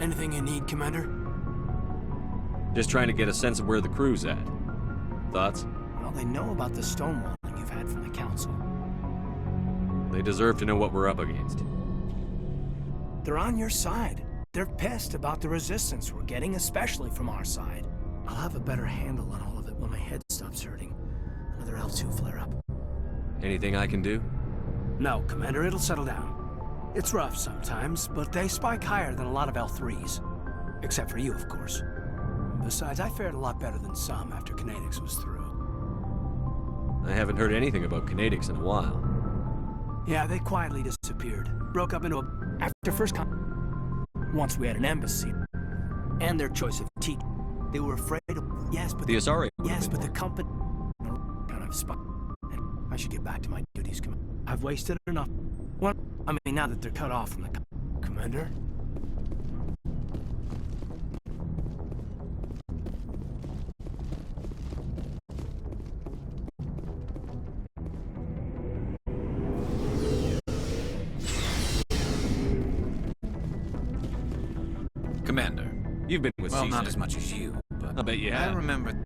Anything you need, Commander? Just trying to get a sense of where the crew's at. Thoughts? Well, they know about the stonewalling you've had from the Council. They deserve to know what we're up against. They're on your side. They're pissed about the resistance we're getting, especially from our side. I'll have a better handle on all of it when my head stops hurting. Another L2 flare-up. Anything I can do? No, Commander, it'll settle down. It's rough sometimes, but they spike higher than a lot of L3s. Except for you, of course. Besides, I fared a lot better than some after Kinetics was through. I haven't heard anything about Kinetics in a while. Yeah, they quietly disappeared. Broke up into a... After first once we had an embassy. And their choice of teach. They were afraid of... Yes, but... The Asari. Yes, but the company... kind of spy. And I should get back to my duties, Commander. I've wasted enough. What? I mean, now that they're cut off from the... Commander? Commander. You've been with Well, CSEC. not as much as you, but I bet you I have. remember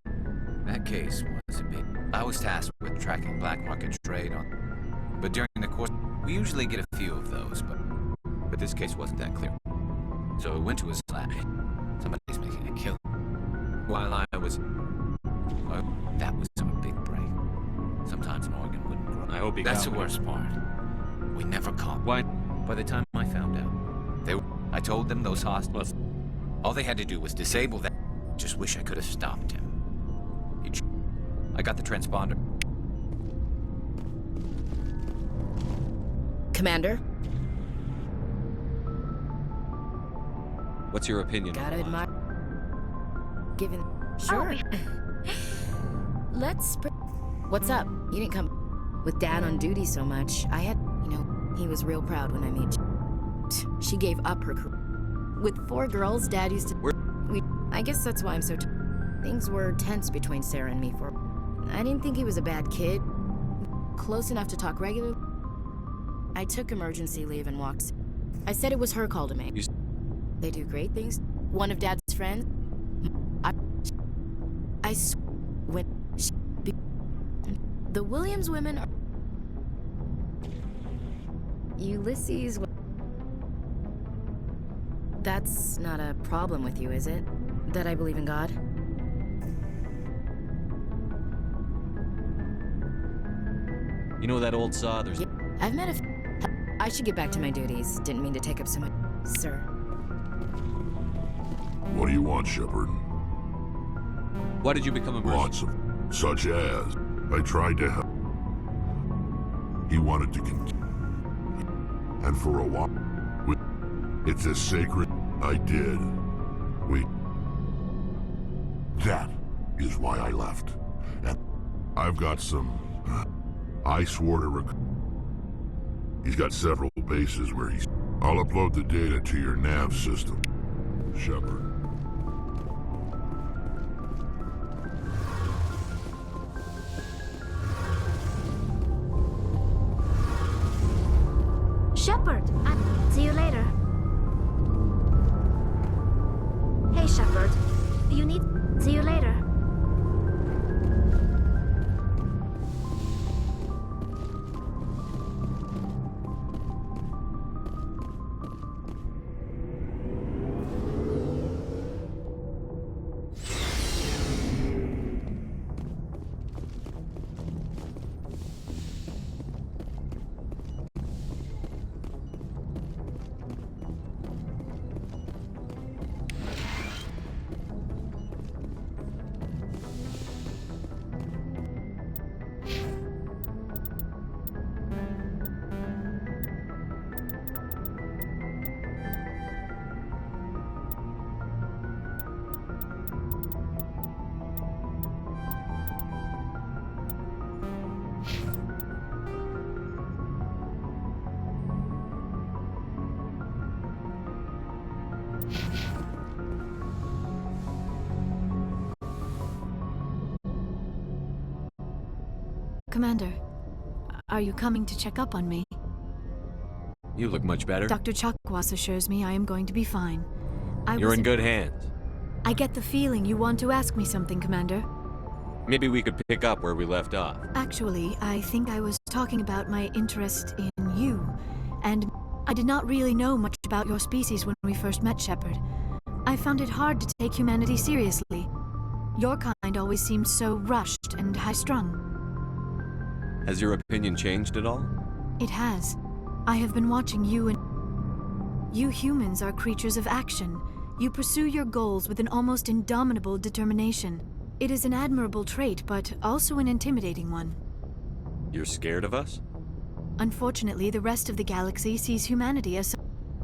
that case was a bit... I was tasked with tracking black market trade on... But during the course, we usually get a few of those, but this case wasn't that clear. So it went to his lab. Somebody's making a kill. While I was... Well, that was a big break. Sometimes Morgan wouldn't grow. I hope he That's got the one. worst part. We never caught. Why? By the time I found out, I told them those hostiles. All they had to do was disable that. Just wish I could have stopped him. I got the transponder. Commander? What's your opinion? Gotta on that? admire... Given... Sure. Let's... What's up? You didn't come with Dad on duty so much. I had... You know, he was real proud when I made... She gave up her career. With 4 girls, Dad used to... I guess that's why I'm so... Things were tense between Sarah and me for... I didn't think he was a bad kid. Close enough to talk regularly. I took emergency leave and walked... I said it was her call to make. They do great things. One of Dad's friends... I swear... When... The Williams women are... Ulysses... That's not a problem with you, is it? That I believe in God? You know that old saw? There's... Yeah, I've met I should get back to my duties. Didn't mean to take up so much... Sir. What do you want, Shepard? Why did you become a mercenary? Lots of... Such as... I tried to help. He wanted to continue. And for a while... It's a sacred... I did. That is why I left. And I've got some... I swore to He's got several bases where he's... I'll upload the data to your nav system, Shepard. Shepard, see you later. Hey, Shepard. You need... See you later. Commander, are you coming to check up on me? You look much better. Dr. Chakwas assures me I am going to be fine. You're in good hands. I get the feeling you want to ask me something, Commander. Maybe we could pick up where we left off. Actually, I think I was talking about my interest in you, and I did not really know much about your species when we first met, Shepard. I found it hard to take humanity seriously. Your kind always seemed so rushed and high-strung. Has your opinion changed at all? It has. I have been watching you and... You humans are creatures of action. You pursue your goals with an almost indomitable determination. It is an admirable trait, but also an intimidating one. You're scared of us? Unfortunately, the rest of the galaxy sees humanity as...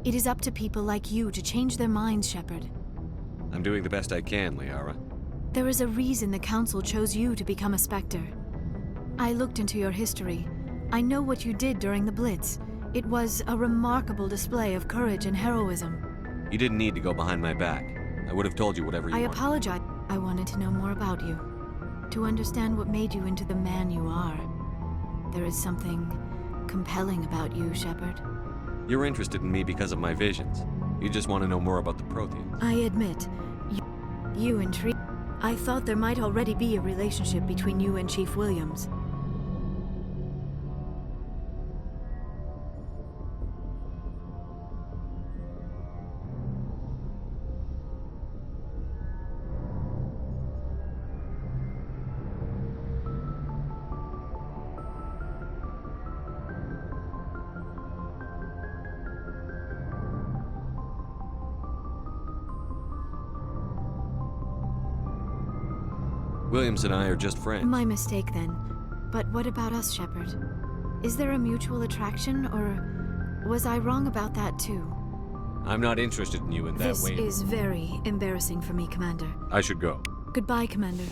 It is up to people like you to change their minds, Shepard. I'm doing the best I can, Liara. There is a reason the Council chose you to become a Spectre. I looked into your history. I know what you did during the Blitz. It was a remarkable display of courage and heroism. You didn't need to go behind my back. I would have told you whatever you I wanted. apologize. I wanted to know more about you. To understand what made you into the man you are. There is something compelling about you, Shepard. You're interested in me because of my visions. You just want to know more about the Protheans. I admit, you intrigue. I thought there might already be a relationship between you and Chief Williams. Williams and I are just friends. My mistake then. But what about us, Shepard? Is there a mutual attraction, or was I wrong about that too? I'm not interested in you in that way. This is very embarrassing for me, Commander. I should go. Goodbye, Commander.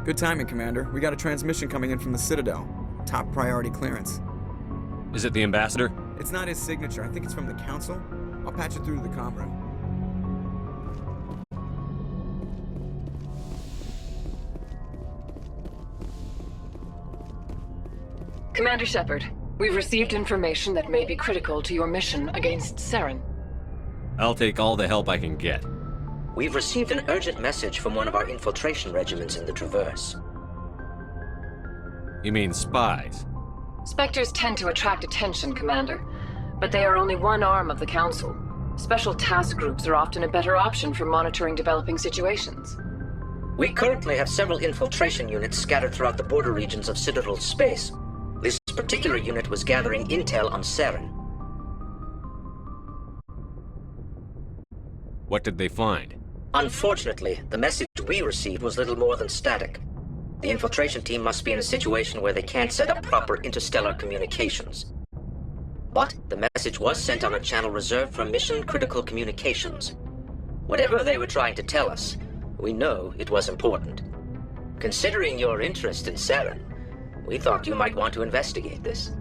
Good timing, Commander. We got a transmission coming in from the Citadel. Top priority clearance. Is it the Ambassador? It's not his signature. I think it's from the Council. I'll patch it through to the comm room. Commander Shepard, we've received information that may be critical to your mission against Saren. I'll take all the help I can get. We've received an urgent message from one of our infiltration regiments in the Traverse. You mean spies? Spectres tend to attract attention, Commander, but they are only one arm of the Council. Special task groups are often a better option for monitoring developing situations. We currently have several infiltration units scattered throughout the border regions of Citadel space. This particular unit was gathering intel on Saren. What did they find? Unfortunately, the message we received was little more than static. The infiltration team must be in a situation where they can't set up proper interstellar communications. But the message was sent on a channel reserved for mission-critical communications. Whatever they were trying to tell us, we know it was important. Considering your interest in Saren, we thought you might want to investigate this.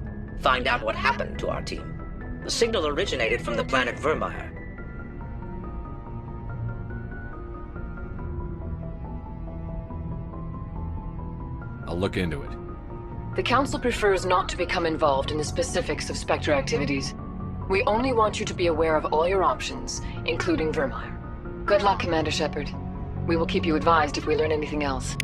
Find out what happened to our team. The signal originated from the planet Vermeer. I'll look into it. The Council prefers not to become involved in the specifics of Spectre activities. We only want you to be aware of all your options, including Vermeer. Good luck, Commander Shepard. We will keep you advised if we learn anything else.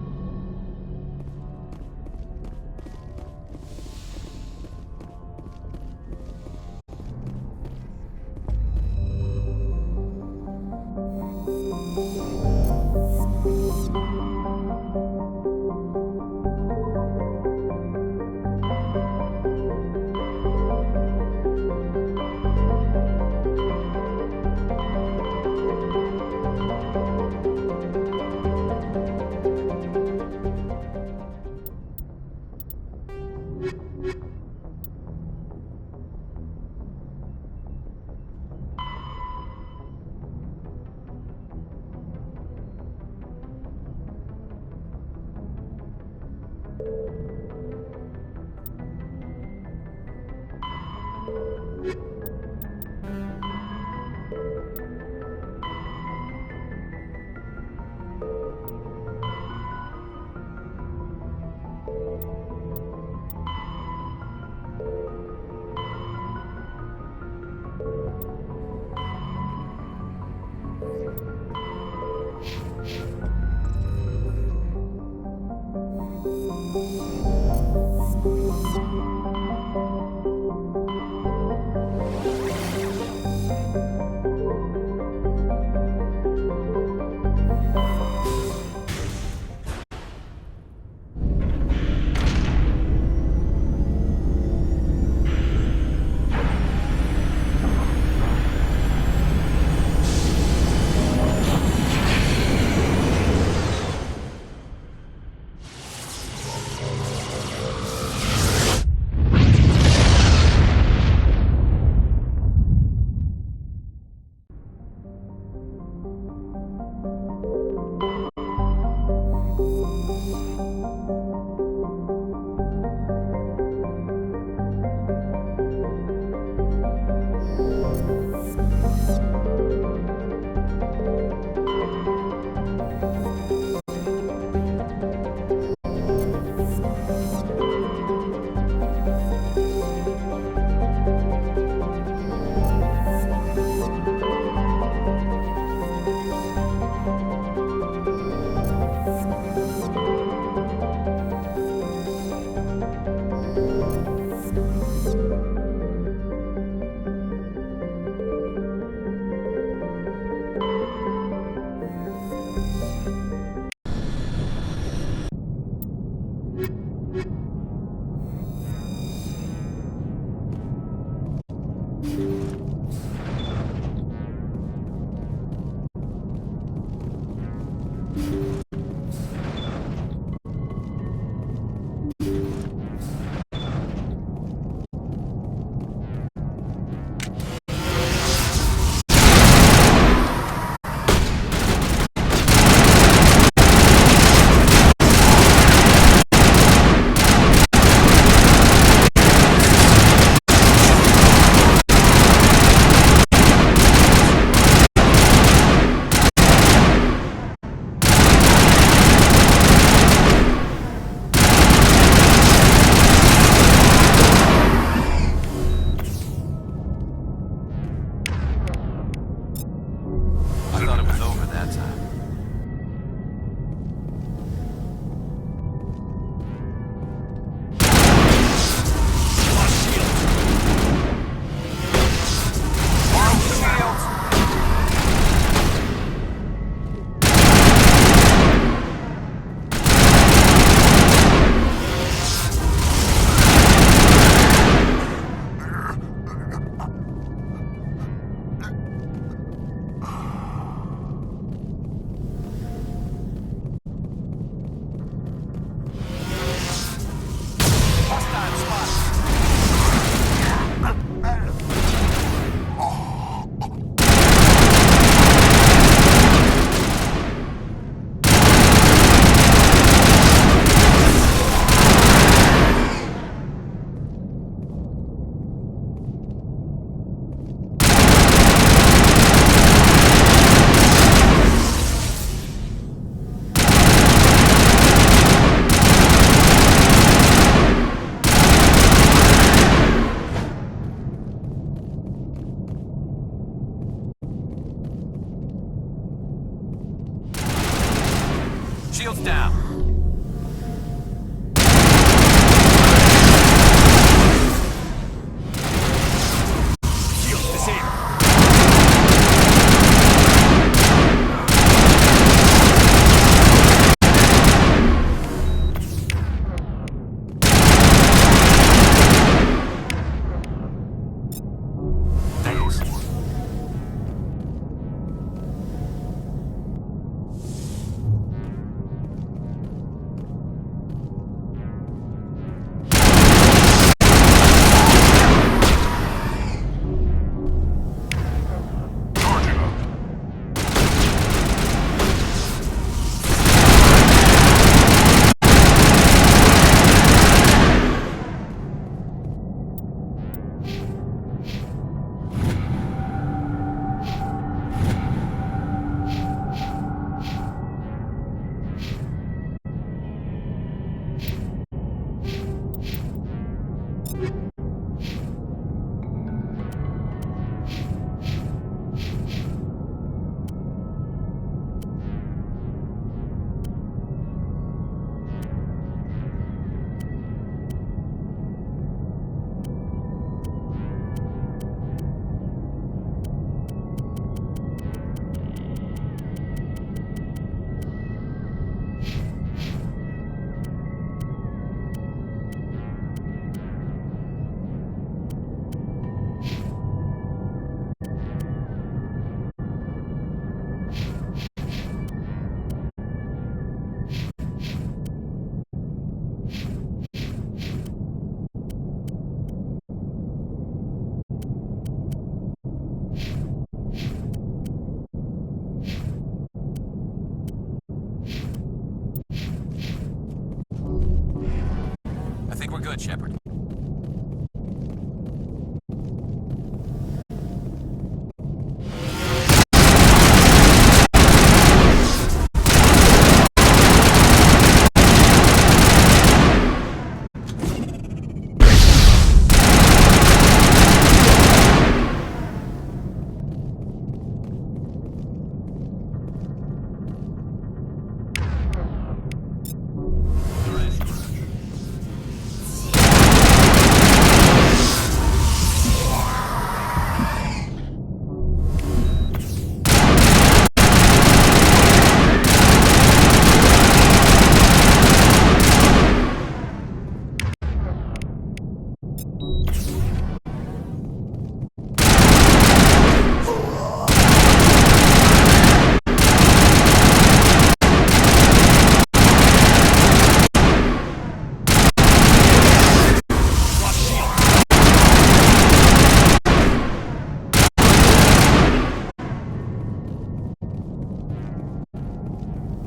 good, Shepard.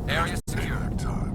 Area secure. Time.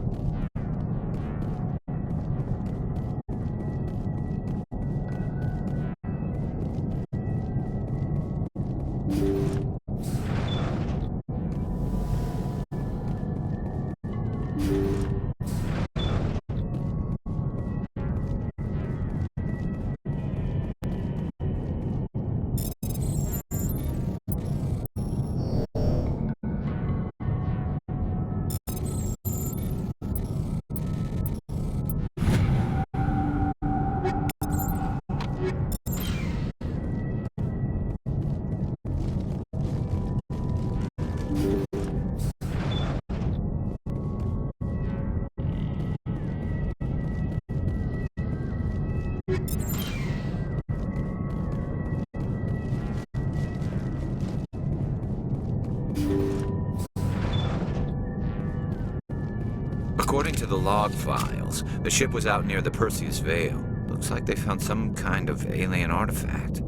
According to the log files, the ship was out near the Perseus Veil. Looks like they found some kind of alien artifact.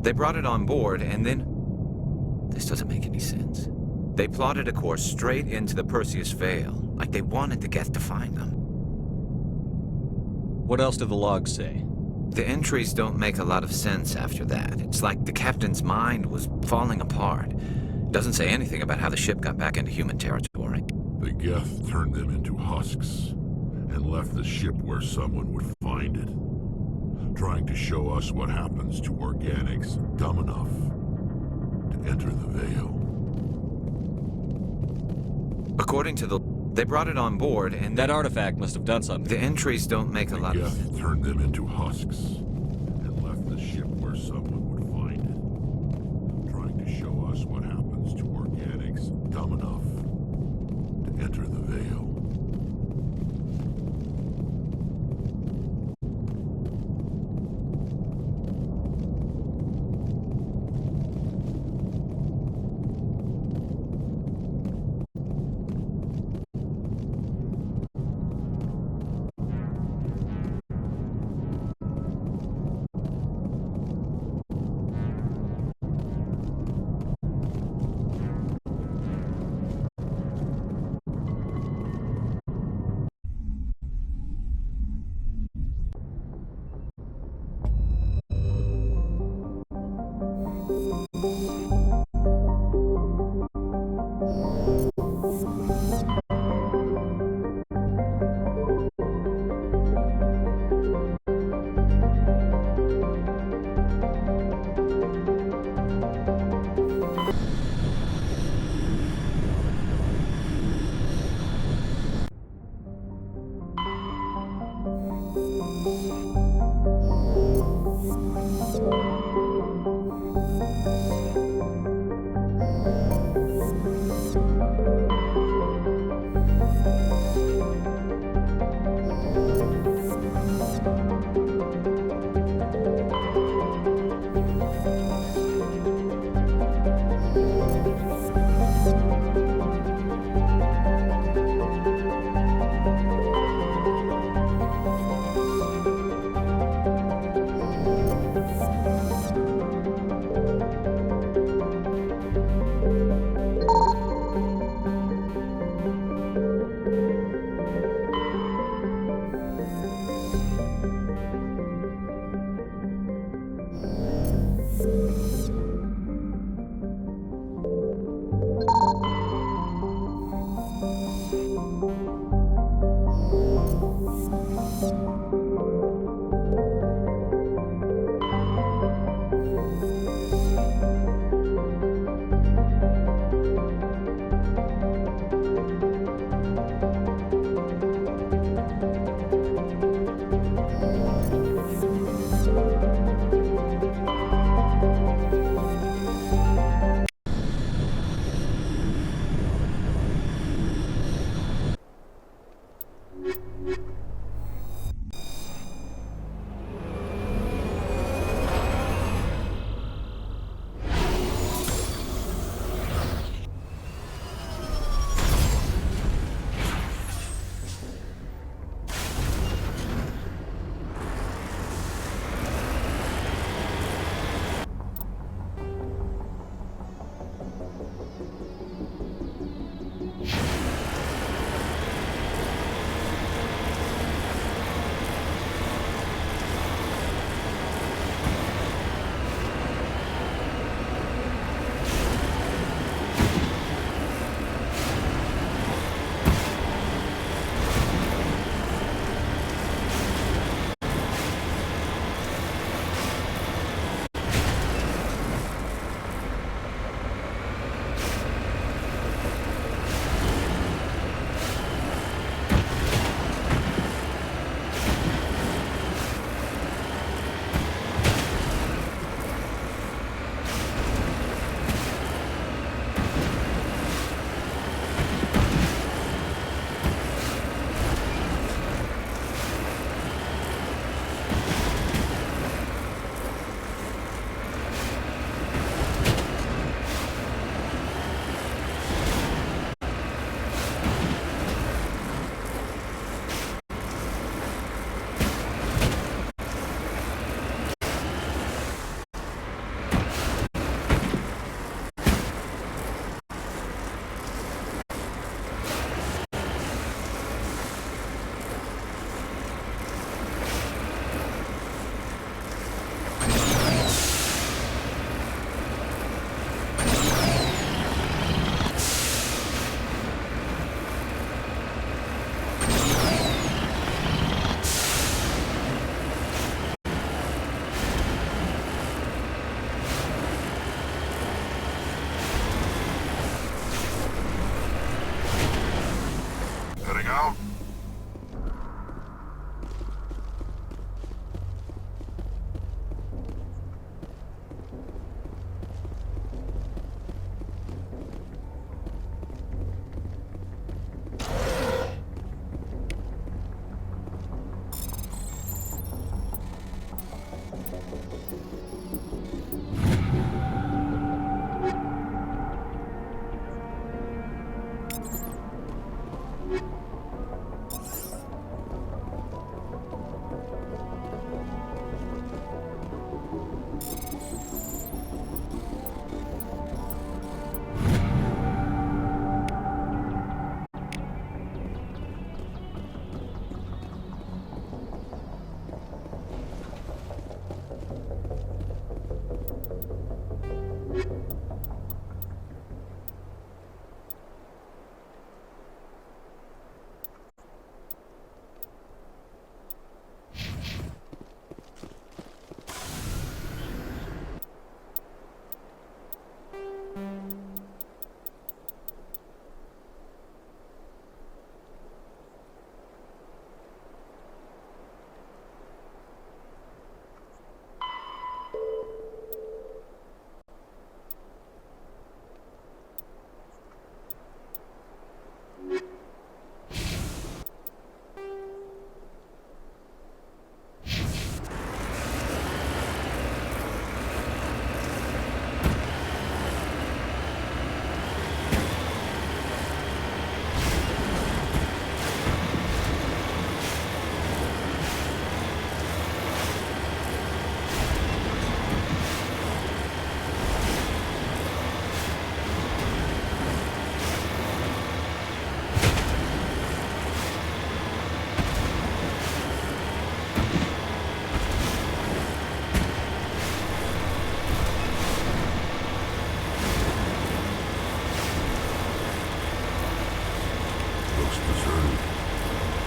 They brought it on board, and then... This doesn't make any sense. They plotted a course straight into the Perseus Veil, like they wanted the Geth to find them. What else did the logs say? The entries don't make a lot of sense after that. It's like the captain's mind was falling apart. Doesn't say anything about how the ship got back into human territory. The Geth turned them into husks and left the ship where someone would find it, trying to show us what happens to organics dumb enough to enter the Veil. According to the... They brought it on board, and That artifact must have done something. the entries don't make a lot of sense. The Geth turned them into husks and left the ship where someone would find it, trying to show us what happens to organics dumb enough to enter the Veil.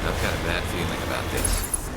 I've got a bad feeling about this.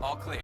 All clear.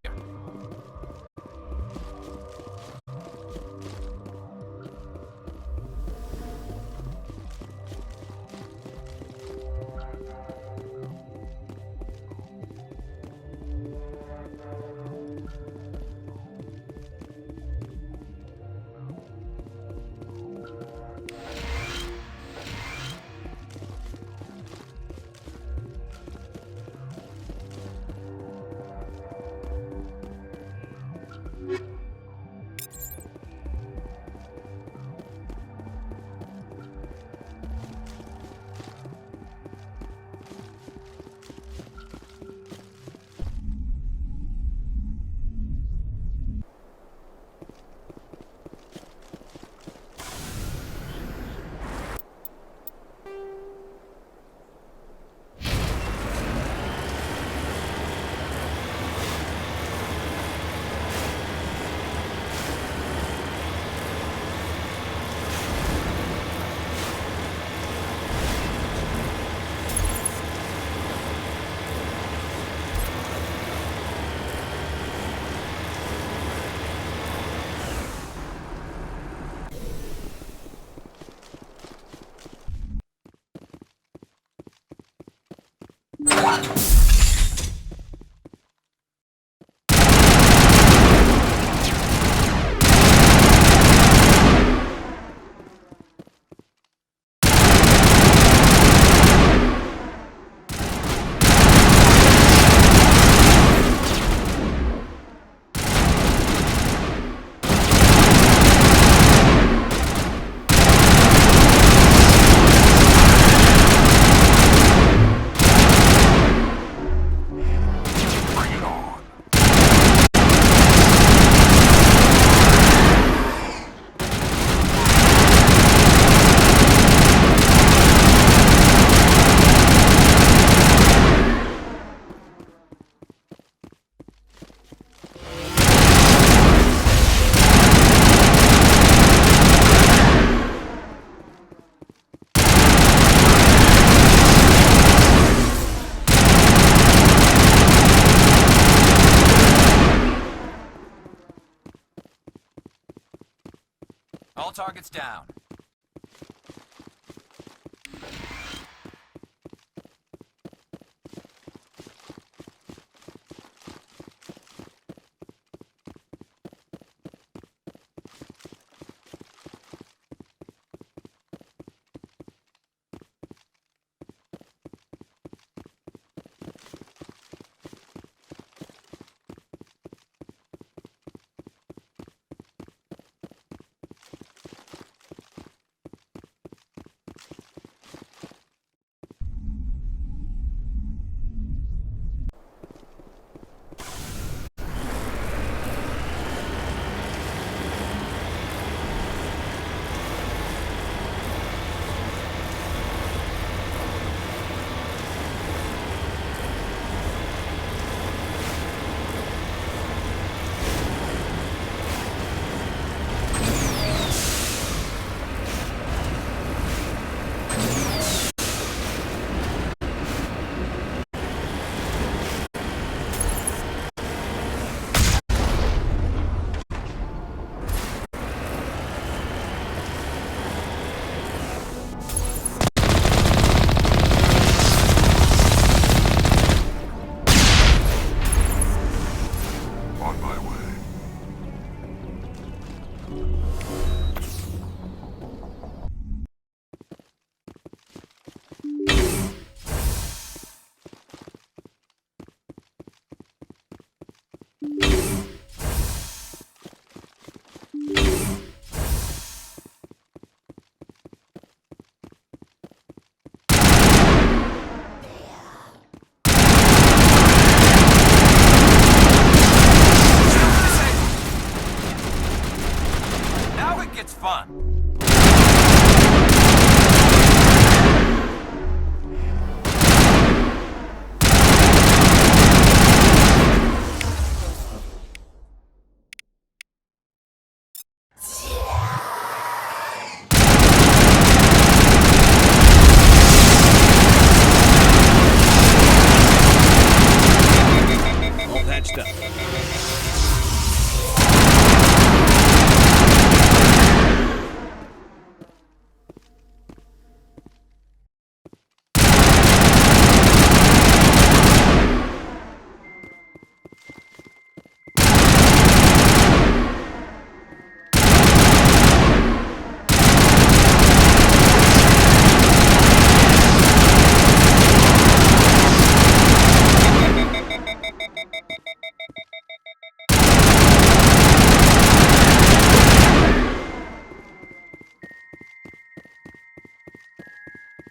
All targets down. Now it gets fun. All patched up.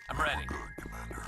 I'm ready. Good, Commander.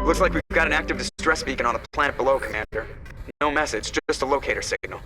Looks like we've got an active distress beacon on the planet below, Commander. No message, just a locator signal.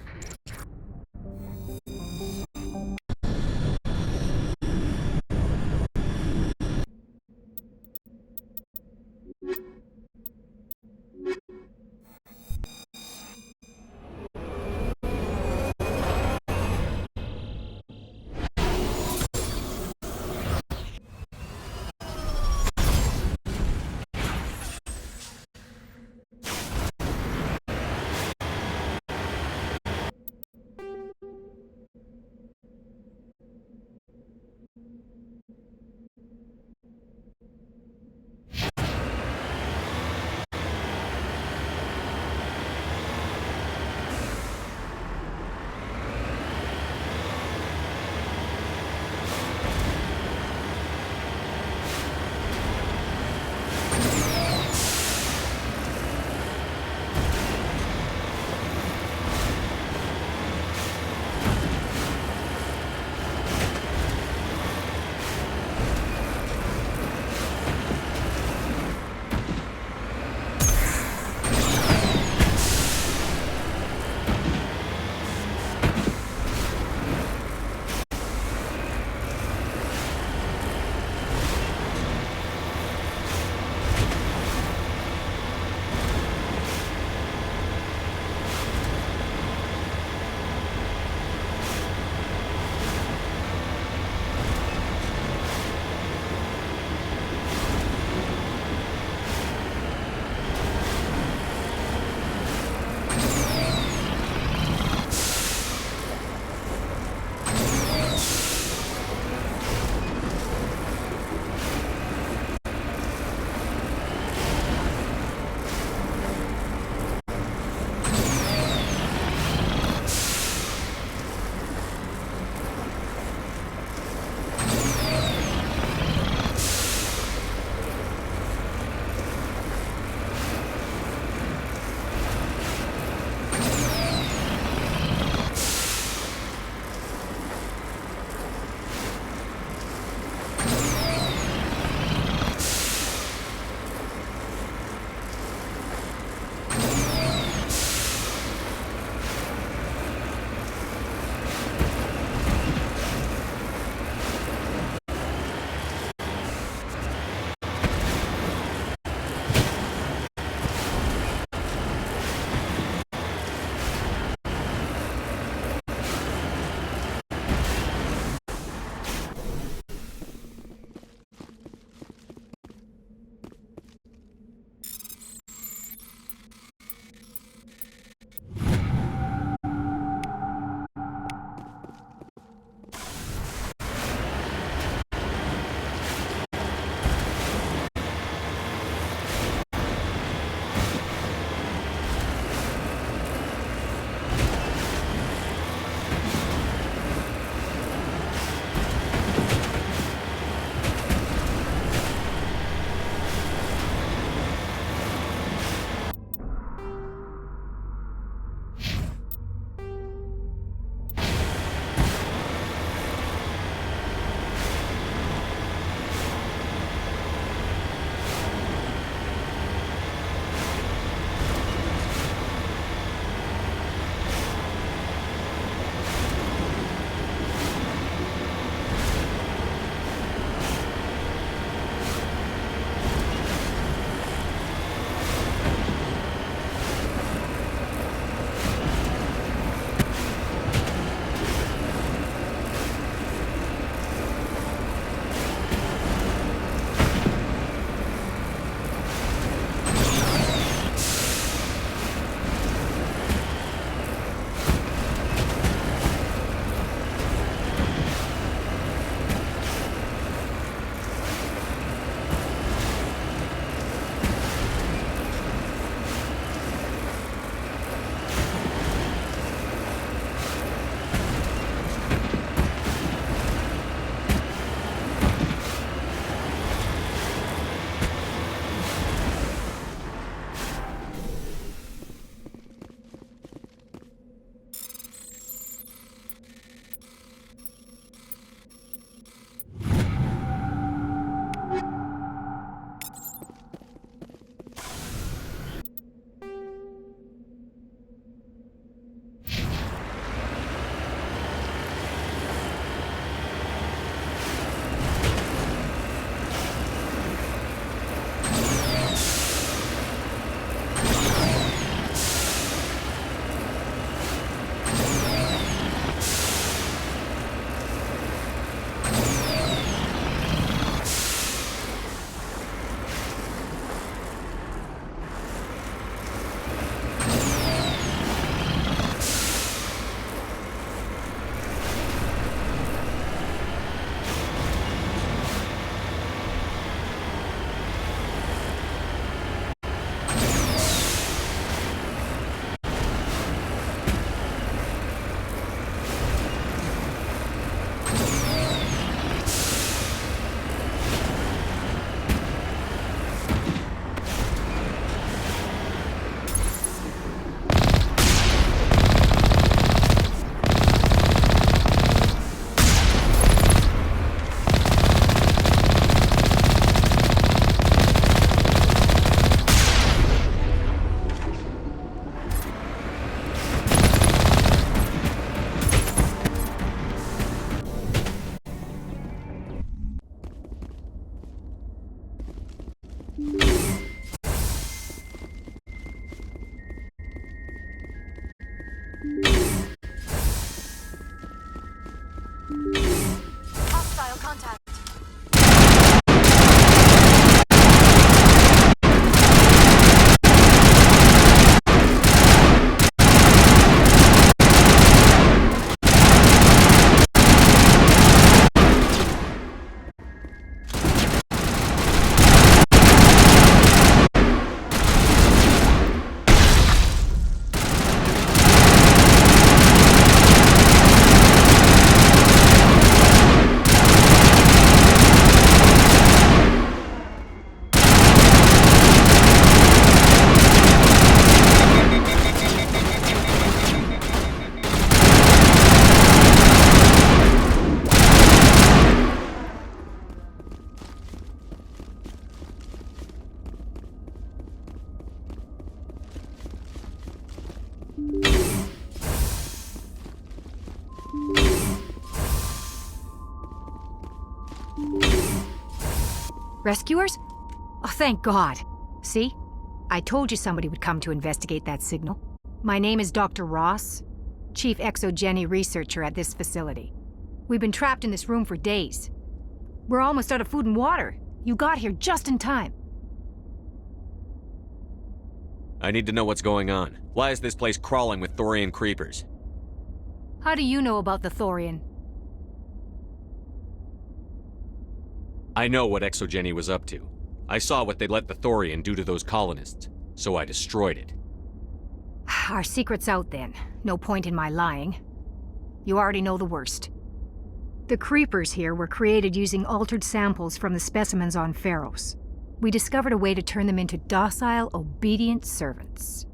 Hostile contact. Rescuers? Oh, thank God. See? I told you somebody would come to investigate that signal. My name is Dr. Ross, Chief Exogeny Researcher at this facility. We've been trapped in this room for days. We're almost out of food and water. You got here just in time. I need to know what's going on. Why is this place crawling with Thorian creepers? How do you know about the Thorian? I know what Exogeny was up to. I saw what they let the Thorian do to those colonists, so I destroyed it. Our secret's out then. No point in my lying. You already know the worst. The creepers here were created using altered samples from the specimens on Pharos. We discovered a way to turn them into docile, obedient servants.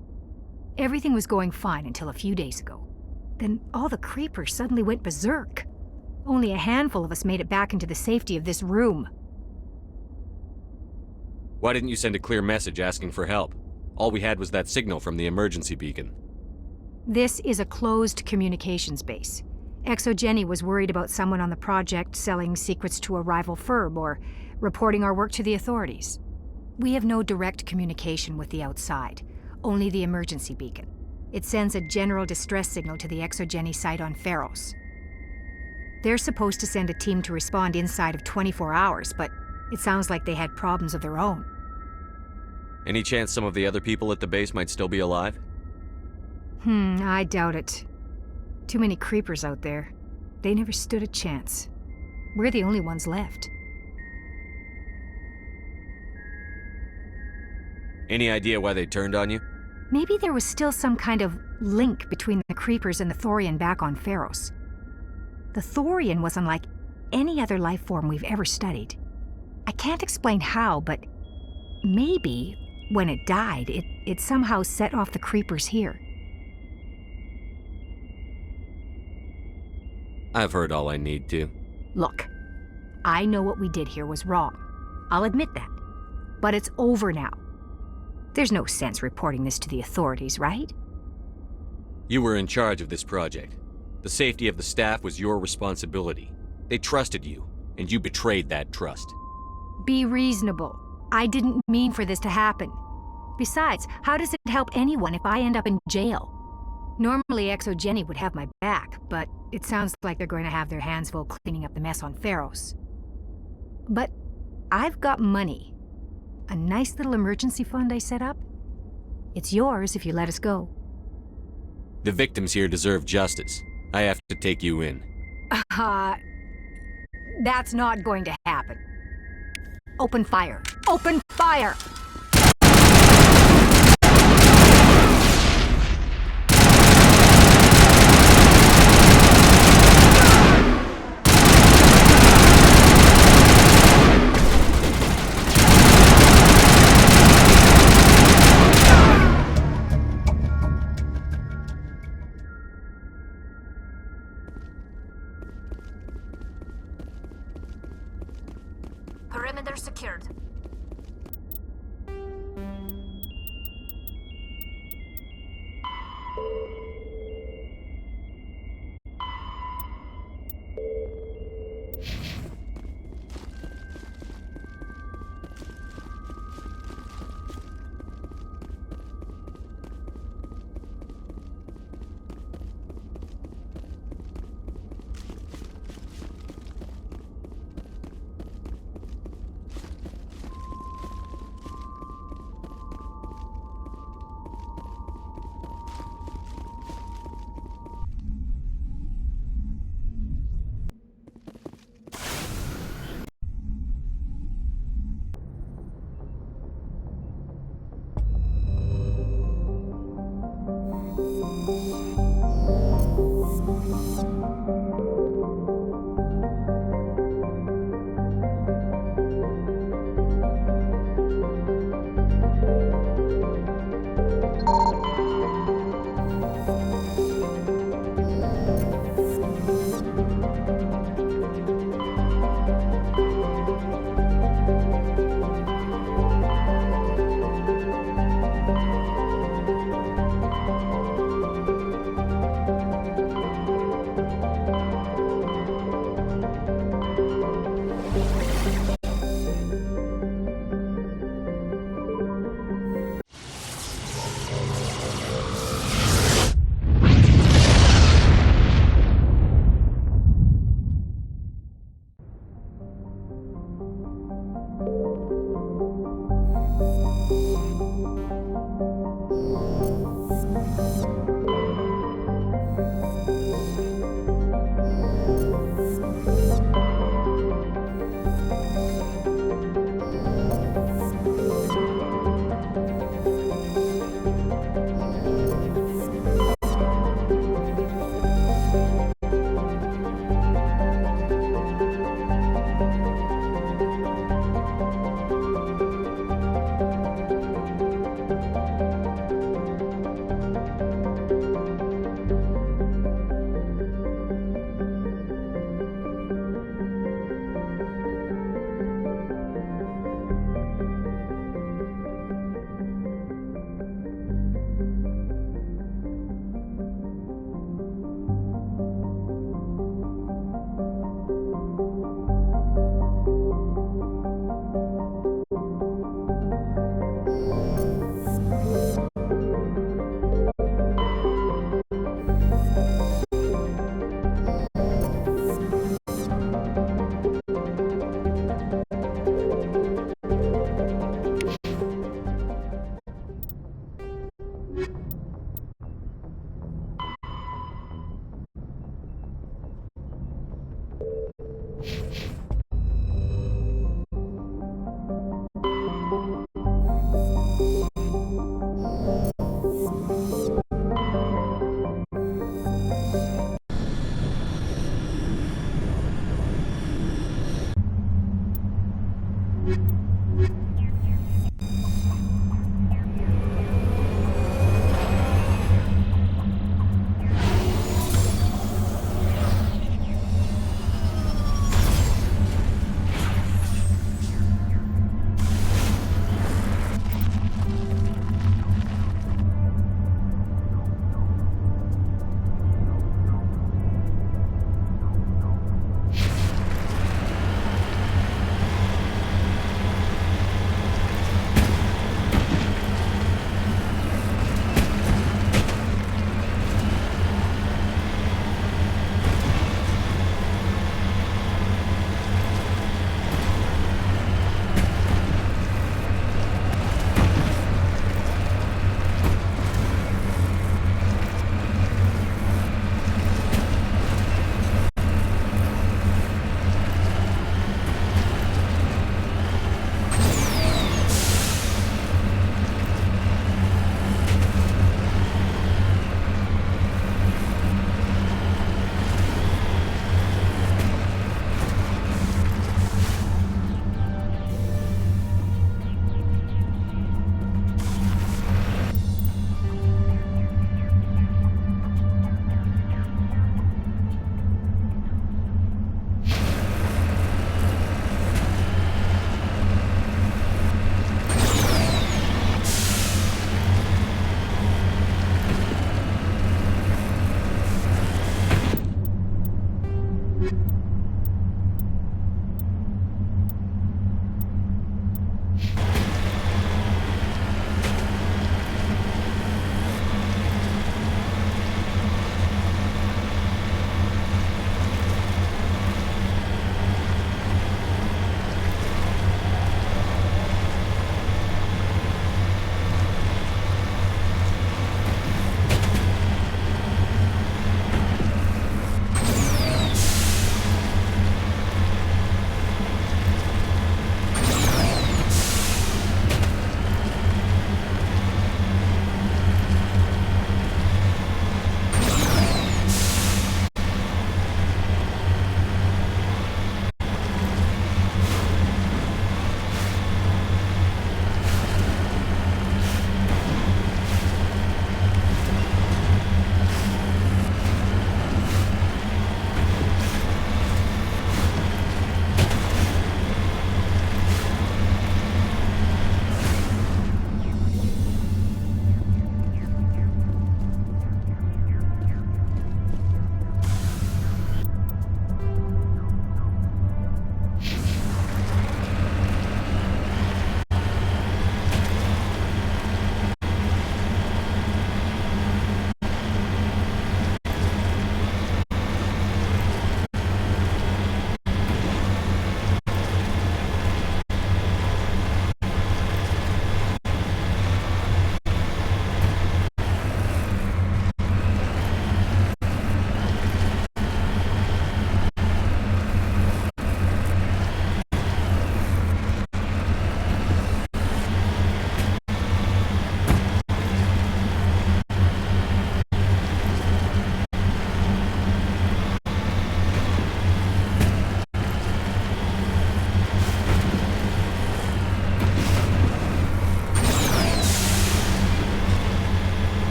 Everything was going fine until a few days ago. Then all the creepers suddenly went berserk. Only a handful of us made it back into the safety of this room. Why didn't you send a clear message asking for help? All we had was that signal from the emergency beacon. This is a closed communications base. Exogeny was worried about someone on the project selling secrets to a rival firm or reporting our work to the authorities. We have no direct communication with the outside, only the emergency beacon. It sends a general distress signal to the Exogeny site on Pharos. They're supposed to send a team to respond inside of 24 hours, but it sounds like they had problems of their own. Any chance some of the other people at the base might still be alive? I doubt it. Too many creepers out there. They never stood a chance. We're the only ones left. Any idea why they turned on you? Maybe there was still some kind of link between the creepers and the Thorian back on Pharos. The Thorian was unlike any other life form we've ever studied. I can't explain how, but maybe when it died, it somehow set off the creepers here. I've heard all I need to. Look, I know what we did here was wrong. I'll admit that. But it's over now. There's no sense reporting this to the authorities, right? You were in charge of this project. The safety of the staff was your responsibility. They trusted you, and you betrayed that trust. Be reasonable. I didn't mean for this to happen. Besides, how does it help anyone if I end up in jail? Normally, Exogeny would have my back, but it sounds like they're going to have their hands full cleaning up the mess on Pharos. But I've got money. A nice little emergency fund I set up. It's yours if you let us go. The victims here deserve justice. I have to take you in. That's not going to happen. Open fire. Open fire! Perimeter secured.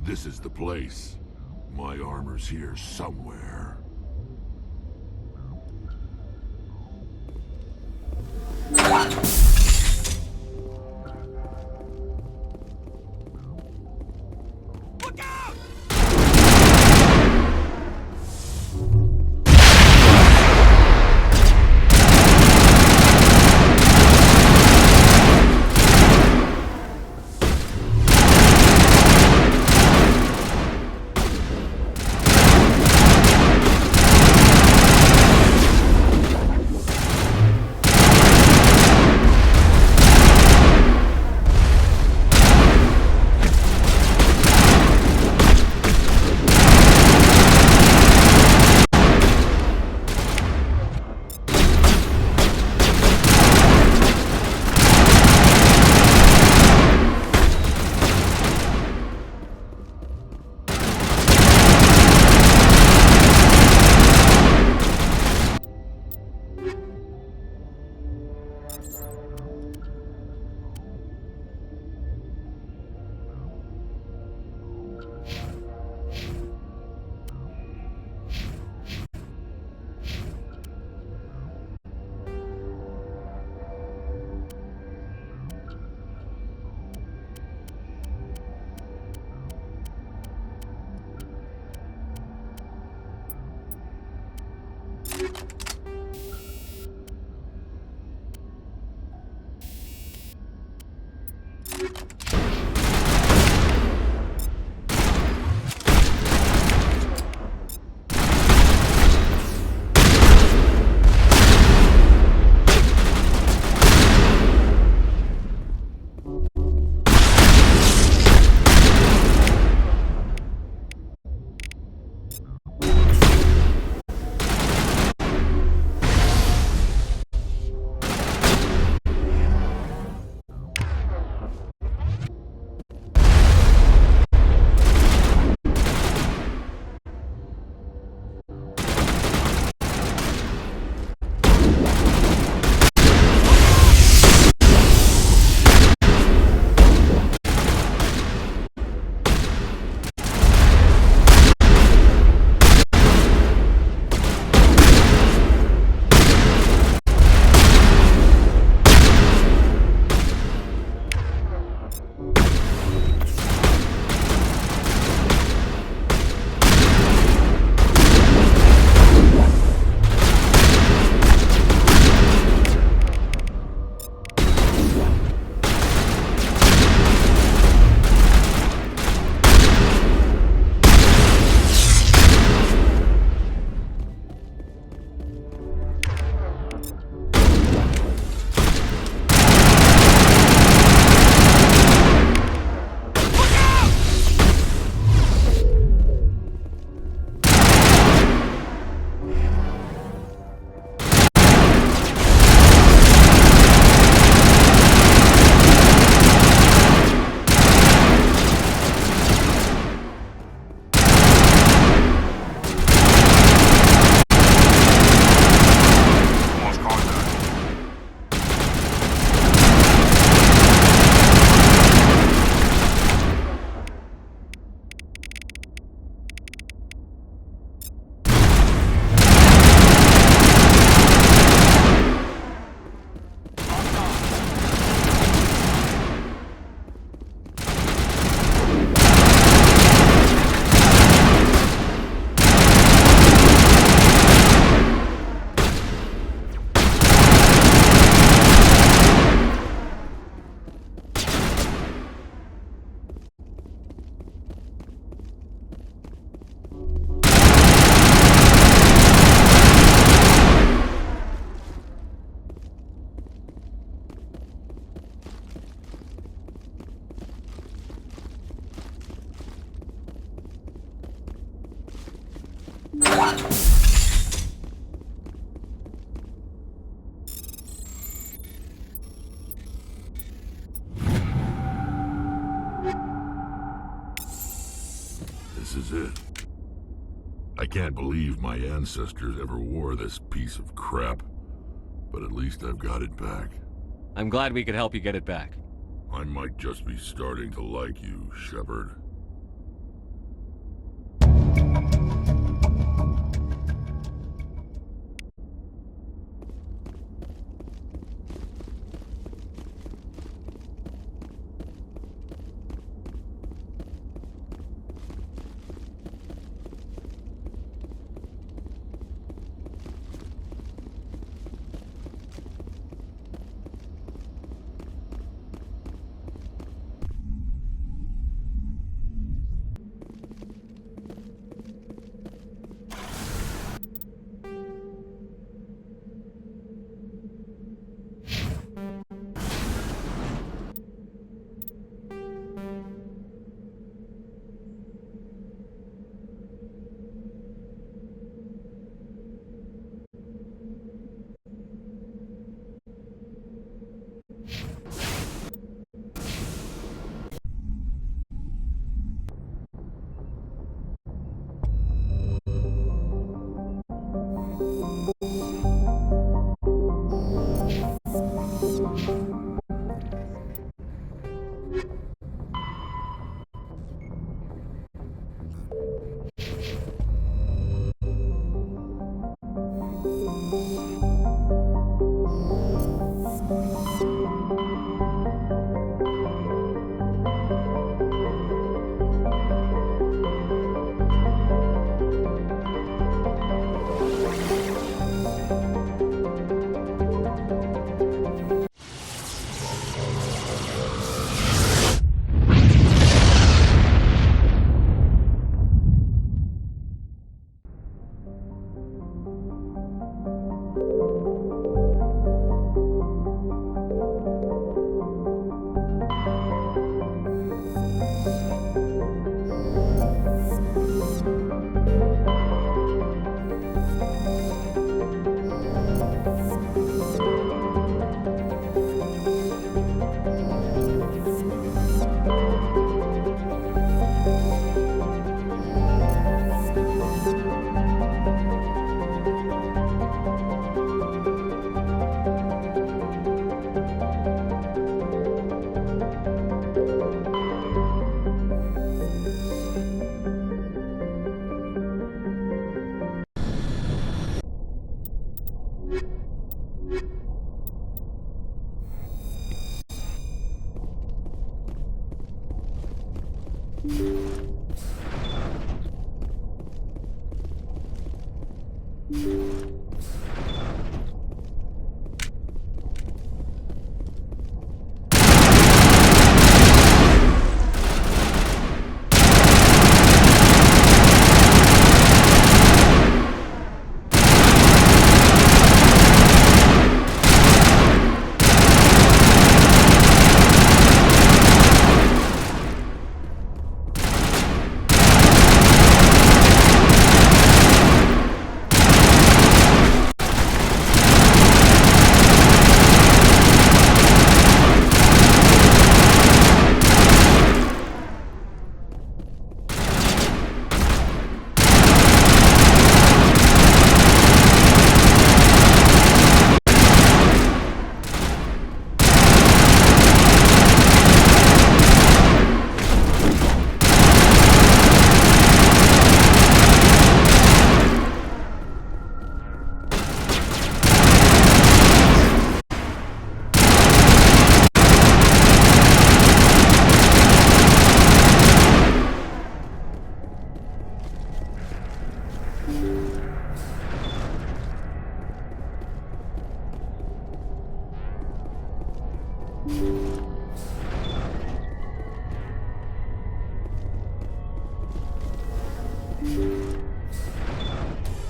This is the place. My armor's here somewhere. This is it. I can't believe my ancestors ever wore this piece of crap, but at least I've got it back. I'm glad we could help you get it back. I might just be starting to like you, Shepard.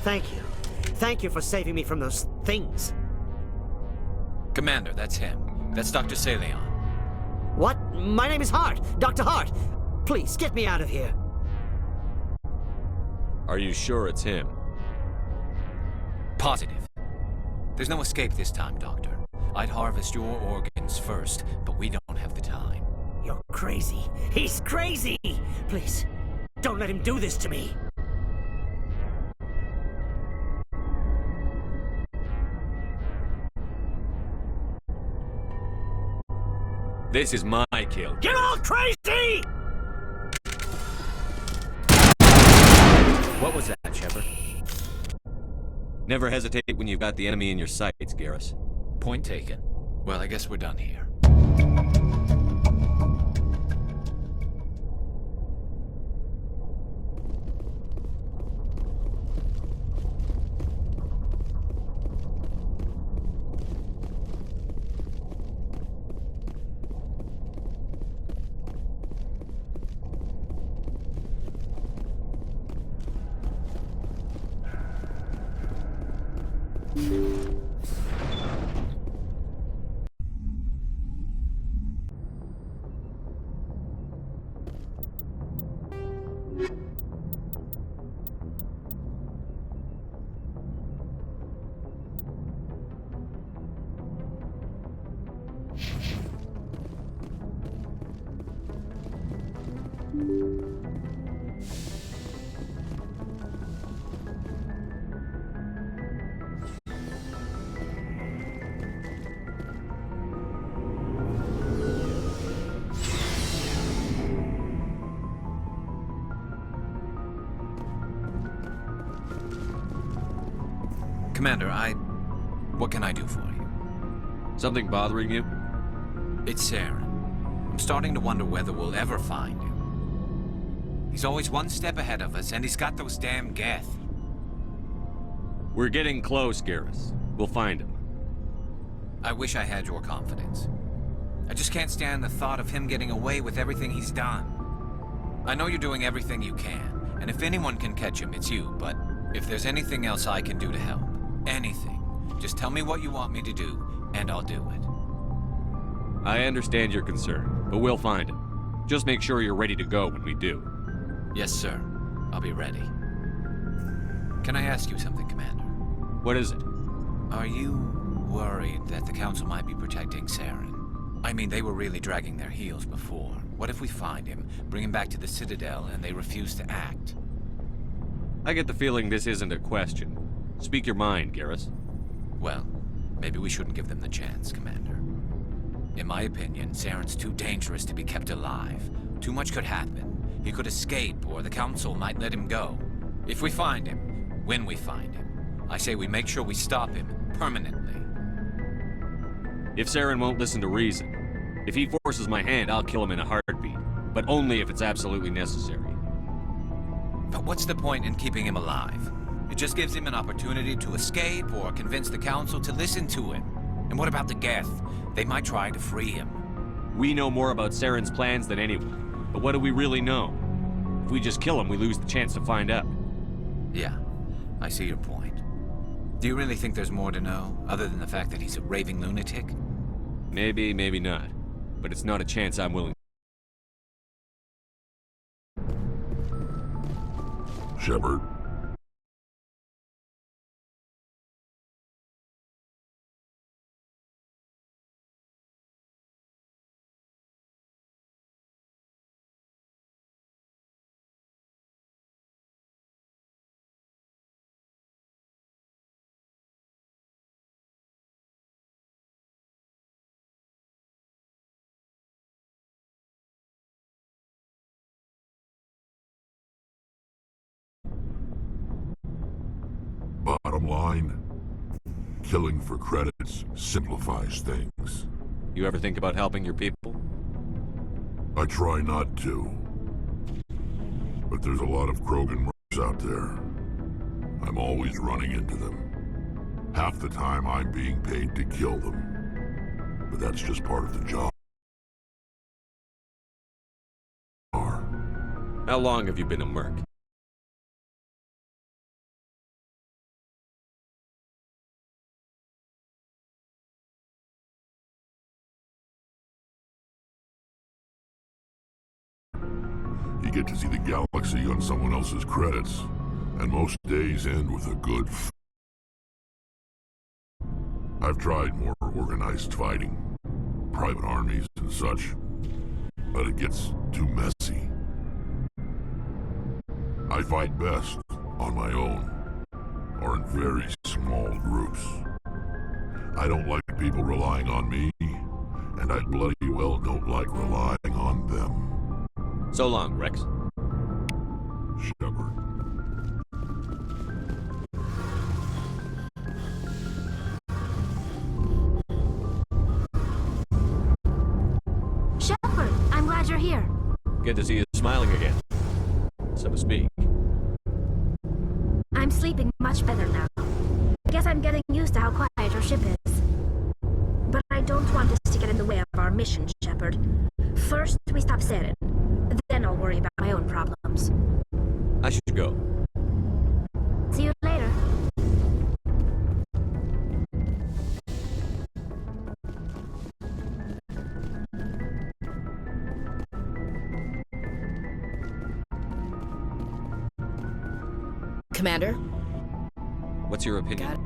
Thank you. Thank you for saving me from those things. Commander, that's him. That's Dr. Saleon. What? My name is Hart. Dr. Hart. Please, get me out of here. Are you sure it's him? Positive. There's no escape this time, Doctor. I'd harvest your organs first, but we don't have the time. You're crazy. He's crazy! Please, don't let him do this to me. This is my kill. Get all crazy! What was that, Shepard? Never hesitate when you've got the enemy in your sights, Garrus. Point taken. Well, I guess we're done here. Commander, what can I do for you? Something bothering you? It's Saren. I'm starting to wonder whether we'll ever find him. He's always one step ahead of us, and he's got those damn Geth. We're getting close, Garrus. We'll find him. I wish I had your confidence. I just can't stand the thought of him getting away with everything he's done. I know you're doing everything you can, and if anyone can catch him, it's you, but if there's anything else I can do to help, anything, just tell me what you want me to do, and I'll do it. I understand your concern, but we'll find him. Just make sure you're ready to go when we do. Yes, sir. I'll be ready. Can I ask you something, Commander? What is it? Are you worried that the Council might be protecting Saren? I mean, they were really dragging their heels before. What if we find him, bring him back to the Citadel, and they refuse to act? I get the feeling this isn't a question. Speak your mind, Garrus. Well, maybe we shouldn't give them the chance, Commander. In my opinion, Saren's too dangerous to be kept alive. Too much could happen. He could escape, or the Council might let him go. If we find him, when we find him, I say we make sure we stop him, permanently. If Saren won't listen to reason, if he forces my hand, I'll kill him in a heartbeat. But only if it's absolutely necessary. But what's the point in keeping him alive? It just gives him an opportunity to escape or convince the council to listen to him. And what about the Geth? They might try to free him. We know more about Saren's plans than anyone. But what do we really know? If we just kill him, we lose the chance to find out. Yeah, I see your point. Do you really think there's more to know, other than the fact that he's a raving lunatic? Maybe, maybe not. But it's not a chance I'm willing. Shepard. Bottom line, killing for credits simplifies things. You ever think about helping your people? I try not to. But there's a lot of Krogan mercs out there. I'm always running into them. Half the time I'm being paid to kill them. But that's just part of the job. How long have you been a merc? You get to see the galaxy on someone else's credits, and most days end with a good I've tried more organized fighting, private armies and such, but it gets too messy. I fight best on my own, or in very small groups. I don't like people relying on me, and I bloody well don't like relying on them. So long, Rex. Shepard. Shepard, I'm glad you're here. Good to see you smiling again, so to speak. I'm sleeping much better now. I guess I'm getting used to how quiet your ship is. But I don't want this to get in the way of our mission, Shepard. First, we stop Saren. Then I'll worry about my own problems. I should go. See you later. Commander? What's your opinion?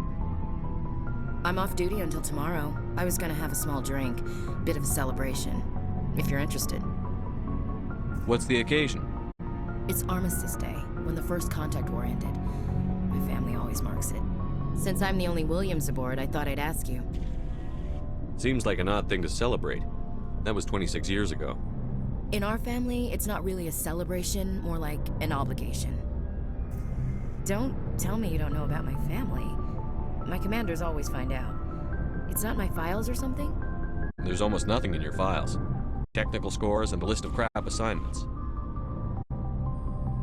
I'm off duty until tomorrow. I was gonna have a small drink. Bit of a celebration. If you're interested. What's the occasion? It's Armistice Day, when the First Contact War ended. My family always marks it. Since I'm the only Williams aboard, I thought I'd ask you. Seems like an odd thing to celebrate. That was 26 years ago. In our family, it's not really a celebration, more like an obligation. Don't tell me you don't know about my family. My commanders always find out. It's not in my files or something? There's almost nothing in your files. Technical scores and a list of crap assignments.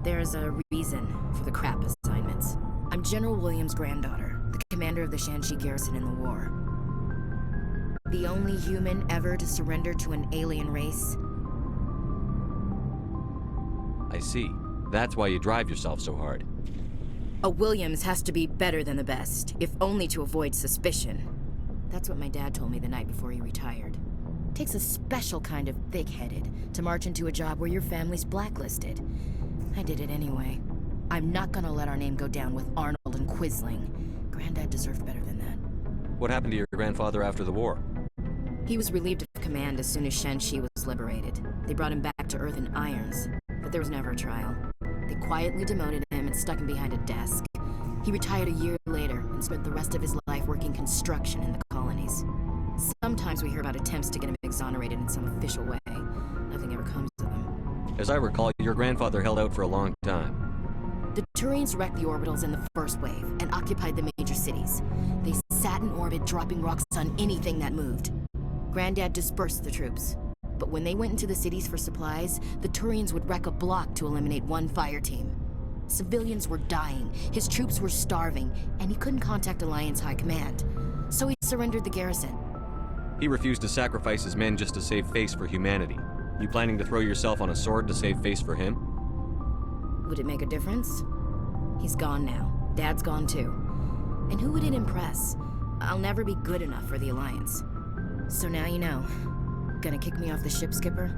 There's a reason for the crap assignments. I'm General Williams' granddaughter, the commander of the Shanxi garrison in the war. The only human ever to surrender to an alien race. I see. That's why you drive yourself so hard. A Williams has to be better than the best, if only to avoid suspicion. That's what my dad told me the night before he retired. Takes a special kind of thick-headed to march into a job where your family's blacklisted. I did it anyway. I'm not gonna let our name go down with Arnold and Quisling. Granddad deserved better than that. What happened to your grandfather after the war? He was relieved of command as soon as Shanxi was liberated. They brought him back to Earth in irons, but there was never a trial. They quietly demoted him and stuck him behind a desk. He retired a year later and spent the rest of his life working construction in the colonies. Sometimes we hear about attempts to get him exonerated in some official way. Nothing ever comes of them. As I recall, your grandfather held out for a long time. The Turians wrecked the orbitals in the first wave and occupied the major cities. They sat in orbit, dropping rocks on anything that moved. Granddad dispersed the troops. But when they went into the cities for supplies, the Turians would wreck a block to eliminate one fire team. Civilians were dying, his troops were starving, and he couldn't contact Alliance High Command. So he surrendered the garrison. He refused to sacrifice his men just to save face for humanity. You planning to throw yourself on a sword to save face for him? Would it make a difference? He's gone now. Dad's gone too. And who would it impress? I'll never be good enough for the Alliance. So now you know. Gonna kick me off the ship, Skipper?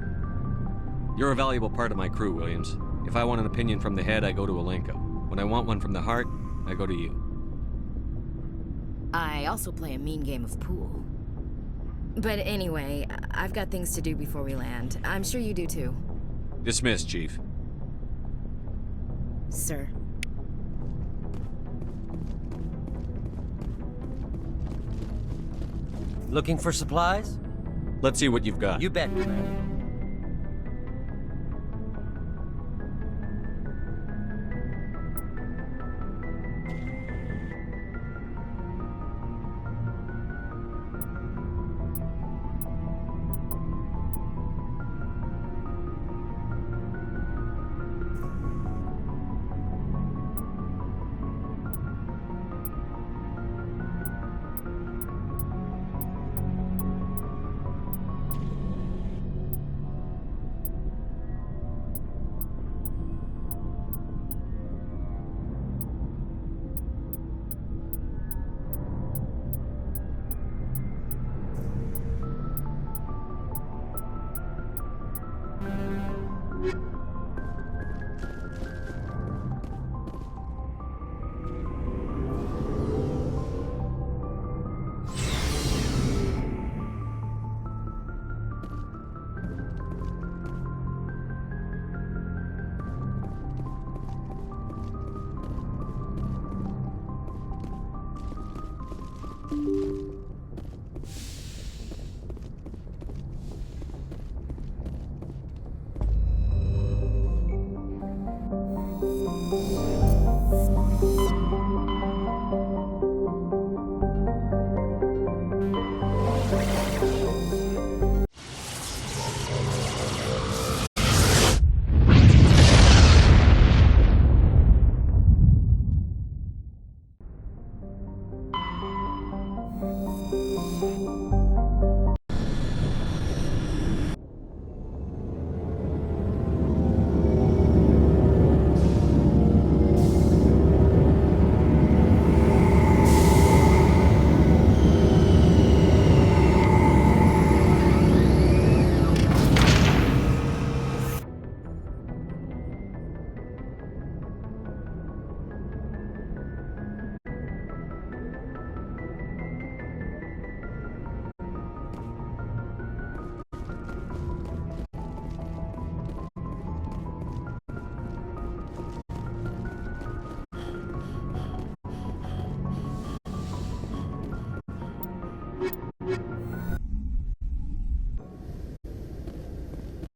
You're a valuable part of my crew, Williams. If I want an opinion from the head, I go to Alenko. When I want one from the heart, I go to you. I also play a mean game of pool. But anyway, I've got things to do before we land. I'm sure you do too. Dismissed, Chief. Sir. Looking for supplies? Let's see what you've got. You bet, Commander.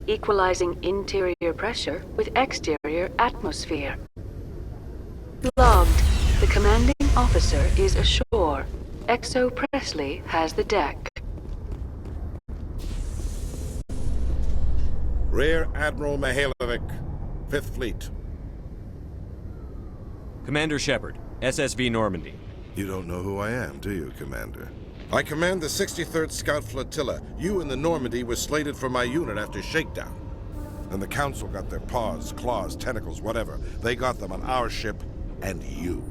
Equalizing interior pressure with exterior atmosphere. Logged. The commanding officer is ashore. Exo Presley has the deck. Rear Admiral Mihailovic, 5th Fleet. Commander Shepard, SSV Normandy. You don't know who I am, do you, Commander? I command the 63rd Scout Flotilla. You and the Normandy were slated for my unit after shakedown. Then the Council got their paws, claws, tentacles, whatever. They got them on our ship, and you.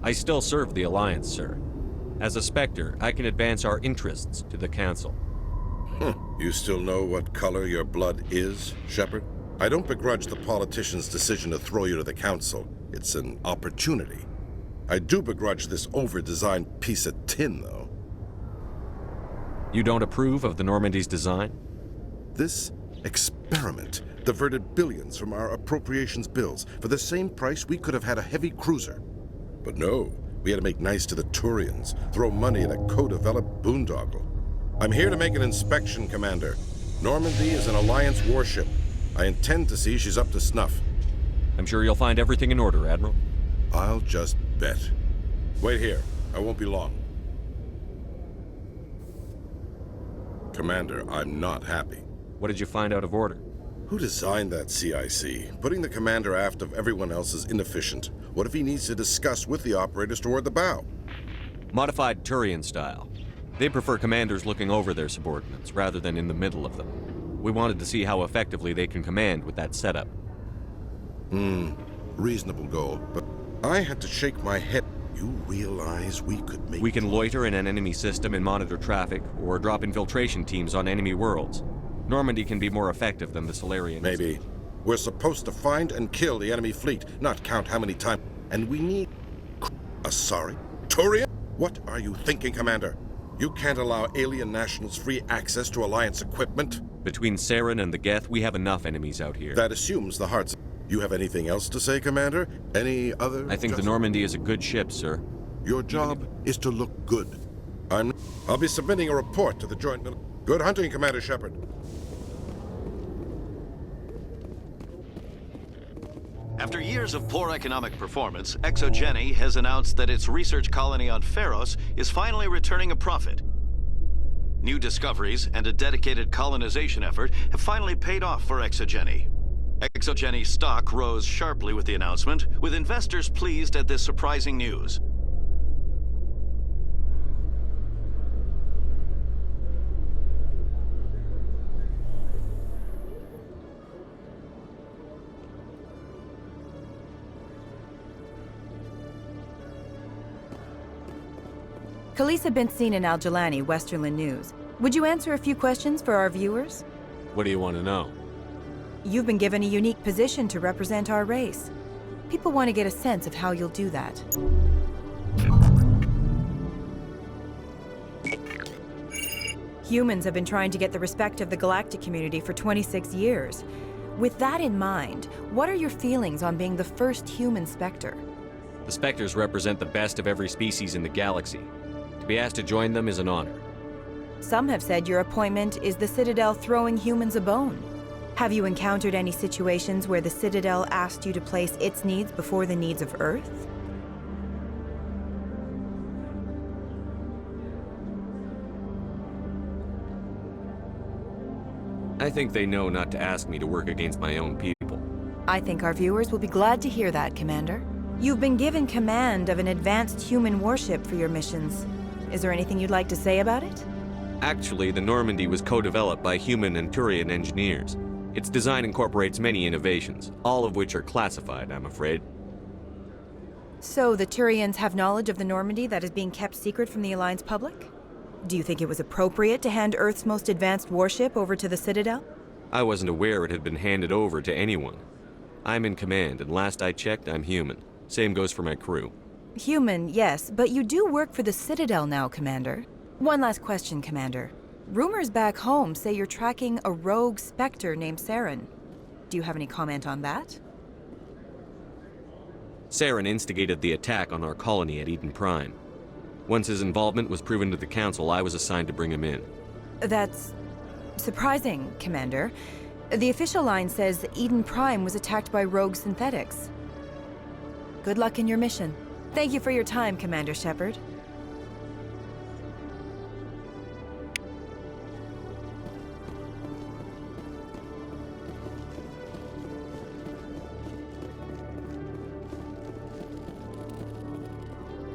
I still serve the Alliance, sir. As a Spectre, I can advance our interests to the Council. You still know what color your blood is, Shepard? I don't begrudge the politician's decision to throw you to the Council. It's an opportunity. I do begrudge this over-designed piece of tin, though. You don't approve of the Normandy's design? This experiment diverted billions from our appropriations bills. For the same price, we could have had a heavy cruiser. But no, we had to make nice to the Turians, throw money at a co-developed boondoggle. I'm here to make an inspection, Commander. Normandy is an Alliance warship. I intend to see she's up to snuff. I'm sure you'll find everything in order, Admiral. I'll just bet. Wait here. I won't be long. Commander, I'm not happy. What did you find out of order? Who designed that CIC? Putting the commander aft of everyone else is inefficient. What if he needs to discuss with the operators toward the bow? Modified Turian style. They prefer commanders looking over their subordinates, rather than in the middle of them. We wanted to see how effectively they can command with that setup. Reasonable goal, but I had to shake my head. You realize we could make... We can loiter in an enemy system and monitor traffic, or drop infiltration teams on enemy worlds. Normandy can be more effective than the Solarian. Maybe. We're supposed to find and kill the enemy fleet, not count how many times. And we need... sorry? Turian? What are you thinking, Commander? You can't allow alien nationals free access to Alliance equipment? Between Saren and the Geth, we have enough enemies out here. That assumes the hearts... You have anything else to say, Commander? Any other... I think the Normandy is a good ship, sir. Your job is to look good. I'll be submitting a report to the Joint... Good hunting, Commander Shepard. After years of poor economic performance, ExoGeni has announced that its research colony on Pharos is finally returning a profit. New discoveries and a dedicated colonization effort have finally paid off for ExoGeni. ExoGeni stock rose sharply with the announcement, with investors pleased at this surprising news. Khalisah bint Sinan Al-Jilani, Westerland News. Would you answer a few questions for our viewers? What do you want to know? You've been given a unique position to represent our race. People want to get a sense of how you'll do that. Humans have been trying to get the respect of the galactic community for 26 years. With that in mind, what are your feelings on being the first human Spectre? The Spectres represent the best of every species in the galaxy. To be asked to join them is an honor. Some have said your appointment is the Citadel throwing humans a bone. Have you encountered any situations where the Citadel asked you to place its needs before the needs of Earth? I think they know not to ask me to work against my own people. I think our viewers will be glad to hear that, Commander. You've been given command of an advanced human warship for your missions. Is there anything you'd like to say about it? Actually, the Normandy was co-developed by human and Turian engineers. Its design incorporates many innovations, all of which are classified, I'm afraid. So the Turians have knowledge of the Normandy that is being kept secret from the Alliance public? Do you think it was appropriate to hand Earth's most advanced warship over to the Citadel? I wasn't aware it had been handed over to anyone. I'm in command, and last I checked, I'm human. Same goes for my crew. Human, yes, but you do work for the Citadel now, Commander. One last question, Commander. Rumors back home say you're tracking a rogue Spectre named Saren. Do you have any comment on that? Saren instigated the attack on our colony at Eden Prime. Once his involvement was proven to the Council, I was assigned to bring him in. That's surprising, Commander. The official line says Eden Prime was attacked by rogue synthetics. Good luck in your mission. Thank you for your time, Commander Shepard.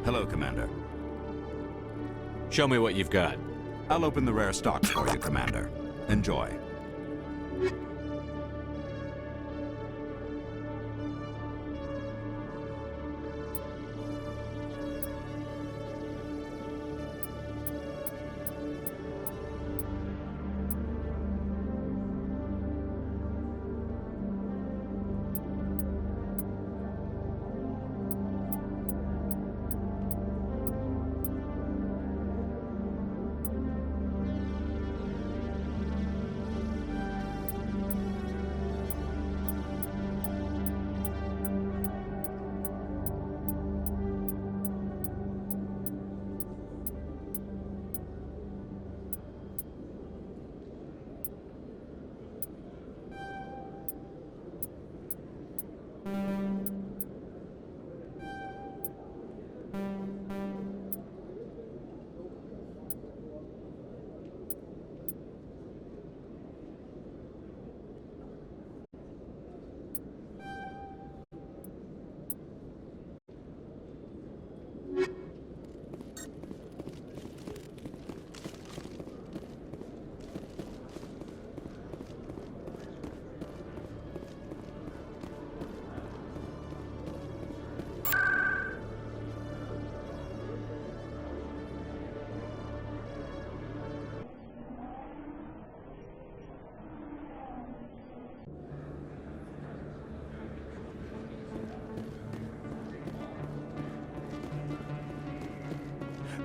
Hello, Commander. Show me what you've got. I'll open the rare stock for you, Commander. Enjoy.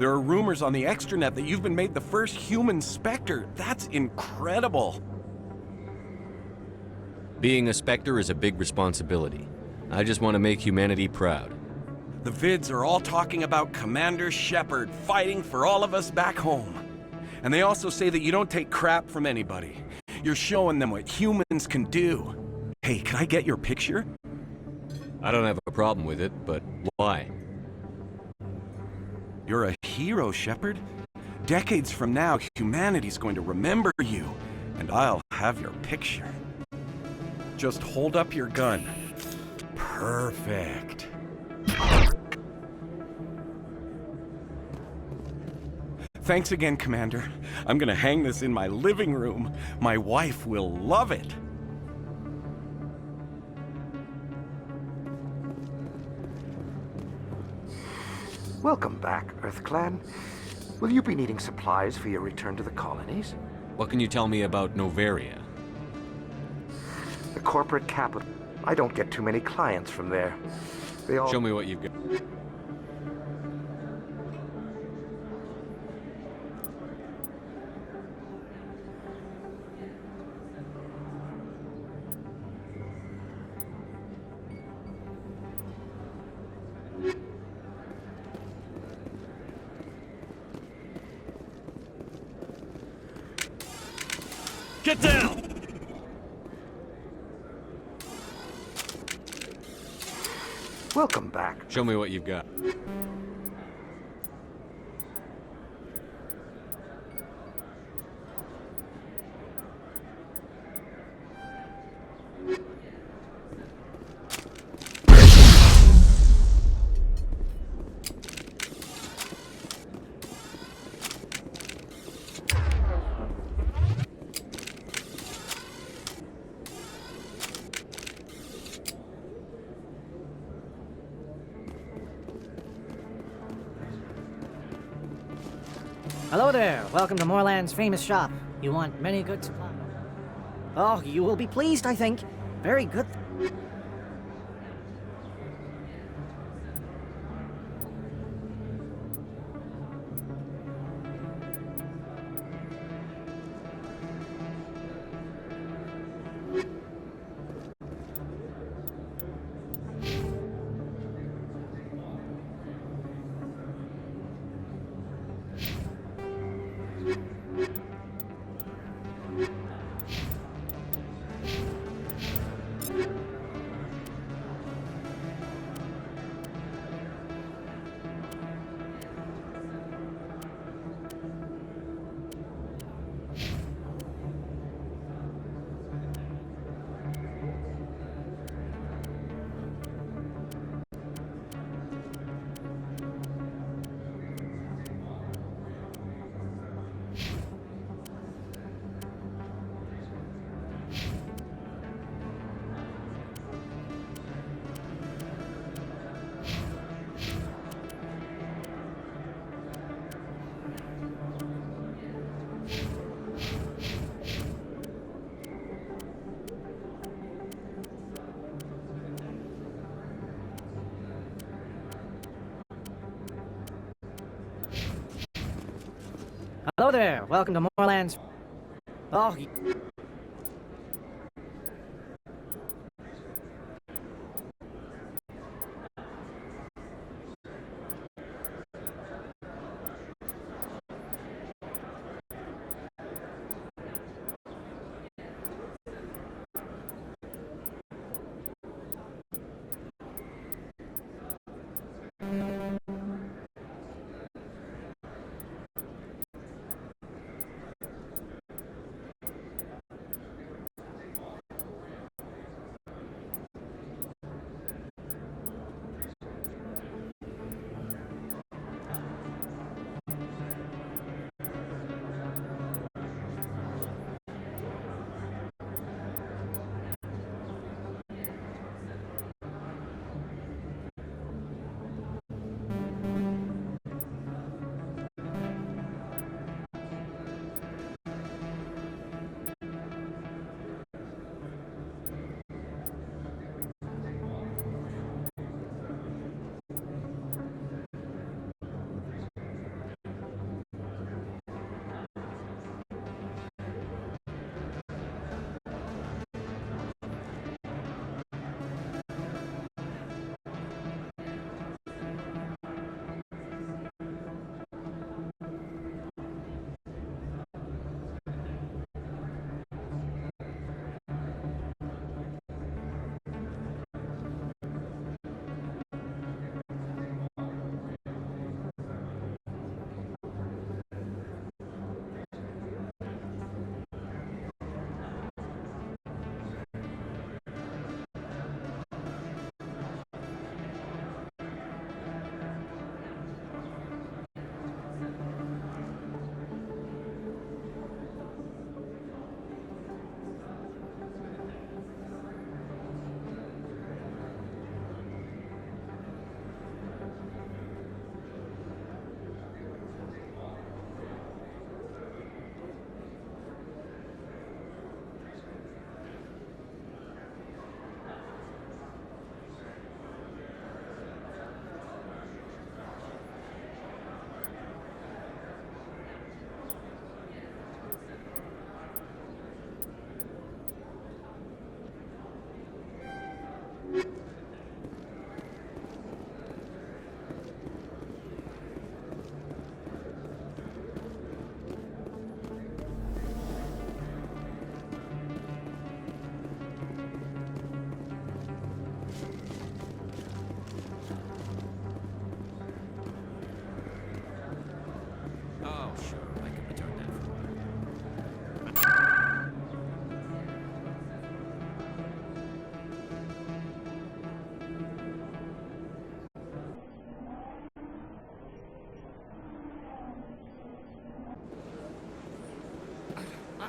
There are rumors on the extranet that you've been made the first human Spectre. That's incredible. Being a Spectre is a big responsibility. I just want to make humanity proud. The vids are all talking about Commander Shepard fighting for all of us back home. And they also say that you don't take crap from anybody. You're showing them what humans can do. Hey, can I get your picture? I don't have a problem with it, but why? You're a hero, Shepard. Decades from now, humanity's going to remember you, and I'll have your picture. Just hold up your gun. Perfect. Thanks again, Commander. I'm gonna hang this in my living room. My wife will love it. Welcome back, EarthClan. Will you be needing supplies for your return to the colonies? What can you tell me about Noveria? The corporate capital. I don't get too many clients from there. They all... Show me what you've got. Get down! Welcome back. Show me what you've got. Hello there. Welcome to Moorland's famous shop. You want many good supplies? Oh, you will be pleased, I think. Very good. Hello there. Welcome to Moorland's... Oh,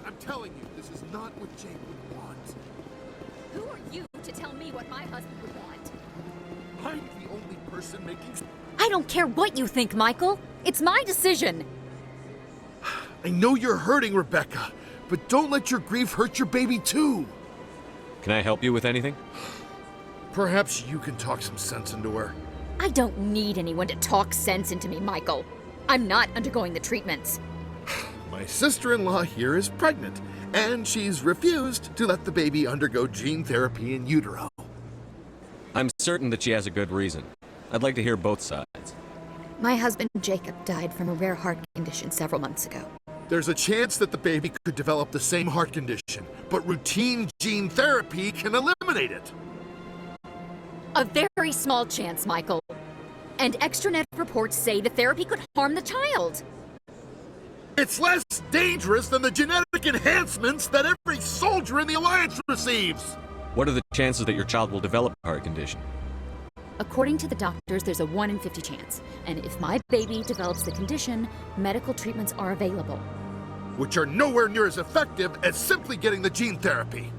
I'm telling you, this is not what Jake would want. Who are you to tell me what my husband would want? I'm the only person making... I don't care what you think, Michael. It's my decision. I know you're hurting, Rebecca, but don't let your grief hurt your baby too. Can I help you with anything? Perhaps you can talk some sense into her. I don't need anyone to talk sense into me, Michael. I'm not undergoing the treatments. My sister-in-law here is pregnant, and she's refused to let the baby undergo gene therapy in utero. I'm certain that she has a good reason. I'd like to hear both sides. My husband, Jacob, died from a rare heart condition several months ago. There's a chance that the baby could develop the same heart condition, but routine gene therapy can eliminate it. A very small chance, Michael. And extranet reports say the therapy could harm the child. It's less dangerous than the genetic enhancements that every soldier in the Alliance receives. What are the chances that your child will develop a heart condition? According to the doctors, there's a 1 in 50 chance. And if my baby develops the condition, medical treatments are available. Which are nowhere near as effective as simply getting the gene therapy.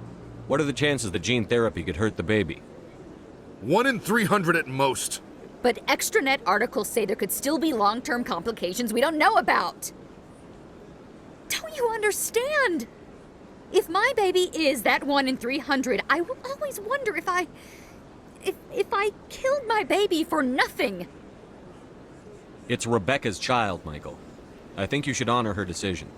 What are the chances that gene therapy could hurt the baby? 1 in 300 at most. But extranet articles say there could still be long-term complications we don't know about. Don't you understand? If my baby is that 1 in 300, I will always wonder if I killed my baby for nothing. It's Rebecca's child, Michael. I think you should honor her decision.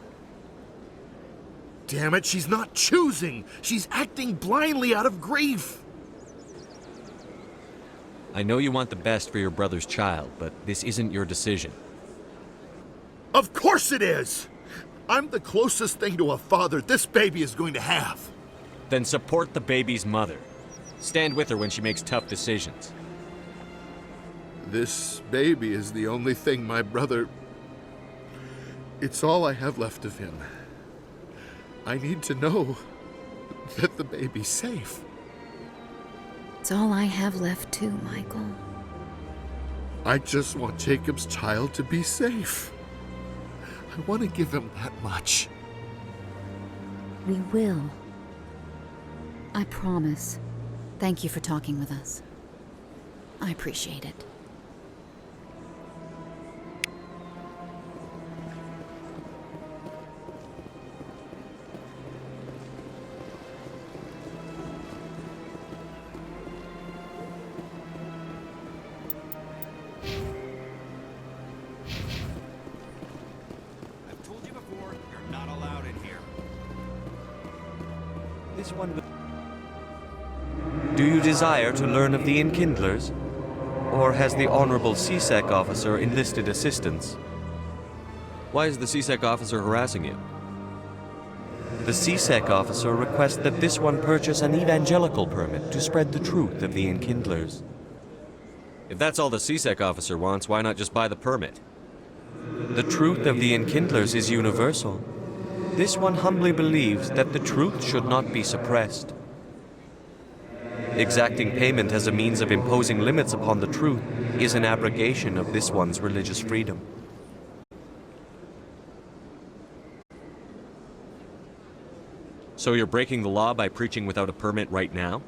Damn it, she's not choosing. She's acting blindly out of grief. I know you want the best for your brother's child, but this isn't your decision. Of course it is! I'm the closest thing to a father this baby is going to have. Then support the baby's mother. Stand with her when she makes tough decisions. This baby is the only thing my brother... It's all I have left of him. I need to know that the baby's safe. It's all I have left too, Michael. I just want Jacob's child to be safe. I want to give him that much. We will. I promise. Thank you for talking with us. I appreciate it. Do you desire to learn of the Enkindlers? Or has the Honorable CSEC officer enlisted assistance? Why is the CSEC officer harassing you? The CSEC officer requests that this one purchase an evangelical permit to spread the truth of the Enkindlers. If that's all the CSEC officer wants, why not just buy the permit? The truth of the Enkindlers is universal. This one humbly believes that the truth should not be suppressed. Exacting payment as a means of imposing limits upon the truth is an abrogation of this one's religious freedom. So you're breaking the law by preaching without a permit right now?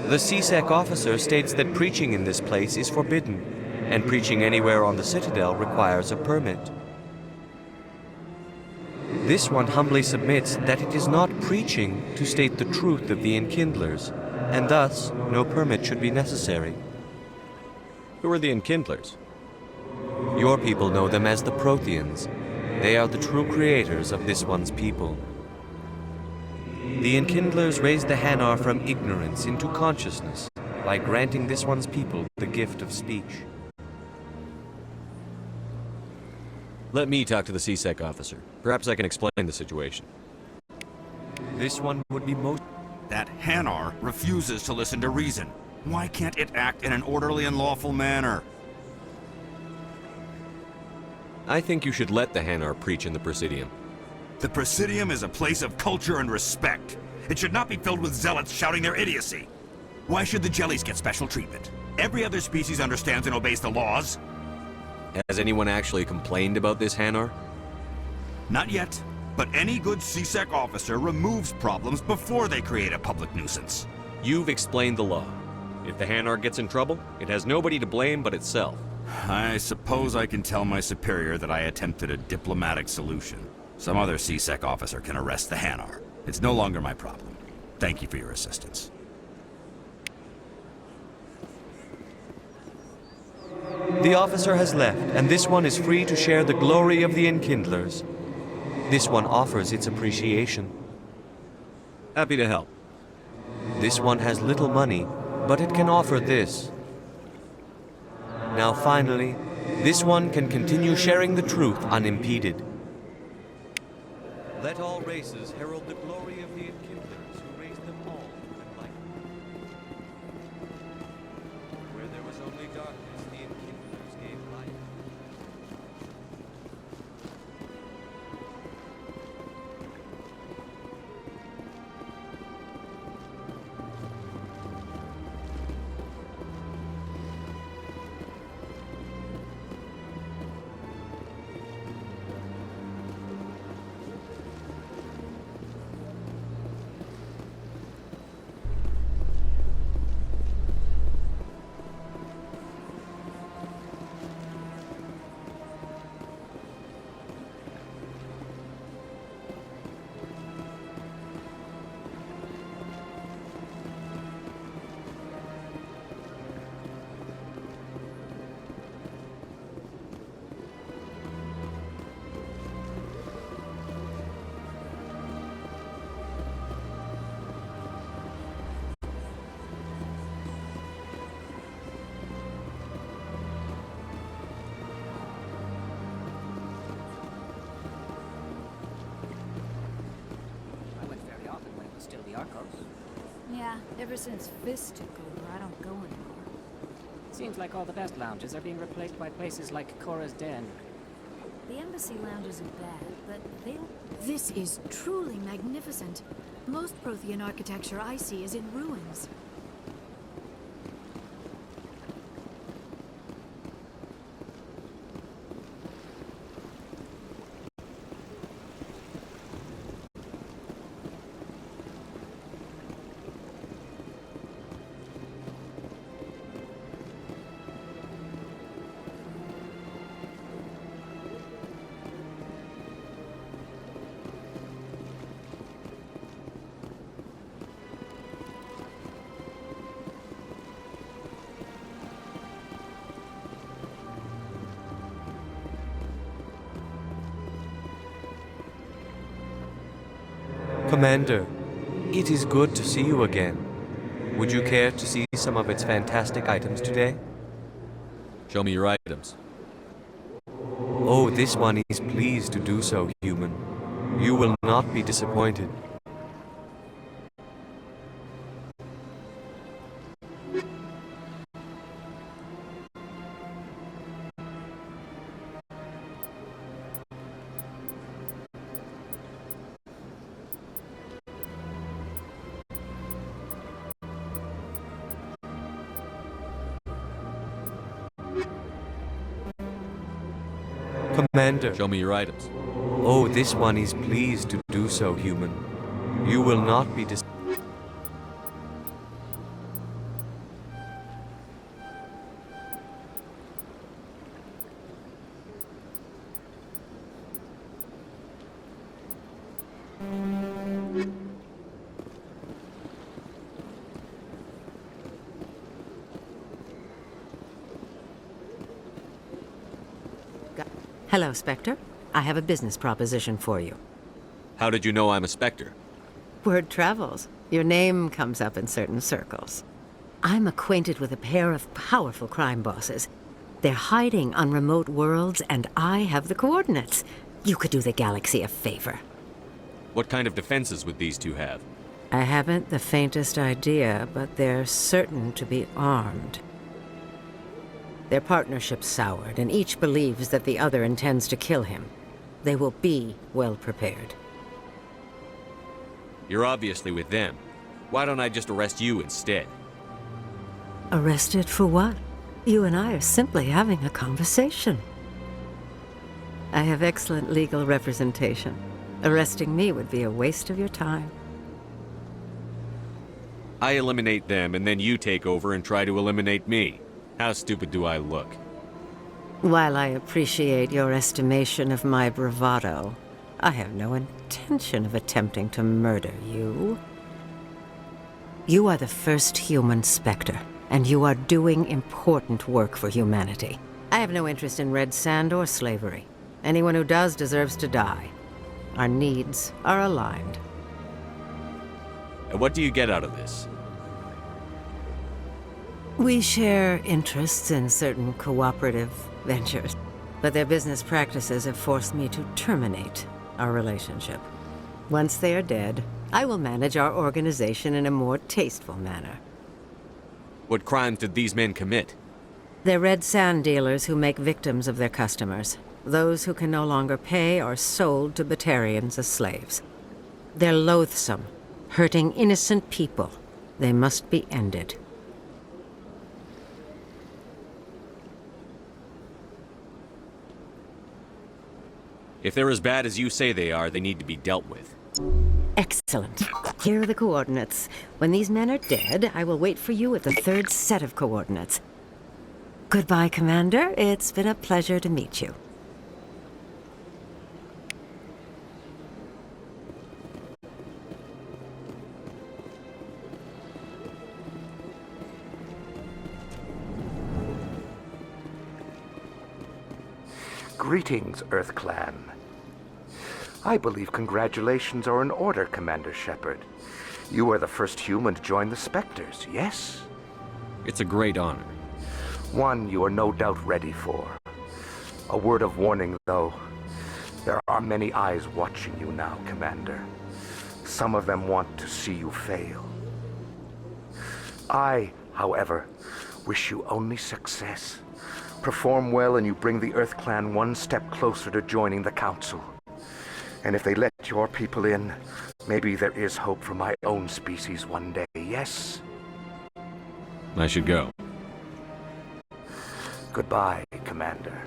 The CSEC officer states that preaching in this place is forbidden, and preaching anywhere on the Citadel requires a permit. This one humbly submits that it is not preaching to state the truth of the Enkindlers, and thus no permit should be necessary. Who are the Enkindlers? Your people know them as the Protheans. They are the true creators of this one's people. The Enkindlers raised the Hanar from ignorance into consciousness by granting this one's people the gift of speech. Let me talk to the CSEC officer. Perhaps I can explain the situation. This one would be most... That Hanar refuses to listen to reason. Why can't it act in an orderly and lawful manner? I think you should let the Hanar preach in the Presidium. The Presidium is a place of culture and respect. It should not be filled with zealots shouting their idiocy. Why should the jellies get special treatment? Every other species understands and obeys the laws. Has anyone actually complained about this Hanar? Not yet. But any good CSEC officer removes problems before they create a public nuisance. You've explained the law. If the Hanar gets in trouble, it has nobody to blame but itself. I suppose I can tell my superior that I attempted a diplomatic solution. Some other CSEC officer can arrest the Hanar. It's no longer my problem. Thank you for your assistance. The officer has left, and this one is free to share the glory of the Enkindlers. This one offers its appreciation. Happy to help. This one has little money, but it can offer this. Now finally, this one can continue sharing the truth unimpeded. Let all races herald the glory of the Enkindlers who raised them all with light. Where there was only darkness, the Enkindlers gave light. Still the Arcos. Yeah, ever since Fist took over, I don't go anymore. Seems like all the best lounges are being replaced by places like Cora's Den. The embassy lounges are bad, but they... This is truly magnificent. Most Prothean architecture I see is in ruins. Commander, it is good to see you again. Would you care to see some of its fantastic items today? Show me your items. Oh, this one is pleased to do so, human. You will not be disappointed. Commander, show me your items. Oh, this one is pleased to do so, human. You will not be Hello, Spectre. I have a business proposition for you. How did you know I'm a Spectre? Word travels. Your name comes up in certain circles. I'm acquainted with a pair of powerful crime bosses. They're hiding on remote worlds, and I have the coordinates. You could do the galaxy a favor. What kind of defenses would these two have? I haven't the faintest idea, but they're certain to be armed. Their partnership's soured, and each believes that the other intends to kill him. They will be well prepared. You're obviously with them. Why don't I just arrest you instead? Arrested for what? You and I are simply having a conversation. I have excellent legal representation. Arresting me would be a waste of your time. I eliminate them, and then you take over and try to eliminate me. How stupid do I look? While I appreciate your estimation of my bravado, I have no intention of attempting to murder you. You are the first human Spectre, and you are doing important work for humanity. I have no interest in red sand or slavery. Anyone who does deserves to die. Our needs are aligned. And what do you get out of this? We share interests in certain cooperative ventures, but their business practices have forced me to terminate our relationship. Once they are dead, I will manage our organization in a more tasteful manner. What crimes did these men commit? They're red sand dealers who make victims of their customers. Those who can no longer pay are sold to Batarians as slaves. They're loathsome, hurting innocent people. They must be ended. If they're as bad as you say they are, they need to be dealt with. Excellent. Here are the coordinates. When these men are dead, I will wait for you at the third set of coordinates. Goodbye, Commander. It's been a pleasure to meet you. Greetings, Earth Clan. I believe congratulations are in order, Commander Shepard. You are the first human to join the Spectres, yes? It's a great honor. One you are no doubt ready for. A word of warning, though. There are many eyes watching you now, Commander. Some of them want to see you fail. I, however, wish you only success. Perform well and you bring the Earth Clan one step closer to joining the Council. And if they let your people in, maybe there is hope for my own species one day, yes? I should go. Goodbye, Commander.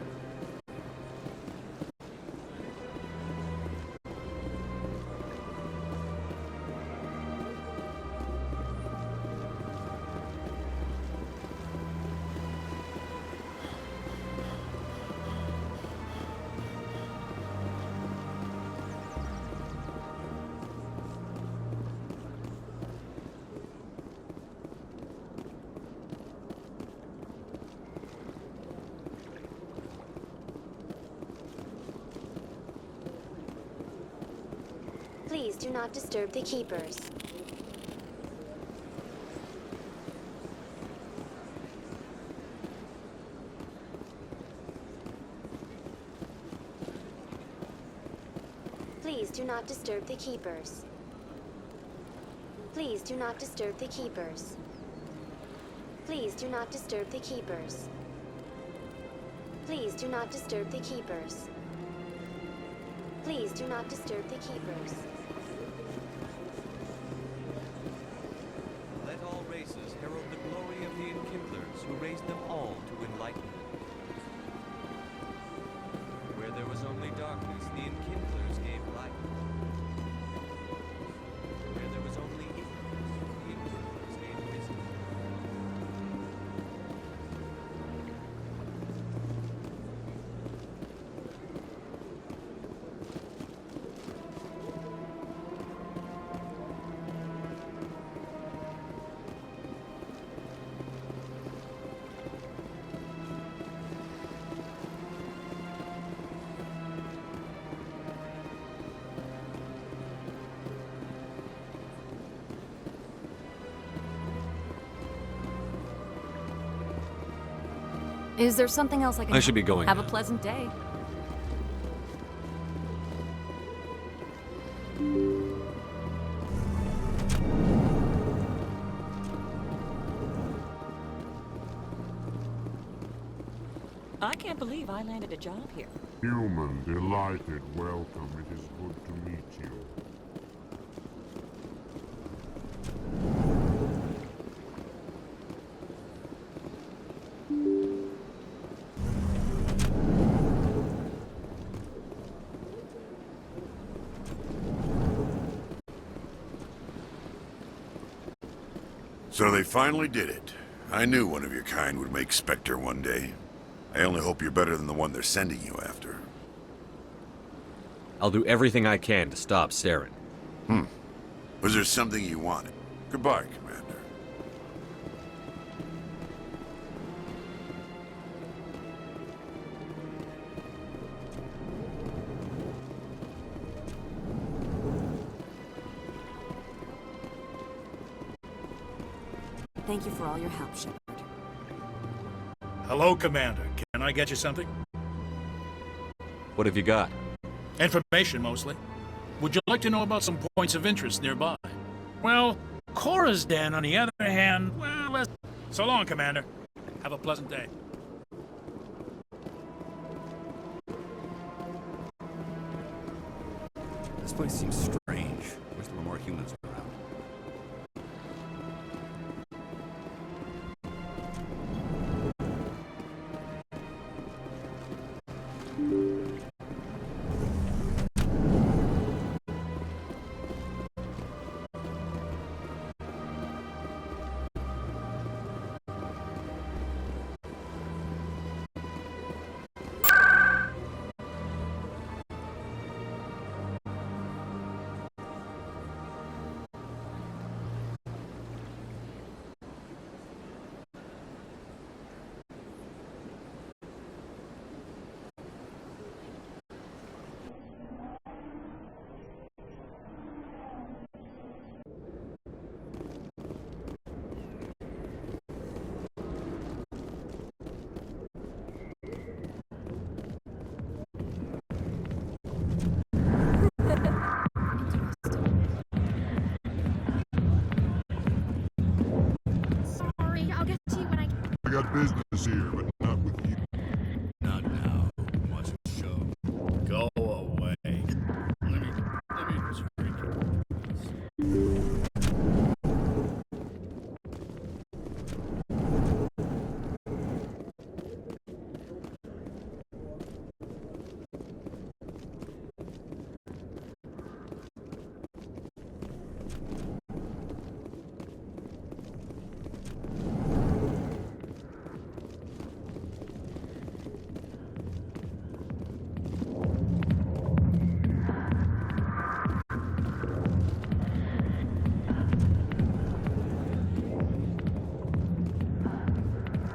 Please do not disturb the keepers. Please do not disturb the keepers. Please do not disturb the keepers. Please do not disturb the keepers. Please do not disturb the keepers. Please do not disturb the keepers. Let all races herald the glory of the Enkindlers who raised them all to enlightenment. Where there was only darkness, the Enkindlers gave light. Where there was only ignorance, the Enkindlers gave wisdom. Is there something else I can... I should be going Have now. a pleasant day. I can't believe I landed a job here. Human, delighted, welcome. It is good to meet you. So they finally did it. I knew one of your kind would make Spectre one day. I only hope you're better than the one they're sending you after. I'll do everything I can to stop Saren. Was there something you wanted? Goodbye, Commander. Thank you for all your help, Shepard. Hello, Commander. Can I get you something? What have you got? Information, mostly. Would you like to know about some points of interest nearby? Well, Cora's Den, on the other hand, well, so long, Commander. Have a pleasant day. This place seems strange. Wish there were more humans around. I got business here, but not with you. Not now. Watch the show. Go away. Let me drink it.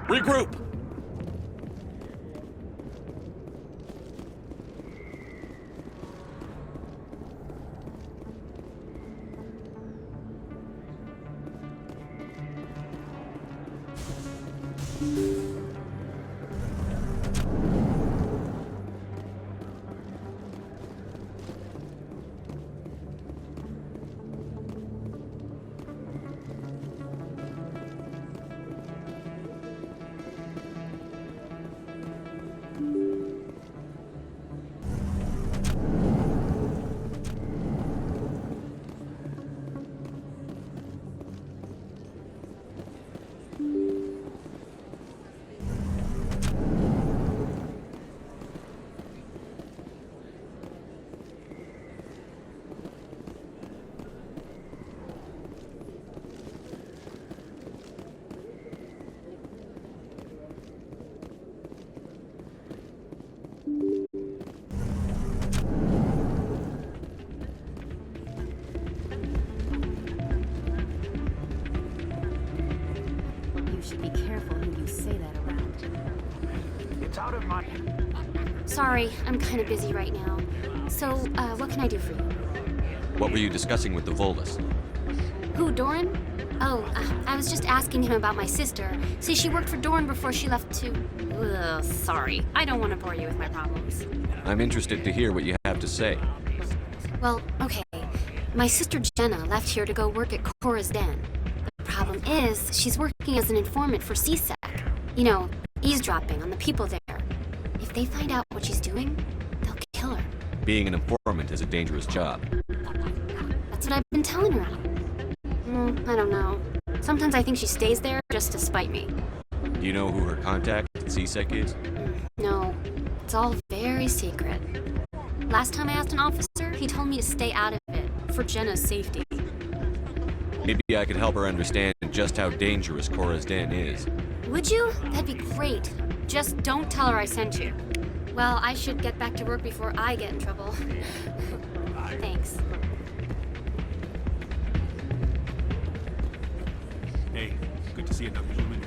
Regroup! Sorry, I'm kind of busy right now. So, what can I do for you? What were you discussing with the Volus? Who, Doran? Oh, I was just asking him about my sister. See, she worked for Doran before she left to... Ugh, sorry. I don't want to bore you with my problems. I'm interested to hear what you have to say. Well, okay. My sister Jenna left here to go work at Cora's Den. The problem is, she's working as an informant for CSEC. You know, eavesdropping on the people there. If they find out what she's doing, they'll kill her. Being an informant is a dangerous job. That's what I've been telling her. I don't know. Sometimes I think she stays there just to spite me. Do you know who her contact at CSEC is? No, it's all very secret. Last time I asked an officer, he told me to stay out of it, for Jenna's safety. Maybe I could help her understand just how dangerous Cora's Den is. Would you? That'd be great. Just don't tell her I sent you. Well, I should get back to work before I get in trouble. Thanks. Hey, good to see another human.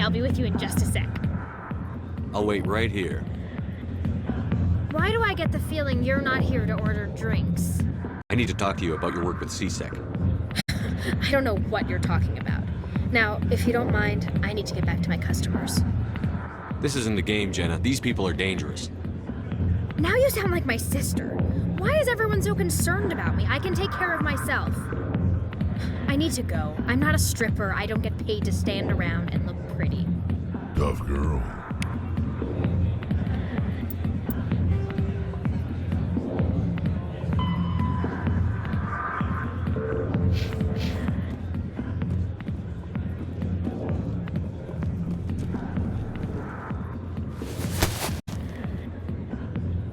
I'll be with you in just a sec. I'll wait right here. Why do I get the feeling you're not here to order drinks? I need to talk to you about your work with CSEC. I don't know what you're talking about. Now, if you don't mind, I need to get back to my customers. This isn't a game, Jenna. These people are dangerous. Now you sound like my sister. Why is everyone so concerned about me? I can take care of myself. I need to go. I'm not a stripper. I don't get paid to stand around and look pretty. Tough girl.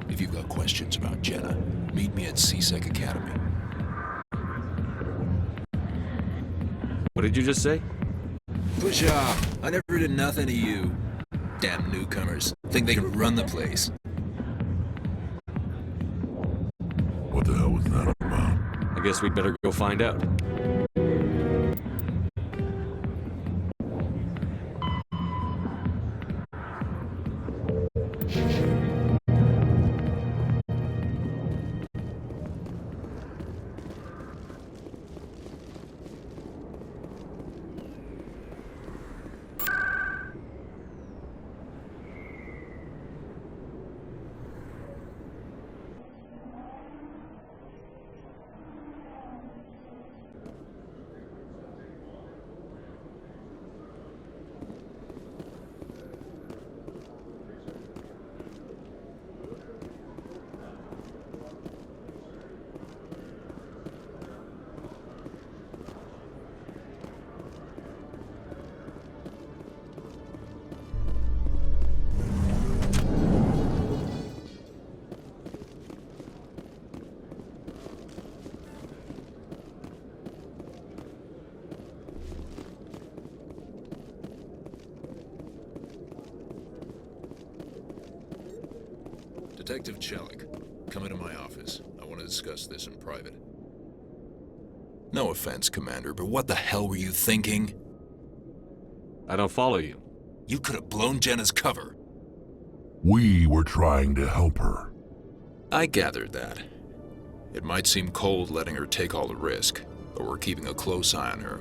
If you've got questions about Jenna, meet me at CSEC Academy. What did you just say? Push off. I never did nothing to you. Damn newcomers. Think they can run the place. What the hell was that about? I guess we'd better go find out. Detective Chelik, come into my office. I want to discuss this in private. No offense, Commander, but what the hell were you thinking? I don't follow you. You could have blown Jenna's cover. We were trying to help her. I gathered that. It might seem cold letting her take all the risk, but we're keeping a close eye on her.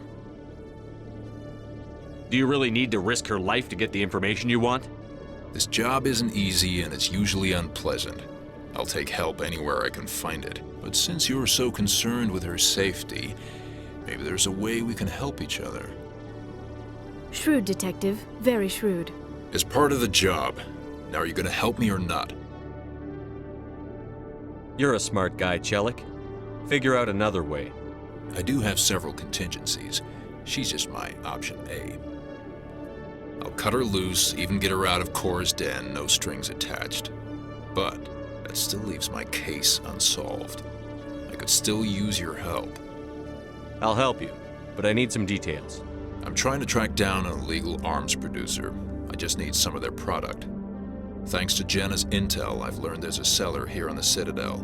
Do you really need to risk her life to get the information you want? This job isn't easy and it's usually unpleasant. I'll take help anywhere I can find it. But since you're so concerned with her safety, maybe there's a way we can help each other. Shrewd, Detective. Very shrewd. As part of the job. Now are you gonna help me or not? You're a smart guy, Chelik. Figure out another way. I do have several contingencies. She's just my option A. I'll cut her loose, even get her out of Cora's den, no strings attached. But that still leaves my case unsolved. I could still use your help. I'll help you, but I need some details. I'm trying to track down an illegal arms producer. I just need some of their product. Thanks to Jenna's intel, I've learned there's a seller here on the Citadel.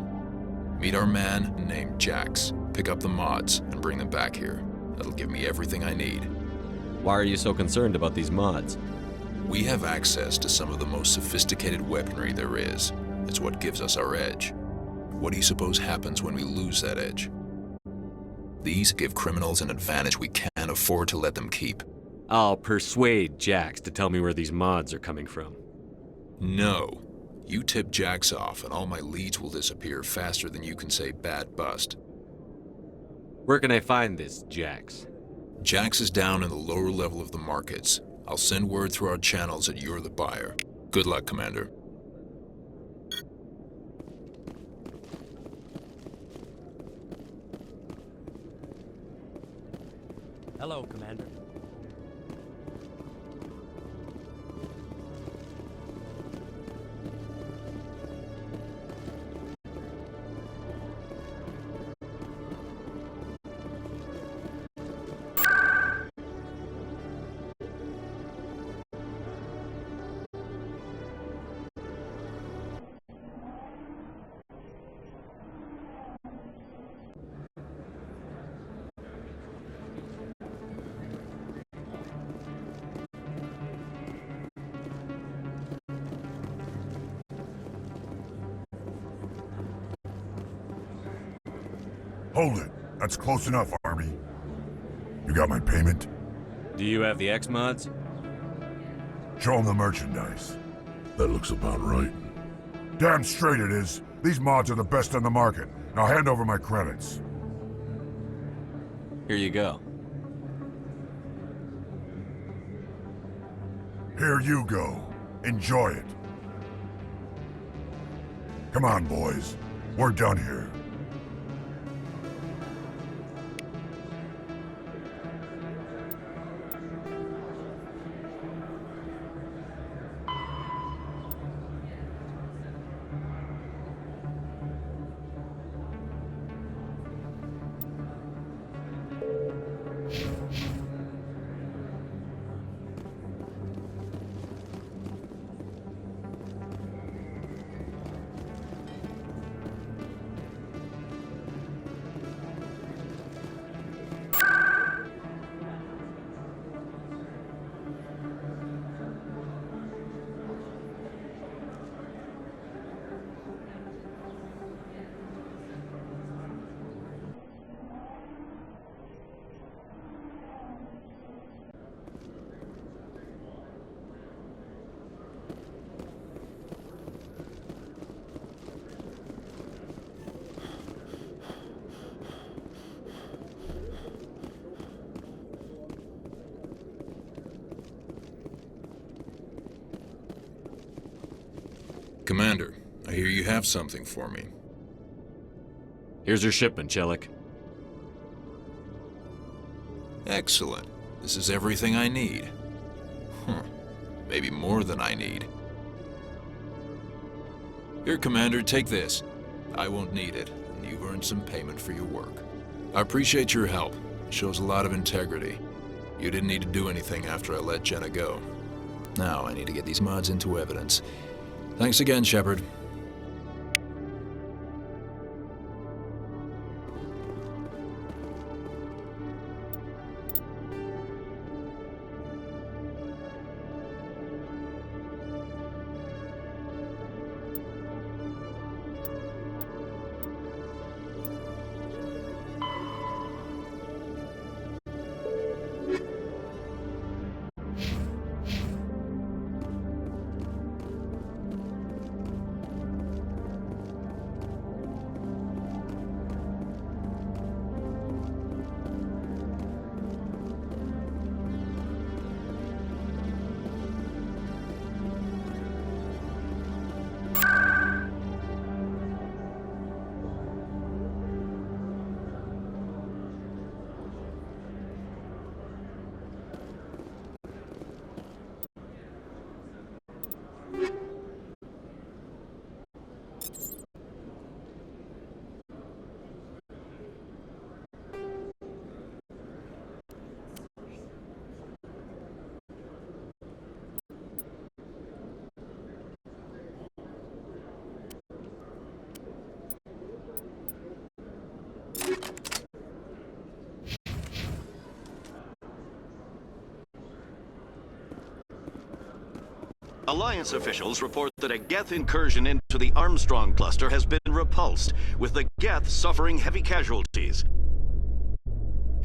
Meet our man named Jax, pick up the mods, and bring them back here. That'll give me everything I need. Why are you so concerned about these mods? We have access to some of the most sophisticated weaponry there is. It's what gives us our edge. What do you suppose happens when we lose that edge? These give criminals an advantage we can't afford to let them keep. I'll persuade Jax to tell me where these mods are coming from. No. You tip Jax off and all my leads will disappear faster than you can say bad bust. Where can I find this Jax? Jax is down in the lower level of the markets. I'll send word through our channels that you're the buyer. Good luck, Commander. Hello, Commander. Hold it. That's close enough, Army. You got my payment? Do you have the X-Mods? Show them the merchandise. That looks about right. Damn straight it is. These mods are the best on the market. Now hand over my credits. Here you go. Here you go. Enjoy it. Come on, boys. We're done here. Commander, I hear you have something for me. Here's your shipment, Chelik. Excellent. This is everything I need. Maybe more than I need. Here, Commander, take this. I won't need it, and you've earned some payment for your work. I appreciate your help. It shows a lot of integrity. You didn't need to do anything after I let Jenna go. Now I need to get these mods into evidence. Thanks again, Shepard. Alliance officials report that a Geth incursion into the Armstrong cluster has been repulsed, with the Geth suffering heavy casualties.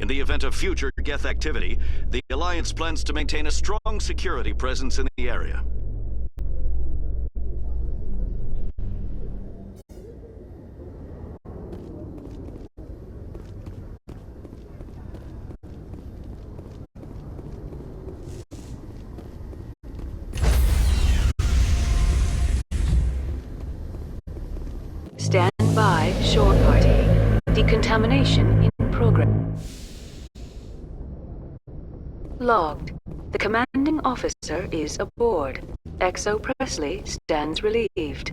In the event of future Geth activity, the Alliance plans to maintain a strong security presence in the area. Stand by, shore party. Decontamination in progress. Logged. The commanding officer is aboard. XO Presley stands relieved.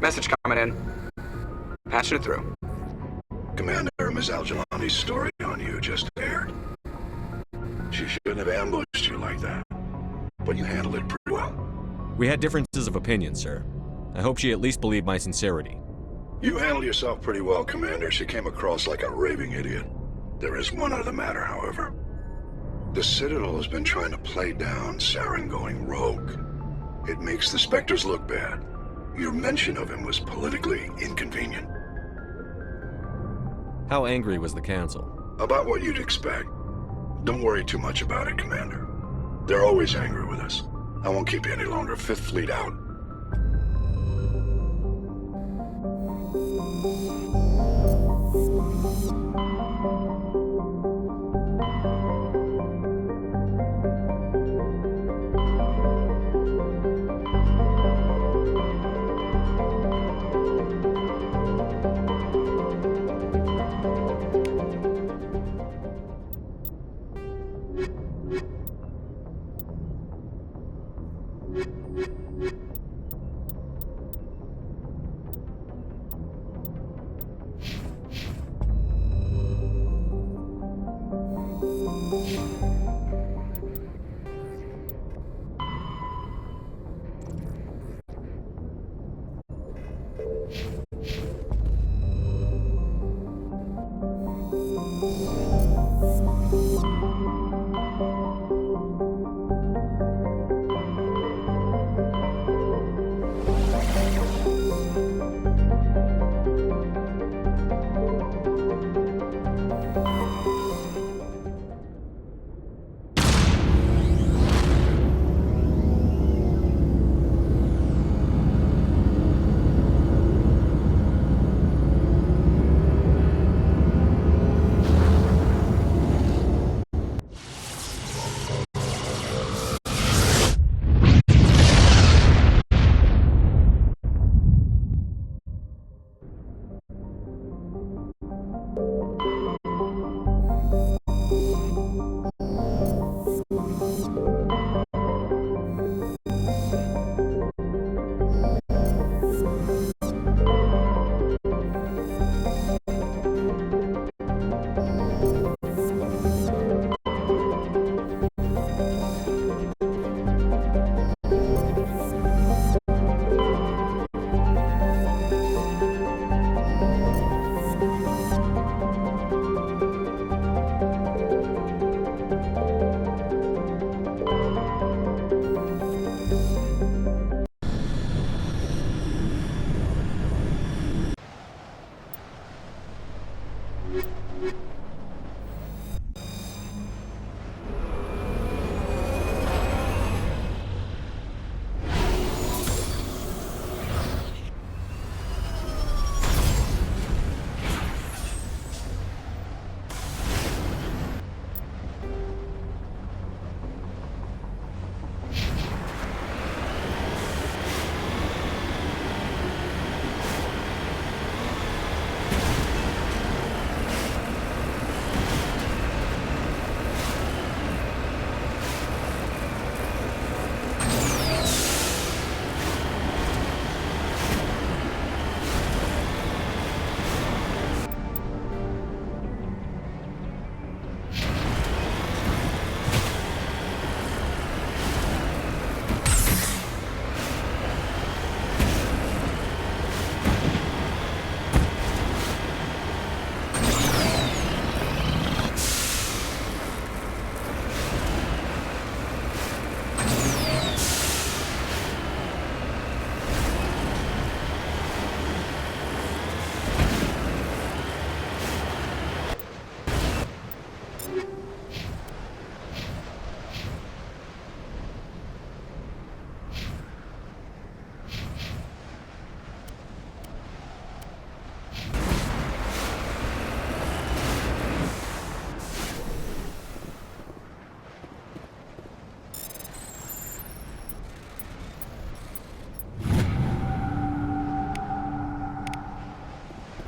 Message coming in. Patching it through. Commander, Ms. Al-Jalani's story on you just aired. She shouldn't have ambushed you like that. But you handled it pretty well. We had differences of opinion, sir. I hope she at least believed my sincerity. You handled yourself pretty well, Commander. She came across like a raving idiot. There is one other matter, however. The Citadel has been trying to play down Saren going rogue. It makes the Spectres look bad. Your mention of him was politically inconvenient. How angry was the Council? About what you'd expect. Don't worry too much about it, Commander. They're always angry with us. I won't keep you any longer. Fifth Fleet out.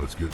Let's get...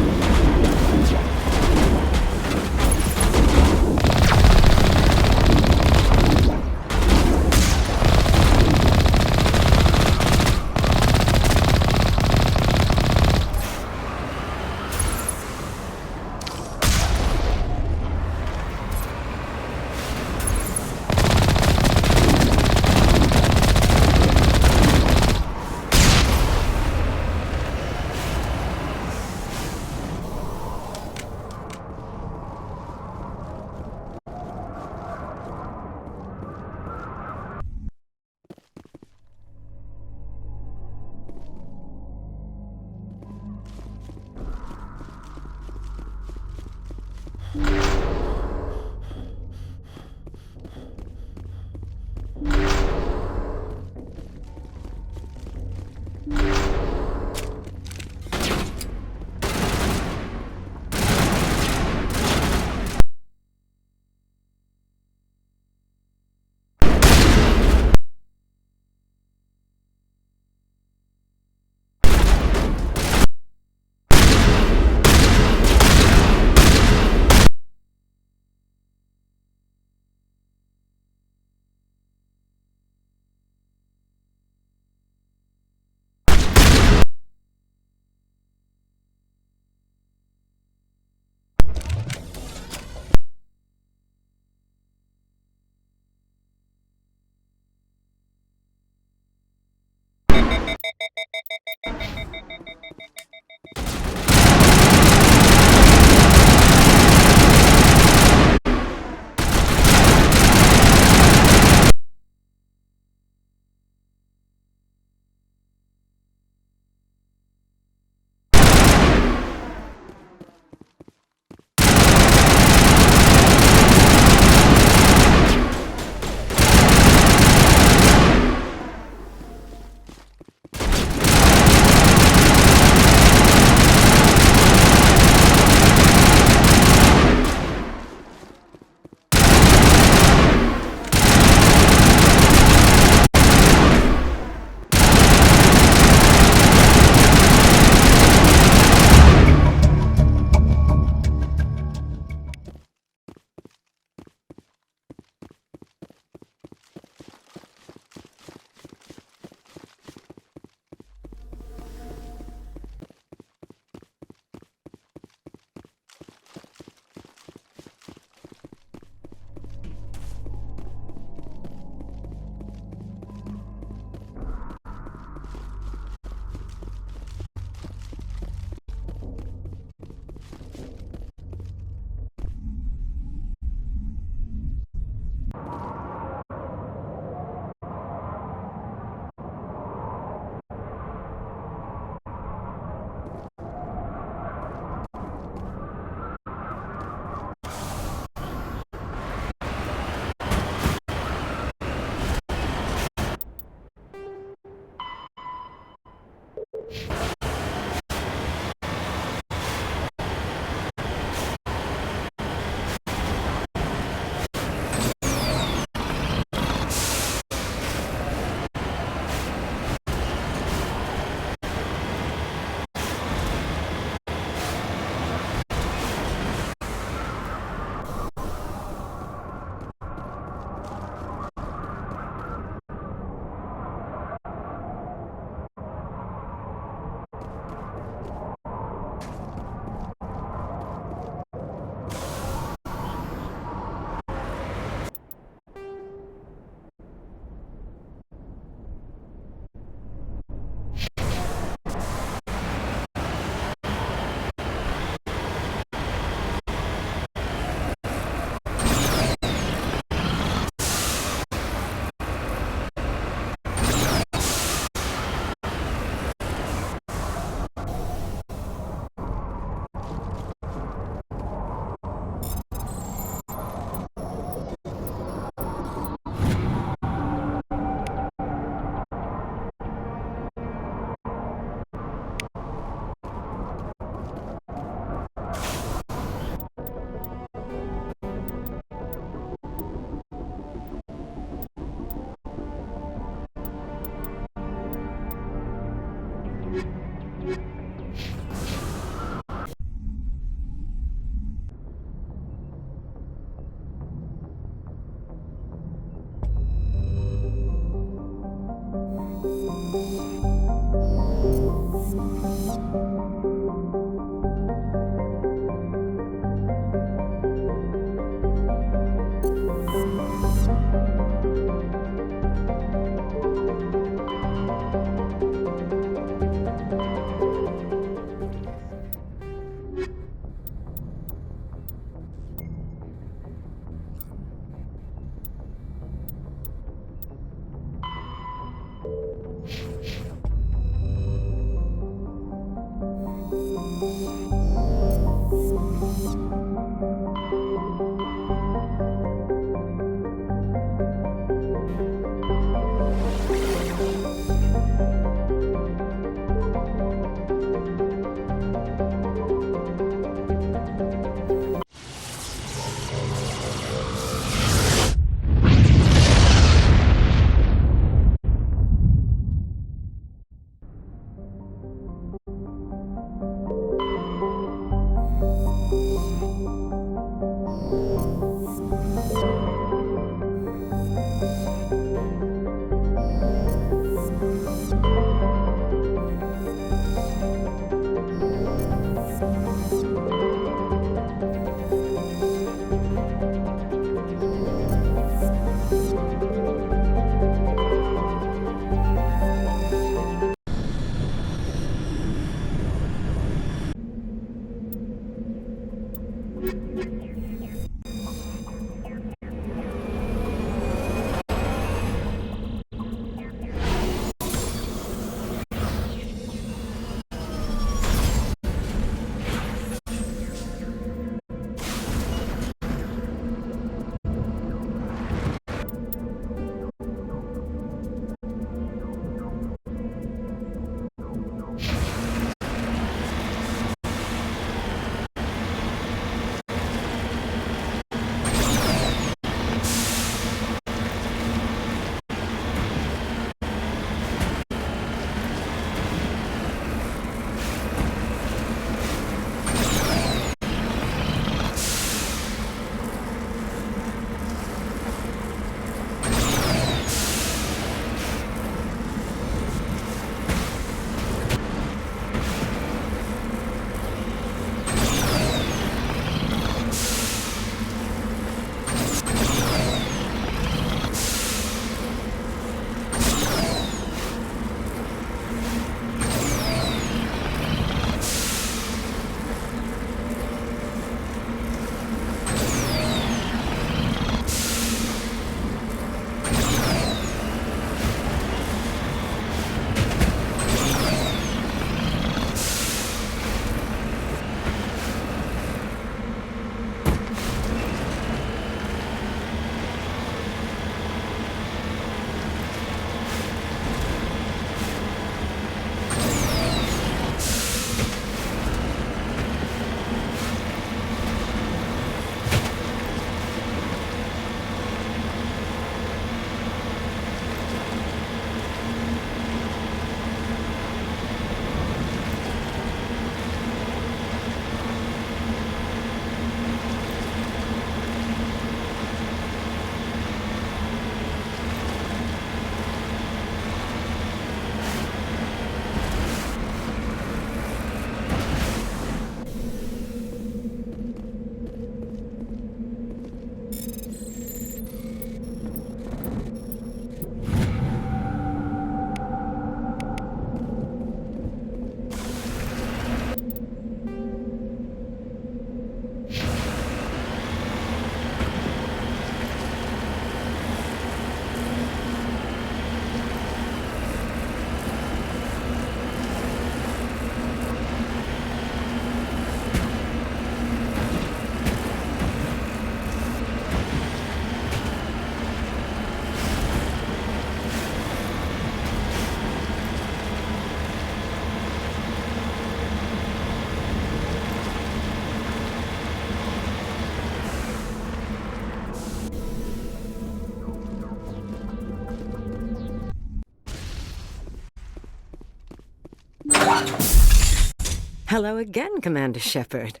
Hello again, Commander Shepard.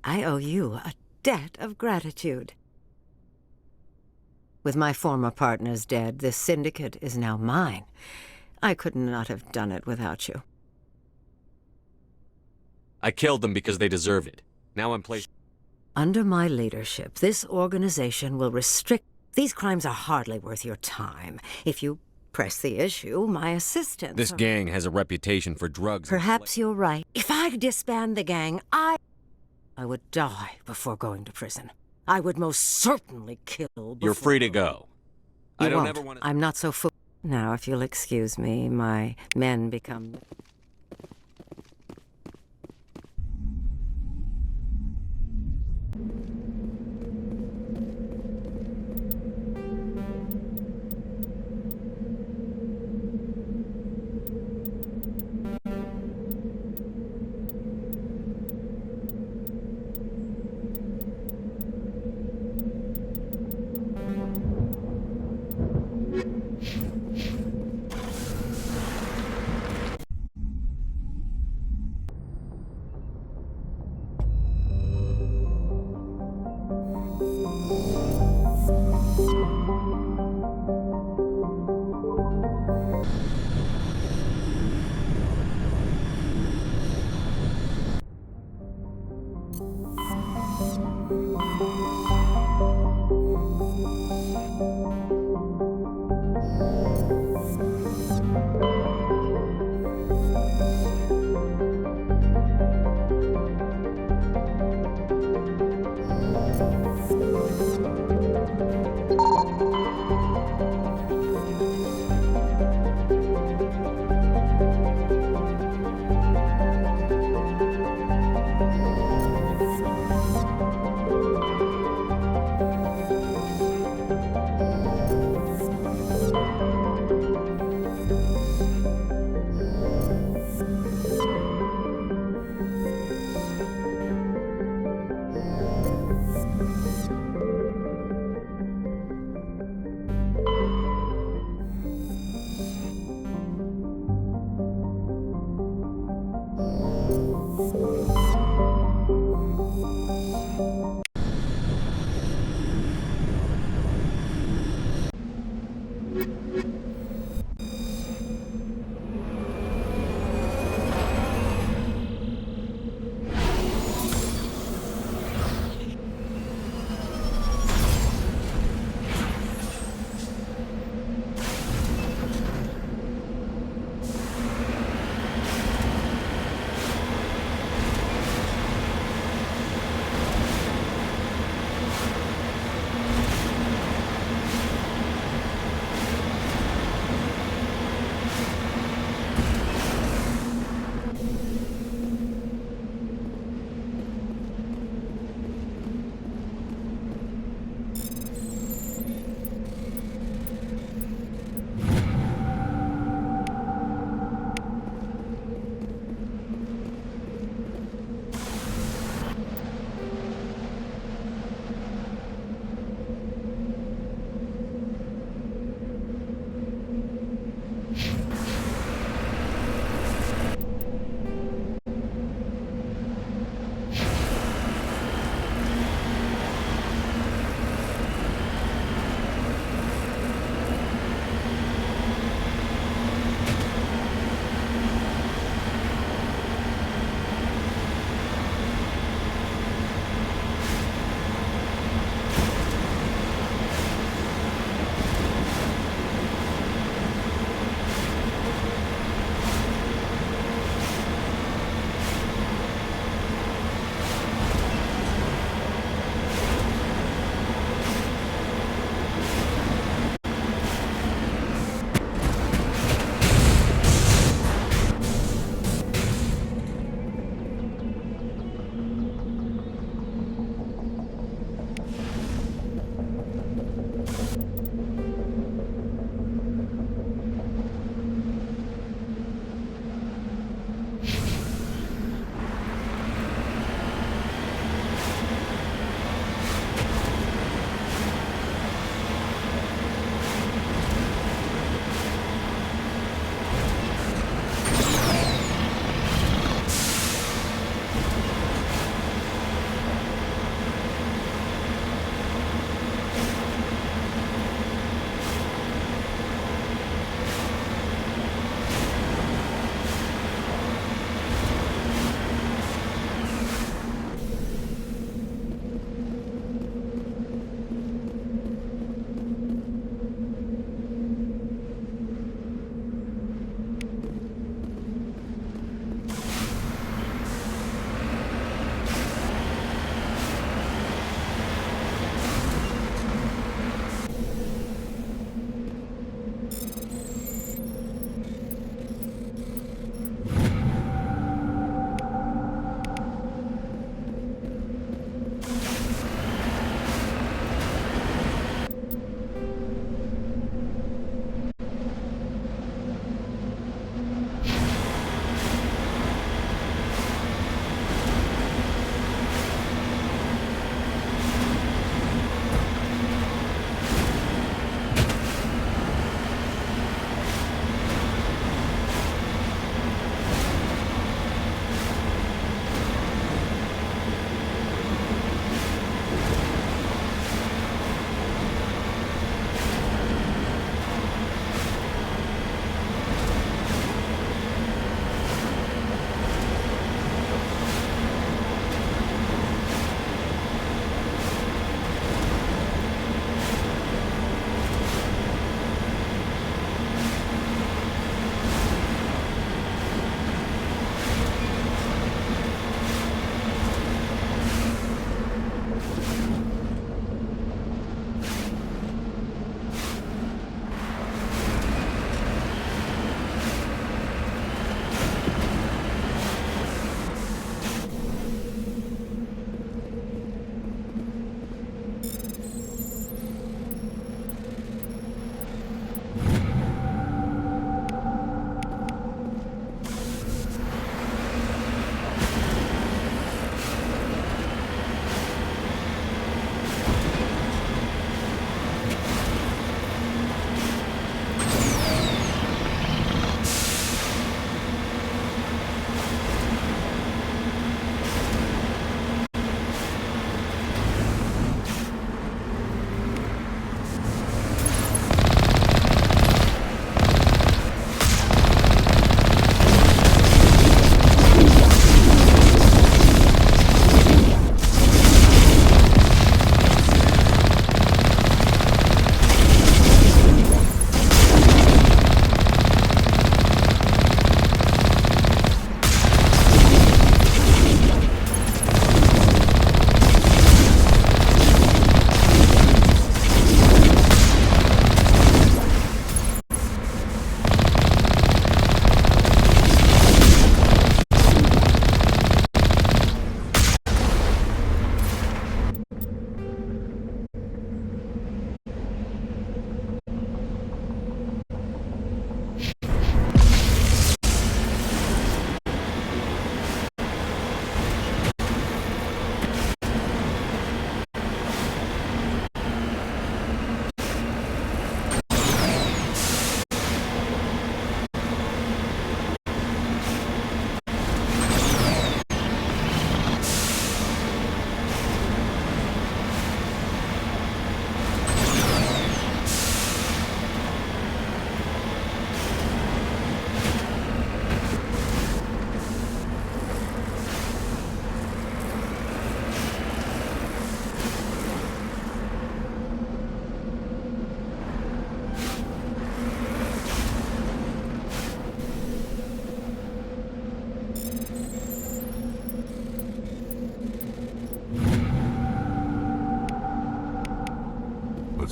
I owe you a debt of gratitude. With my former partners dead, this syndicate is now mine. I could not have done it without you. I killed them because they deserved it. Now I'm placed... Under my leadership, this organization will restrict... These crimes are hardly worth your time. If you press the issue, my assistants... This gang has a reputation for drugs. Perhaps you're right. If I disband the gang, I would die before going to prison. I would most certainly kill before... You're free to go. You I don't won't. ever want to... I'm not so fool... Now, if you'll excuse me, my men become...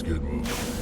get moving.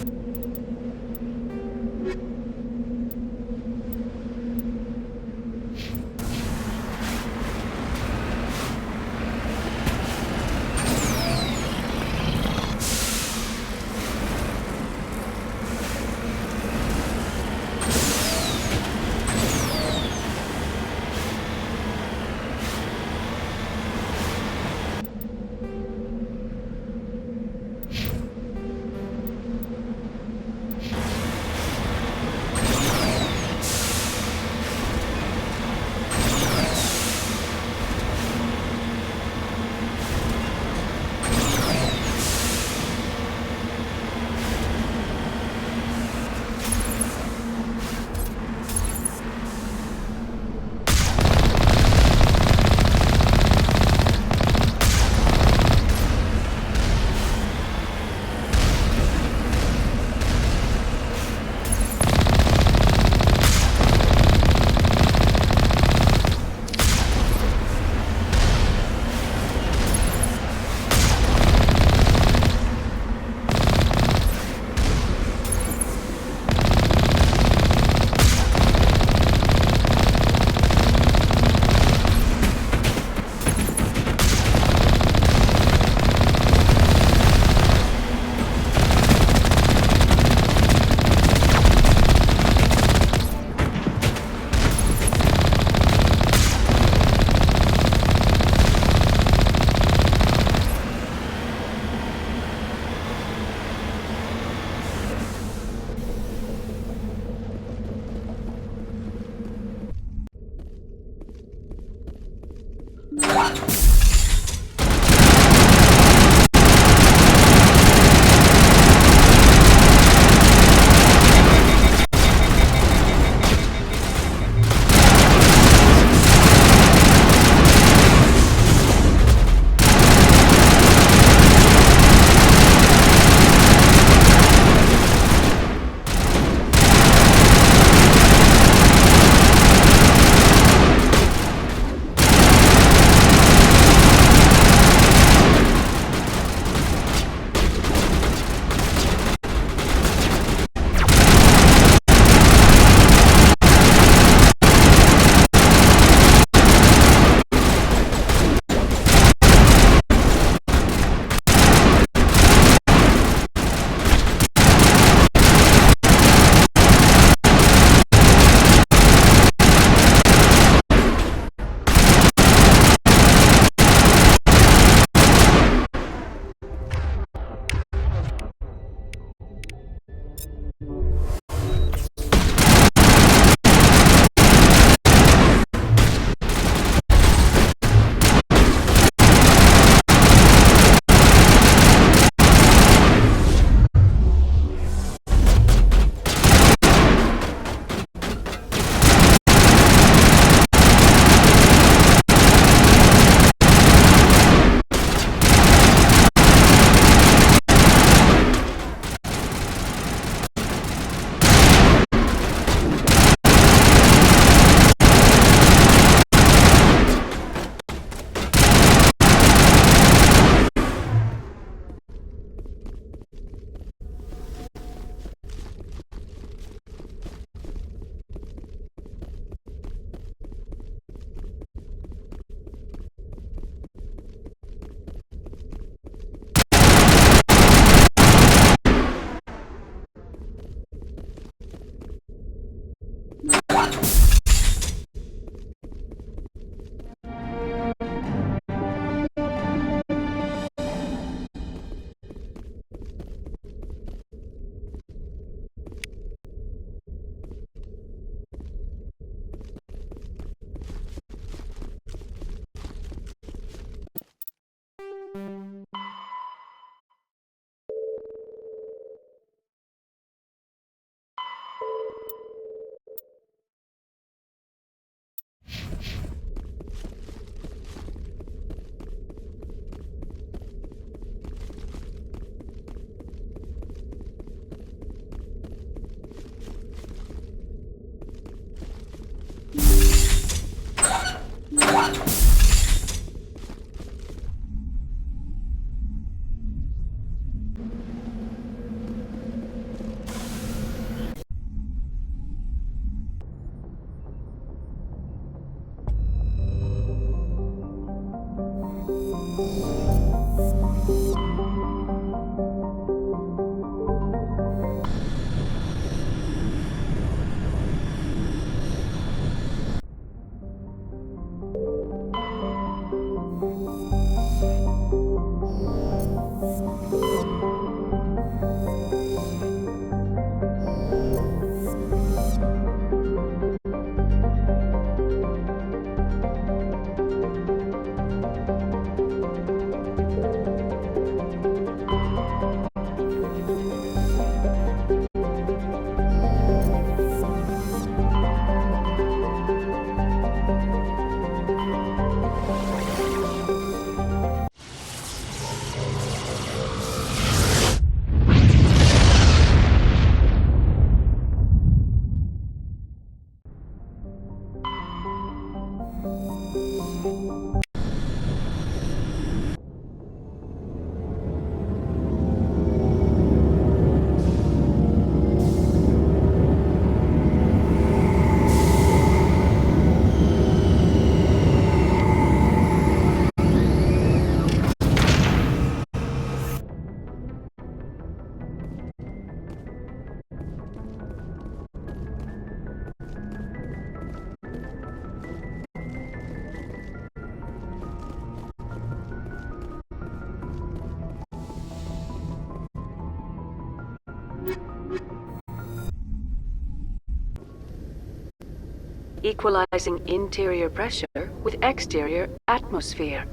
Equalizing interior pressure with exterior atmosphere.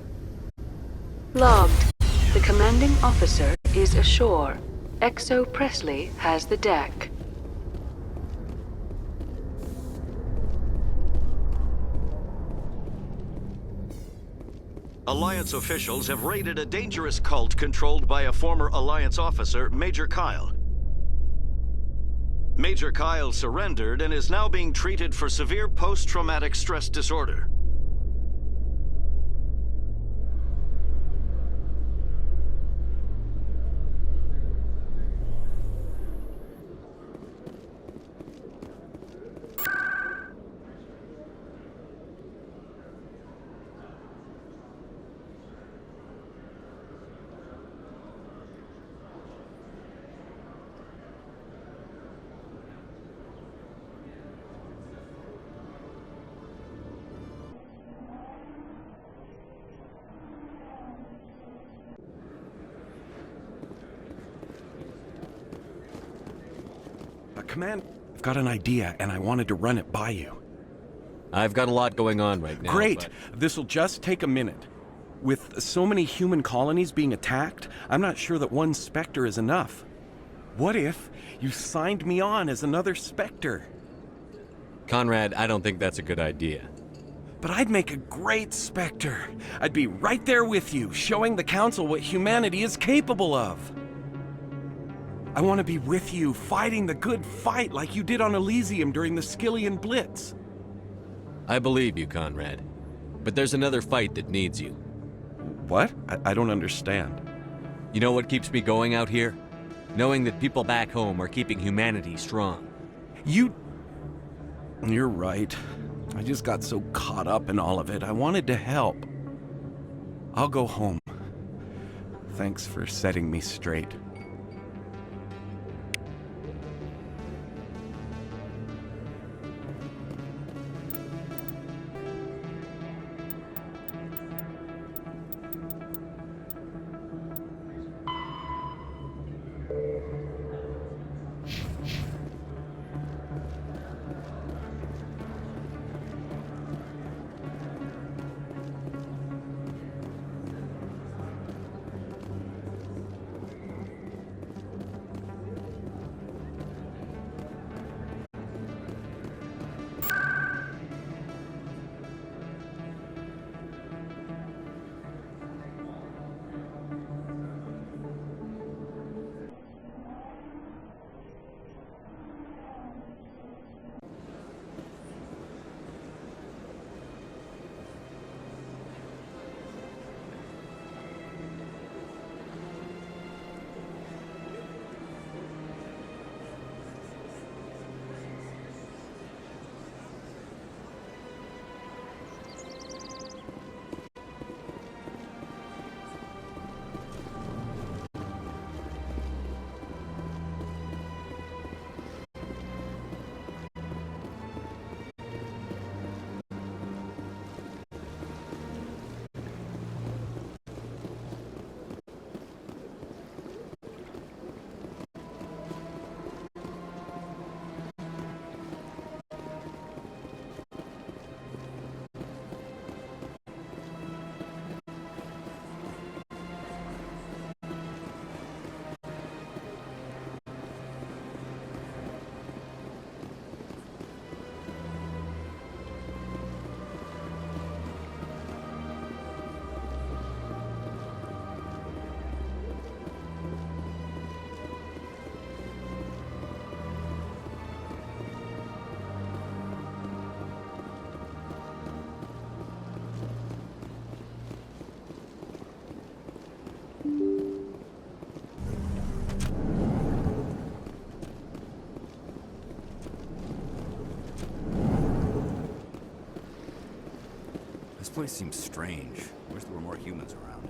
Logged. The commanding officer is ashore. XO Presley has the deck. Alliance officials have raided a dangerous cult controlled by a former Alliance officer, Major Kyle. Major Kyle surrendered and is now being treated for severe post-traumatic stress disorder. Command, I've got an idea, and I wanted to run it by you. I've got a lot going on right now. Great! This'll just take a minute. With so many human colonies being attacked, I'm not sure that one Spectre is enough. What if you signed me on as another Spectre? Conrad, I don't think that's a good idea. But I'd make a great Spectre. I'd be right there with you, showing the Council what humanity is capable of. I want to be with you, fighting the good fight like you did on Elysium during the Skillian Blitz. I believe you, Conrad. But there's another fight that needs you. What? I don't understand. You know what keeps me going out here? Knowing that people back home are keeping humanity strong. You're right. I just got so caught up in all of it. I wanted to help. I'll go home. Thanks for setting me straight. This place seems strange. Wish there were more humans around.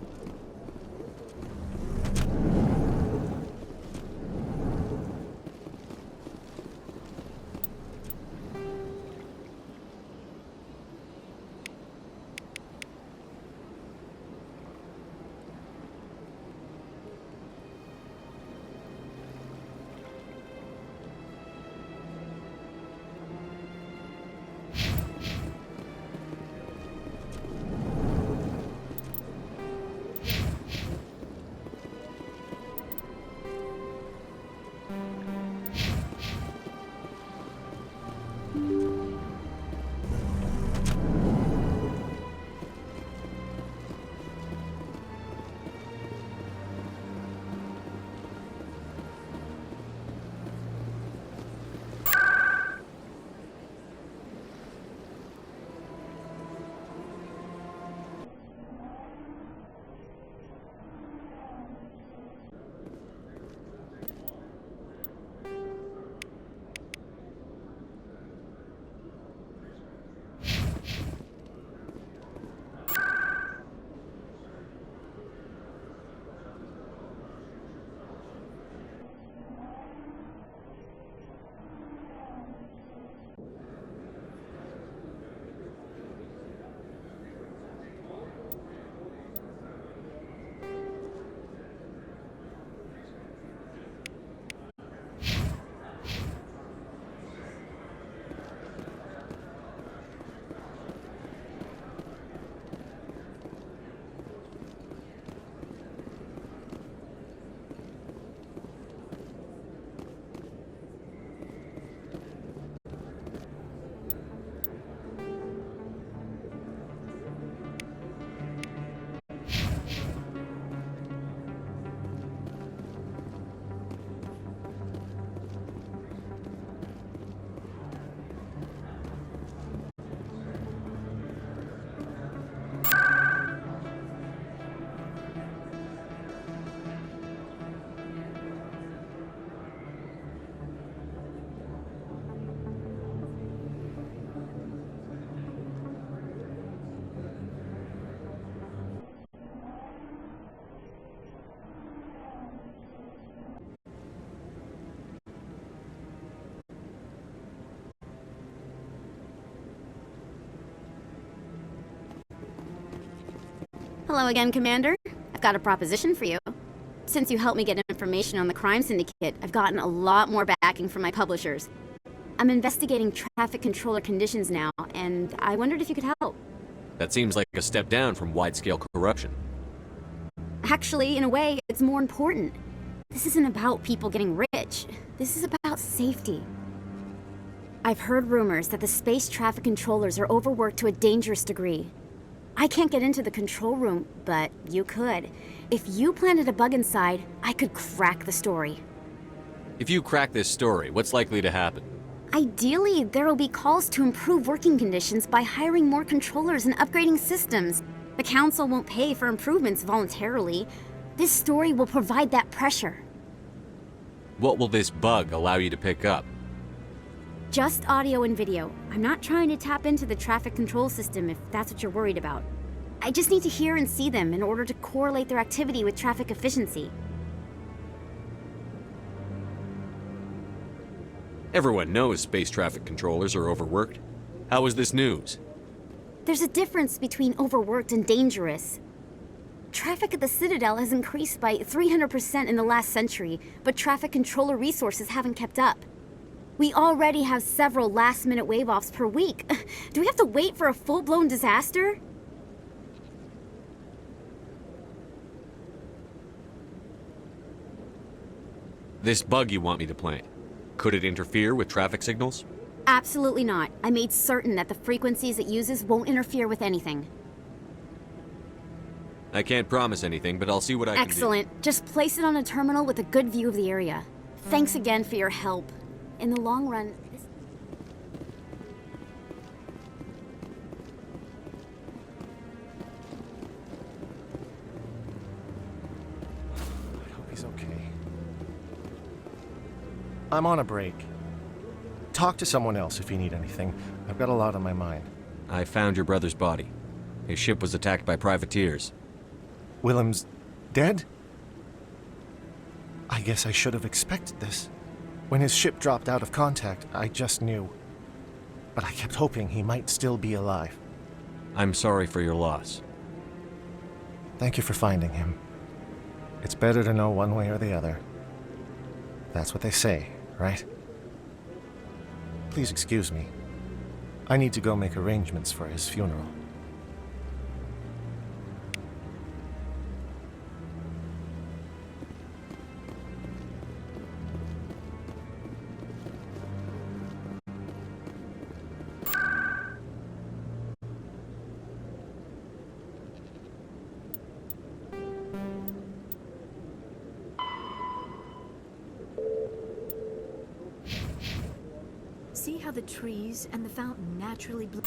Hello again, Commander. I've got a proposition for you. Since you helped me get information on the crime syndicate, I've gotten a lot more backing from my publishers. I'm investigating traffic controller conditions now, and I wondered if you could help. That seems like a step down from wide-scale corruption. Actually, in a way, it's more important. This isn't about people getting rich. This is about safety. I've heard rumors that the space traffic controllers are overworked to a dangerous degree. I can't get into the control room, but you could. If you planted a bug inside, I could crack the story. If you crack this story, what's likely to happen? Ideally, there will be calls to improve working conditions by hiring more controllers and upgrading systems. The Council won't pay for improvements voluntarily. This story will provide that pressure. What will this bug allow you to pick up? Just audio and video. I'm not trying to tap into the traffic control system if that's what you're worried about. I just need to hear and see them in order to correlate their activity with traffic efficiency. Everyone knows space traffic controllers are overworked. How is this news? There's a difference between overworked and dangerous. Traffic at the Citadel has increased by 300% in the last century, but traffic controller resources haven't kept up. We already have several last-minute wave-offs per week. Do we have to wait for a full-blown disaster? This bug you want me to plant, could it interfere with traffic signals? Absolutely not. I made certain that the frequencies it uses won't interfere with anything. I can't promise anything, but I'll see what I can do. Excellent. Just place it on a terminal with a good view of the area. Thanks again for your help. In the long run, I hope he's okay. I'm on a break. Talk to someone else if you need anything. I've got a lot on my mind. I found your brother's body. His ship was attacked by privateers. Willem's dead? I guess I should have expected this. When his ship dropped out of contact, I just knew. But I kept hoping he might still be alive. I'm sorry for your loss. Thank you for finding him. It's better to know one way or the other. That's what they say, right? Please excuse me. I need to go make arrangements for his funeral. See how the trees and the fountain naturally bloom?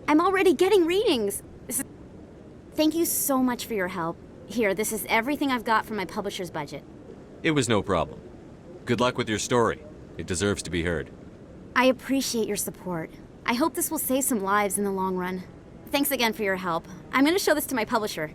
I'm already getting readings. Thank you so much for your help. Here, this is everything I've got from my publisher's budget. It was no problem. Good luck with your story. It deserves to be heard. I appreciate your support. I hope this will save some lives in the long run. Thanks again for your help. I'm going to show this to my publisher.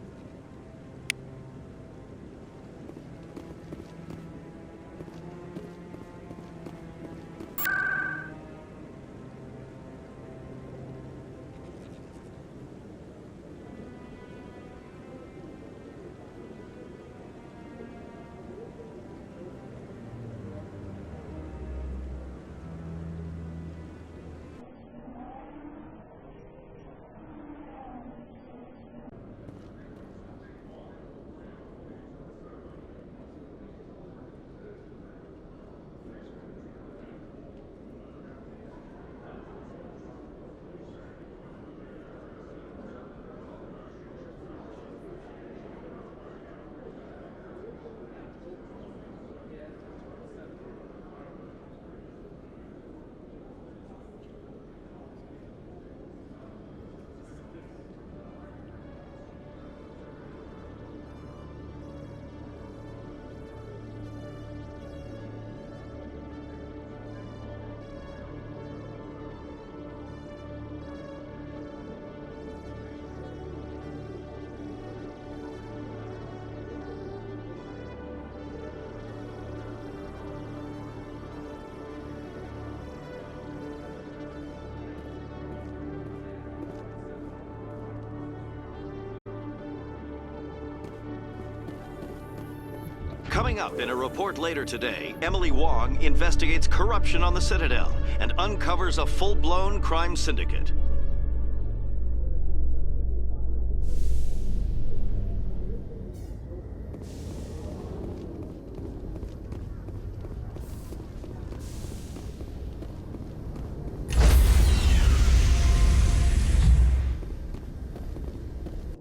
Coming up in a report later today, Emily Wong investigates corruption on the Citadel and uncovers a full-blown crime syndicate.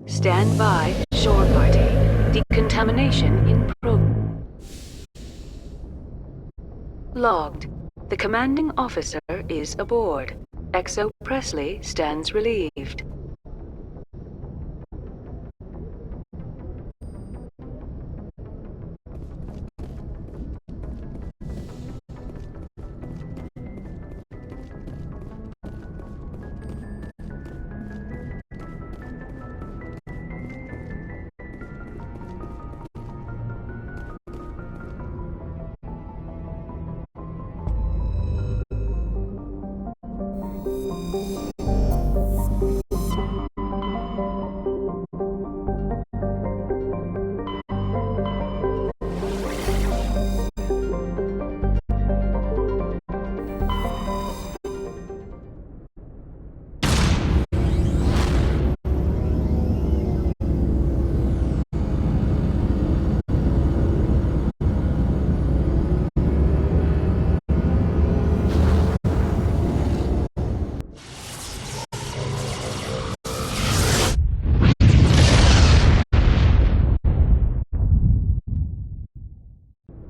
Stand by, shore party. Examination in progress. Logged. The commanding officer is aboard. XO Presley stands relieved.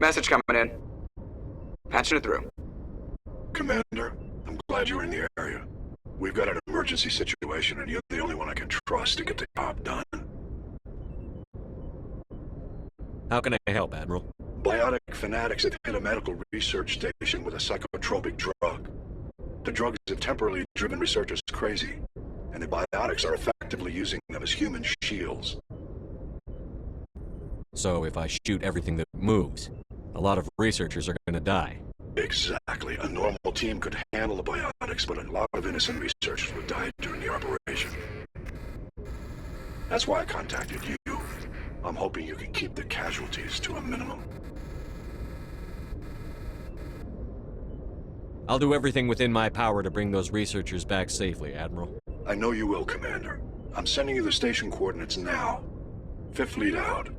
Message coming in. Patching it through. Commander, I'm glad you're in the area. We've got an emergency situation, and you're the only one I can trust to get the job done. How can I help, Admiral? Biotic fanatics have hit a medical research station with a psychotropic drug. The drugs have temporarily driven researchers crazy, and the biotics are effectively using them as human shields. So if I shoot everything that moves, a lot of researchers are going to die. Exactly. A normal team could handle the biotics, but a lot of innocent researchers would die during the operation. That's why I contacted you. I'm hoping you can keep the casualties to a minimum. I'll do everything within my power to bring those researchers back safely, Admiral. I know you will, Commander. I'm sending you the station coordinates now. Fifth Fleet out.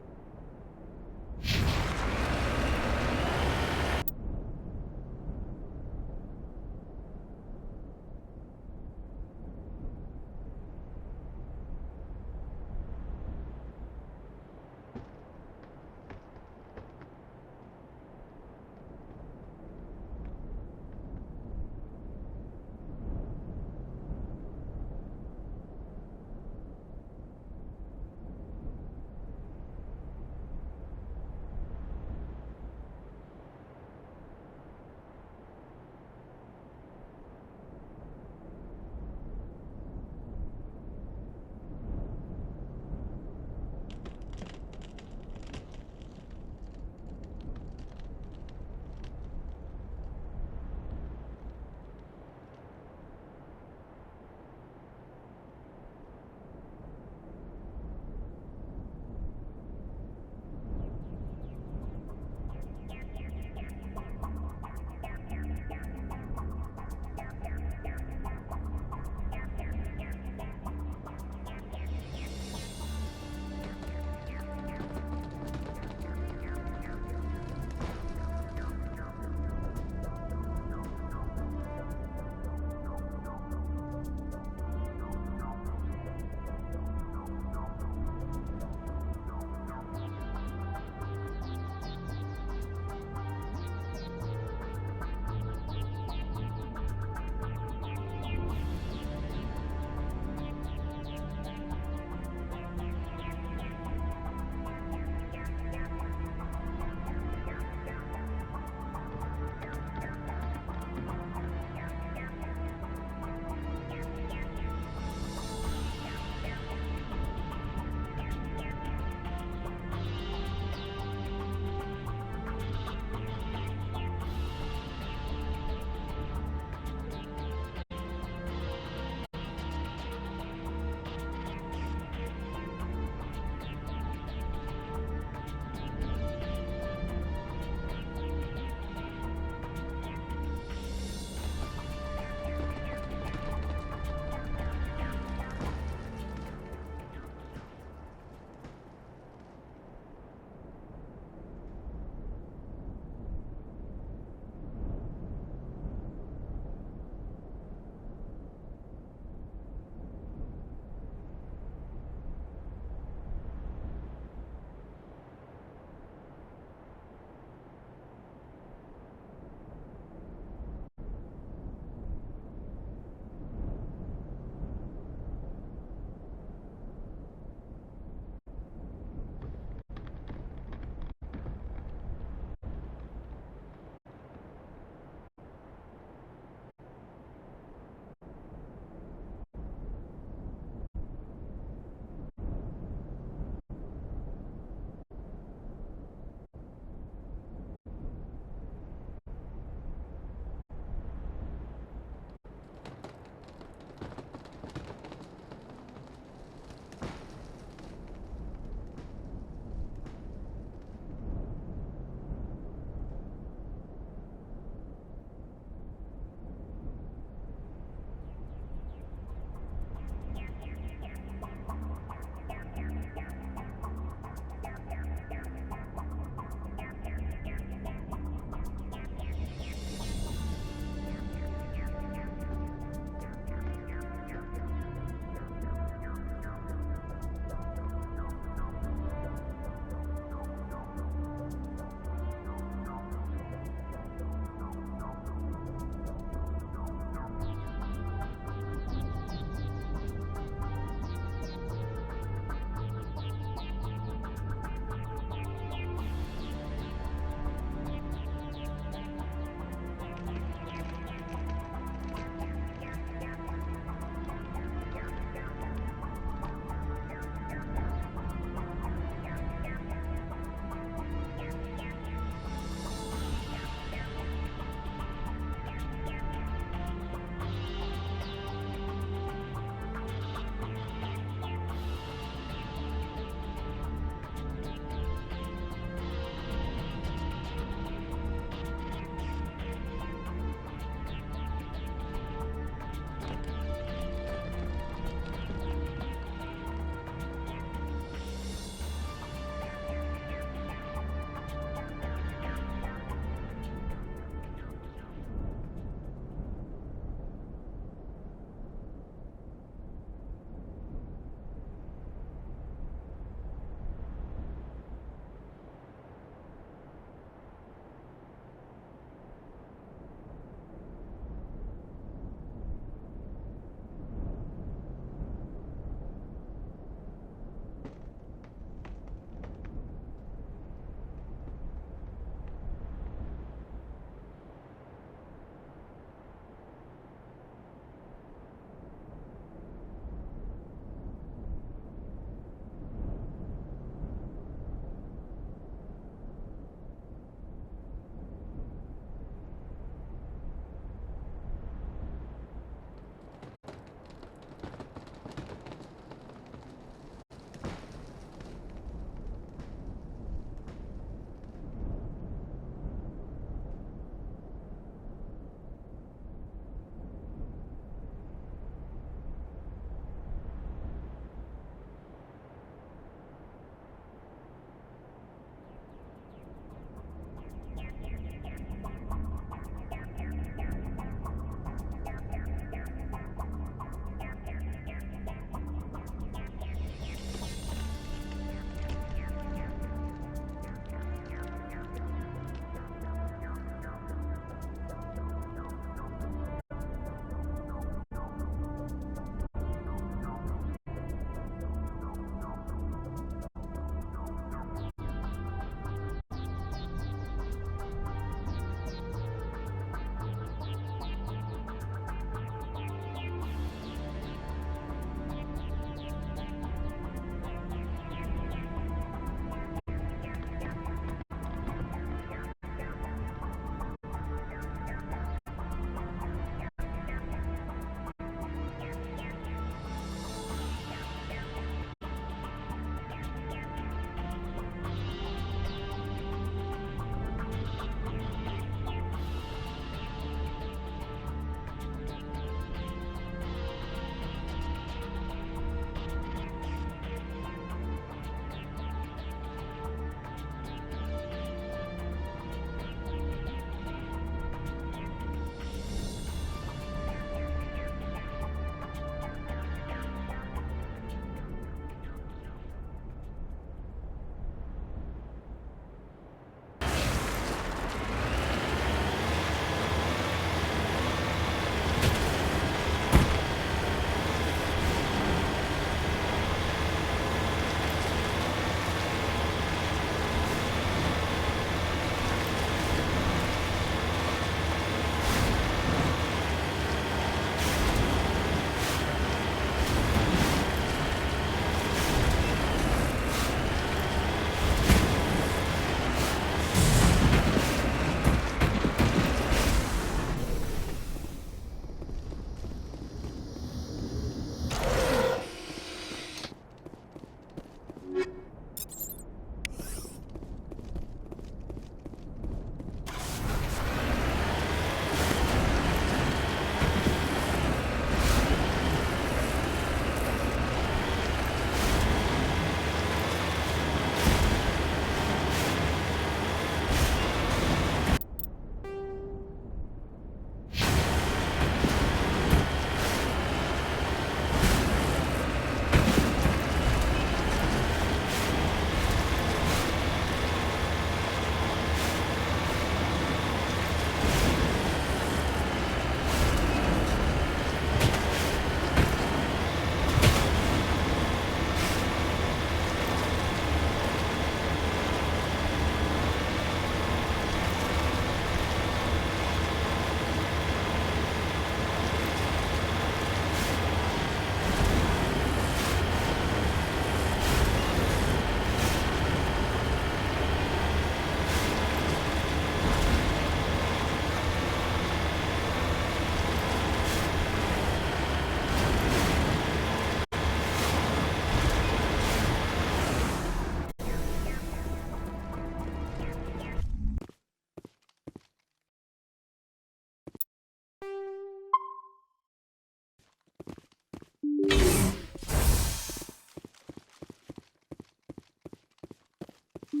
They're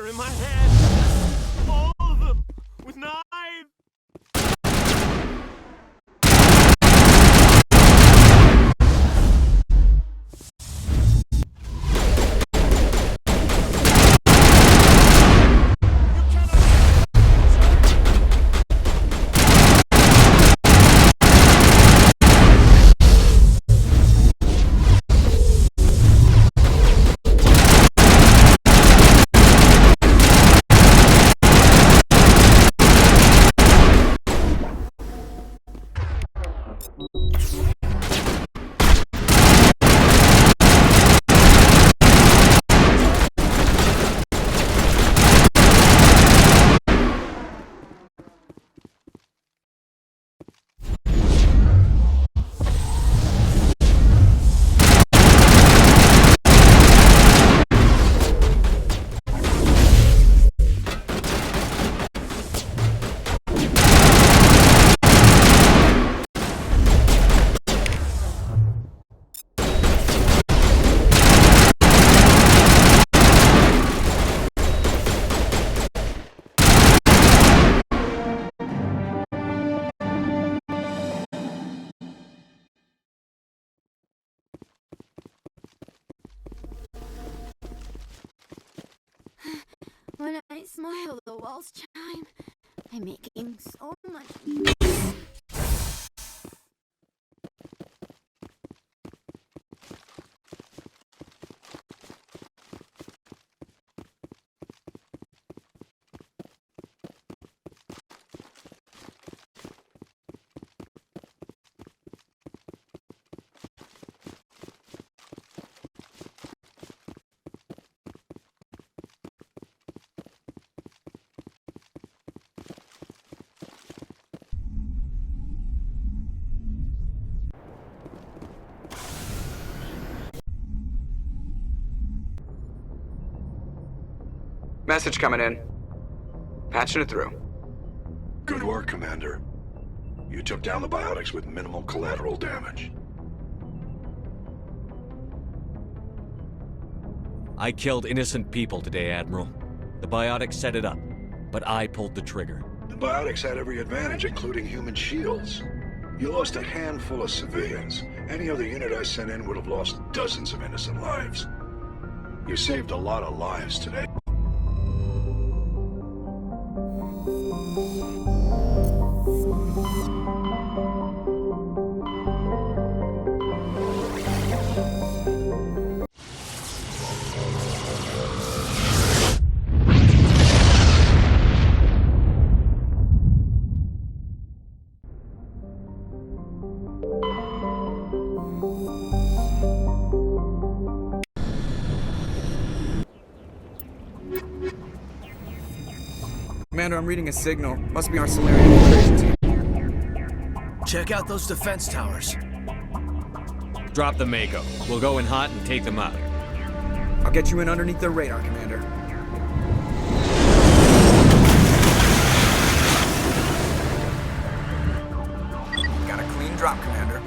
in my head! All of them! With knives! When I smile, the walls chime. I'm making so much. Message coming in. Patching it through. Good work, Commander. You took down the biotics with minimal collateral damage. I killed innocent people today, Admiral. The biotics set it up, but I pulled the trigger. The biotics had every advantage, including human shields. You lost a handful of civilians. Any other unit I sent in would have lost dozens of innocent lives. You saved a lot of lives today. Commander, I'm reading a signal. Must be our Solarian infiltration team. Check out those defense towers. Drop the Mako. We'll go in hot and take them out. I'll get you in underneath their radar, Commander. Got a clean drop, Commander.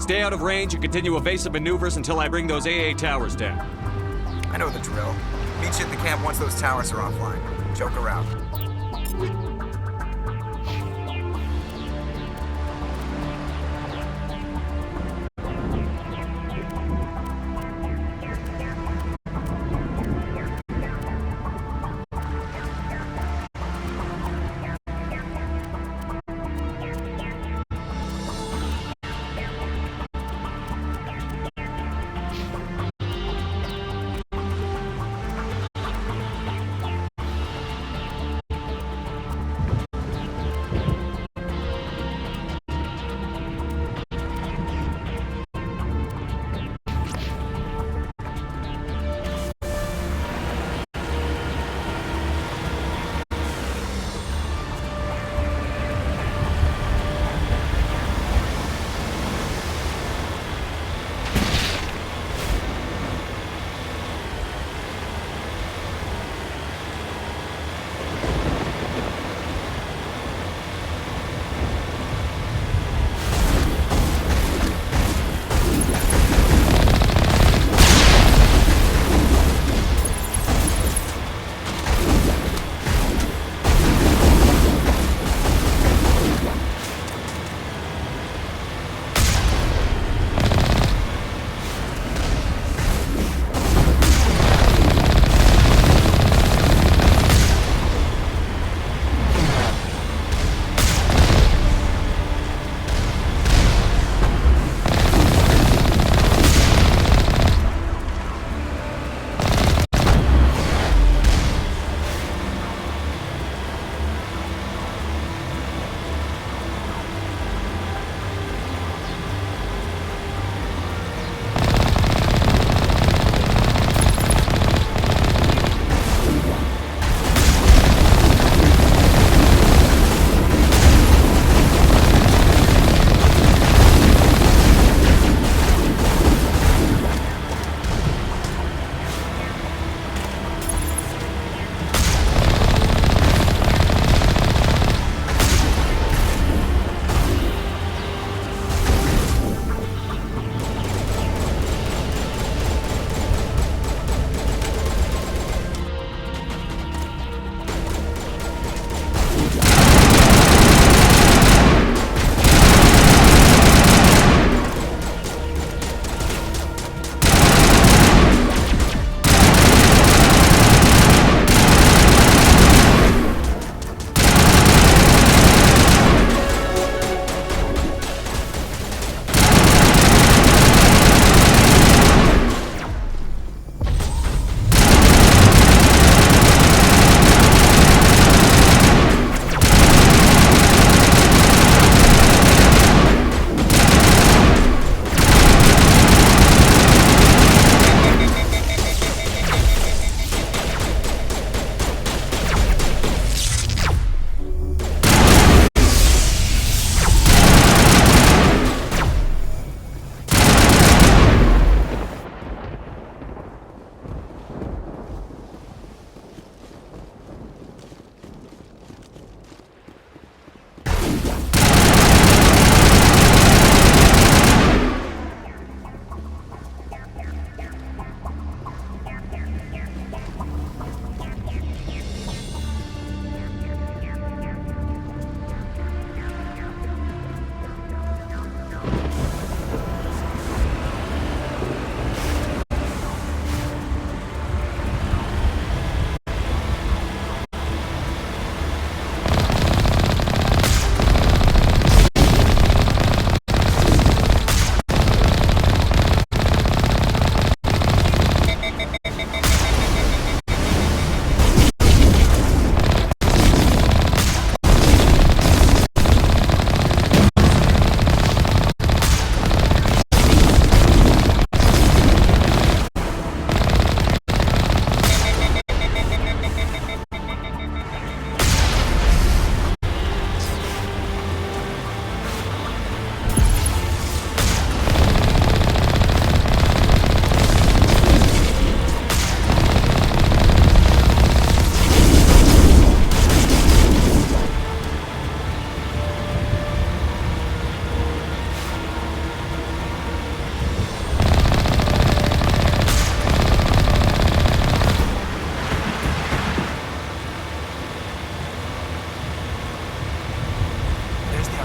Stay out of range and continue evasive maneuvers until I bring those AA towers down. I know the drill. Meet you at the camp once those towers are offline. Joke around.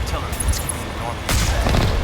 artillery that's keeping the Normans at bay.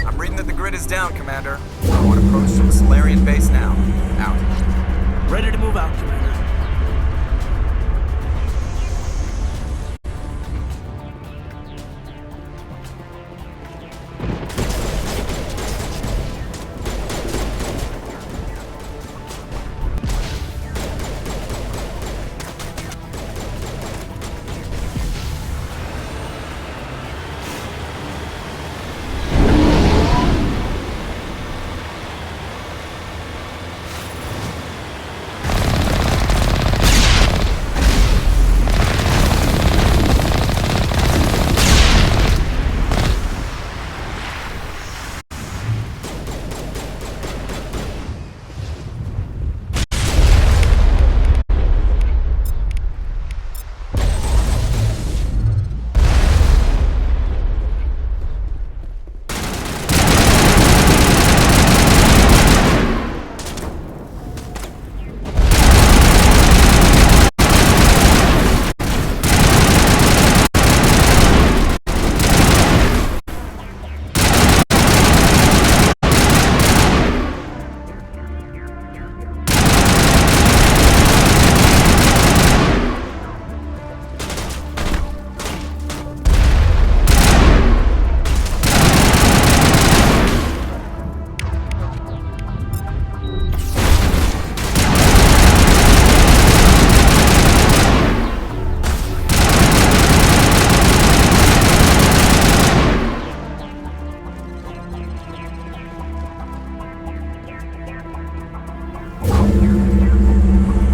I'm reading that the grid is down, Commander. I want to approach to the Solarian base now. Out. Ready to move out, Commander.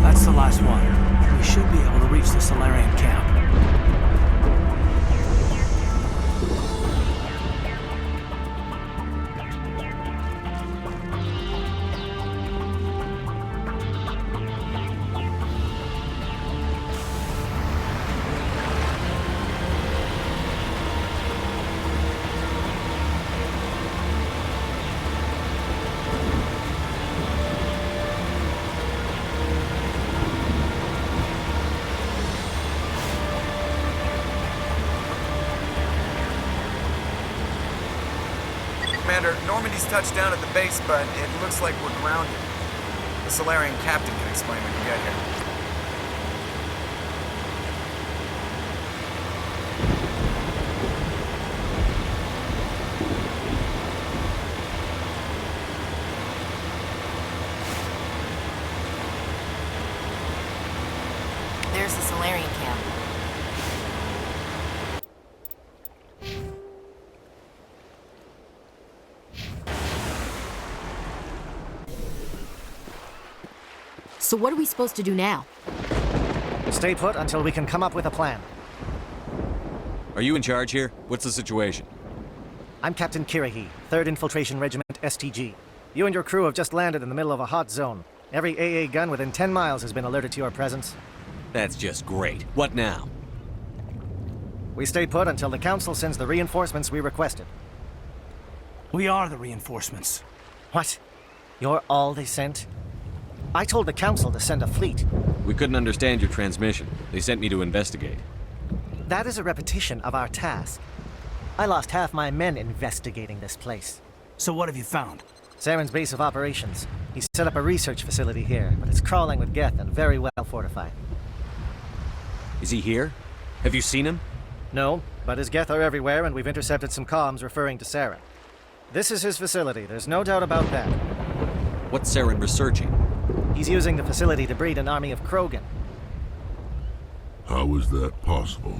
That's the last one. We should be able to reach the Solarian camp. Commander, Normandy's touched down at the base, but it looks like we're grounded. The Solarian captain can explain when you get here. There's the Solarian camp. So what are we supposed to do now? Stay put until we can come up with a plan. Are you in charge here? What's the situation? I'm Captain Kirrahe, 3rd Infiltration Regiment, STG. You and your crew have just landed in the middle of a hot zone. Every AA gun within 10 miles has been alerted to your presence. That's just great. What now? We stay put until the Council sends the reinforcements we requested. We are the reinforcements. What? You're all they sent? I told the Council to send a fleet. We couldn't understand your transmission. They sent me to investigate. That is a repetition of our task. I lost half my men investigating this place. So what have you found? Saren's base of operations. He's set up a research facility here, but it's crawling with Geth and very well fortified. Is he here? Have you seen him? No, but his Geth are everywhere, and we've intercepted some comms referring to Saren. This is his facility, there's no doubt about that. What's Saren researching? He's using the facility to breed an army of Krogan. How is that possible?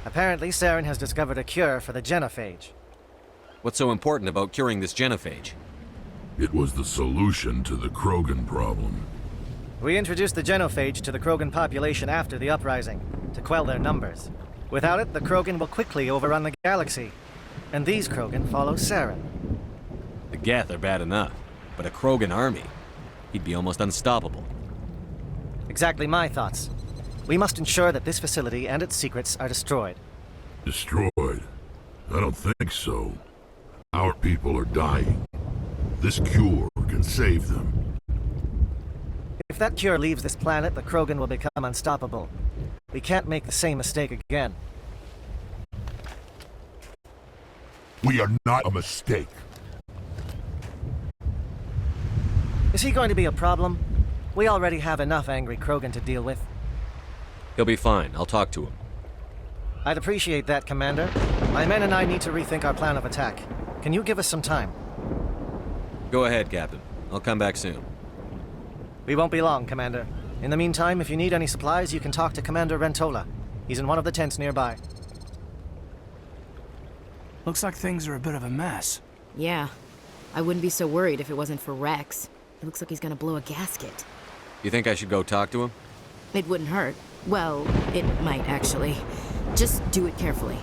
Apparently, Saren has discovered a cure for the genophage. What's so important about curing this genophage? It was the solution to the Krogan problem. We introduced the genophage to the Krogan population after the uprising, to quell their numbers. Without it, the Krogan will quickly overrun the galaxy. And these Krogan follow Saren. The Geth are bad enough, but a Krogan army? He'd be almost unstoppable. Exactly my thoughts. We must ensure that this facility and its secrets are destroyed. Destroyed? I don't think so. Our people are dying. This cure can save them. If that cure leaves this planet, the Krogan will become unstoppable. We can't make the same mistake again. We are not a mistake. Is he going to be a problem? We already have enough angry Krogan to deal with. He'll be fine. I'll talk to him. I'd appreciate that, Commander. My men and I need to rethink our plan of attack. Can you give us some time? Go ahead, Captain. I'll come back soon. We won't be long, Commander. In the meantime, if you need any supplies, you can talk to Commander Rentola. He's in one of the tents nearby. Looks like things are a bit of a mess. Yeah. I wouldn't be so worried if it wasn't for Rex. It looks like he's gonna blow a gasket. You think I should go talk to him? It wouldn't hurt. Well, it might actually. Just do it carefully.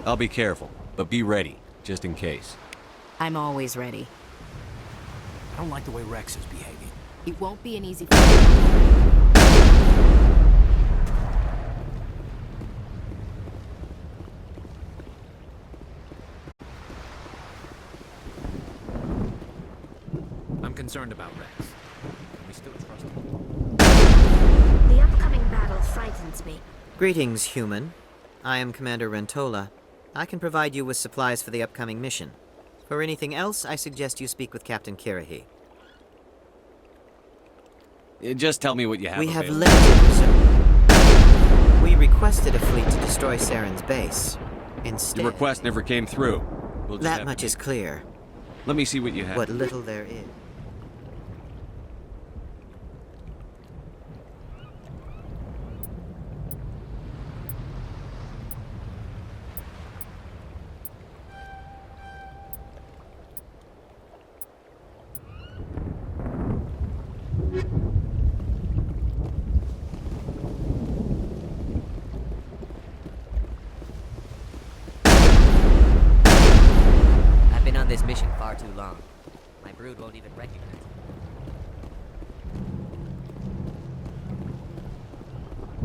I'll be careful, but be ready, just in case. I'm always ready. I don't like the way Rex is behaving. It won't be an easy fight. I'm concerned about Rex. Can we still trust him? The upcoming battle frightens me. Greetings, human. I am Commander Rentola. I can provide you with supplies for the upcoming mission. For anything else, I suggest you speak with Captain Kirrahe. Just tell me what you have We have available. limited reserve. We requested a fleet to destroy Saren's base. Instead, Your request never came through. We'll just that have much to- is clear. Let me see what you have. What little there is. I've been on this mission far too long. My brood won't even recognize me.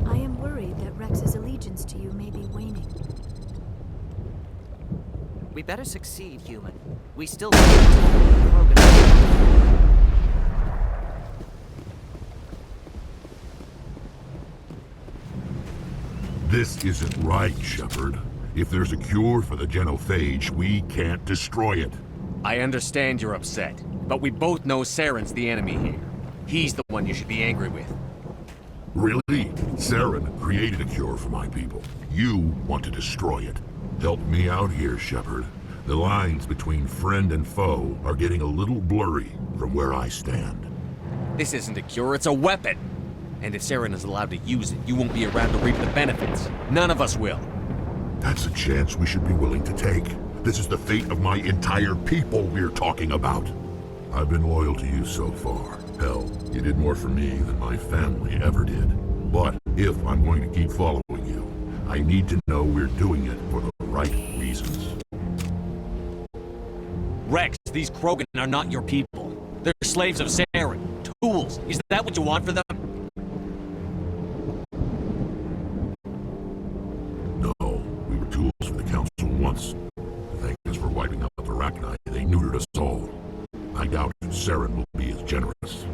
I am worried that Rex's allegiance to you may be waning. We better succeed, human. We still need Krogan. This isn't right, Shepard. If there's a cure for the genophage, we can't destroy it. I understand you're upset, but we both know Saren's the enemy here. He's the one you should be angry with. Really? Saren created a cure for my people. You want to destroy it. Help me out here, Shepard. The lines between friend and foe are getting a little blurry from where I stand. This isn't a cure, it's a weapon! And if Saren is allowed to use it, you won't be around to reap the benefits. None of us will. That's a chance we should be willing to take. This is the fate of my entire people we're talking about. I've been loyal to you so far. Hell, you did more for me than my family ever did. But if I'm going to keep following you, I need to know we're doing it for the right reasons. Rex, these Krogan are not your people. They're slaves of Saren. Tools. Is that what you want for them? No, we were tools for the Council once. Thank us for wiping out Arachni. They neutered us all. I doubt Saren will be as generous.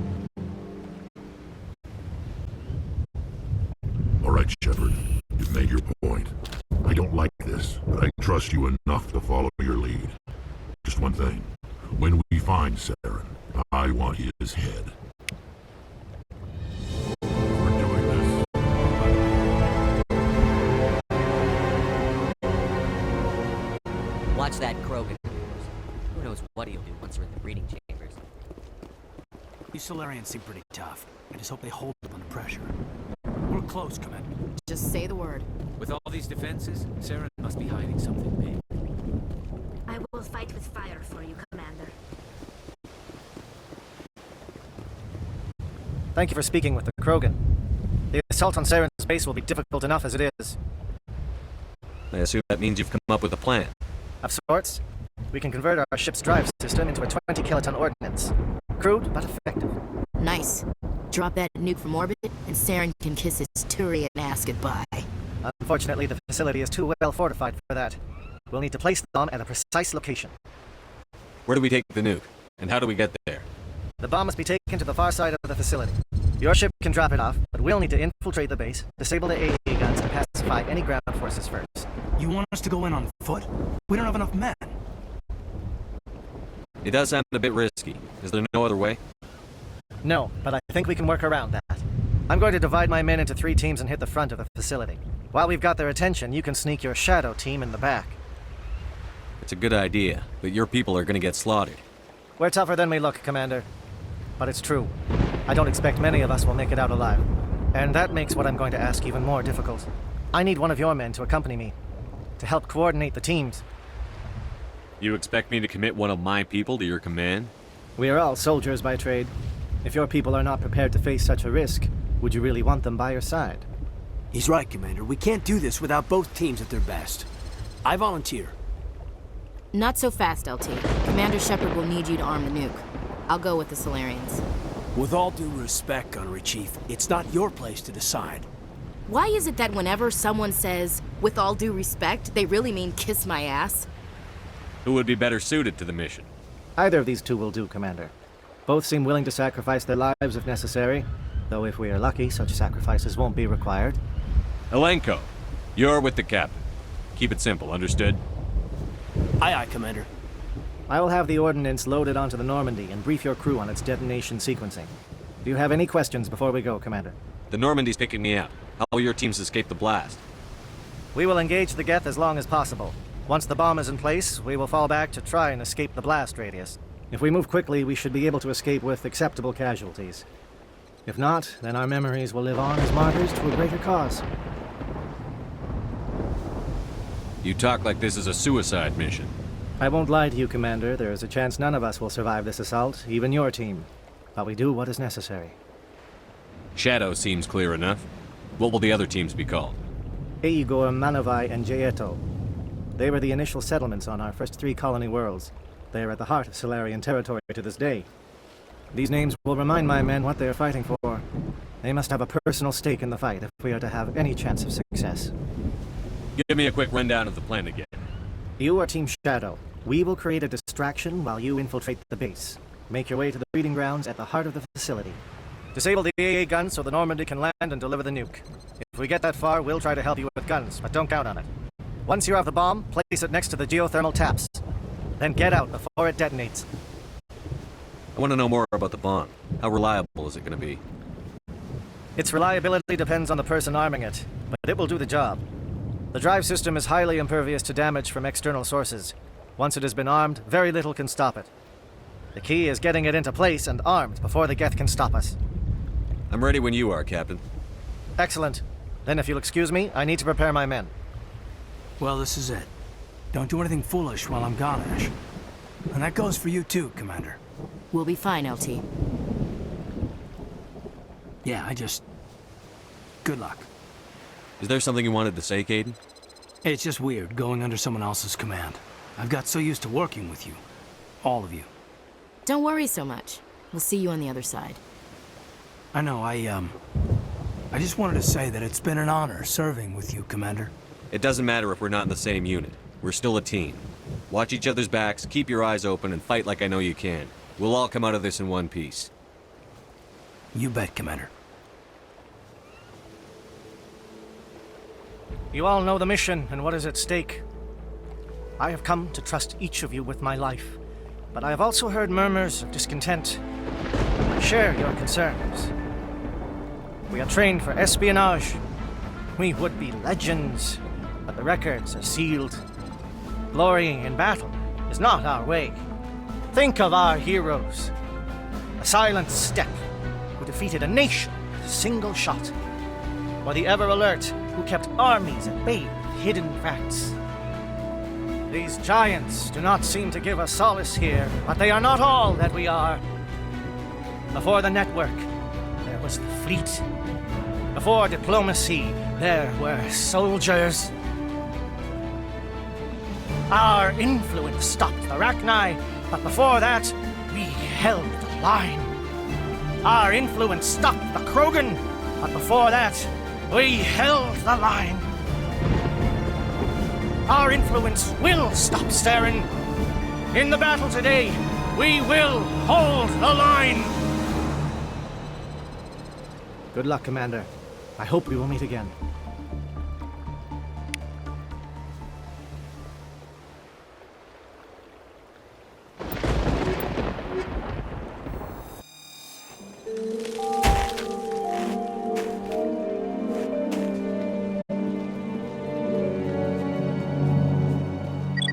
All right, Shepard. You've made your point. I don't like this, but I trust you enough to follow your lead. Just one thing. When we find Saren, I want his head. We're doing this. Watch that Krogan. Who knows what he'll do once we're in the breeding chambers. These Solarians seem pretty tough. I just hope they hold up under pressure. We're close, Commander. Just say the word. With all these defenses, Saren must be hiding something big. I will fight with fire for you, Commander. Thank you for speaking with the Krogan. The assault on Saren's base will be difficult enough as it is. I assume that means you've come up with a plan. Of sorts. We can convert our ship's drive system into a 20-kiloton ordnance. Crude, but effective. Nice. Drop that nuke from orbit, and Saren can kiss his Turian ass goodbye. Unfortunately, the facility is too well fortified for that. We'll need to place the bomb at a precise location. Where do we take the nuke? And how do we get there? The bomb must be taken to the far side of the facility. Your ship can drop it off, but we'll need to infiltrate the base, disable the AA guns, and pacify any ground forces first. You want us to go in on foot? We don't have enough men. It does sound a bit risky. Is there no other way? No, but I think we can work around that. I'm going to divide my men into 3 teams and hit the front of the facility. While we've got their attention, you can sneak your shadow team in the back. It's a good idea, but your people are going to get slaughtered. We're tougher than we look, Commander. But it's true. I don't expect many of us will make it out alive. And that makes what I'm going to ask even more difficult. I need one of your men to accompany me, to help coordinate the teams. You expect me to commit one of my people to your command? We are all soldiers by trade. If your people are not prepared to face such a risk, would you really want them by your side? He's right, Commander. We can't do this without both teams at their best. I volunteer. Not so fast, LT. Commander Shepard will need you to arm the nuke. I'll go with the Solarians. With all due respect, Gunnery Chief, it's not your place to decide. Why is it that whenever someone says, with all due respect, they really mean kiss my ass? Who would be better suited to the mission? Either of these two will do, Commander. Both seem willing to sacrifice their lives if necessary, though if we are lucky, such sacrifices won't be required. Alenko, you're with the captain. Keep it simple, understood? Aye, aye, Commander. I will have the ordnance loaded onto the Normandy and brief your crew on its detonation sequencing. Do you have any questions before we go, Commander? The Normandy's picking me up. How will your teams escape the blast? We will engage the Geth as long as possible. Once the bomb is in place, we will fall back to try and escape the blast radius. If we move quickly, we should be able to escape with acceptable casualties. If not, then our memories will live on as martyrs to a greater cause. You talk like this is a suicide mission. I won't lie to you, Commander. There is a chance none of us will survive this assault, even your team. But we do what is necessary. Shadow seems clear enough. What will the other teams be called? Eigor, Manavai, and Jaeto. They were the initial settlements on our first 3 colony worlds. They are at the heart of Solarian territory to this day. These names will remind my men what they are fighting for. They must have a personal stake in the fight if we are to have any chance of success. Give me a quick rundown of the plan again. You are Team Shadow. We will create a distraction while you infiltrate the base. Make your way to the breeding grounds at the heart of the facility. Disable the AA guns so the Normandy can land and deliver the nuke. If we get that far, we'll try to help you with guns, but don't count on it. Once you have the bomb, place it next to the geothermal taps. Then get out before it detonates. I want to know more about the bomb. How reliable is it going to be? Its reliability depends on the person arming it, but it will do the job. The drive system is highly impervious to damage from external sources. Once it has been armed, very little can stop it. The key is getting it into place and armed before the Geth can stop us. I'm ready when you are, Captain. Excellent. Then if you'll excuse me, I need to prepare my men. Well, this is it. Don't do anything foolish while I'm gone, Ash. And that goes for you too, Commander. We'll be fine, LT. Yeah, good luck. Is there something you wanted to say, Kaidan? It's just weird, going under someone else's command. I've got so used to working with you. All of you. Don't worry so much. We'll see you on the other side. I know, I just wanted to say that it's been an honor serving with you, Commander. It doesn't matter if we're not in the same unit. We're still a team. Watch each other's backs, keep your eyes open, and fight like I know you can. We'll all come out of this in one piece. You bet, Commander. You all know the mission and what is at stake. I have come to trust each of you with my life, but I have also heard murmurs of discontent. I share your concerns. We are trained for espionage. We would be legends, but the records are sealed. Glory in battle is not our way. Think of our heroes. A silent step who defeated a nation with a single shot. Or the ever-alert who kept armies at bay with hidden facts. These giants do not seem to give us solace here, but they are not all that we are. Before the network, there was the fleet. Before diplomacy, there were soldiers. Our influence stopped the Rachni, but before that, we held the line. Our influence stopped the Krogan, but before that, we held the line. Our influence will stop Saren. In the battle today, we will hold the line. Good luck, Commander. I hope we will meet again.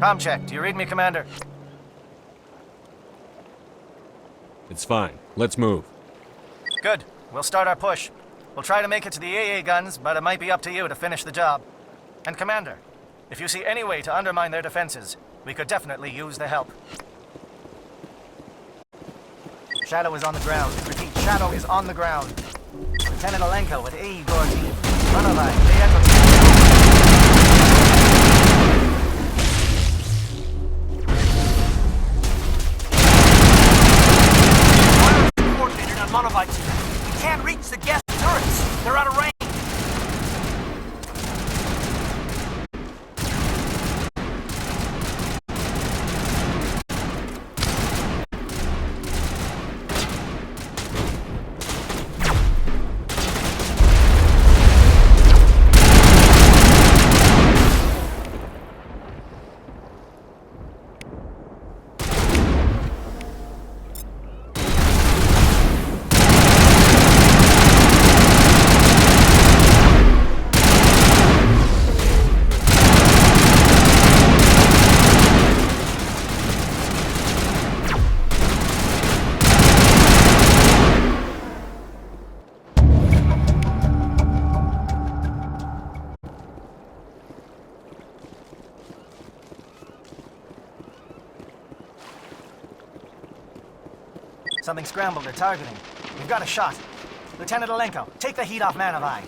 Comm check. Do you read me, Commander? It's fine. Let's move. Good. We'll start our push. We'll try to make it to the AA guns, but it might be up to you to finish the job. And Commander, if you see any way to undermine their defenses, we could definitely use the help. Shadow is on the ground. Repeat, Shadow is on the ground. Lieutenant Alenko with AE Gordy. Runovai, coordinated on Monovites. We can't reach the gas turrets. They're out of range. Something scrambled or targeting. We've got a shot. Lieutenant Alenko, take the heat off Manavai.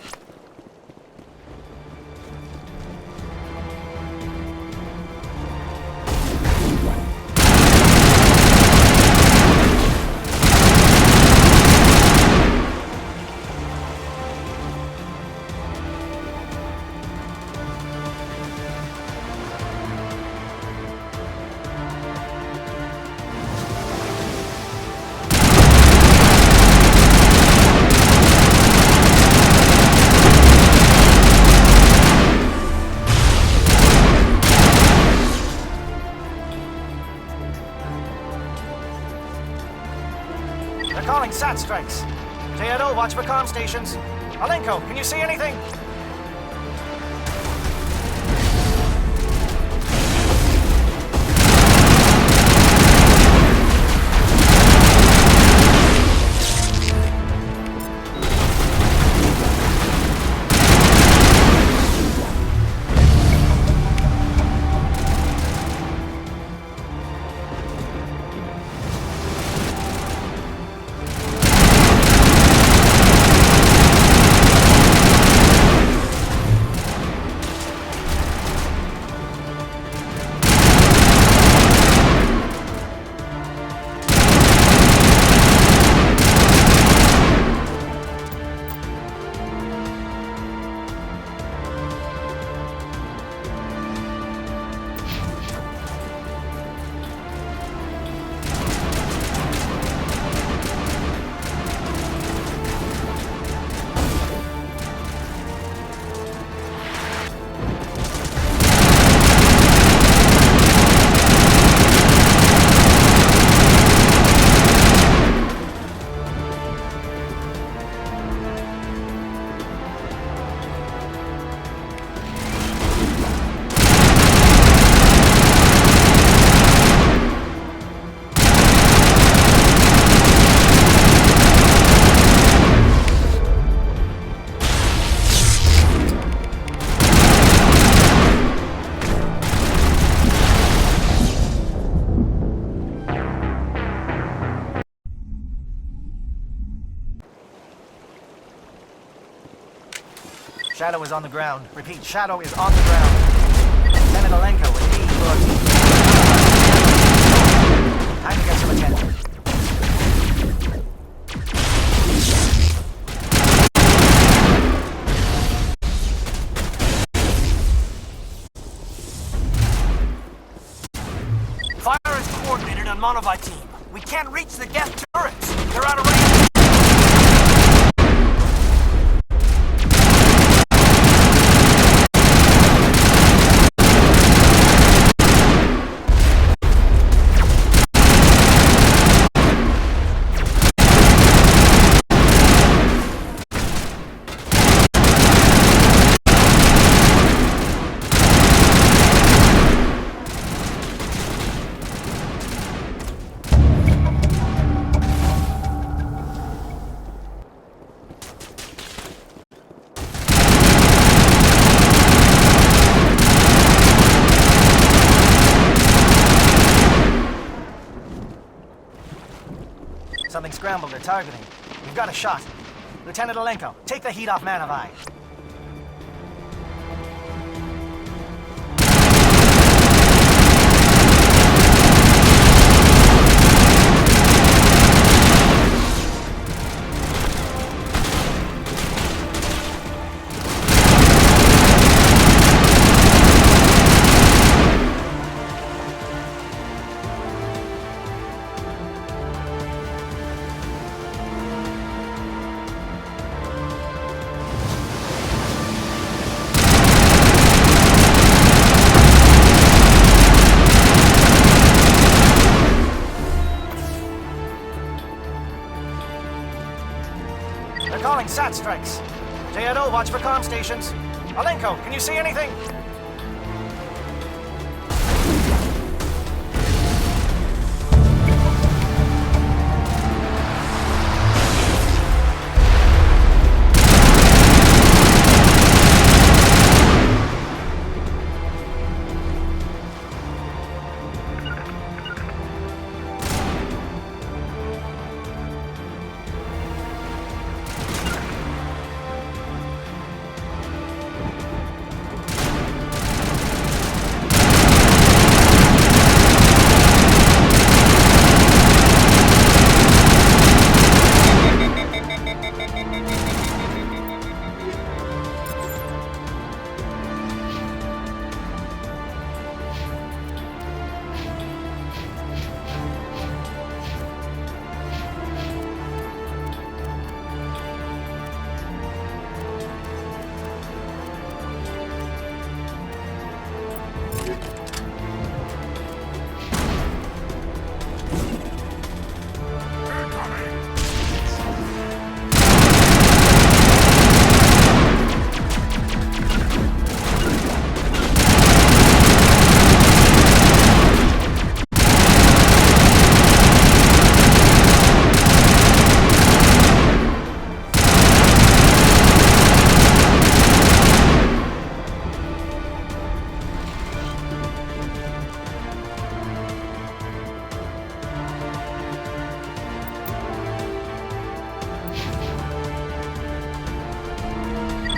They're calling SAT strikes. Teodo, watch for comm stations. Alenko, can you see anything? Shadow is on the ground. Repeat, Shadow is on the ground. Lieutenant Alenko with me, Lord. Time to get some attention. Fire is coordinated on Monovite team. We can't reach the gas turrets. They're out of range. Something scrambled. They're targeting. We've got a shot. Lieutenant Alenko, take the heat off Manavai. They're calling SAT strikes. JNO, watch for comm stations. Alenko, can you see anything?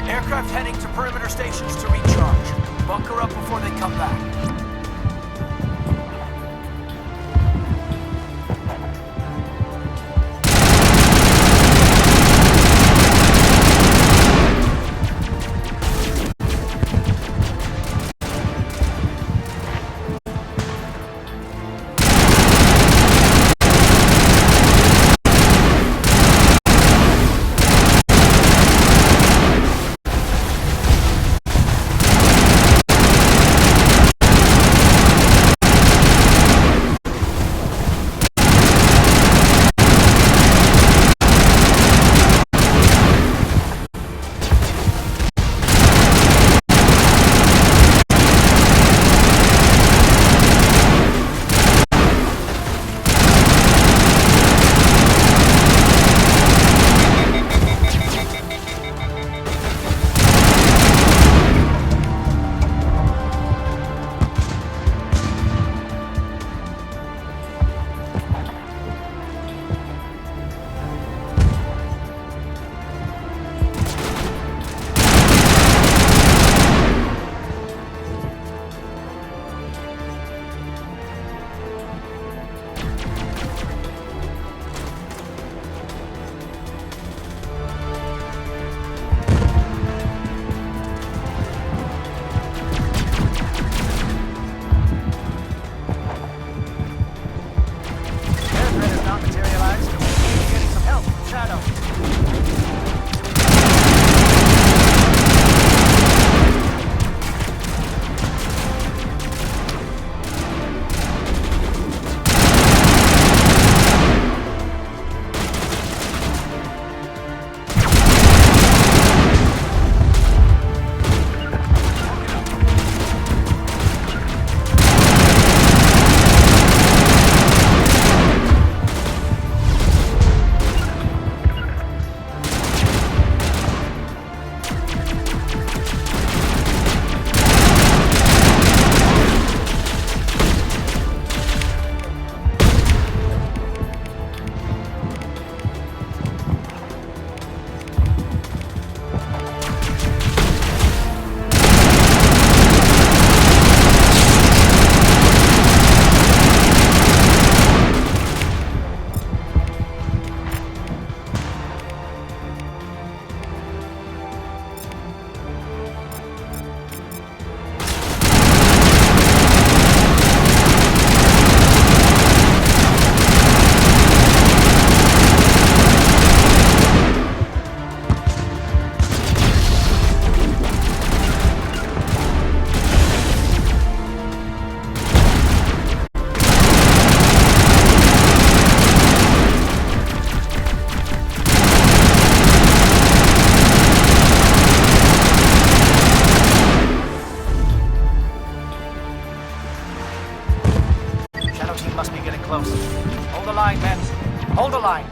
Aircraft heading to perimeter stations to recharge. Bunker up before they come back. Hold the line.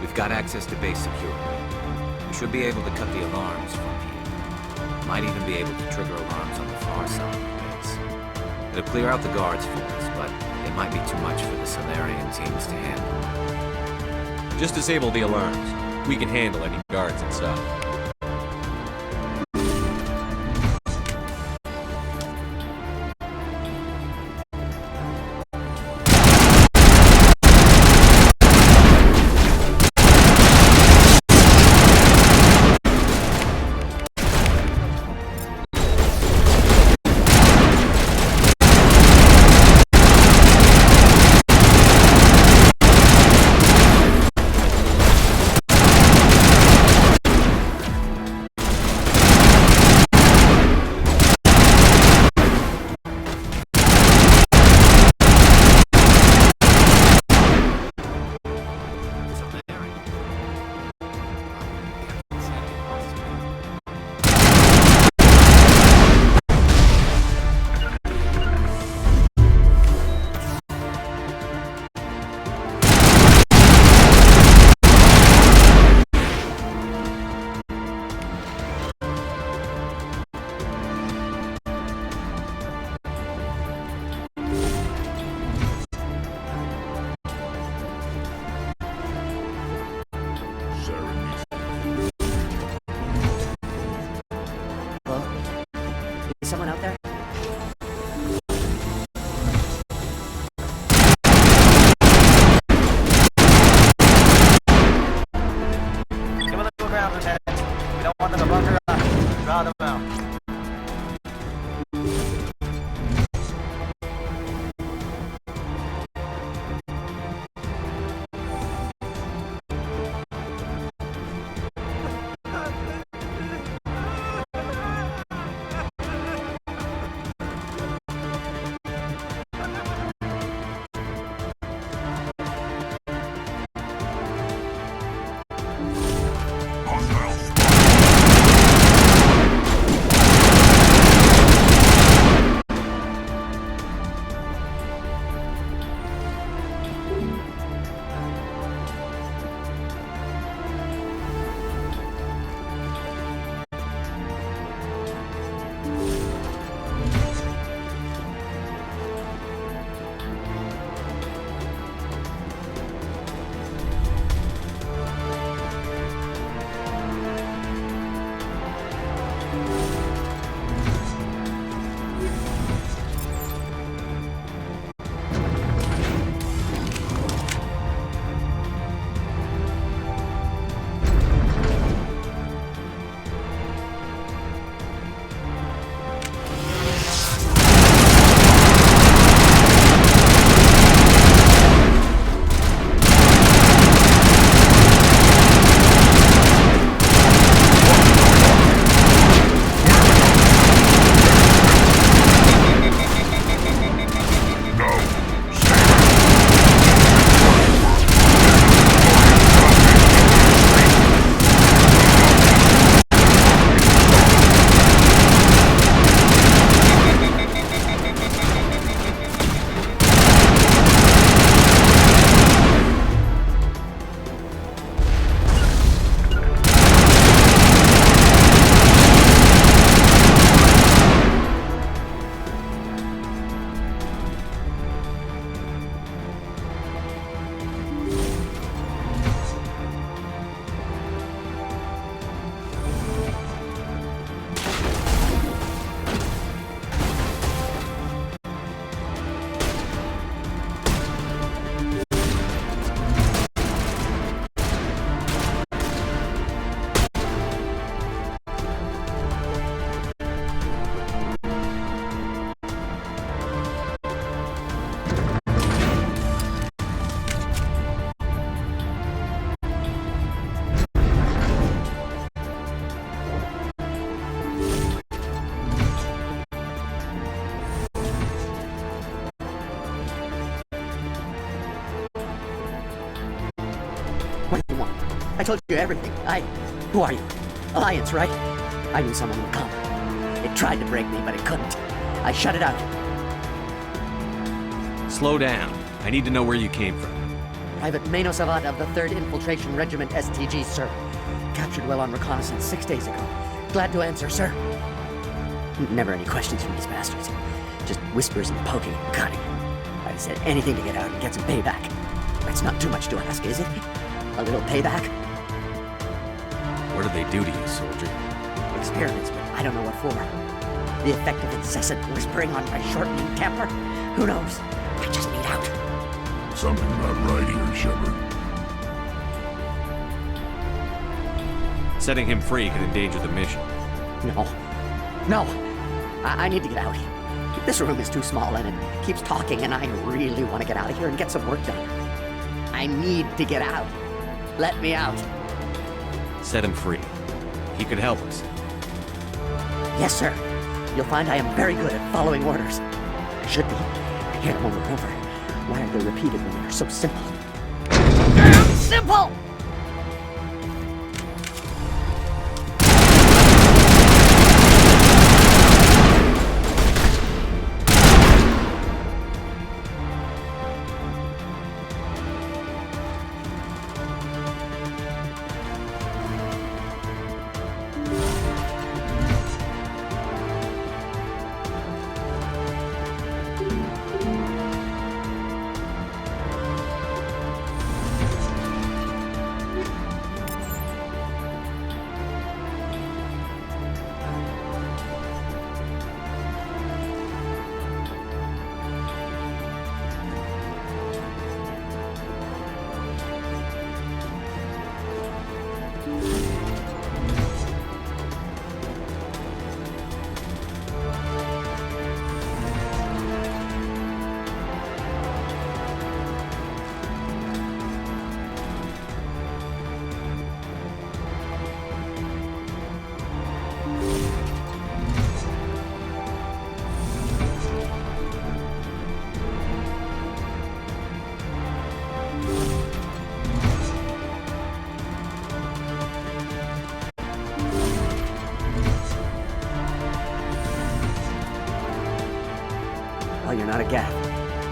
We've got access to base security. We should be able to cut the alarms from here. Might even be able to trigger alarms on the far side of the base. It'll clear out the guards for us, but they might be too much for the Solarian teams to handle. Just disable the alarms. We can handle any guards inside. Is someone out there? Give them a little ground, Lieutenant. We don't want them to bunker up. Draw them out. What do you want? I told you everything. Who are you? Alliance, right? I knew someone would come. It tried to break me, but it couldn't. I shut it out. Slow down. I need to know where you came from. Private Mano Savat of the 3rd Infiltration Regiment STG, sir. Captured while on reconnaissance 6 days ago. Glad to answer, sir. Never any questions from these bastards. Just whispers and poking and cutting. I said anything to get out and get some payback. That's not too much to ask, is it? A little payback? What do they do to you, soldier? Experiments, but I don't know what for. The effect of incessant whispering on my shortening temper? Who knows? I just need out. Something about right here, Shepard. Setting him free could endanger the mission. No. I need to get out. This room is too small and it keeps talking and I really want to get out of here and get some work done. I need to get out. Let me out. Set him free. He could help us. Yes, sir. You'll find I am very good at following orders. I should be. I hear them over and over. Why are they repeated when they're so simple? Damn simple! You're not a Gath,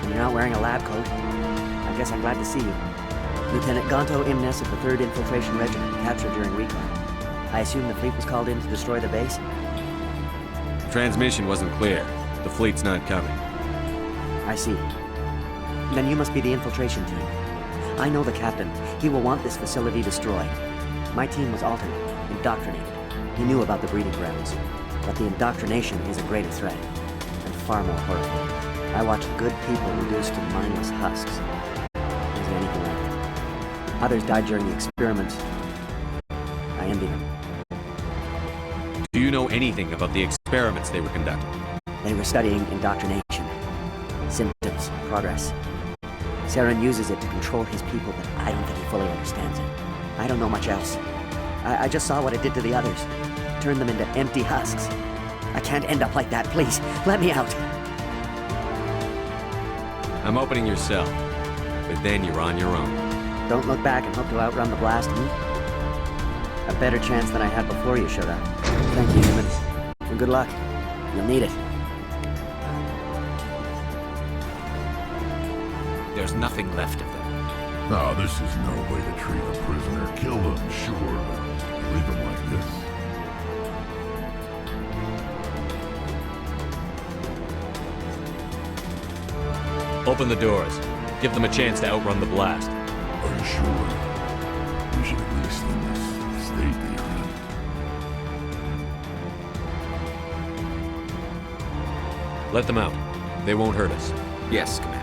and you're not wearing a lab coat. I guess I'm glad to see you. Lieutenant Gonto Imnes of the 3rd Infiltration Regiment, captured during recon. I assume the fleet was called in to destroy the base? Transmission wasn't clear. The fleet's not coming. I see. Then you must be the infiltration team. I know the captain. He will want this facility destroyed. My team was altered, indoctrinated. He knew about the breeding grounds. But the indoctrination is a greater threat, and far more horrifying. I watched good people reduced to mindless husks. Isn't anything left. Others died during the experiments. I envy them. Do you know anything about the experiments they were conducting? They were studying indoctrination. Symptoms, progress. Saren uses it to control his people, but I don't think he fully understands it. I don't know much else. I just saw what it did to the others. Turned them into empty husks. I can't end up like that, please. Let me out. I'm opening your cell, but then you're on your own. Don't look back and hope to outrun the blast, A better chance than I had before you showed up. Thank you, human. And good luck. You'll need it. There's nothing left of them. No, this is no way to treat a prisoner. Kill them, sure, but leave them like this. Open the doors. Give them a chance to outrun the blast. Are you sure? We should at least in this state that you're in. Let them out. They won't hurt us. Yes, Commander.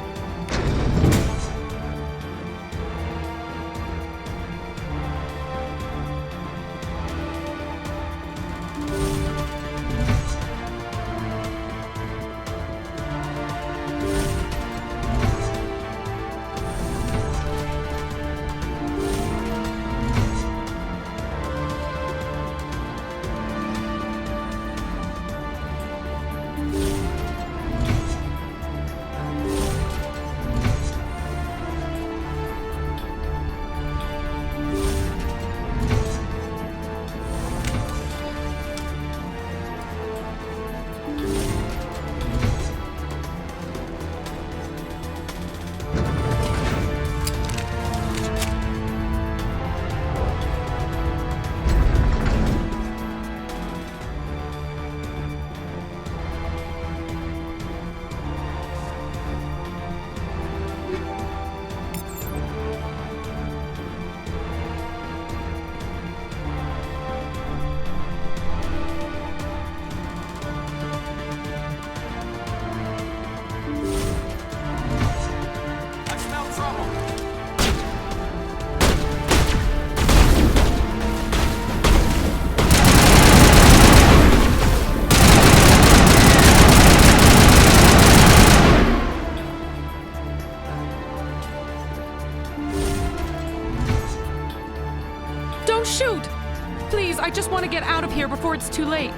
just want to get out of here before it's too late.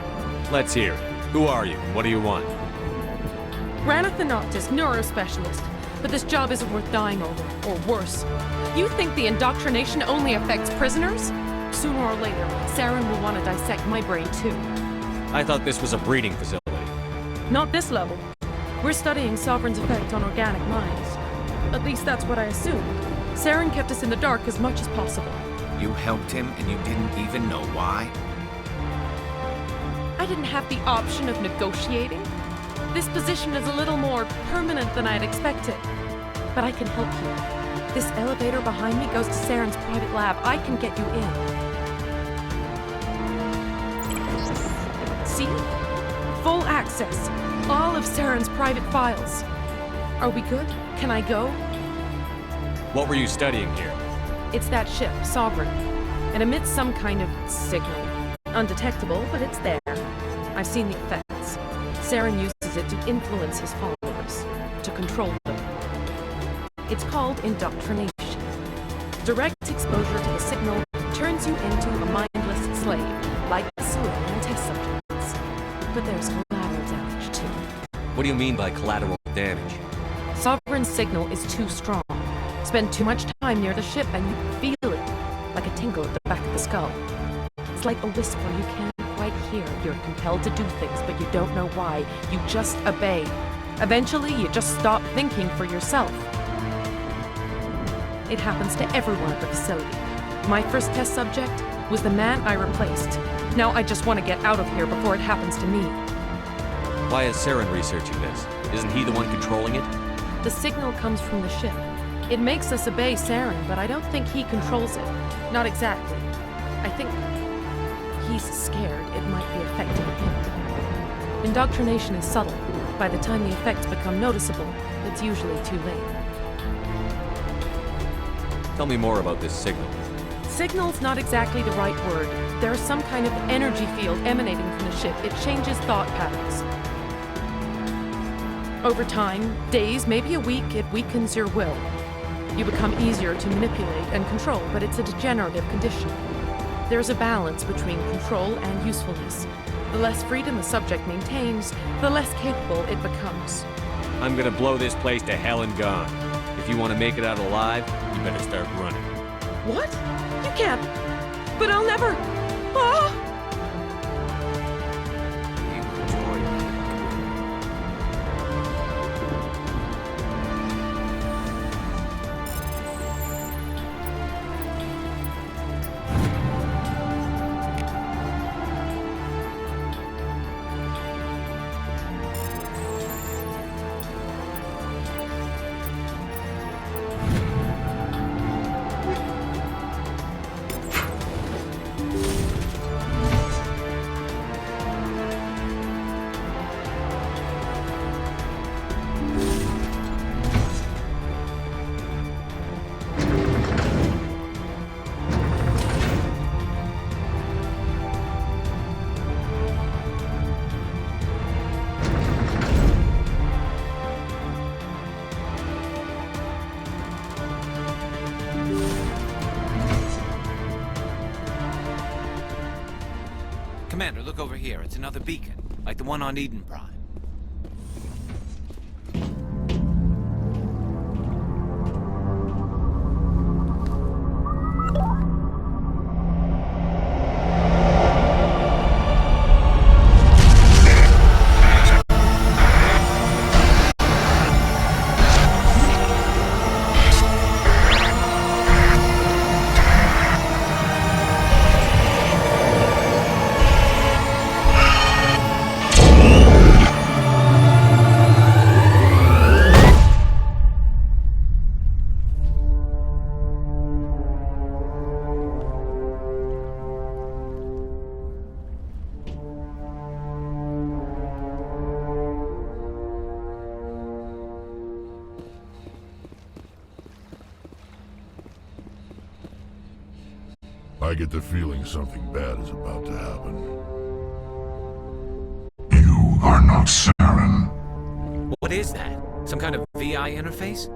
Let's hear it. Who are you? What do you want? Ranith Noctis, neurospecialist. But this job isn't worth dying over, or worse. You think the indoctrination only affects prisoners? Sooner or later, Saren will want to dissect my brain too. I thought this was a breeding facility. Not this level. We're studying Sovereign's effect on organic minds. At least that's what I assumed. Saren kept us in the dark as much as possible. You helped him and you didn't even know why? I didn't have the option of negotiating. This position is a little more permanent than I'd expected. But I can help you. This elevator behind me goes to Saren's private lab. I can get you in. See? Full access. All of Saren's private files. Are we good? Can I go? What were you studying here? It's that ship, Sovereign. It emits some kind of signal. Undetectable, but it's there. I've seen the effects. Saren uses it to influence his followers, to control them. It's called indoctrination. Direct exposure to the signal turns you into a mindless slave, like the Solarian test subjects. But there's collateral damage, too. What do you mean by collateral damage? Sovereign's signal is too strong. Spend too much time near the ship and you feel it, like a tingle at the back of the skull. It's like a whisper you can't quite hear. You're compelled to do things, but you don't know why. You just obey. Eventually, you just stop thinking for yourself. It happens to everyone at the facility. My first test subject was the man I replaced. Now I just want to get out of here before it happens to me. Why is Saren researching this? Isn't he the one controlling it? The signal comes from the ship. It makes us obey Saren, but I don't think he controls it. Not exactly. I think he's scared it might be affecting him. Indoctrination is subtle. By the time the effects become noticeable, it's usually too late. Tell me more about this signal. Signal's not exactly the right word. There's some kind of energy field emanating from the ship. It changes thought patterns. Over time, days, maybe a week, it weakens your will. You become easier to manipulate and control, but it's a degenerative condition. There's a balance between control and usefulness. The less freedom a subject maintains, the less capable it becomes. I'm gonna blow this place to hell and gone. If you want to make it out alive, you better start running. What? You can't. But I'll never. Ah! Commander, look over here. It's another beacon, like the one on Eden Prime. I get the feeling something bad is about to happen. You are not Saren. What is that? Some kind of VI interface?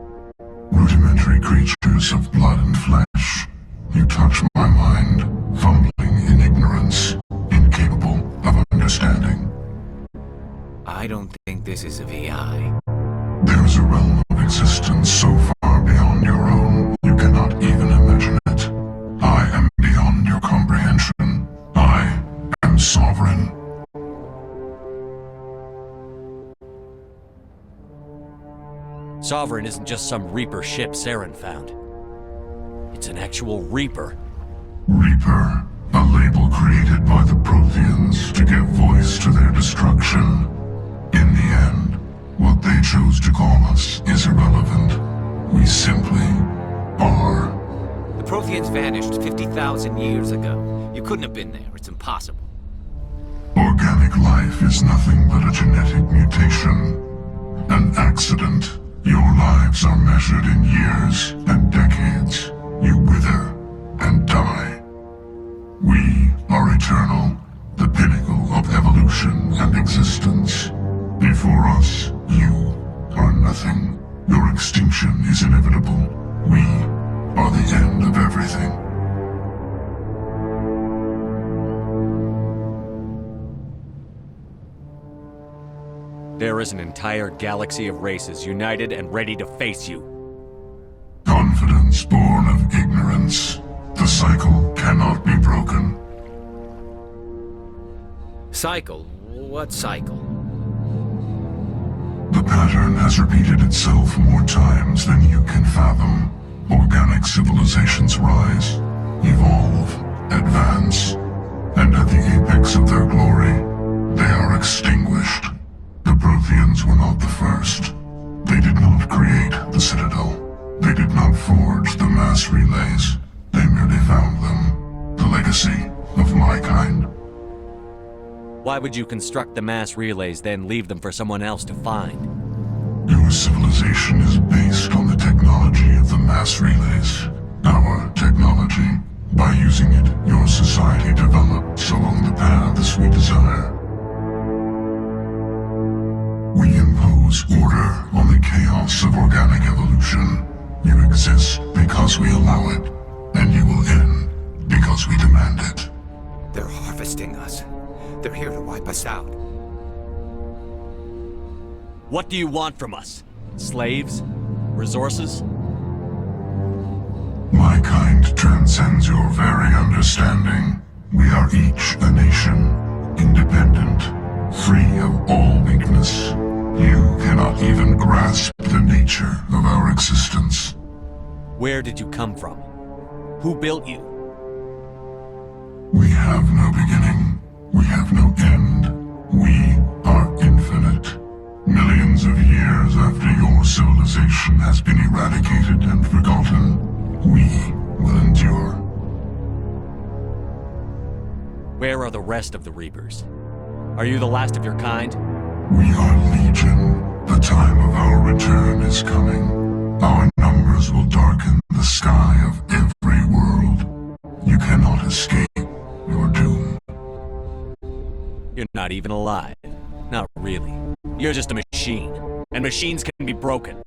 Rudimentary creatures of blood and flesh. You touch my mind, fumbling in ignorance. I don't think this is a VI. There's a realm of existence so far beyond your own, you cannot even imagine it. I am beyond your comprehension. I am sovereign. Sovereign isn't just some Reaper ship Saren found. It's an actual Reaper. Reaper, a label created by the Protheans to give voice to their destruction. In the end, what they chose to call us is irrelevant. We simply are. The Protheans vanished 50,000 years ago. You couldn't have been there. It's impossible. Organic life is nothing but a genetic mutation. An accident. Your lives are measured in years and decades. You wither and die. We are eternal, the pinnacle of evolution and existence. Before us, you are nothing. Your extinction is inevitable. We are the end of everything. There is an entire galaxy of races united and ready to face you. Confidence born of ignorance. The cycle cannot be broken. Cycle? What cycle? The pattern has repeated itself more times than you can fathom. Organic civilizations rise, evolve, advance, and at the apex of their glory, they are extinguished. The Protheans were not the first. They did not create the Citadel. They did not forge the mass relays. They merely found them. The legacy of my kind. Why would you construct the mass relays, then leave them for someone else to find? Your civilization is based on the technology of the mass relays. Our technology. By using it, your society develops along the paths we desire. We impose order on the chaos of organic evolution. You exist because we allow it, and you will end because we demand it. They're harvesting us. They're here to wipe us out. What do you want from us? Slaves? Resources? My kind transcends your very understanding. We are each a nation, independent, free of all weakness. You cannot even grasp the nature of our existence. Where did you come from? Who built you? We have no beginning. We have no end. We are infinite. Millions of years after your civilization has been eradicated and forgotten, we will endure. Where are the rest of the Reapers? Are you the last of your kind? We are Legion. The time of our return is coming. Our numbers will darken the sky of every world. You cannot escape your doom. You're not even alive. Not really. You're just a machine. And machines can be broken.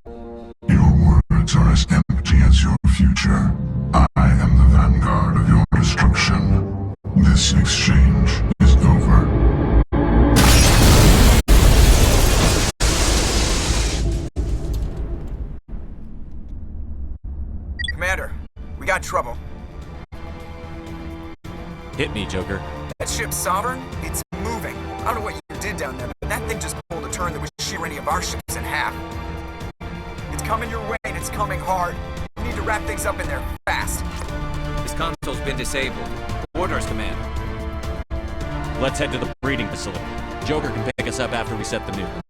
Your words are as empty as your future. I am the vanguard of your destruction. This exchange is over. Commander, we got trouble. Hit me, Joker. That ship Sovereign, it's moving. I don't know what you did down there, but that thing just pulled a turn that would shear any of our ships in half. It's coming your way, and it's coming hard. You need to wrap things up in there fast. This console's been disabled. Orders, Commander. Let's head to the breeding facility. Joker can pick us up after we set the nuke.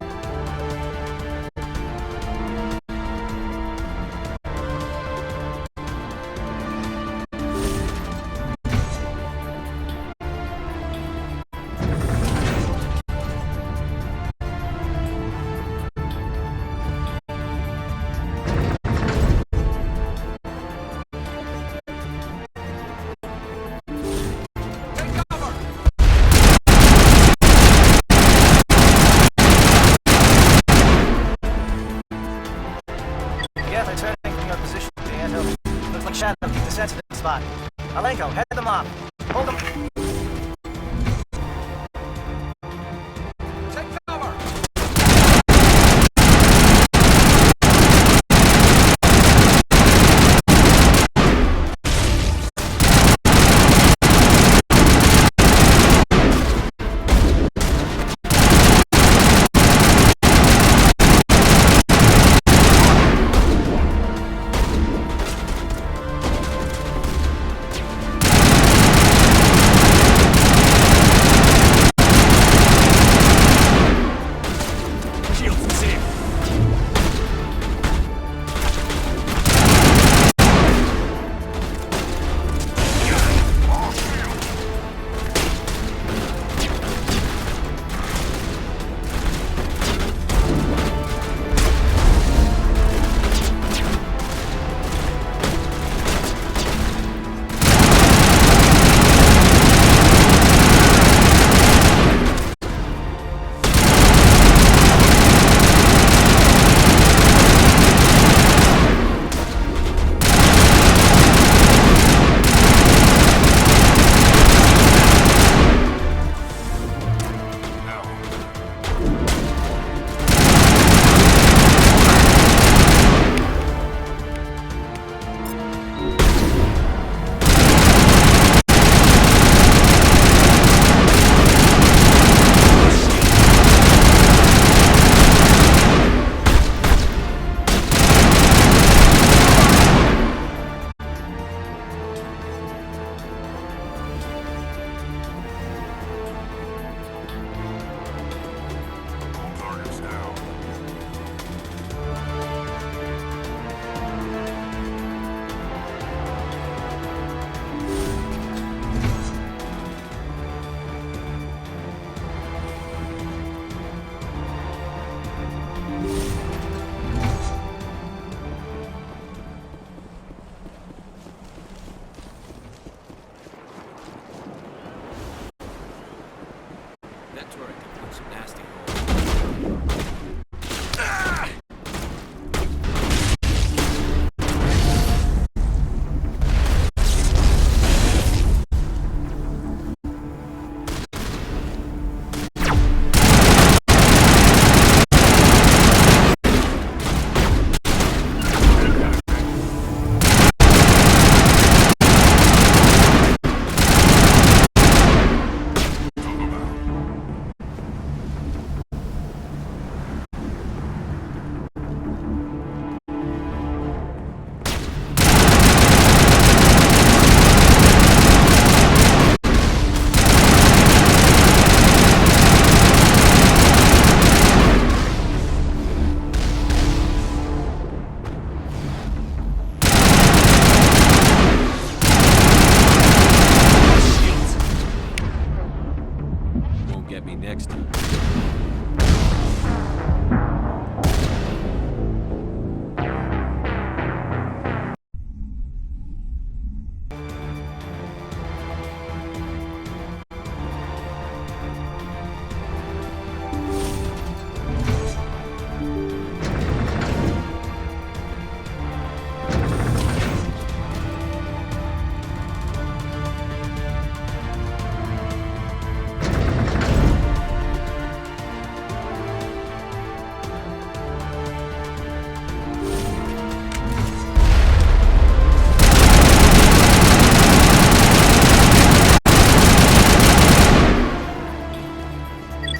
That turret can punch some nasty holes. Get me next time.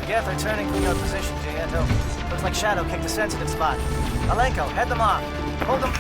Geth are turning from your position, Jayeto. Looks like Shadow kicked a sensitive spot. Alenko, head them off. Hold them.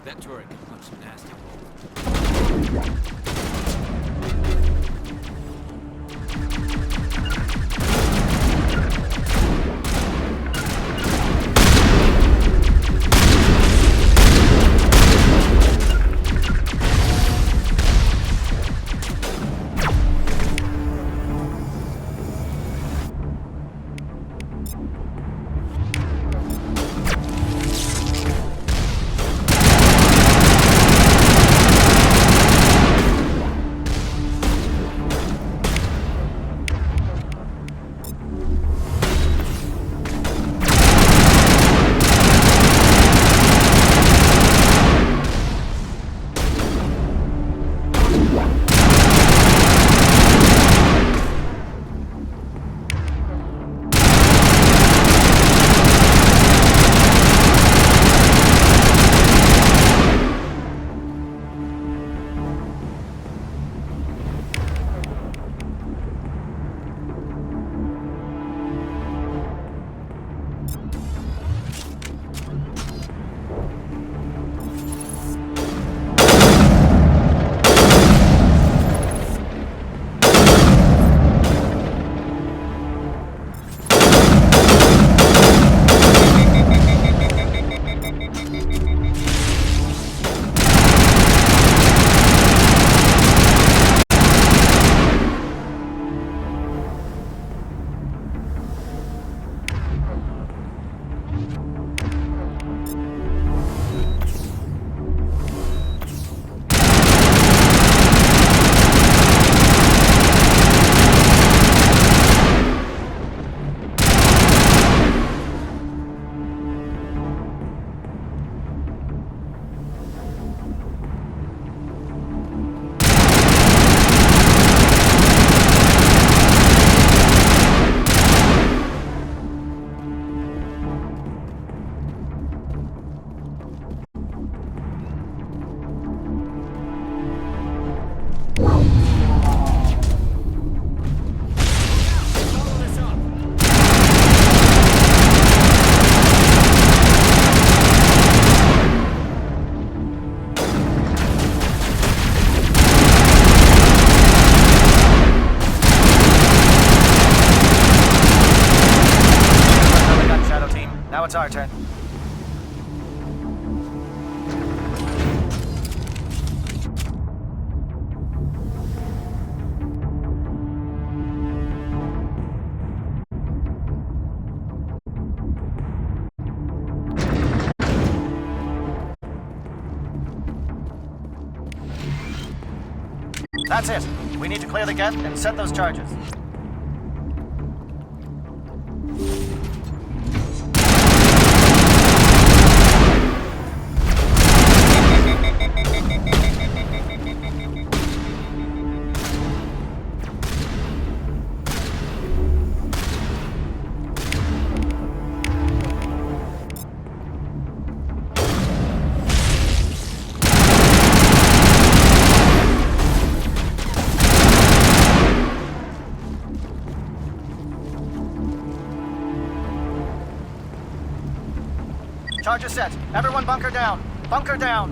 That turret can punch some nasty holes. it's our turn. That's it. We need to clear the gate and set those charges. Charges set. Everyone bunker down. Bunker down.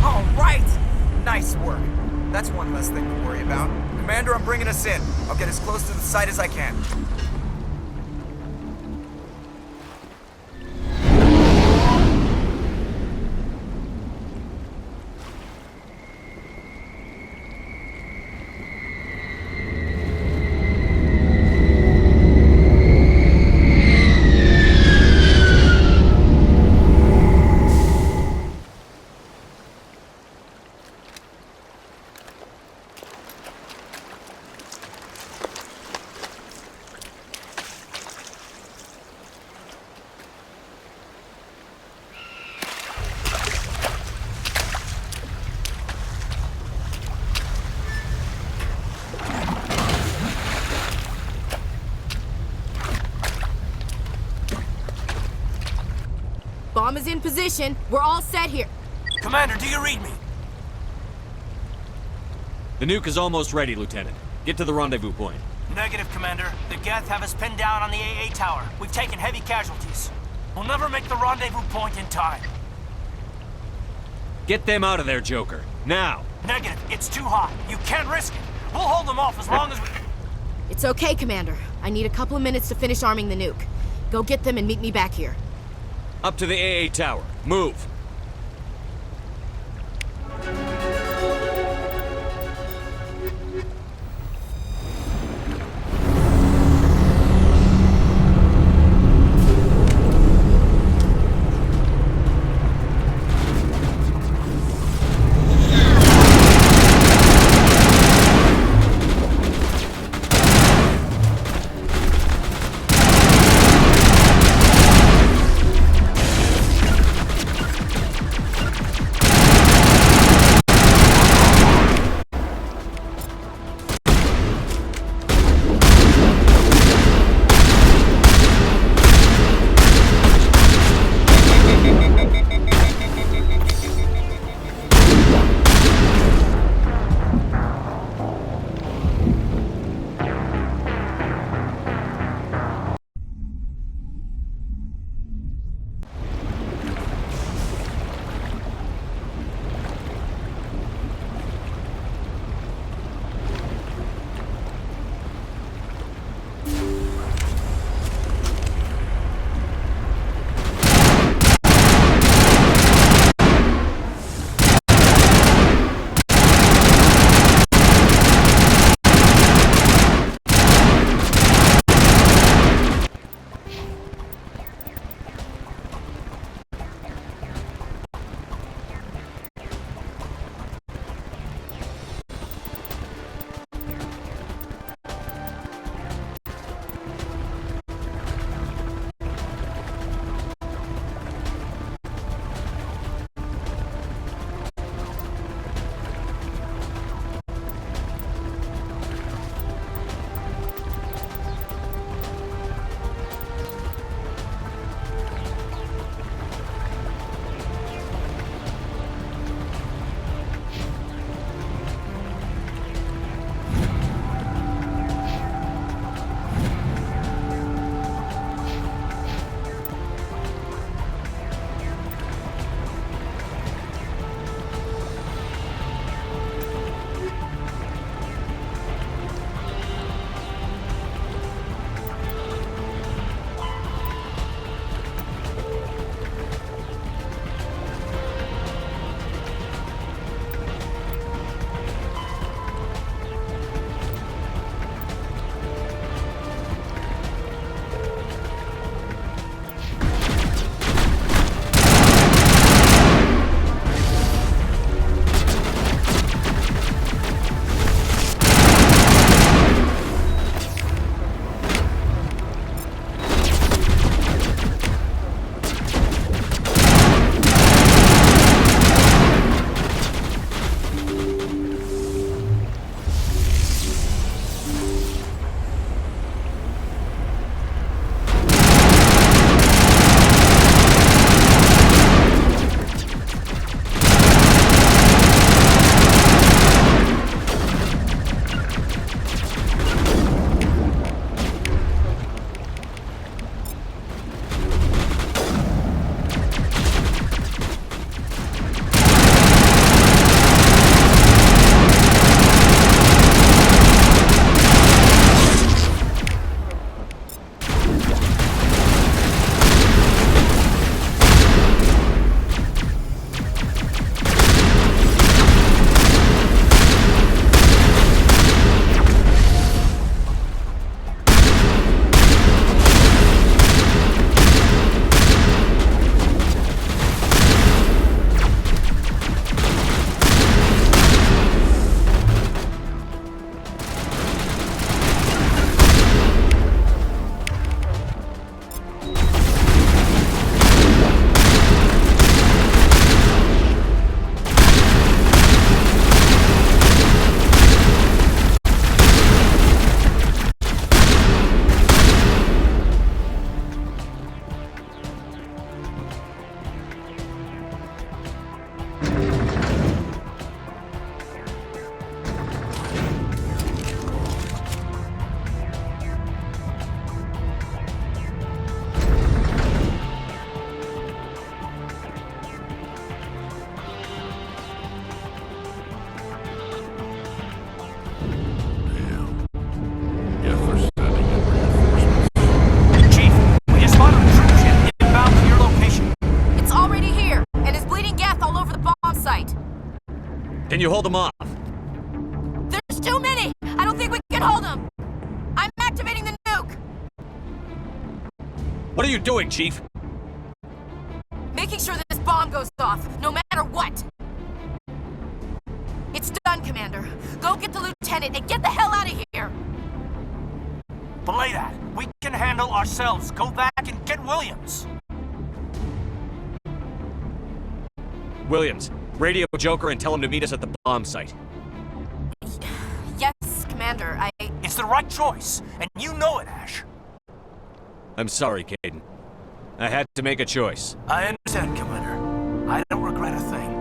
All right! Nice work. That's one less thing to worry about. Commander, I'm bringing us in. I'll get as close to the site as I can. Bomb is in position. We're all set here. Commander, do you read me? The nuke is almost ready, Lieutenant. Get to the rendezvous point. Negative, Commander. The Geth have us pinned down on the AA tower. We've taken heavy casualties. We'll never make the rendezvous point in time. Get them out of there, Joker. Now! Negative. It's too hot. You can't risk it. We'll hold them off as long as we... It's okay, Commander. I need a couple of minutes to finish arming the nuke. Go get them and meet me back here. Up to the AA tower. Move! you hold them off? There's too many! I don't think we can hold them! I'm activating the nuke! What are you doing, Chief? Making sure this bomb goes off, no matter what! It's done, Commander. Go get the lieutenant and get the hell out of here! Belay that. We can handle ourselves. Go back and get Williams. Williams, radio Joker and tell him to meet us at the bomb site. Yes, Commander, It's the right choice, and you know it, Ash. I'm sorry, Kaidan. I had to make a choice. I understand, Commander. I don't regret a thing.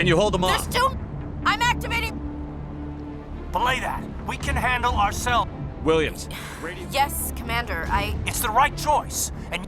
Can you hold them off? I'm activating. Belay that. We can handle ourselves. Williams. Yes, Commander. It's the right choice. And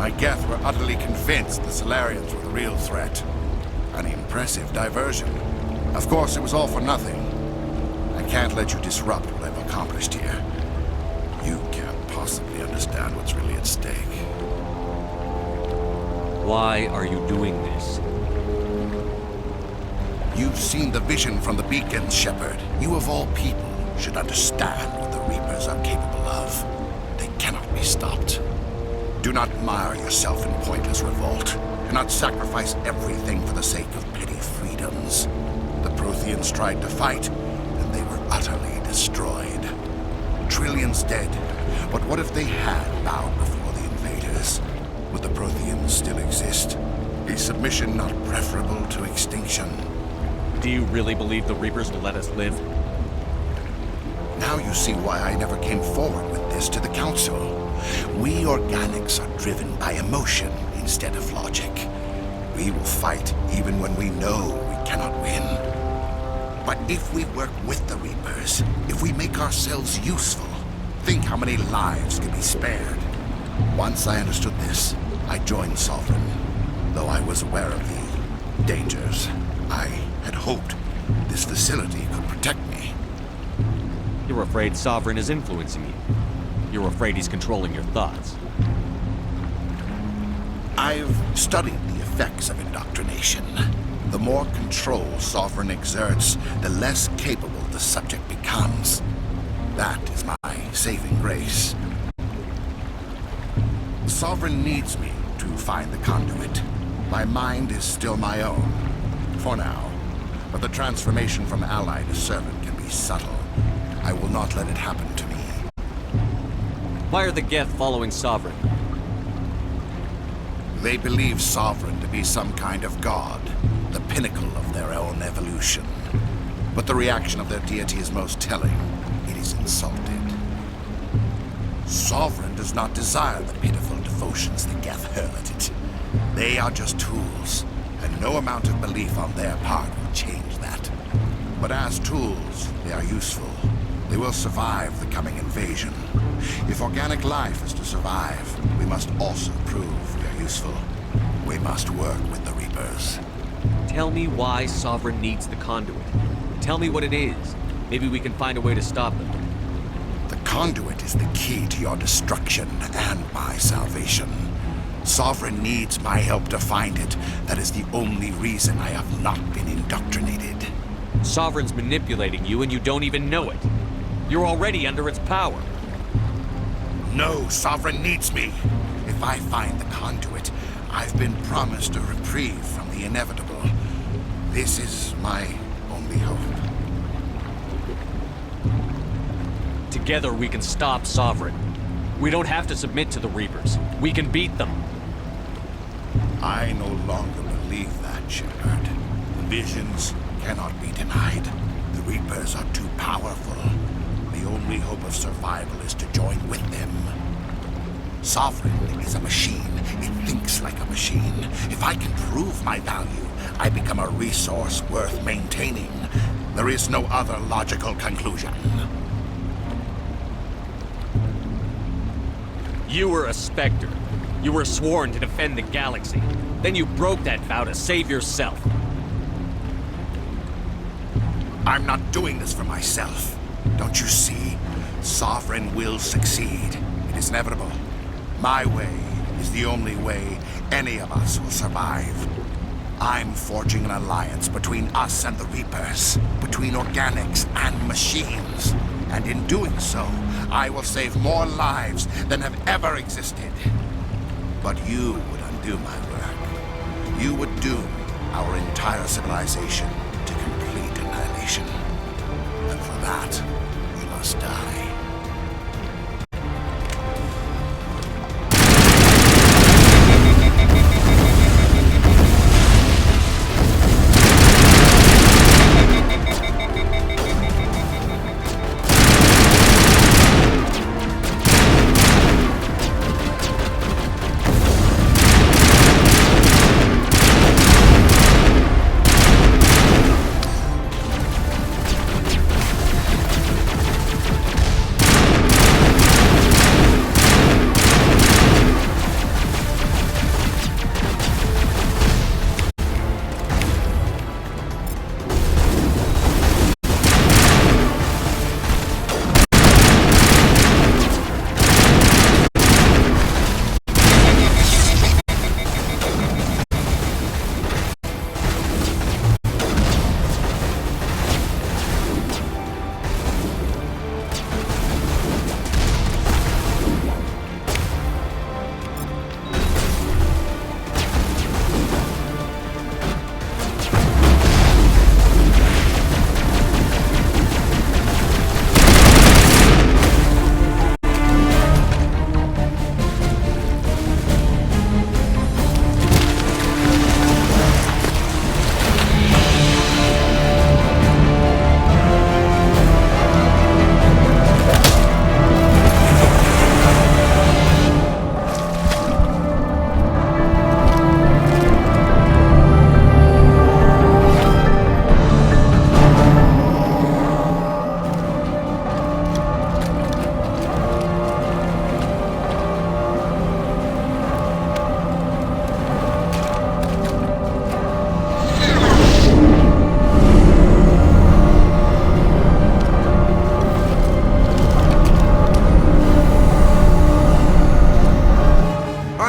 My Geth were utterly convinced the Salarians were the real threat. An impressive diversion. Of course, it was all for nothing. I can't let you disrupt what I've accomplished here. You can't possibly understand what's really at stake. Why are you doing this? You've seen the vision from the beacons, Shepard. You of all people should understand what the Reapers are capable of. They cannot be stopped. Do not mire yourself in pointless revolt. Do not sacrifice everything for the sake of petty freedoms. The Protheans tried to fight, and they were utterly destroyed. Trillions dead. But what if they had bowed before the invaders? Would the Protheans still exist? Is submission not preferable to extinction? Do you really believe the Reapers will let us live? Now you see why I never came forward with this to the Council. We organics are driven by emotion instead of logic. We will fight even when we know we cannot win. But if we work with the Reapers, if we make ourselves useful, think how many lives could be spared. Once I understood this, I joined Sovereign. Though I was aware of the dangers, I had hoped this facility could protect me. You're afraid Sovereign is influencing you. You're afraid he's controlling your thoughts. I've studied the effects of indoctrination. The more control Sovereign exerts, the less capable the subject becomes. That is my saving grace. Sovereign needs me to find the conduit. My mind is still my own, for now. But the transformation from ally to servant can be subtle. I will not let it happen to me. Why are the Geth following Sovereign? They believe Sovereign to be some kind of god, the pinnacle of their own evolution. But the reaction of their deity is most telling. It is insulted. Sovereign does not desire the pitiful devotions the Geth hurl at it. They are just tools, and no amount of belief on their part will change that. But as tools, they are useful. They will survive the coming invasion. If organic life is to survive, we must also prove we are useful. We must work with the Reapers. Tell me why Sovereign needs the conduit. Tell me what it is. Maybe we can find a way to stop them. The conduit is the key to your destruction and my salvation. Sovereign needs my help to find it. That is the only reason I have not been indoctrinated. Sovereign's manipulating you and you don't even know it. You're already under its power. No, Sovereign needs me. If I find the conduit, I've been promised a reprieve from the inevitable. This is my only hope. Together we can stop Sovereign. We don't have to submit to the Reapers. We can beat them. I no longer believe that, Shepard. Visions cannot be denied. The Reapers are too powerful. The only hope of survival is to join with them. Sovereign is a machine. It thinks like a machine. If I can prove my value, I become a resource worth maintaining. There is no other logical conclusion. You were a Spectre. You were sworn to defend the galaxy. Then you broke that vow to save yourself. I'm not doing this for myself. Don't you see? Sovereign will succeed. It is inevitable. My way is the only way any of us will survive. I'm forging an alliance between us and the Reapers, between organics and machines. And in doing so, I will save more lives than have ever existed. But you would undo my work. You would doom our entire civilization to complete annihilation. And for that, we must die.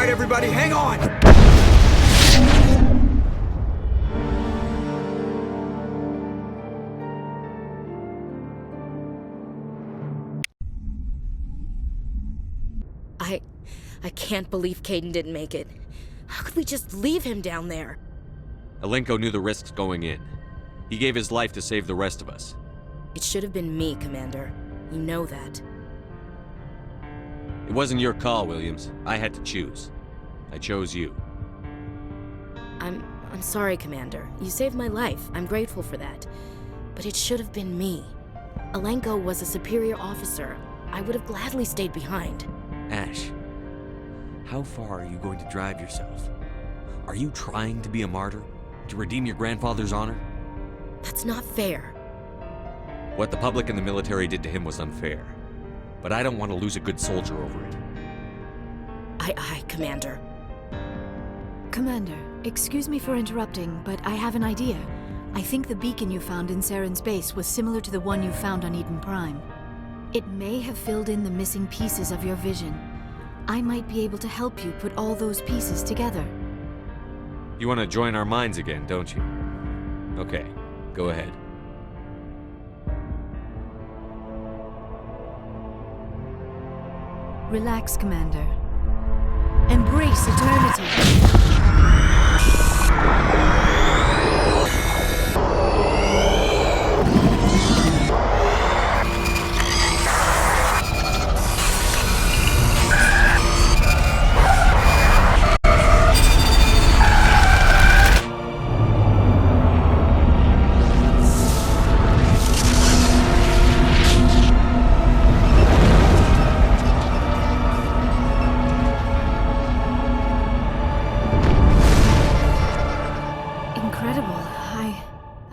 Everybody, hang on! I can't believe Kaidan didn't make it. How could we just leave him down there? Alenko knew the risks going in. He gave his life to save the rest of us. It should have been me, Commander. You know that. It wasn't your call, Williams. I had to choose. I chose you. I'm sorry, Commander. You saved my life. I'm grateful for that. But it should have been me. Alenko was a superior officer. I would have gladly stayed behind. Ash, how far are you going to drive yourself? Are you trying to be a martyr? To redeem your grandfather's honor? That's not fair. What the public and the military did to him was unfair. But I don't want to lose a good soldier over it. Aye, Commander. Commander, excuse me for interrupting, but I have an idea. I think the beacon you found in Saren's base was similar to the one you found on Eden Prime. It may have filled in the missing pieces of your vision. I might be able to help you put all those pieces together. You want to join our minds again, don't you? Okay, go ahead. Relax, Commander. Embrace eternity.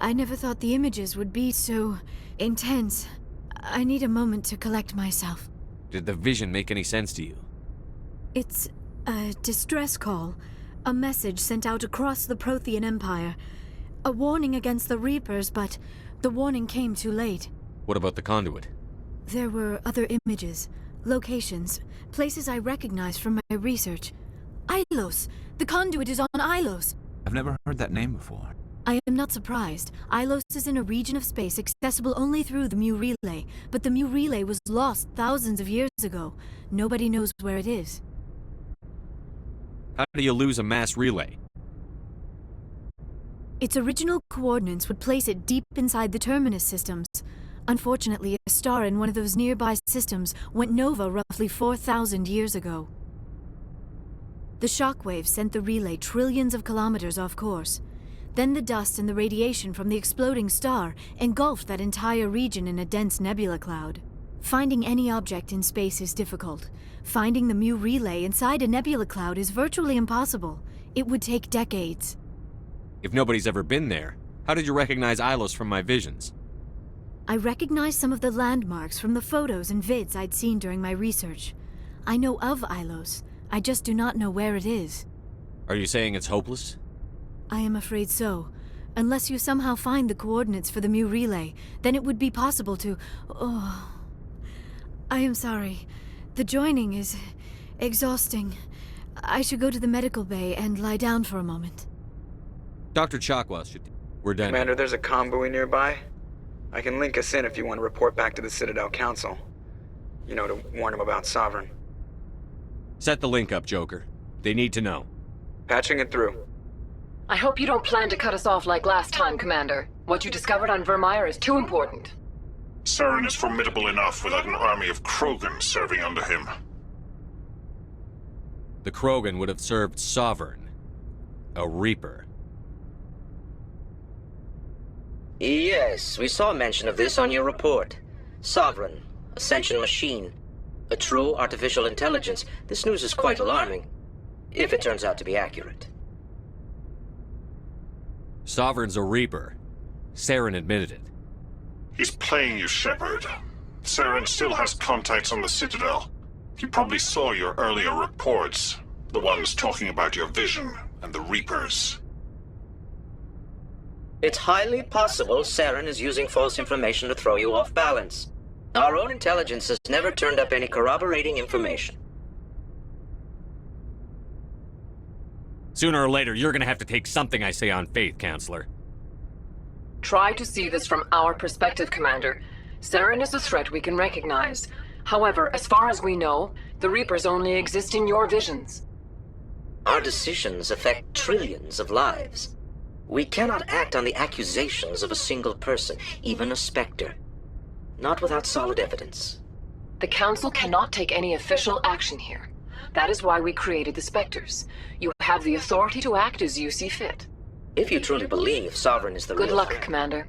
I never thought the images would be so intense. I need a moment to collect myself. Did the vision make any sense to you? It's a distress call. A message sent out across the Prothean Empire. A warning against the Reapers, but the warning came too late. What about the conduit? There were other images, locations, places I recognized from my research. Ilos! The conduit is on Ilos! I've never heard that name before. I am not surprised. Ilos is in a region of space accessible only through the Mu Relay, but the Mu Relay was lost thousands of years ago. Nobody knows where it is. How do you lose a mass relay? Its original coordinates would place it deep inside the Terminus systems. Unfortunately, a star in one of those nearby systems went nova roughly 4,000 years ago. The shockwave sent the relay trillions of kilometers off course. Then the dust and the radiation from the exploding star engulfed that entire region in a dense nebula cloud. Finding any object in space is difficult. Finding the Mu Relay inside a nebula cloud is virtually impossible. It would take decades. If nobody's ever been there, how did you recognize Ilos from my visions? I recognized some of the landmarks from the photos and vids I'd seen during my research. I know of Ilos. I just do not know where it is. Are you saying it's hopeless? I am afraid so. Unless you somehow find the coordinates for the Mu Relay, then it would be possible to... Oh... I am sorry. The joining is... exhausting. I should go to the medical bay and lie down for a moment. Dr. Chakwas should... We're done. Commander, there's a convoy nearby. I can link us in if you want to report back to the Citadel Council. You know, to warn them about Sovereign. Set the link up, Joker. They need to know. Patching it through. I hope you don't plan to cut us off like last time, Commander. What you discovered on Vermeer is too important. Saren is formidable enough without an army of Krogan serving under him. The Krogan would have served Sovereign. A Reaper. Yes, we saw mention of this on your report. Sovereign, a sentient machine, a true artificial intelligence. This news is quite alarming, if it turns out to be accurate. Sovereign's a Reaper. Saren admitted it. He's playing you, Shepard. Saren still has contacts on the Citadel. He probably saw your earlier reports. The ones talking about your vision and the Reapers. It's highly possible Saren is using false information to throw you off balance. Our own intelligence has never turned up any corroborating information. Sooner or later, you're gonna have to take something I say on faith, Counselor. Try to see this from our perspective, Commander. Saren is a threat we can recognize. However, as far as we know, the Reapers only exist in your visions. Our decisions affect trillions of lives. We cannot act on the accusations of a single person, even a Spectre. Not without solid evidence. The Council cannot take any official action here. That is why we created the Spectres. You have the authority to act as you see fit. If you truly believe Sovereign is the Good real luck, threat. Commander.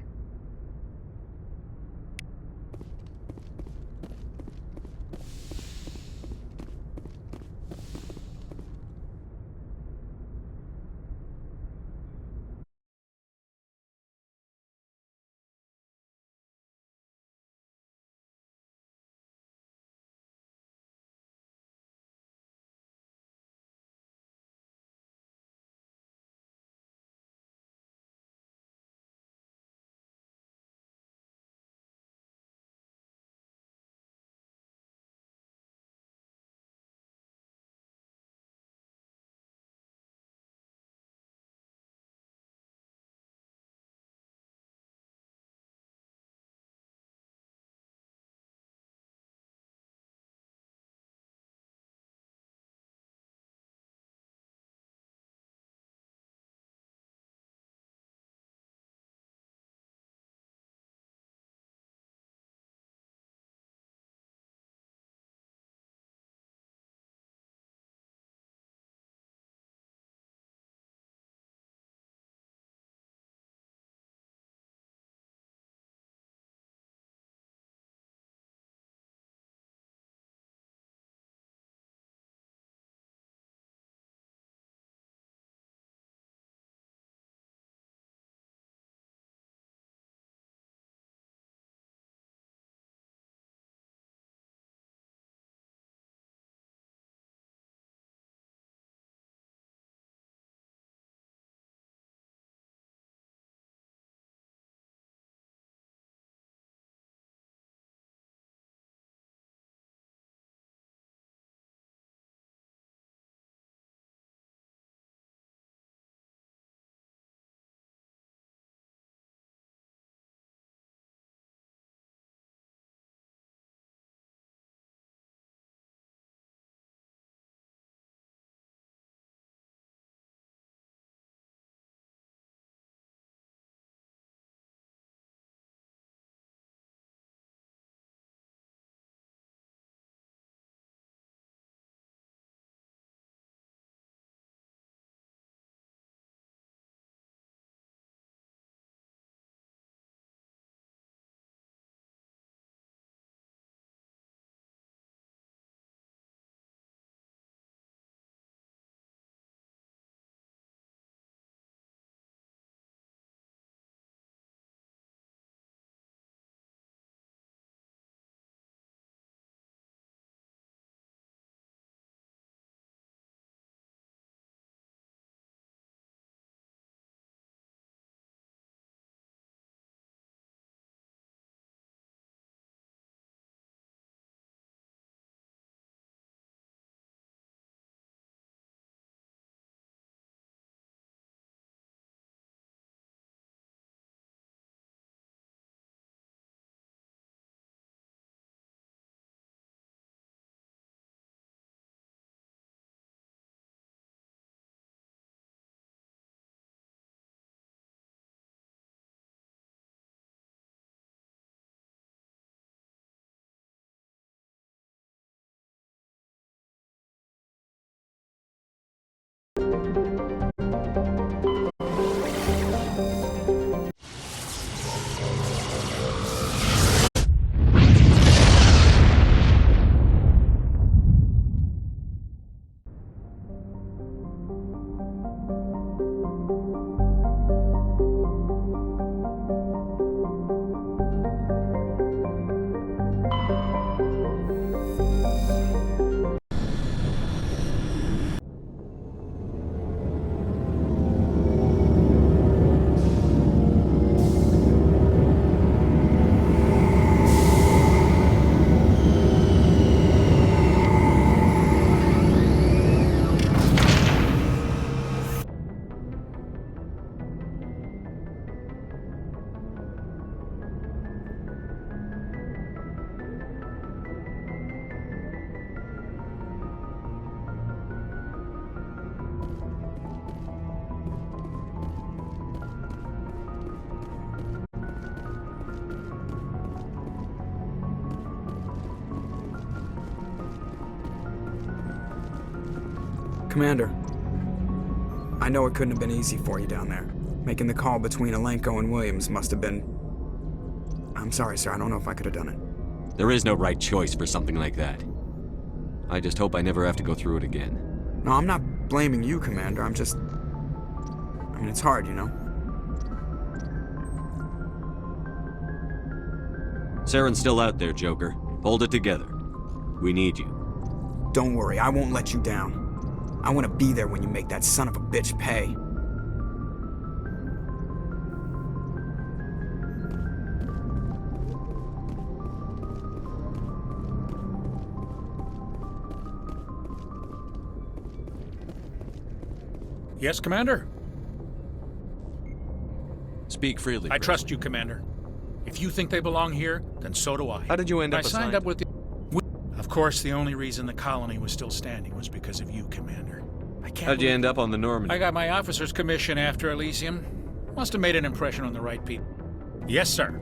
Commander, I know it couldn't have been easy for you down there. Making the call between Alenko and Williams must have been... I'm sorry, sir. I don't know if I could have done it. There is no right choice for something like that. I just hope I never have to go through it again. No, I'm not blaming you, Commander. I'm just... I mean, it's hard, you know? Saren's still out there, Joker. Hold it together. We need you. Don't worry, I won't let you down. I want to be there when you make that son of a bitch pay. Yes, Commander? Speak freely. I trust you, Commander. If you think they belong here, then so do I. How did you end up I signed up with the... Of course, the only reason the colony was still standing was because of you, Commander. I can't How'd you end up on the Normandy? I got my officer's commission after Elysium. Must have made an impression on the right people. Yes, sir.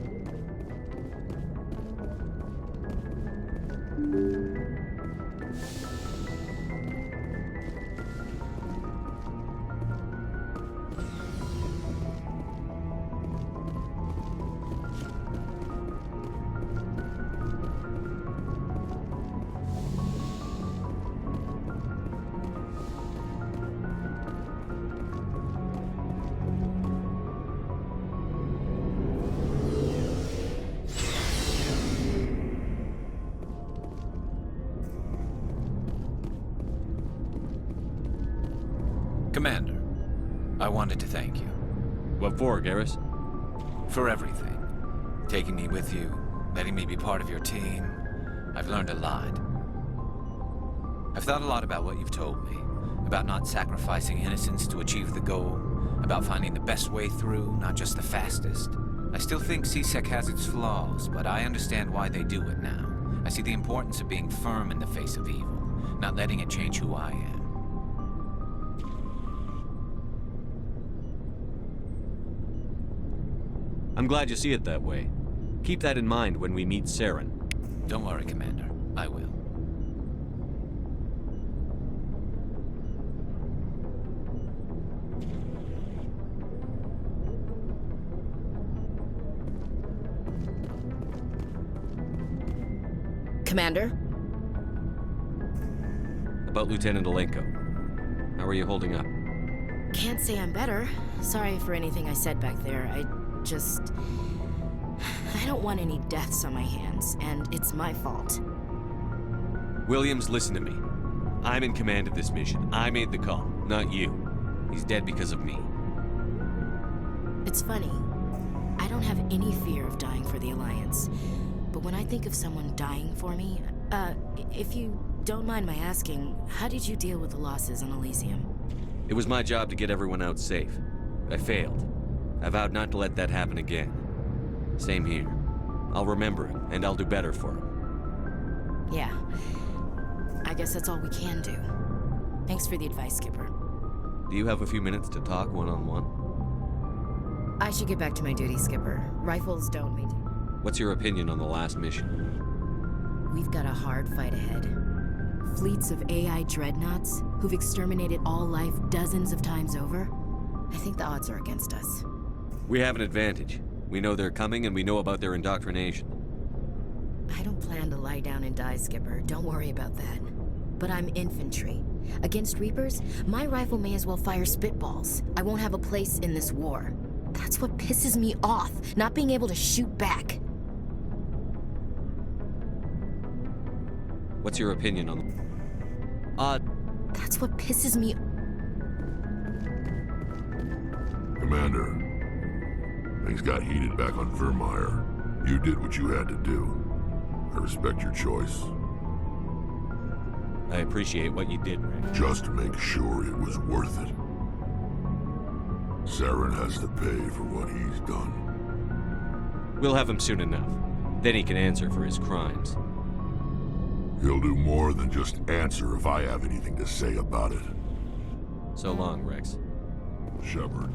Commander, I wanted to thank you. What for, Garrus? For everything. Taking me with you, letting me be part of your team. I've learned a lot. I've thought a lot about what you've told me. About not sacrificing innocence to achieve the goal. About finding the best way through, not just the fastest. I still think C-Sec has its flaws, but I understand why they do it now. I see the importance of being firm in the face of evil, not letting it change who I am. I'm glad you see it that way. Keep that in mind when we meet Saren. Don't worry, Commander. I will. Commander? About Lieutenant Alenko. How are you holding up? Can't say I'm better. Sorry for anything I said back there. I don't want any deaths on my hands, and it's my fault. Williams, listen to me. I'm in command of this mission. I made the call, not you. He's dead because of me. It's funny. I don't have any fear of dying for the Alliance. But when I think of someone dying for me, if you don't mind my asking, how did you deal with the losses on Elysium? It was my job to get everyone out safe. I failed. I vowed not to let that happen again. Same here. I'll remember him, and I'll do better for him. Yeah. I guess that's all we can do. Thanks for the advice, Skipper. Do you have a few minutes to talk one-on-one? I should get back to my duty, Skipper. Rifles don't maintain. What's your opinion on the last mission? We've got a hard fight ahead. Fleets of AI dreadnoughts who've exterminated all life dozens of times over. I think the odds are against us. We have an advantage. We know they're coming, and we know about their indoctrination. I don't plan to lie down and die, Skipper. Don't worry about that. But I'm infantry. Against Reapers, my rifle may as well fire spitballs. I won't have a place in this war. That's what pisses me off, not being able to shoot back. What's your opinion on That's what pisses me... Commander, things got heated back on Vermeer. You did what you had to do. I respect your choice. I appreciate what you did, Rick. Just make sure it was worth it. Saren has to pay for what he's done. We'll have him soon enough. Then he can answer for his crimes. He'll do more than just answer if I have anything to say about it. So long, Rex. Shepard.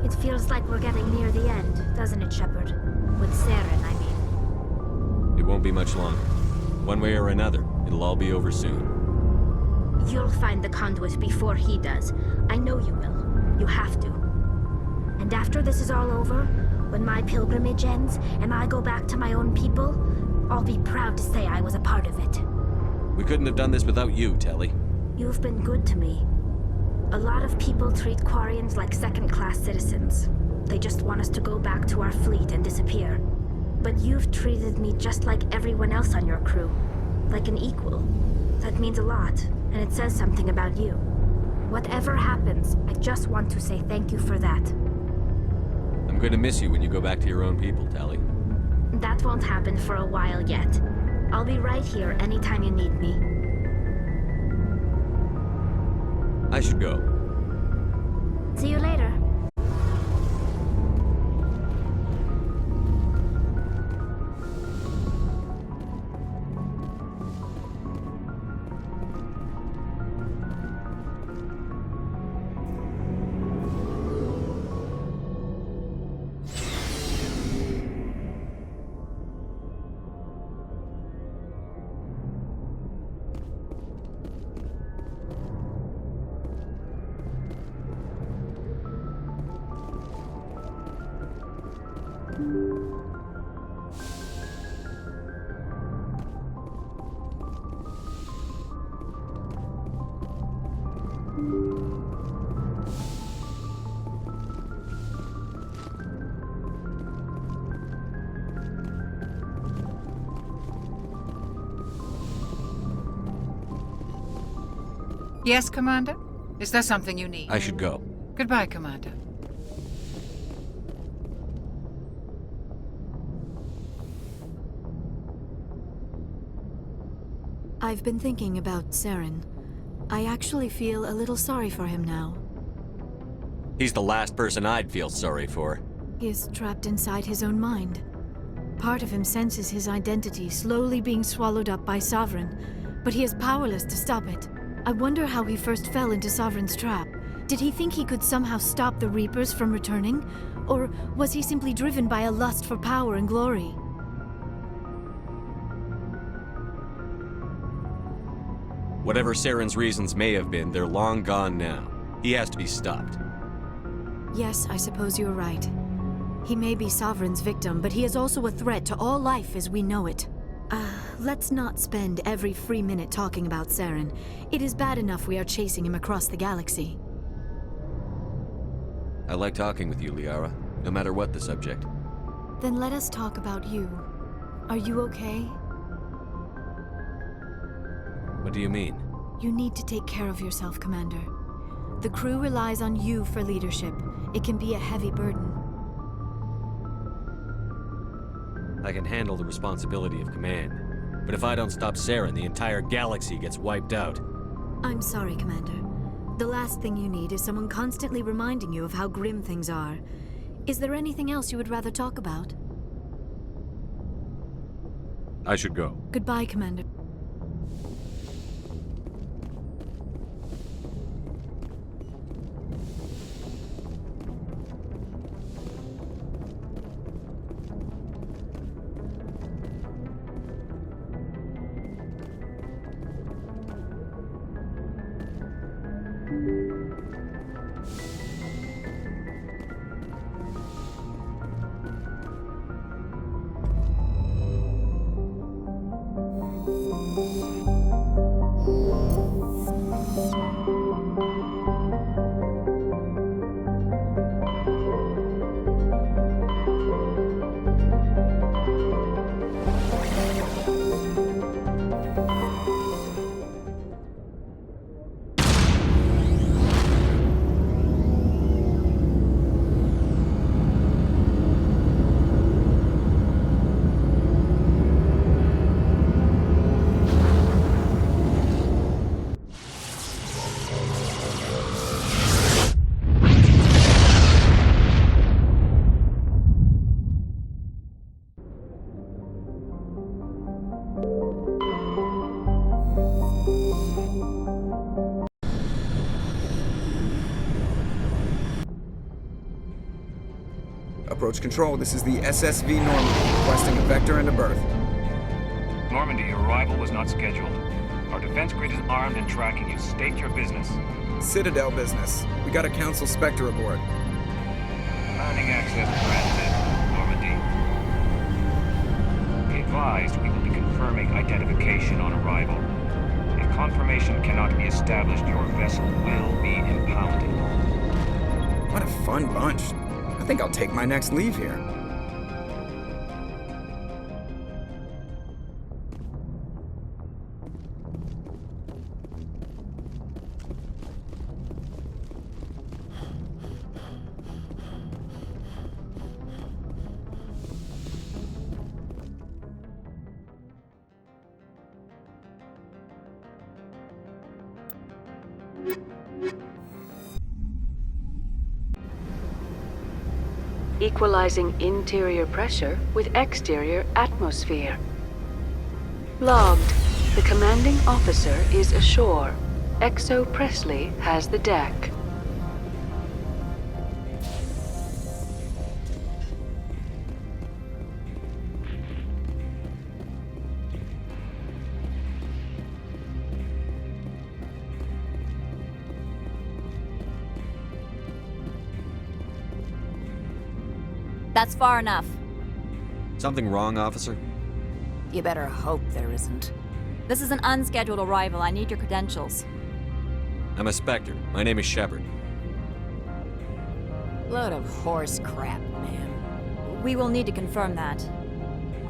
It feels Looks like we're getting near the end, doesn't it, Shepard? With Saren, I mean. It won't be much longer. One way or another, it'll all be over soon. You'll find the conduit before he does. I know you will. You have to. And after this is all over, when my pilgrimage ends and I go back to my own people, I'll be proud to say I was a part of it. We couldn't have done this without you, Telly. You've been good to me. A lot of people treat Quarians like second-class citizens. They just want us to go back to our fleet and disappear. But you've treated me just like everyone else on your crew. Like an equal. That means a lot, and it says something about you. Whatever happens, I just want to say thank you for that. I'm going to miss you when you go back to your own people, Telly. That won't happen for a while yet. I'll be right here anytime you need me. I should go. See you later. Yes, Commander? Is there something you need? I should go. Goodbye, Commander. I've been thinking about Saren. I actually feel a little sorry for him now. He's the last person I'd feel sorry for. He is trapped inside his own mind. Part of him senses his identity slowly being swallowed up by Sovereign, but he is powerless to stop it. I wonder how he first fell into Sovereign's trap. Did he think he could somehow stop the Reapers from returning? Or was he simply driven by a lust for power and glory? Whatever Saren's reasons may have been, they're long gone now. He has to be stopped. Yes, I suppose you're right. He may be Sovereign's victim, but he is also a threat to all life as we know it. Let's not spend every free minute talking about Saren. It is bad enough we are chasing him across the galaxy. I like talking with you, Liara, no matter what the subject. Then let us talk about you. Are you okay? What do you mean? You need to take care of yourself, Commander. The crew relies on you for leadership. It can be a heavy burden. I can handle the responsibility of command. But if I don't stop Saren, the entire galaxy gets wiped out. I'm sorry, Commander. The last thing you need is someone constantly reminding you of how grim things are. Is there anything else you would rather talk about? I should go. Goodbye, Commander. Approach control, this is the SSV Normandy, requesting a vector and a berth. Normandy, your arrival was not scheduled. Our defense grid is armed and tracking you. State your business. Citadel business. We got a Council Spectre aboard. Commanding access granted, Normandy. Be advised, we will be confirming identification on arrival. If confirmation cannot be established, your vessel will be impounded. What a fun bunch. I think I'll take my next leave here. Equalizing interior pressure with exterior atmosphere. Logged. The commanding officer is ashore. Exo Presley has the deck. That's far enough. Something wrong, officer? You better hope there isn't. This is an unscheduled arrival. I need your credentials. I'm a Spectre. My name is Shepard. Load of horse crap, man. We will need to confirm that.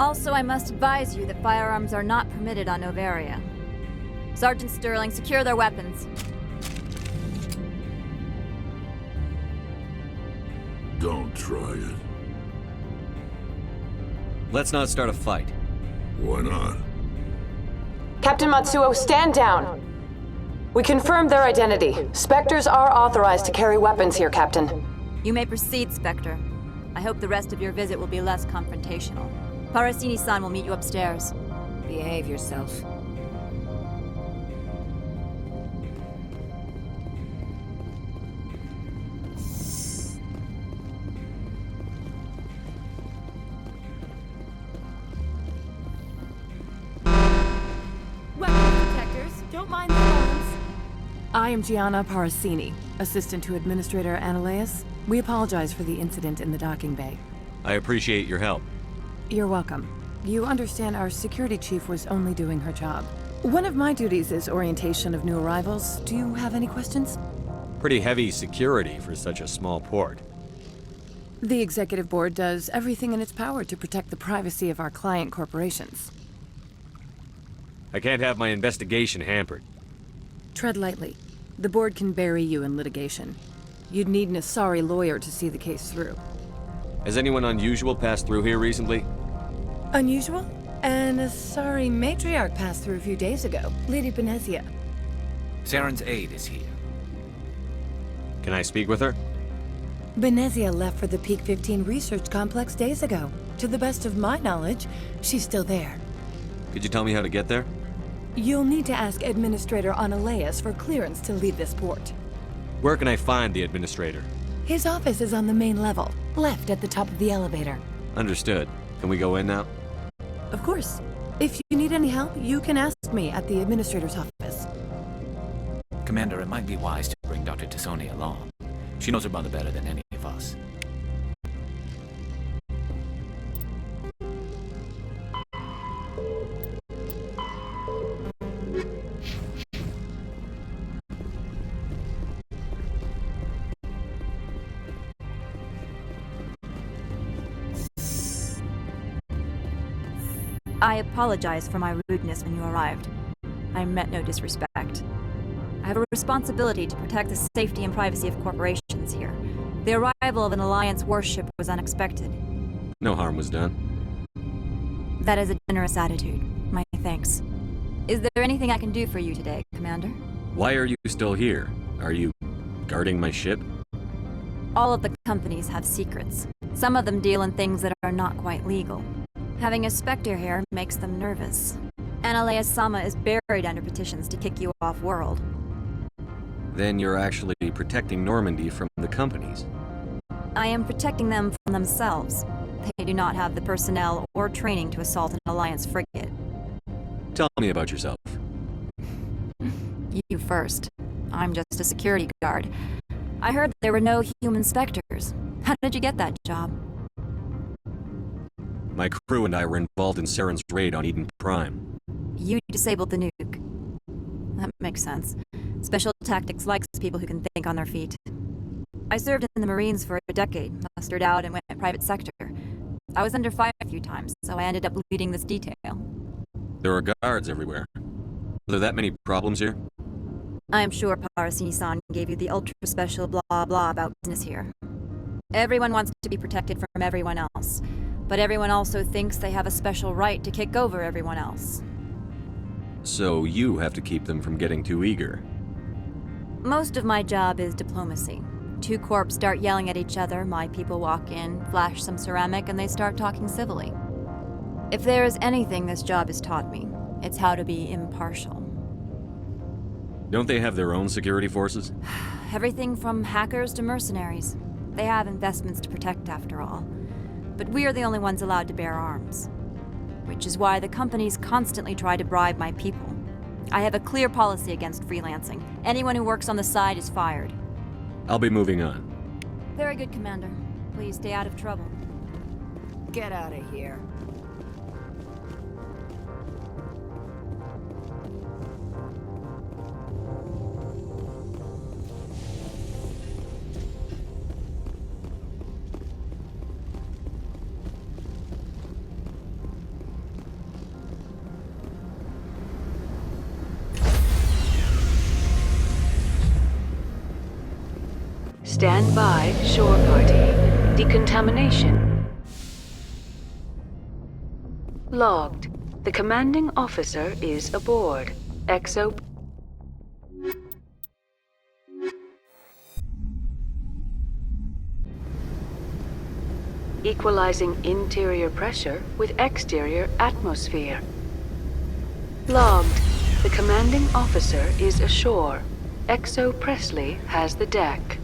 Also, I must advise you that firearms are not permitted on Noveria. Sergeant Sterling, secure their weapons. Don't try it. Let's not start a fight. Why not? Captain Matsuo, stand down! We confirmed their identity. Spectres are authorized to carry weapons here, Captain. You may proceed, Spectre. I hope the rest of your visit will be less confrontational. Parasini-san will meet you upstairs. Behave yourself. I am Gianna Parasini, assistant to Administrator Analeas. We apologize for the incident in the docking bay. I appreciate your help. You're welcome. You understand our security chief was only doing her job. One of my duties is orientation of new arrivals. Do you have any questions? Pretty heavy security for such a small port. The executive board does everything in its power to protect the privacy of our client corporations. I can't have my investigation hampered. Tread lightly. The board can bury you in litigation. You'd need an Asari lawyer to see the case through. Has anyone unusual passed through here recently? Unusual? An Asari matriarch passed through a few days ago. Lady Benezia. Saren's aide is here. Can I speak with her? Benezia left for the Peak 15 research complex days ago. To the best of my knowledge, she's still there. Could you tell me how to get there? You'll need to ask Administrator Analeas for clearance to leave this port. Where can I find the Administrator? His office is on the main level, left at the top of the elevator. Understood. Can we go in now? Of course. If you need any help, you can ask me at the Administrator's office. Commander, it might be wise to bring Dr. Tassoni along. She knows her mother better than any of us. I apologize for my rudeness when you arrived. I meant no disrespect. I have a responsibility to protect the safety and privacy of corporations here. The arrival of an Alliance warship was unexpected. No harm was done. That is a generous attitude. My thanks. Is there anything I can do for you today, Commander? Why are you still here? Are you guarding my ship? All of the companies have secrets. Some of them deal in things that are not quite legal. Having a Spectre here makes them nervous. Analeas-sama is buried under petitions to kick you off-world. Then you're actually protecting Normandy from the companies. I am protecting them from themselves. They do not have the personnel or training to assault an Alliance frigate. Tell me about yourself. You first. I'm just a security guard. I heard there were no human specters. How did you get that job? My crew and I were involved in Saren's raid on Eden Prime. You disabled the nuke. That makes sense. Special Tactics likes people who can think on their feet. I served in the Marines for a decade, mustered out and went private sector. I was under fire a few times, so I ended up leading this detail. There are guards everywhere. Are there that many problems here? I am sure Parasini-san gave you the ultra-special blah blah about business here. Everyone wants to be protected from everyone else, but everyone also thinks they have a special right to kick over everyone else. So you have to keep them from getting too eager. Most of my job is diplomacy. Two corps start yelling at each other, my people walk in, flash some ceramic, and they start talking civilly. If there is anything this job has taught me, it's how to be impartial. Don't they have their own security forces? Everything from hackers to mercenaries. They have investments to protect after all. But we are the only ones allowed to bear arms. Which is why the companies constantly try to bribe my people. I have a clear policy against freelancing. Anyone who works on the side is fired. I'll be moving on. Very good, Commander. Please stay out of trouble. Get out of here. Stand by, shore party. Decontamination. Logged. The commanding officer is aboard. Exo... Equalizing interior pressure with exterior atmosphere. Logged. The commanding officer is ashore. Exo Presley has the deck.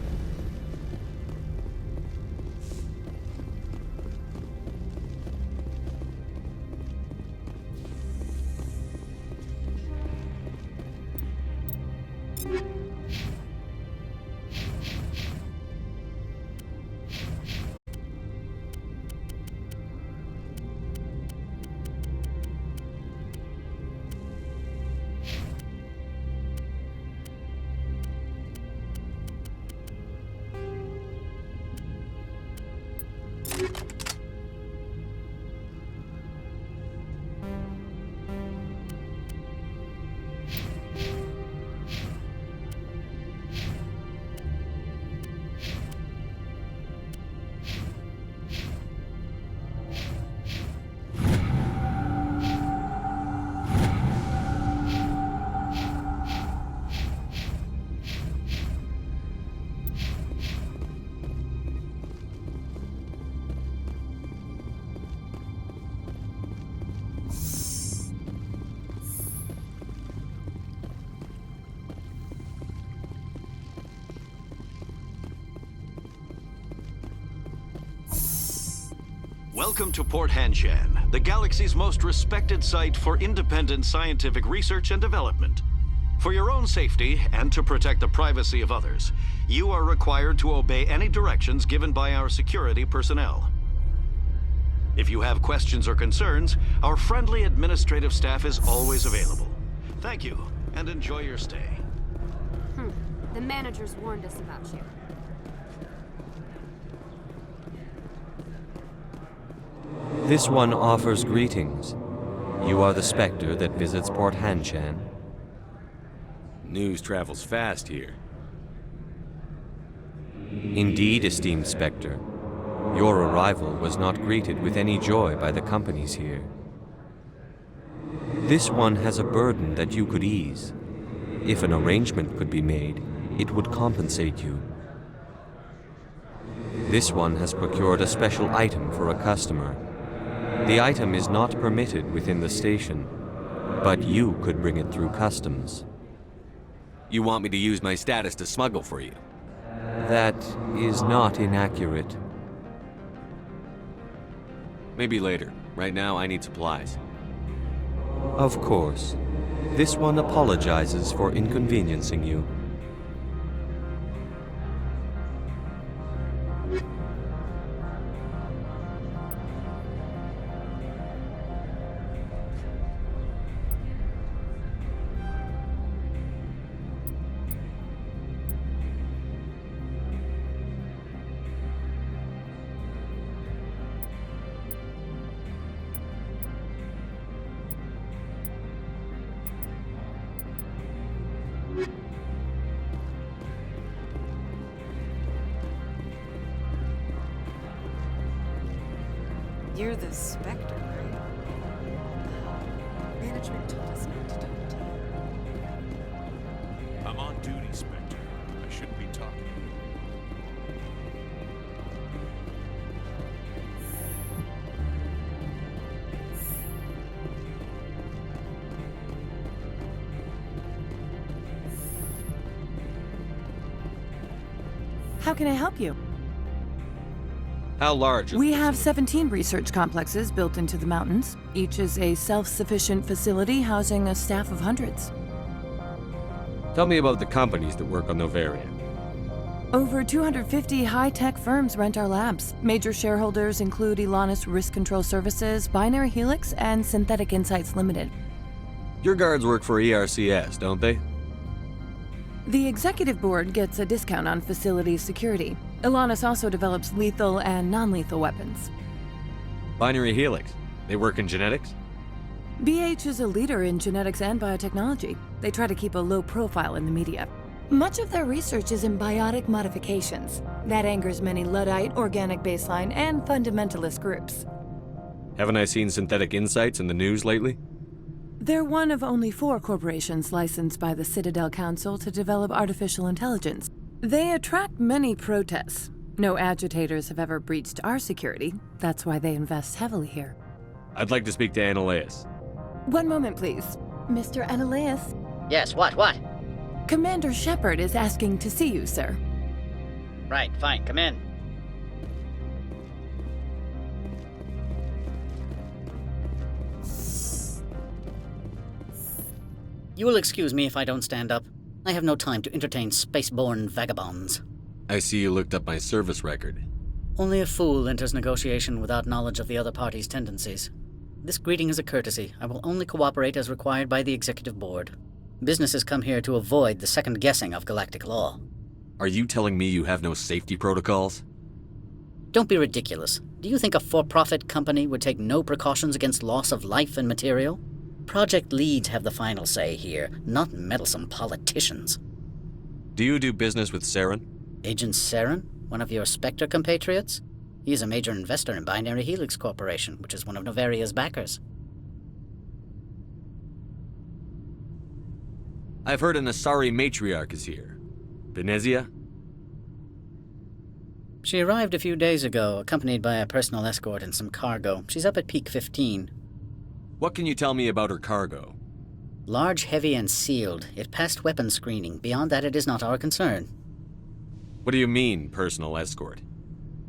Welcome to Port Hanshan, the galaxy's most respected site for independent scientific research and development. For your own safety and to protect the privacy of others, you are required to obey any directions given by our security personnel. If you have questions or concerns, our friendly administrative staff is always available. Thank you, and enjoy your stay. The managers warned us about you. This one offers greetings. You are the Spectre that visits Port Hanshan. News travels fast here. Indeed, esteemed Spectre. Your arrival was not greeted with any joy by the companies here. This one has a burden that you could ease. If an arrangement could be made, it would compensate you. This one has procured a special item for a customer. The item is not permitted within the station, but you could bring it through customs. You want me to use my status to smuggle for you? That is not inaccurate. Maybe later. Right now, I need supplies. Of course. This one apologizes for inconveniencing you. You're the Spectre, right? Management told us not to talk to you. I'm on duty, Spectre. I shouldn't be talking to you. How can I help you? How large is We have 17 research complexes built into the mountains. Each is a self-sufficient facility housing a staff of hundreds. Tell me about the companies that work on Noveria. Over 250 high-tech firms rent our labs. Major shareholders include Elanus Risk Control Services, Binary Helix, and Synthetic Insights Limited. Your guards work for ERCS, don't they? The executive board gets a discount on facility security. Elanus also develops lethal and non-lethal weapons. Binary Helix. They work in genetics? BH is a leader in genetics and biotechnology. They try to keep a low profile in the media. Much of their research is in biotic modifications. That angers many Luddite, organic baseline, and fundamentalist groups. Haven't I seen Synthetic Insights in the news lately? They're one of only 4 corporations licensed by the Citadel Council to develop artificial intelligence. They attract many protests. No agitators have ever breached our security. That's why they invest heavily here. I'd like to speak to Annaleus. One moment, please. Mr. Annaleus? Yes, what? Commander Shepard is asking to see you, sir. Right, fine, come in. You will excuse me if I don't stand up. I have no time to entertain spaceborne vagabonds. I see you looked up my service record. Only a fool enters negotiation without knowledge of the other party's tendencies. This greeting is a courtesy. I will only cooperate as required by the Executive Board. Businesses come here to avoid the second guessing of galactic law. Are you telling me you have no safety protocols? Don't be ridiculous. Do you think a for-profit company would take no precautions against loss of life and material? Project leads have the final say here, not meddlesome politicians. Do you do business with Saren? Agent Saren? One of your Spectre compatriots? He is a major investor in Binary Helix Corporation, which is one of Noveria's backers. I've heard an Asari matriarch is here. Benezia? She arrived a few days ago, accompanied by a personal escort and some cargo. She's up at Peak 15. What can you tell me about her cargo? Large, heavy, and sealed. It passed weapons screening. Beyond that, it is not our concern. What do you mean, personal escort?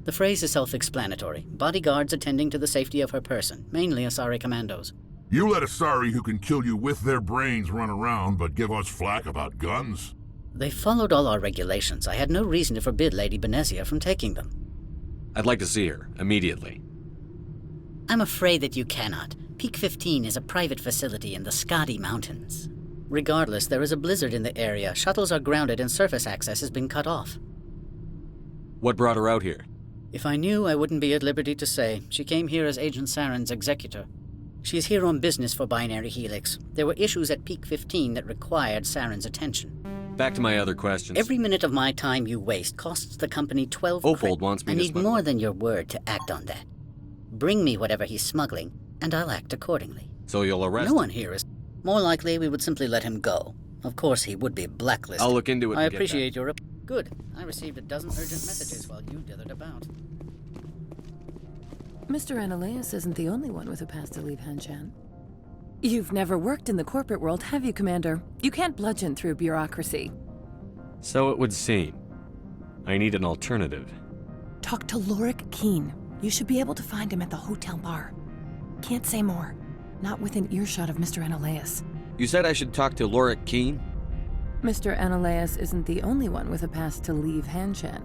The phrase is self-explanatory. Bodyguards attending to the safety of her person, mainly Asari commandos. You let Asari who can kill you with their brains run around, but give us flack about guns? They followed all our regulations. I had no reason to forbid Lady Benezia from taking them. I'd like to see her, immediately. I'm afraid that you cannot. Peak 15 is a private facility in the Skadi Mountains. Regardless, there is a blizzard in the area. Shuttles are grounded and surface access has been cut off. What brought her out here? If I knew, I wouldn't be at liberty to say. She came here as Agent Saren's executor. She's here on business for Binary Helix. There were issues at Peak 15 that required Saren's attention. Back to my other questions. Every minute of my time you waste costs the company 12 Opold wants me I to need more than your word to act on that. Bring me whatever he's smuggling, and I'll act accordingly. So you'll arrest No one him? here is... More likely, we would simply let him go. Of course, he would be blacklisted. I'll look into it I and get appreciate your... Good. I received a dozen urgent messages while you dithered about. Mr. Annaleus isn't the only one with a past to leave Hanshan. You've never worked in the corporate world, have you, Commander? You can't bludgeon through bureaucracy. So it would seem. I need an alternative. Talk to Lorik Keene. You should be able to find him at the hotel bar. Can't say more. Not within earshot of Mr. Analaeus. You said I should talk to Lorik Keene? Mr. Analaeus isn't the only one with a pass to leave Hanshan.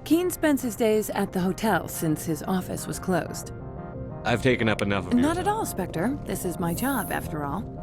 Keene spends his days at the hotel since his office was closed. I've taken up enough of your Not time. at all, Spectre. This is my job, after all.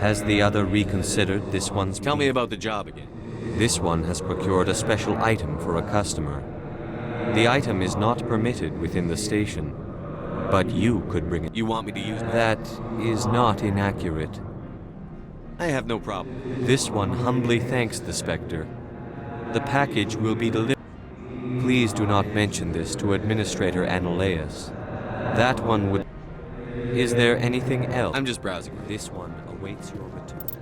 Has the other reconsidered this one's... Tell me about the job again. This one has procured a special item for a customer. The item is not permitted within the station, but you could bring it. You want me to use That is not inaccurate. I have no problem. This one humbly thanks the Spectre. The package will be delivered. Please do not mention this to Administrator Analaeus. That one would... Is there anything else? I'm just browsing. This one awaits your return.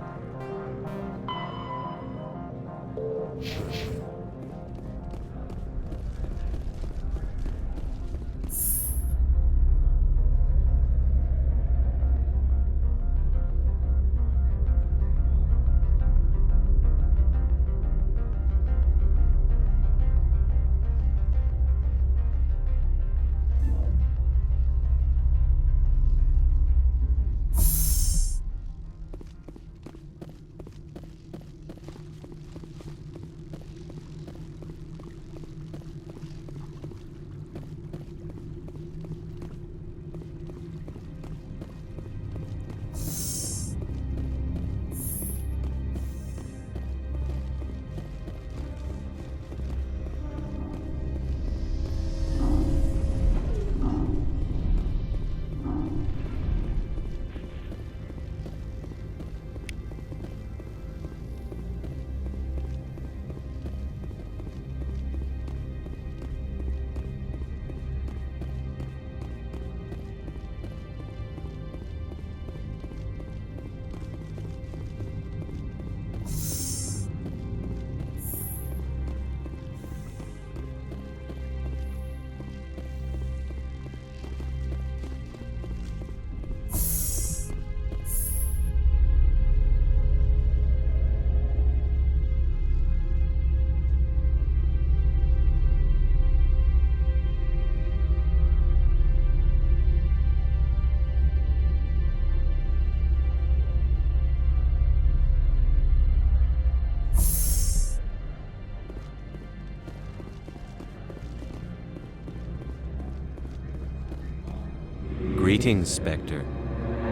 Greetings, Spectre.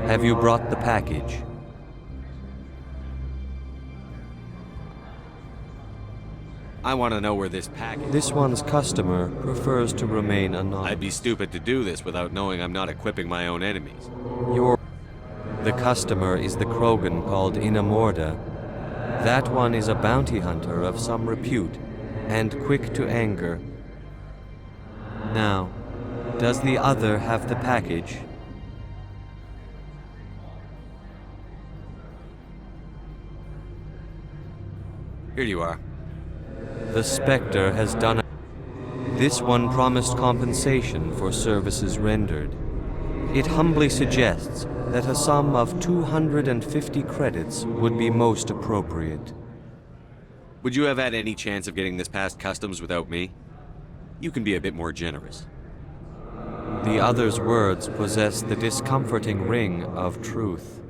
Have you brought the package? I want to know where this package... This one's customer prefers to remain anonymous. I'd be stupid to do this without knowing I'm not equipping my own enemies. The customer is the Krogan called Inamorda. That one is a bounty hunter of some repute, and quick to anger. Now, does the other have the package? Here you are. The Spectre has done it. This one promised compensation for services rendered. It humbly suggests that a sum of 250 credits would be most appropriate. Would you have had any chance of getting this past customs without me? You can be a bit more generous. The other's words possess the discomforting ring of truth.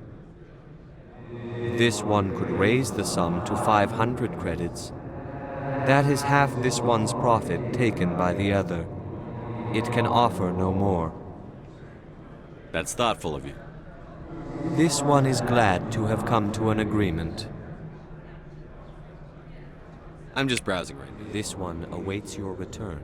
This one could raise the sum to 500 credits. That is half this one's profit taken by the other. It can offer no more. That's thoughtful of you. This one is glad to have come to an agreement. I'm just browsing right now. This one awaits your return.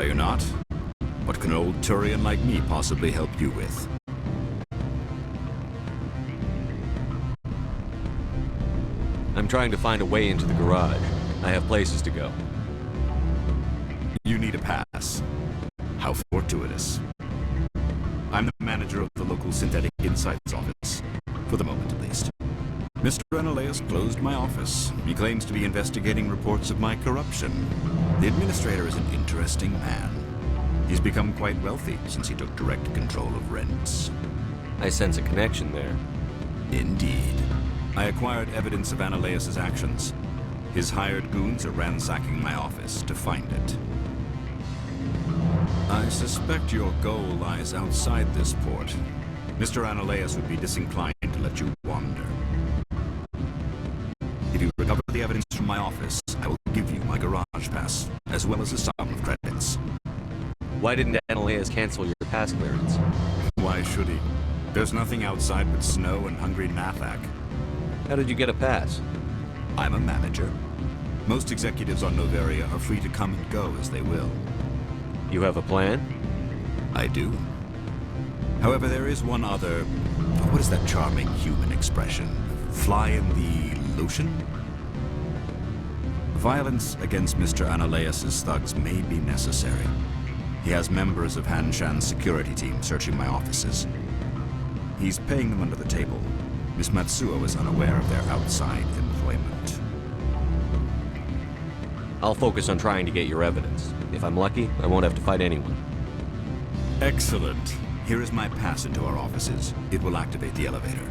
Are you not? What can an old Turian like me possibly help you with? I'm trying to find a way into the garage. I have places to go. You need a pass. How fortuitous. I'm the manager of the local Synthetic Insights office. For the moment, at least. Mr. Analeas closed my office. He claims to be investigating reports of my corruption. The administrator is an interesting man. He's become quite wealthy since he took direct control of rents. I sense a connection there. Indeed. I acquired evidence of Analeas' actions. His hired goons are ransacking my office to find it. I suspect your goal lies outside this port. Mr. Analeas would be disinclined to let you wander. If you recover the evidence from my office, I will give you my garage pass, as well as a sum of credits. Why didn't Analeas cancel your pass clearance? Why should he? There's nothing outside but snow and hungry Nathak. How did you get a pass? I'm a manager. Most executives on Noveria are free to come and go as they will. You have a plan? I do. However, there is one other... What is that charming human expression? Fly in the lotion? Violence against Mr. Analeas' thugs may be necessary. He has members of Han Shan's security team searching my offices. He's paying them under the table. Miss Matsuo is unaware of their outside employment. I'll focus on trying to get your evidence. If I'm lucky, I won't have to fight anyone. Excellent. Here is my pass into our offices. It will activate the elevator.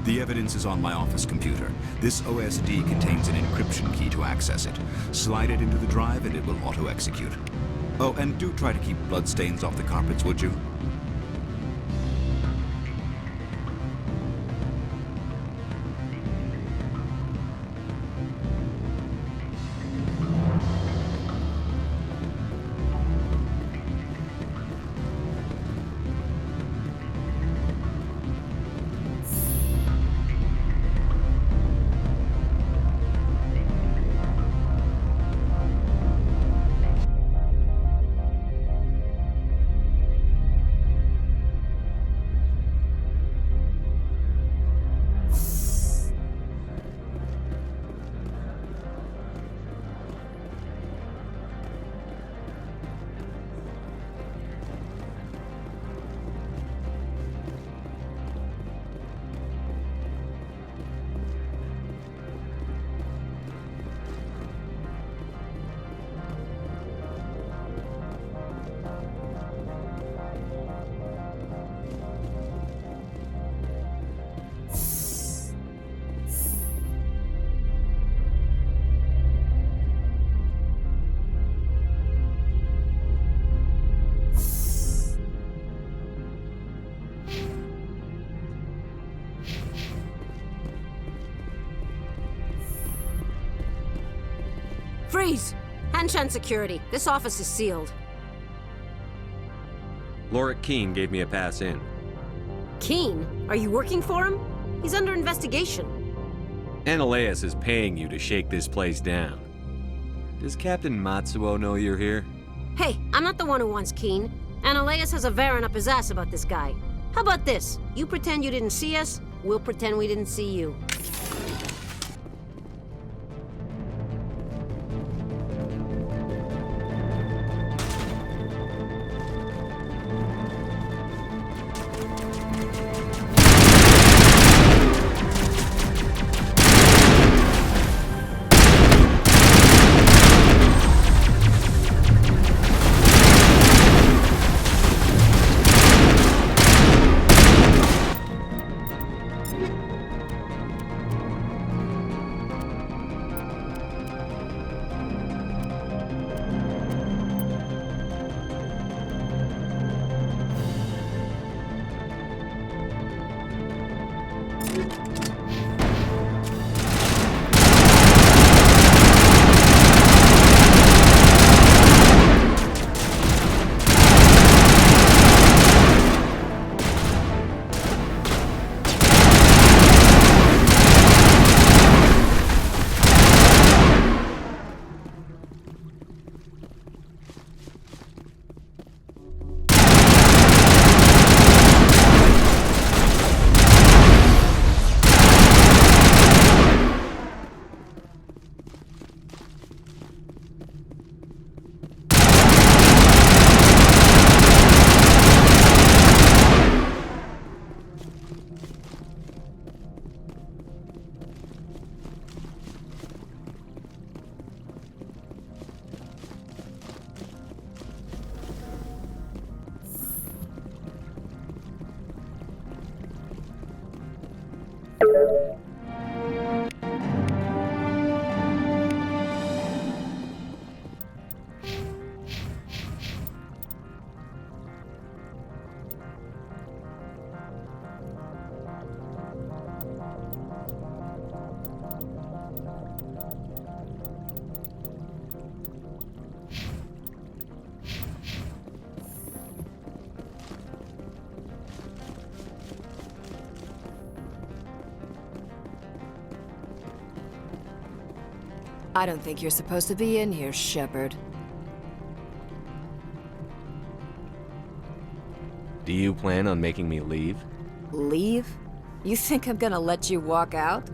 The evidence is on my office computer. This OSD contains an encryption key to access it. Slide it into the drive and it will auto-execute. Oh, and do try to keep bloodstains off the carpets, would you? Freeze! Han Shan Security. This office is sealed. Lorik Keen gave me a pass in. Keen? Are you working for him? He's under investigation. Analeas is paying you to shake this place down. Does Captain Matsuo know you're here? Hey, I'm not the one who wants Keen. Analeas has a Varen up his ass about this guy. How about this? You pretend you didn't see us, we'll pretend we didn't see you. I don't think you're supposed to be in here, Shepard. Do you plan on making me leave? Leave? You think I'm gonna let you walk out?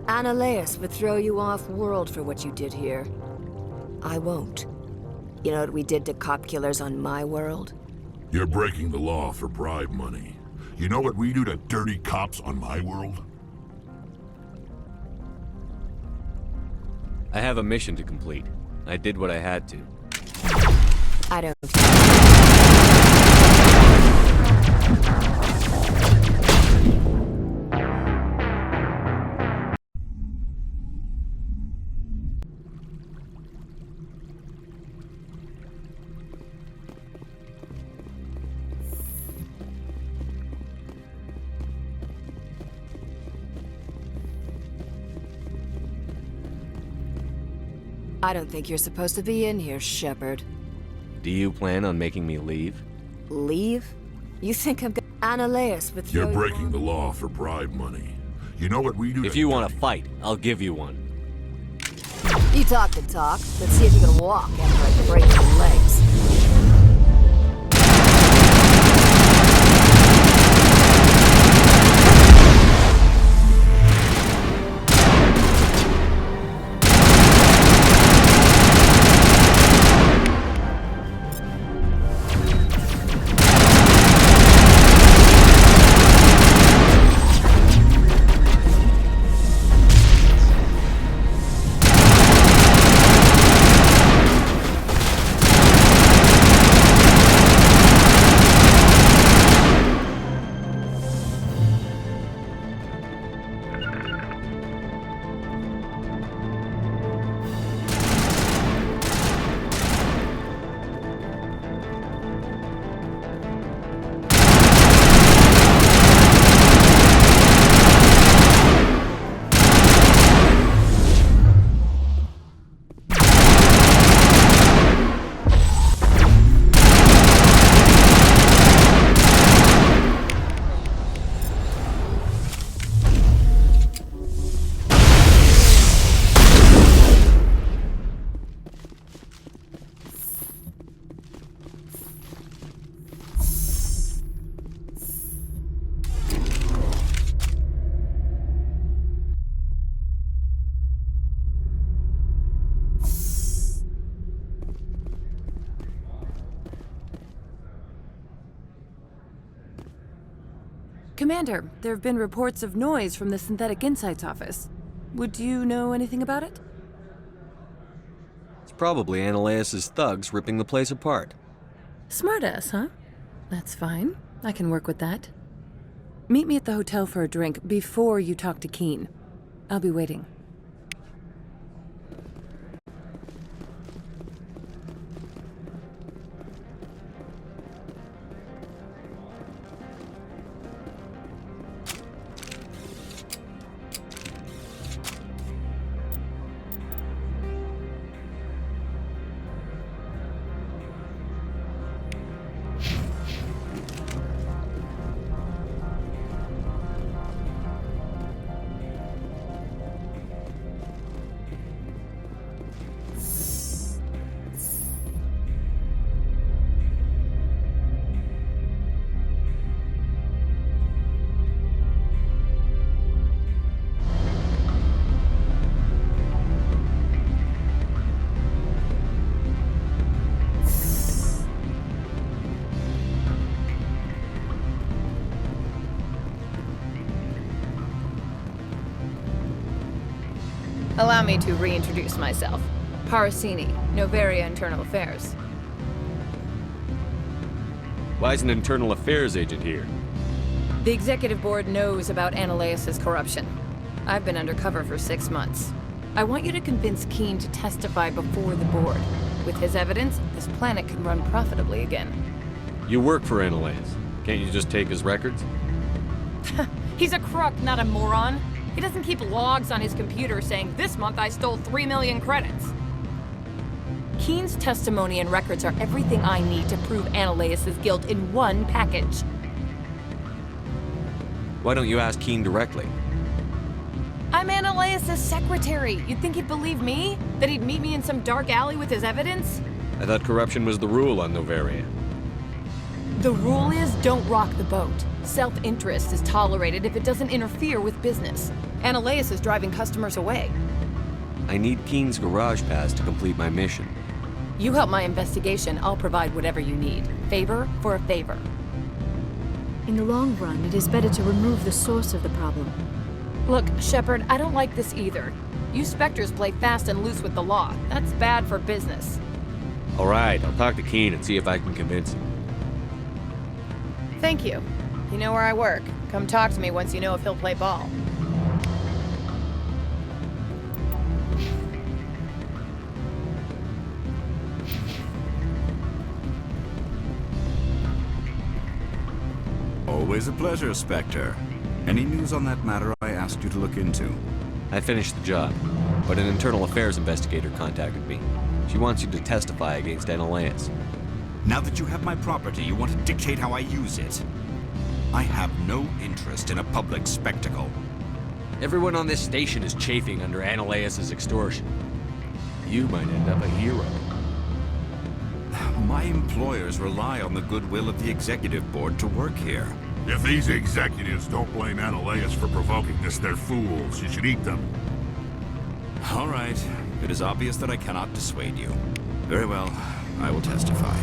Annaleus would throw you off-world for what you did here. I won't. You know what we did to cop killers on my world? You're breaking the law for bribe money. You know what we do to dirty cops on my world? I have a mission to complete. I did what I had to. I don't... I don't think you're supposed to be in here, Shepard. Do you plan on making me leave? Leave? You think I'm gonna... Annaleus would throw You're you breaking the law for bribe money. You know what we do If you want to fight, I'll give you one. You talk the talk. Let's see if you can walk after I break your legs. Commander, there have been reports of noise from the Synthetic Insights office. Would you know anything about it? It's probably Annaleus' thugs ripping the place apart. Smartass, huh? That's fine. I can work with that. Meet me at the hotel for a drink before you talk to Keen. I'll be waiting. Allow me to reintroduce myself. Parasini, Noveria Internal Affairs. Why is an internal affairs agent here? The executive board knows about Annaleus' corruption. I've been undercover for 6 months. I want you to convince Keen to testify before the board. With his evidence, this planet can run profitably again. You work for Annaleus. Can't you just take his records? He's a crook, not a moron. He doesn't keep logs on his computer saying, "This month I stole 3 million credits." Keen's testimony and records are everything I need to prove Annaleus' guilt in one package. Why don't you ask Keen directly? I'm Ananias' secretary. You'd think he'd believe me? That he'd meet me in some dark alley with his evidence? I thought corruption was the rule on Novaria. The rule is don't rock the boat. Self-interest is tolerated if it doesn't interfere with business. Ananias is driving customers away. I need Keen's garage pass to complete my mission. You help my investigation, I'll provide whatever you need. Favor for a favor. In the long run, it is better to remove the source of the problem. Look, Shepard, I don't like this either. You Spectres play fast and loose with the law. That's bad for business. All right, I'll talk to Keen and see if I can convince him. Thank you. You know where I work. Come talk to me once you know if he'll play ball. Always a pleasure, Spectre. Any news on that matter I asked you to look into? I finished the job, but an internal affairs investigator contacted me. She wants you to testify against Ananias. Now that you have my property, you want to dictate how I use it. I have no interest in a public spectacle. Everyone on this station is chafing under Ananias' extortion. You might end up a hero. My employers rely on the goodwill of the executive board to work here. If these executives don't blame Ananias for provoking this, they're fools. You should eat them. All right. It is obvious that I cannot dissuade you. Very well. I will testify.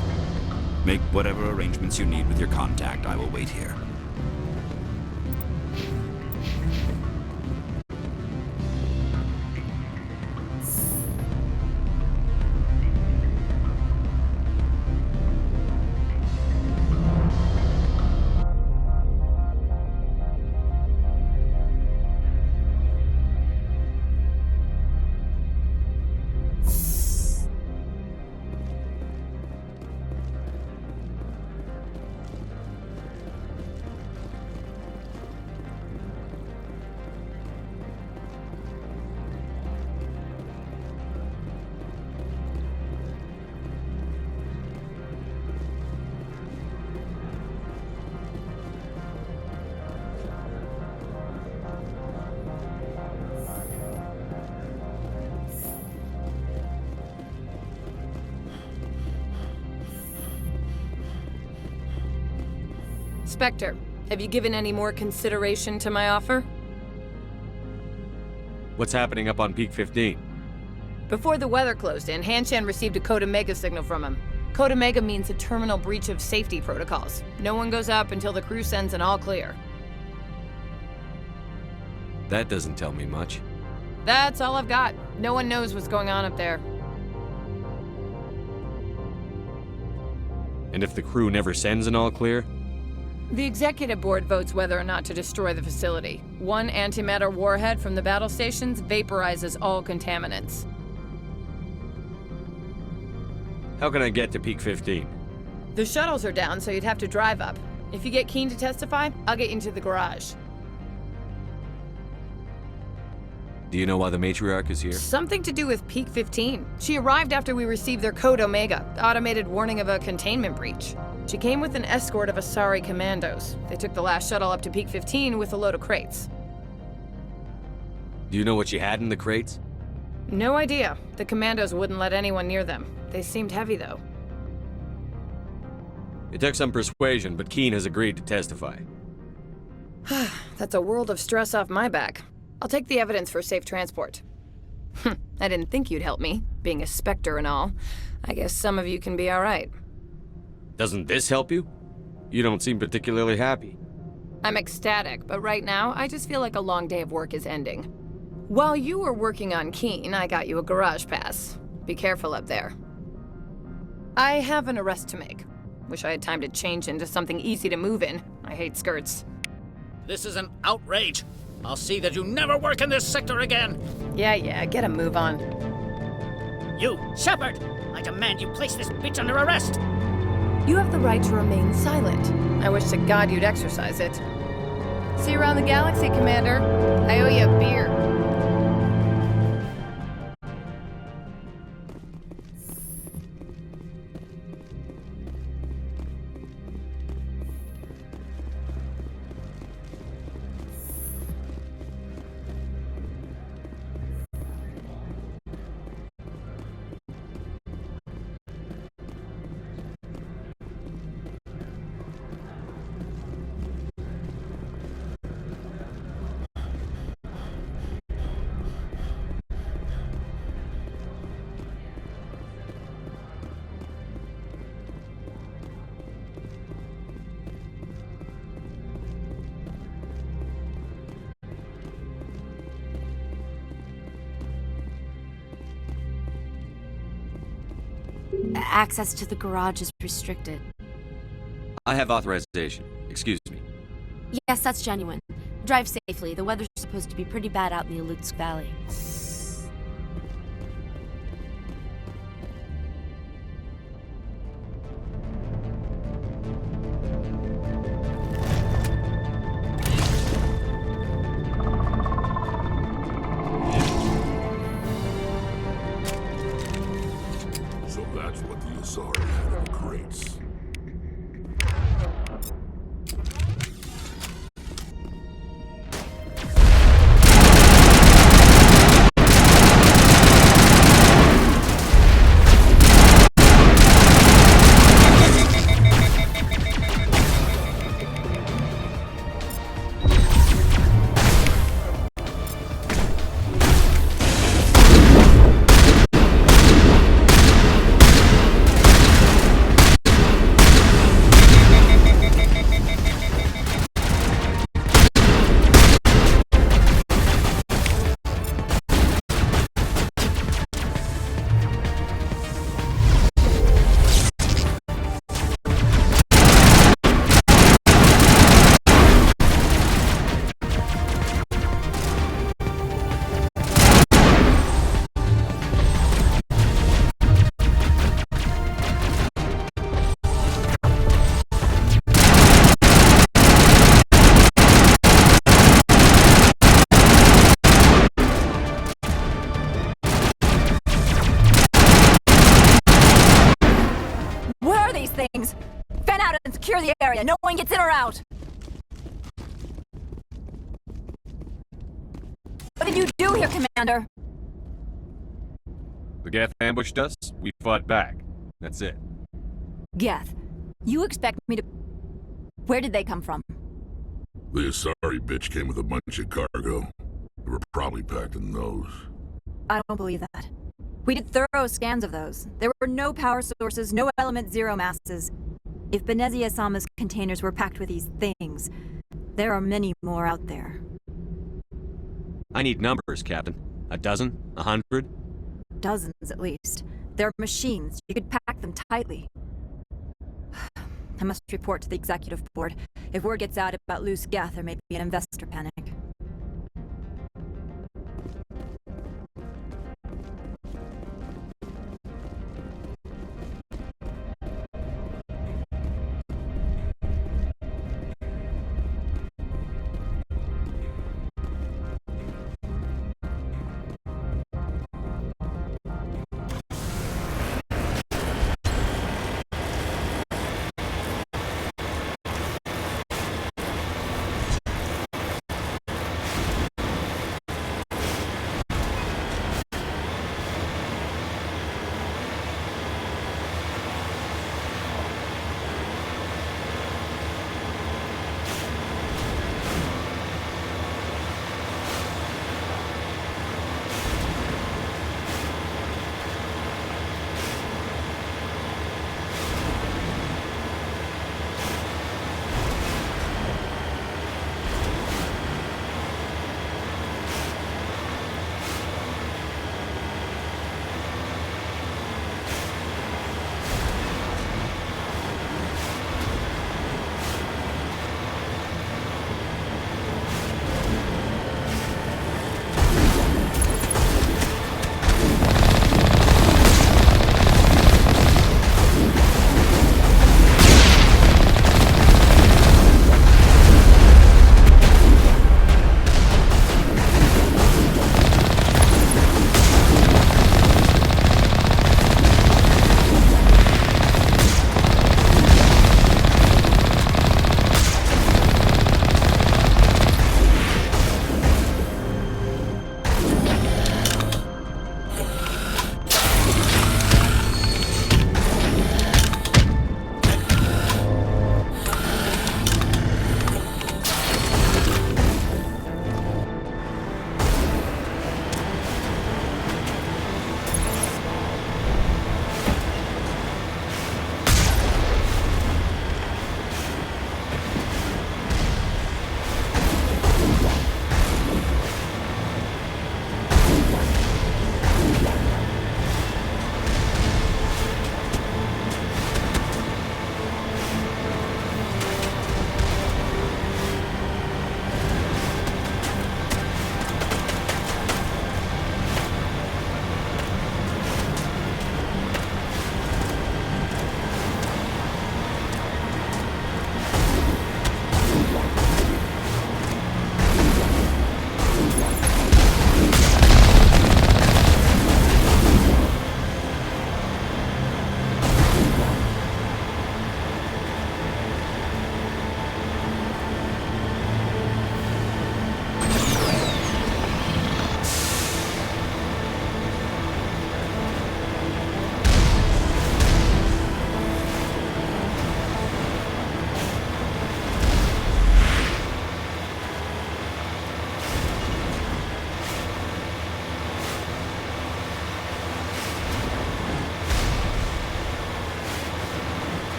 Make whatever arrangements you need with your contact. I will wait here. Spectre, have you given any more consideration to my offer? What's happening up on Peak 15? Before the weather closed in, Hanshan received a Code Omega signal from him. Code Omega means a terminal breach of safety protocols. No one goes up until the crew sends an all clear. That doesn't tell me much. That's all I've got. No one knows what's going on up there. And if the crew never sends an all clear? The executive board votes whether or not to destroy the facility. One antimatter warhead from the battle stations vaporizes all contaminants. How can I get to Peak 15? The shuttles are down, so you'd have to drive up. If you get Keen to testify, I'll get you into the garage. Do you know why the matriarch is here? Something to do with Peak 15. She arrived after we received their Code Omega, automated warning of a containment breach. She came with an escort of Asari commandos. They took the last shuttle up to Peak 15 with a load of crates. Do you know what she had in the crates? No idea. The commandos wouldn't let anyone near them. They seemed heavy, though. It took some persuasion, but Keen has agreed to testify. That's a world of stress off my back. I'll take the evidence for safe transport. I didn't think you'd help me, being a Spectre and all. I guess some of you can be all right. Doesn't this help you? You don't seem particularly happy. I'm ecstatic, but right now, I just feel like a long day of work is ending. While you were working on Keen, I got you a garage pass. Be careful up there. I have an arrest to make. Wish I had time to change into something easy to move in. I hate skirts. This is an outrage. I'll see that you never work in this sector again. Yeah, get a move on. You, Shepard! I demand you place this bitch under arrest! You have the right to remain silent. I wish to God you'd exercise it. See you around the galaxy, Commander. I owe you a beer. access to the garage is restricted. I have authorization. Excuse me. Yes, that's genuine. Drive safely. The weather's supposed to be pretty bad out in the Alutsk Valley. So that's what the Asari had in the crates. Things! Fan out and secure the area. No one gets in or out. What did you do here, Commander? The Geth ambushed us. We fought back. That's it. Geth, you expect me to... Where did they come from? The Asari bitch came with a bunch of cargo. They were probably packed in those. I don't believe that. We did thorough scans of those. There were no power sources, no element zero masses. If Benezia-sama's containers were packed with these things, there are many more out there. I need numbers, Captain. A dozen? 100? Dozens, at least. They're machines. You could pack them tightly. I must report to the executive board. If word gets out about loose Geth, there may be an investor panic.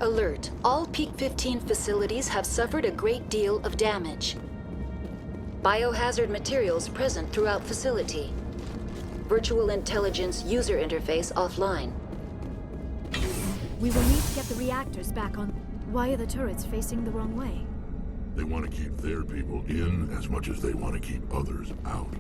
Alert. All Peak 15 facilities have suffered a great deal of damage. Biohazard materials present throughout facility. Virtual intelligence user interface offline. We will need to get the reactors back on. Why are the turrets facing the wrong way? They want to keep their people in as much as they want to keep others out.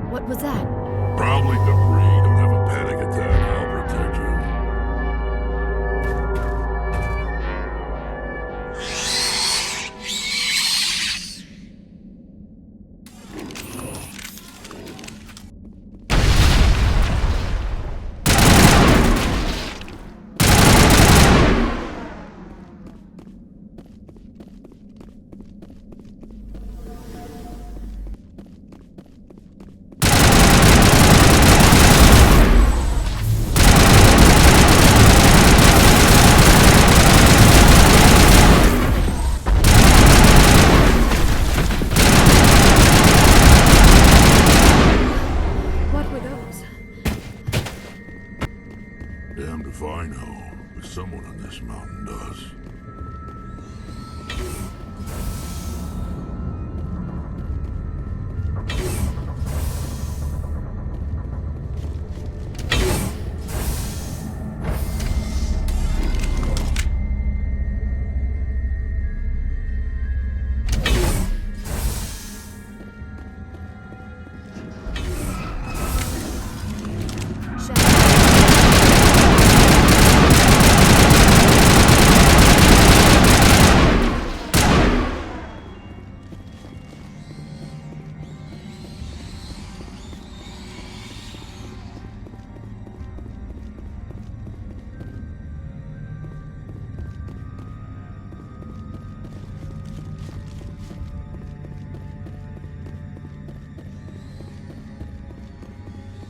What was that? Probably debris. Don't have a panic attack. I'll protect you. Damned if I know, but someone on this mountain does.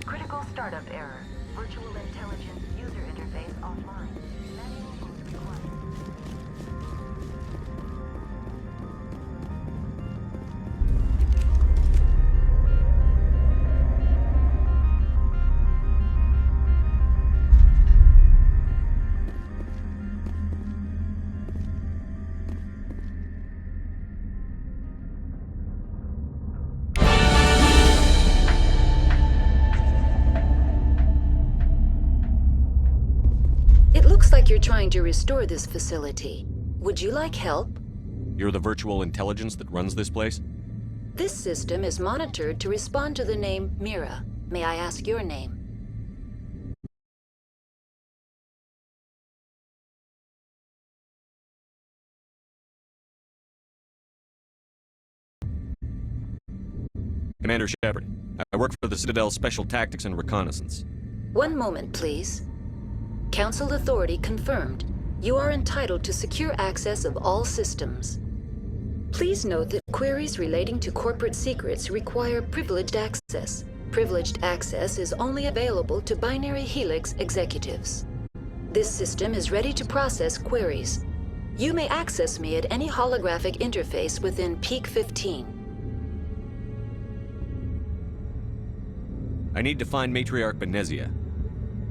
Critical startup error. Virtual intelligence user interface offline. Manual boot required. Looks like you're trying to restore this facility. Would you like help? You're the virtual intelligence that runs this place? This system is monitored to respond to the name Mira. May I ask your name? Commander Shepard. I work for the Citadel Special Tactics and Reconnaissance. One moment, please. Council authority confirmed. You are entitled to secure access of all systems. Please note that queries relating to corporate secrets require privileged access. Privileged access is only available to Binary Helix executives. This system is ready to process queries. You may access me at any holographic interface within Peak 15. I need to find Matriarch Benezia.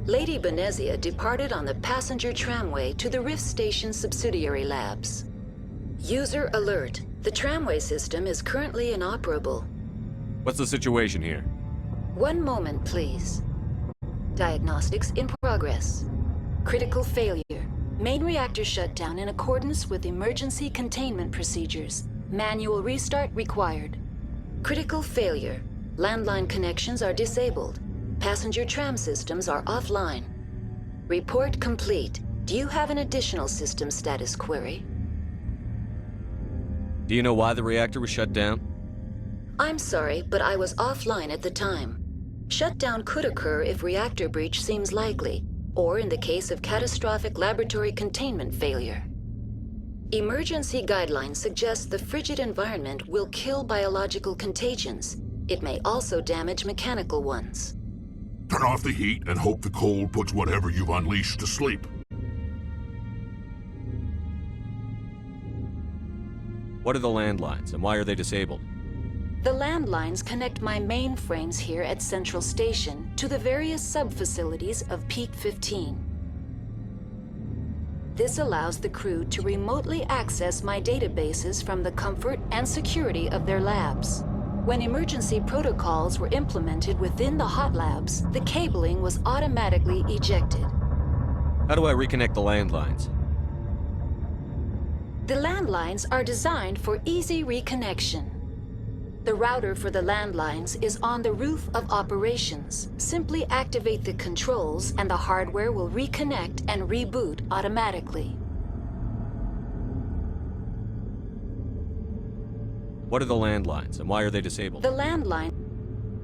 Lady Benezia departed on the passenger tramway to the Rift Station subsidiary labs. User alert. The tramway system is currently inoperable. What's the situation here? One moment, please. Diagnostics in progress. Critical failure. Main reactor shut down in accordance with emergency containment procedures. Manual restart required. Critical failure. Landline connections are disabled. Passenger tram systems are offline. Report complete. Do you have an additional system status query? Do you know why the reactor was shut down? I'm sorry, but I was offline at the time. Shutdown could occur if reactor breach seems likely, or in the case of catastrophic laboratory containment failure. Emergency guidelines suggest the frigid environment will kill biological contagions. It may also damage mechanical ones. Turn off the heat and hope the cold puts whatever you've unleashed to sleep. What are the landlines, and why are they disabled? The landlines connect my mainframes here at Central Station to the various sub-facilities of Peak 15. This allows the crew to remotely access my databases from the comfort and security of their labs. When emergency protocols were implemented within the hot labs, the cabling was automatically ejected. How do I reconnect the landlines? The landlines are designed for easy reconnection. The router for the landlines is on the roof of operations. Simply activate the controls and the hardware will reconnect and reboot automatically. What are the landlines, and why are they disabled? The landline...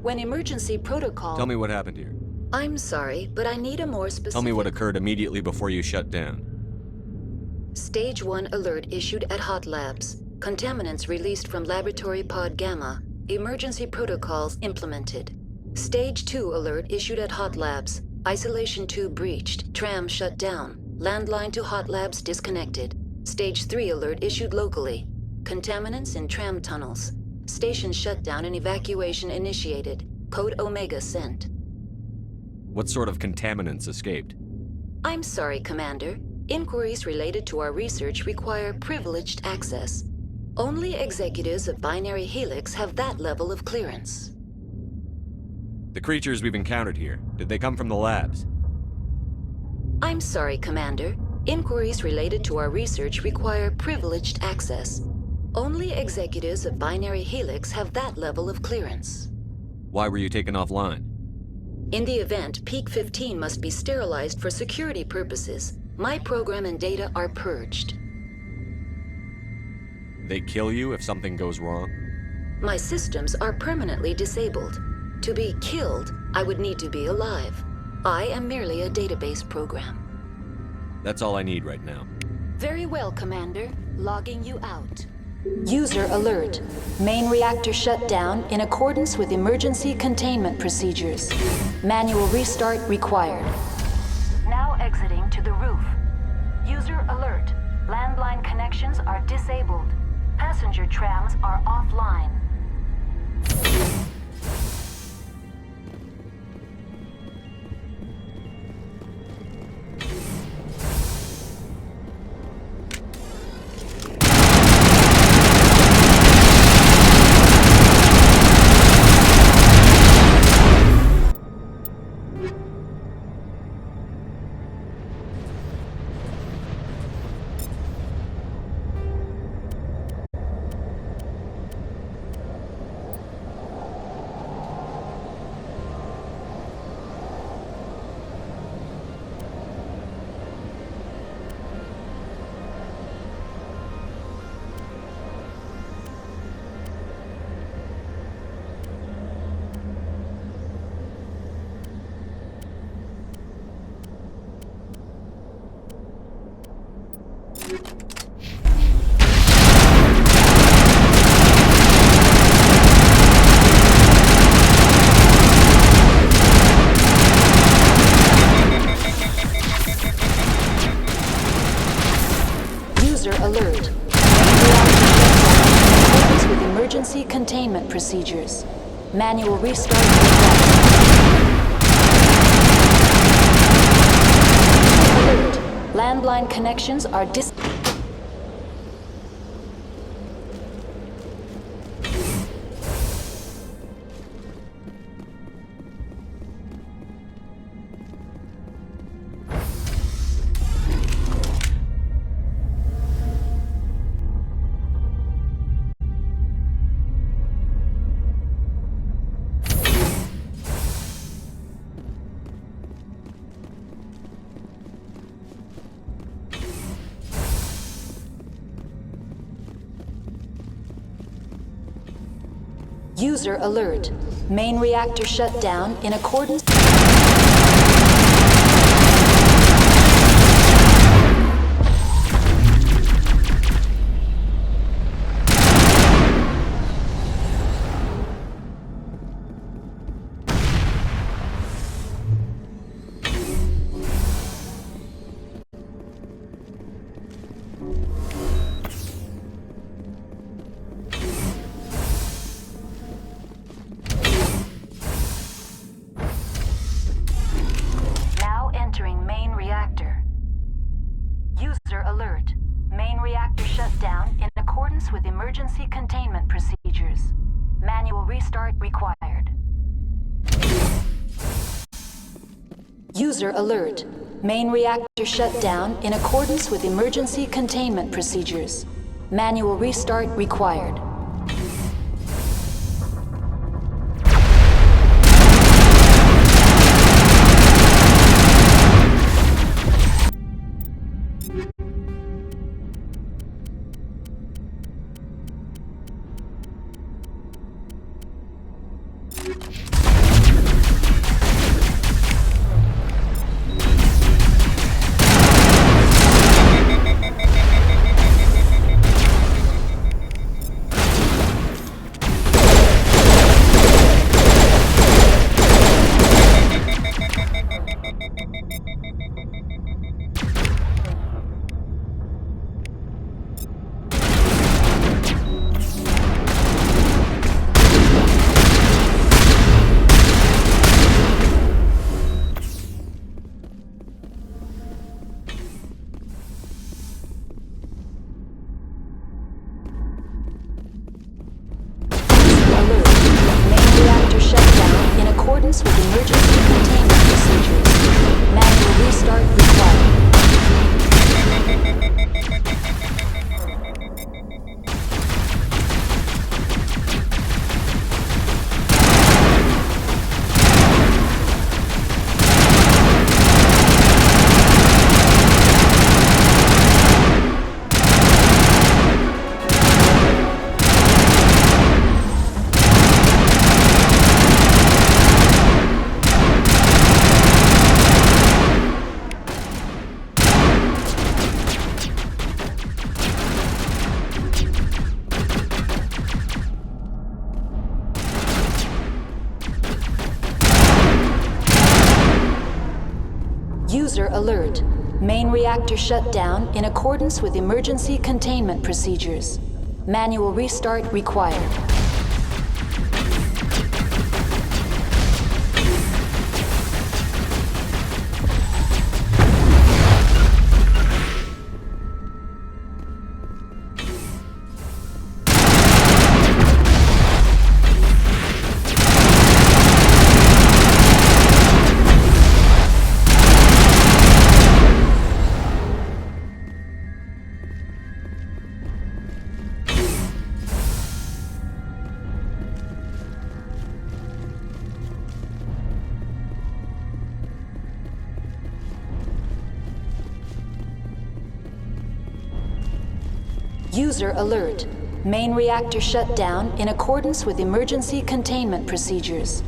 When emergency protocol... Tell me what happened here. I'm sorry, but I need a more specific... Tell me what occurred immediately before you shut down. Stage 1 alert issued at Hot Labs. Contaminants released from Laboratory Pod Gamma. Emergency protocols implemented. Stage 2 alert issued at Hot Labs. Isolation tube breached. Tram shut down. Landline to Hot Labs disconnected. Stage 3 alert issued locally. Contaminants in tram tunnels. Station shutdown and evacuation initiated. Code Omega sent. What sort of contaminants escaped? I'm sorry, Commander. Inquiries related to our research require privileged access. Only executives of Binary Helix have that level of clearance. The creatures we've encountered here, did they come from the labs? I'm sorry, Commander. Inquiries related to our research require privileged access. Only executives of Binary Helix have that level of clearance. Why were you taken offline? In the event, Peak 15 must be sterilized for security purposes. My program and data are purged. They kill you if something goes wrong? My systems are permanently disabled. To be killed, I would need to be alive. I am merely a database program. That's all I need right now. Very well, Commander. Logging you out. User alert. Main reactor shut down in accordance with emergency containment procedures. Manual restart required. Now exiting to the roof. User alert. Landline connections are disabled. Passenger trams are offline. Alert. Accordance with emergency containment procedures. Manual restart required. Alert. Landline connections are User alert. Main reactor shut down in accordance. With emergency containment procedures. Manual restart required. User alert. Main reactor shut down in accordance with emergency containment procedures. Manual restart required. With emergency containment procedures. Manual restart required. User alert. Main reactor shut down in accordance with emergency containment procedures. Manual restart required. User alert. Main reactor shut down in accordance with emergency containment procedures.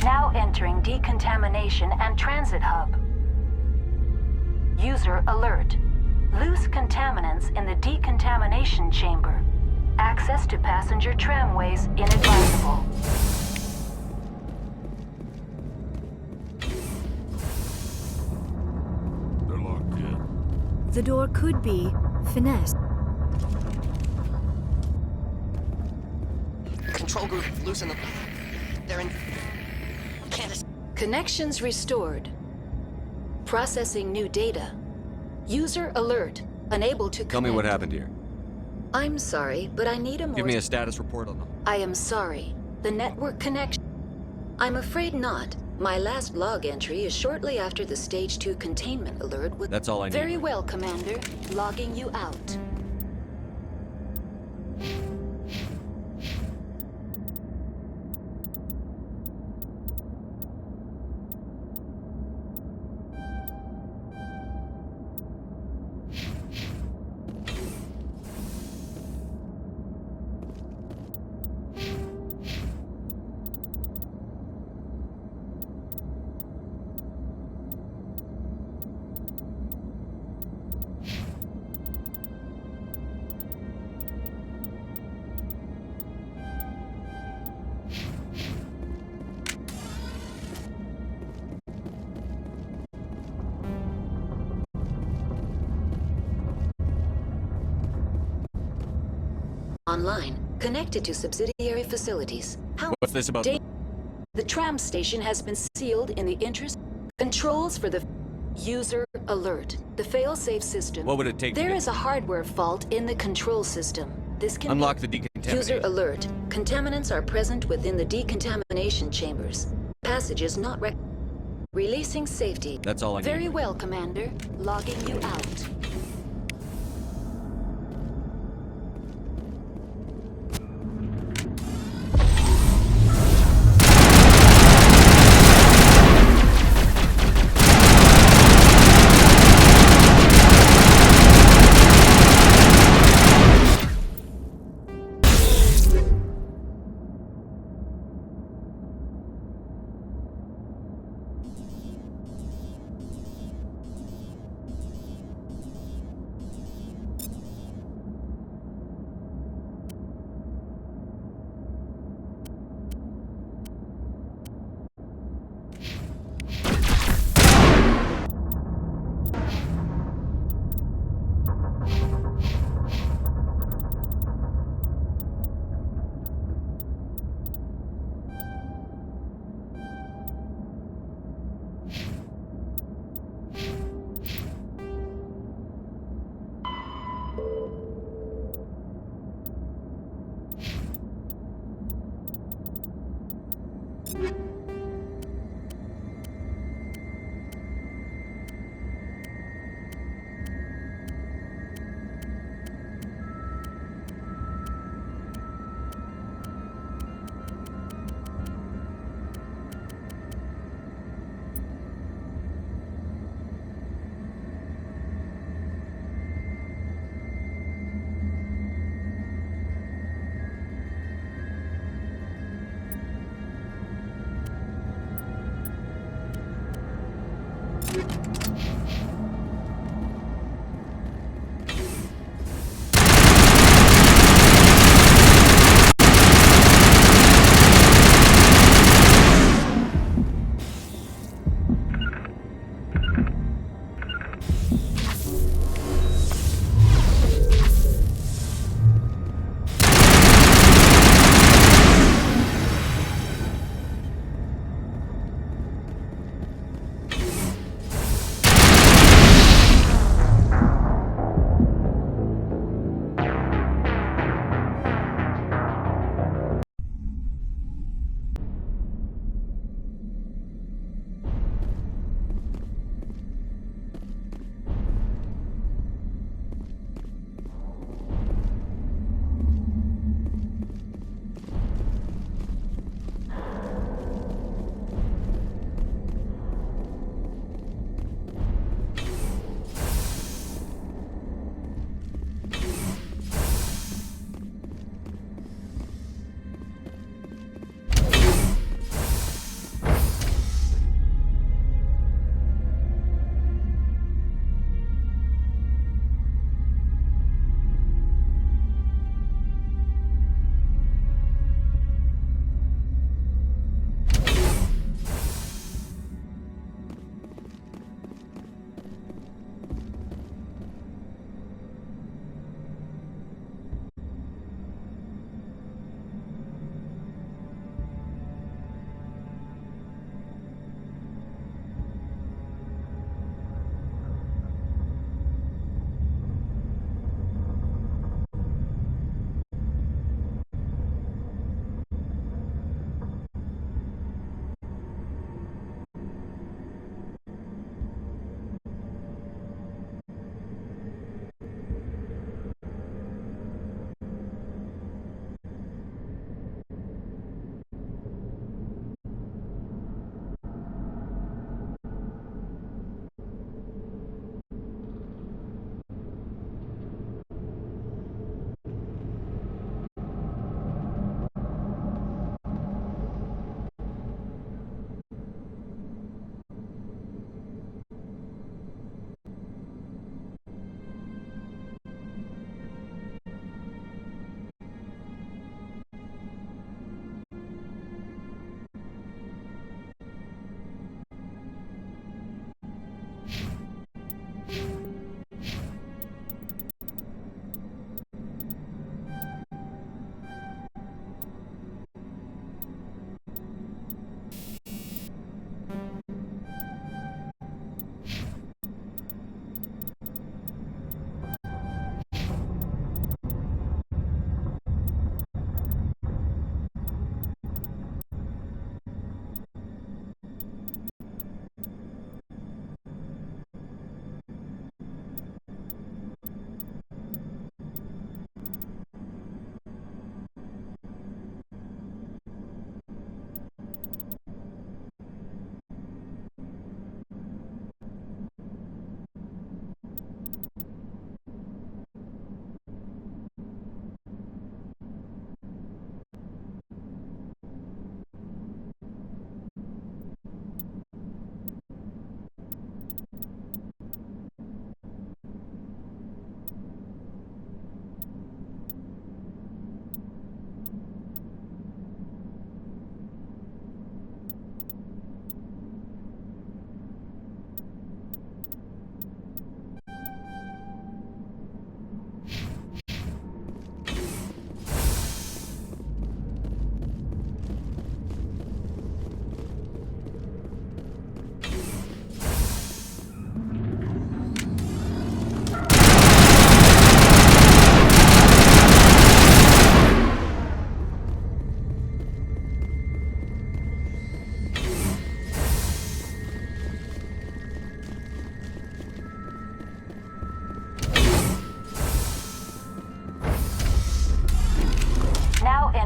Now entering decontamination and transit hub. User alert. Loose contaminants in the decontamination chamber. Access to passenger tramways inadvisable. They're locked in. The door could be finessed. Control group, loosen them. They're in... Candace. Connections restored. Processing new data. User alert. Unable to Tell me connect. what happened here. I'm sorry, but I need a more... Give me a status report on them. I am sorry. The network connection... I'm afraid not. My last log entry is shortly after the Stage 2 containment alert with... That's all I need. Very well, Commander. Logging you out. Online, connected to subsidiary facilities. What's this about? The tram station has been sealed in the interest... Controls for the... User alert. The fail-safe system. What would it take to There get- is a hardware fault in the control system. This can Unlock be... the decontamination. User alert. Contaminants are present within the decontamination chambers. Passages not Releasing safety. That's all I need. Very well, Commander. Logging you out.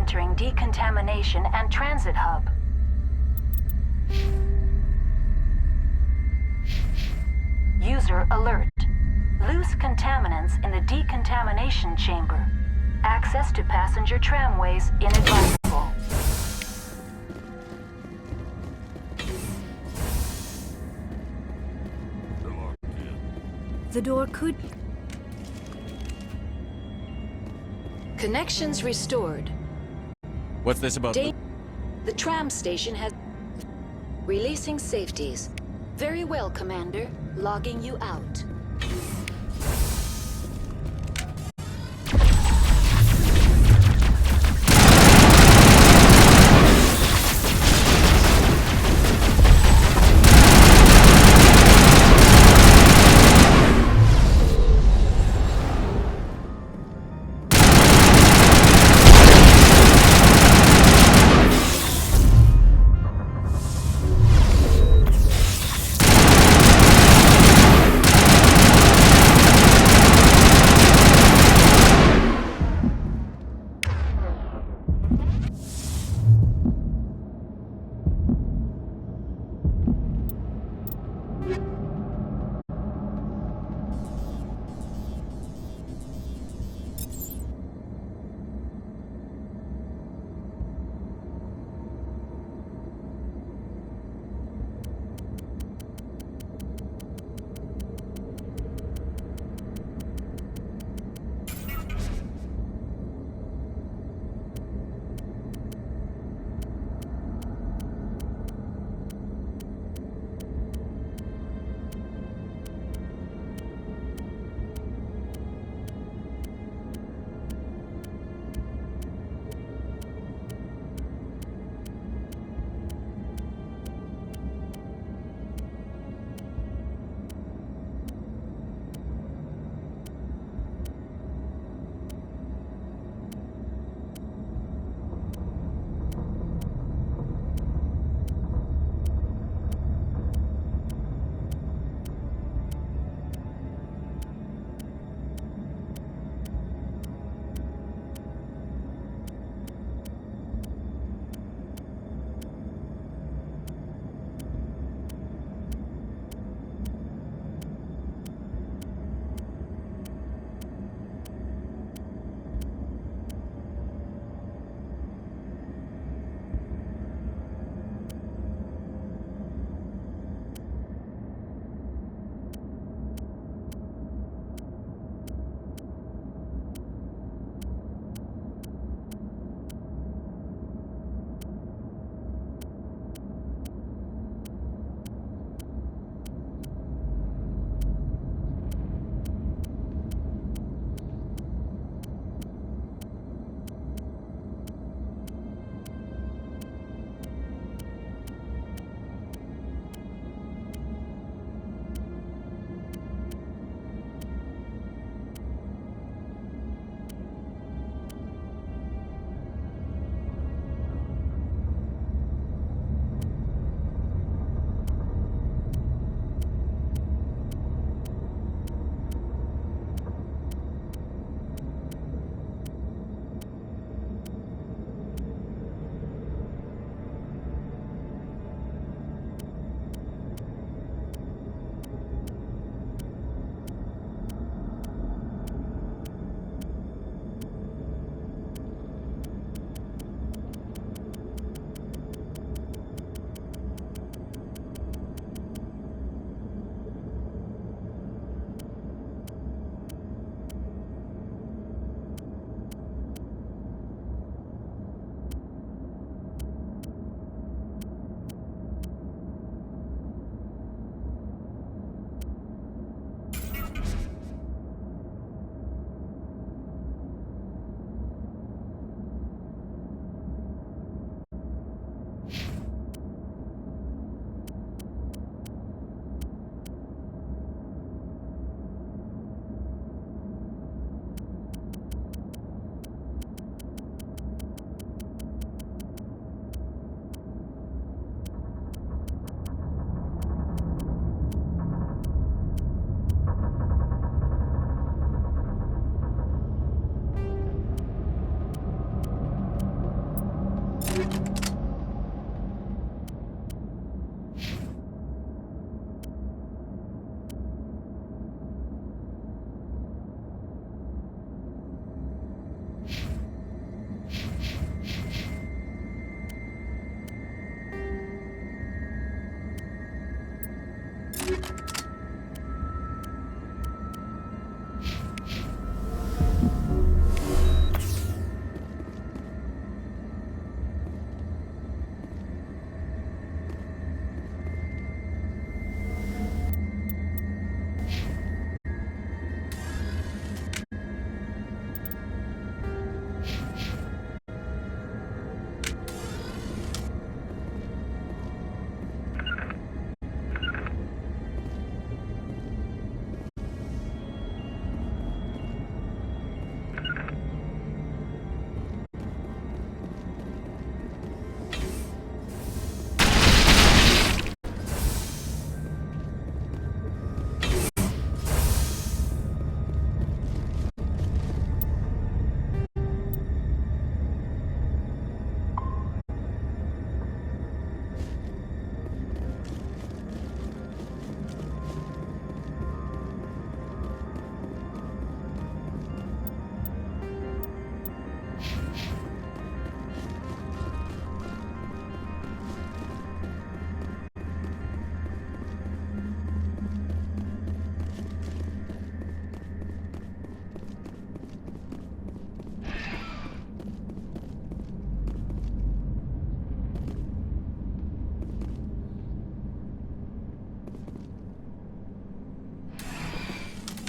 entering decontamination and transit hub. User alert. Loose contaminants in the decontamination chamber. Access to passenger tramways inadvisable. The door could... Connections restored. What's this about? The tram station has... Releasing safeties. Very well, Commander. Logging you out.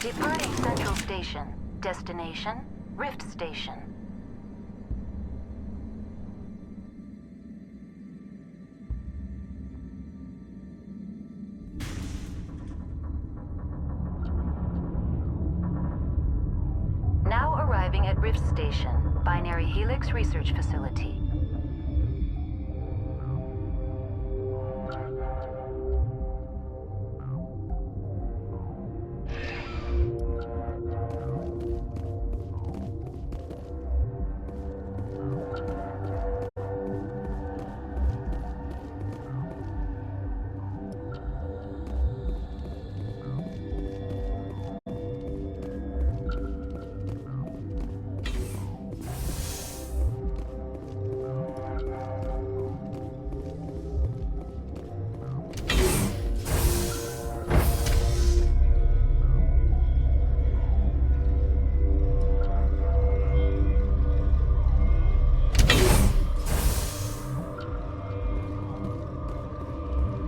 Departing Central Station. Destination, Rift Station. Now arriving at Rift Station, Binary Helix Research Facility.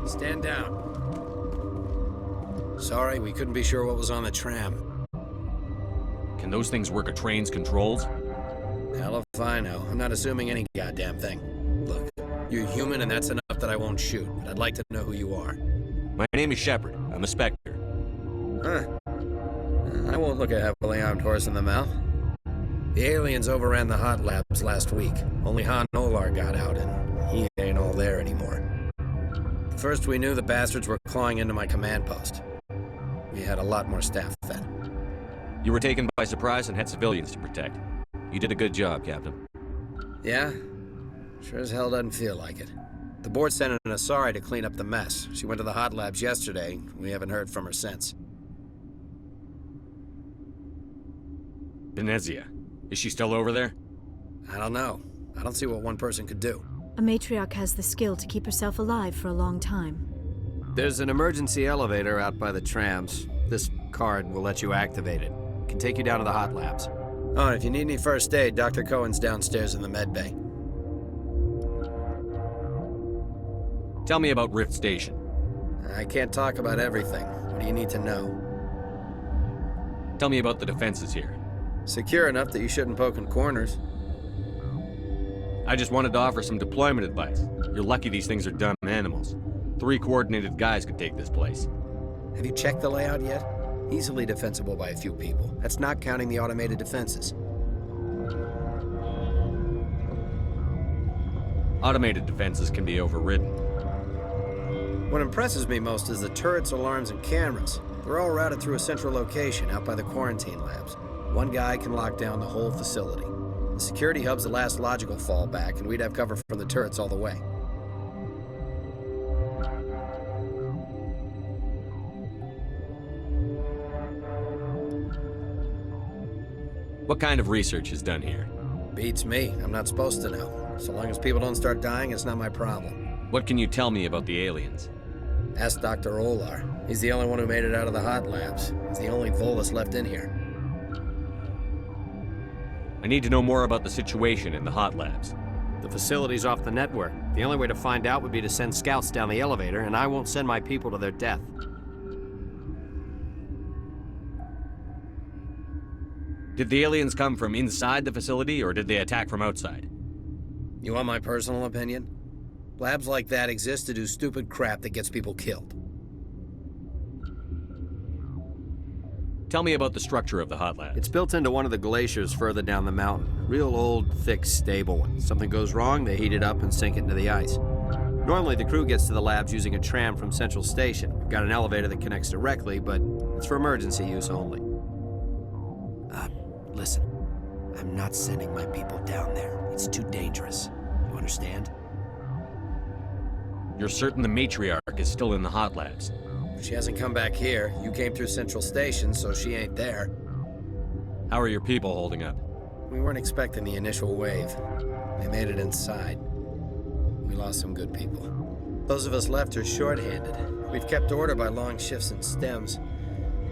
Stand down. Sorry, we couldn't be sure what was on the tram. Can those things work a train's controls? Hell if I know. I'm not assuming any goddamn thing. Look, you're human and that's enough that I won't shoot, but I'd like to know who you are. My name is Shepard. I'm a Spectre. Huh. I won't look a heavily armed horse in the mouth. The aliens overran the hot labs last week. Only Han Olar got out, and he ain't all there anymore. First we knew the bastards were clawing into my command post. We had a lot more staff then. You were taken by surprise and had civilians to protect. You did a good job, Captain. Yeah? Sure as hell doesn't feel like it. The board sent an Asari to clean up the mess. She went to the hot labs yesterday. We haven't heard from her since. Benezia. Is she still over there? I don't know. I don't see what one person could do. A matriarch has the skill to keep herself alive for a long time. There's an emergency elevator out by the trams. This card will let you activate it. It can take you down to the hot labs. Oh, and if you need any first aid, Dr. Cohen's downstairs in the med bay. Tell me about Rift Station. I can't talk about everything. What do you need to know? Tell me about the defenses here. Secure enough that you shouldn't poke in corners. I just wanted to offer some deployment advice. You're lucky these things are dumb animals. 3 coordinated guys could take this place. Have you checked the layout yet? Easily defensible by a few people. That's not counting the automated defenses. Automated defenses can be overridden. What impresses me most is the turrets, alarms, and cameras. They're all routed through a central location out by the quarantine labs. One guy can lock down the whole facility. The security hub's the last logical fallback, and we'd have cover from the turrets all the way. What kind of research is done here? Beats me. I'm not supposed to know. So long as people don't start dying, it's not my problem. What can you tell me about the aliens? Ask Dr. Olar. He's the only one who made it out of the hot labs. He's the only Volus left in here. I need to know more about the situation in the hot labs. The facility's off the network. The only way to find out would be to send scouts down the elevator, and I won't send my people to their death. Did the aliens come from inside the facility, or did they attack from outside? You want my personal opinion? Labs like that exist to do stupid crap that gets people killed. Tell me about the structure of the hot lab. It's built into one of the glaciers further down the mountain. Real old, thick, stable one. Something goes wrong, they heat it up and sink it into the ice. Normally, the crew gets to the labs using a tram from Central Station. We've got an elevator that connects directly, but it's for emergency use only. Listen. I'm not sending my people down there. It's too dangerous. You understand? You're certain the matriarch is still in the hot labs? She hasn't come back here. You came through Central Station, so she ain't there. How are your people holding up? We weren't expecting the initial wave. They made it inside. We lost some good people. Those of us left are short-handed. We've kept order by long shifts and stems.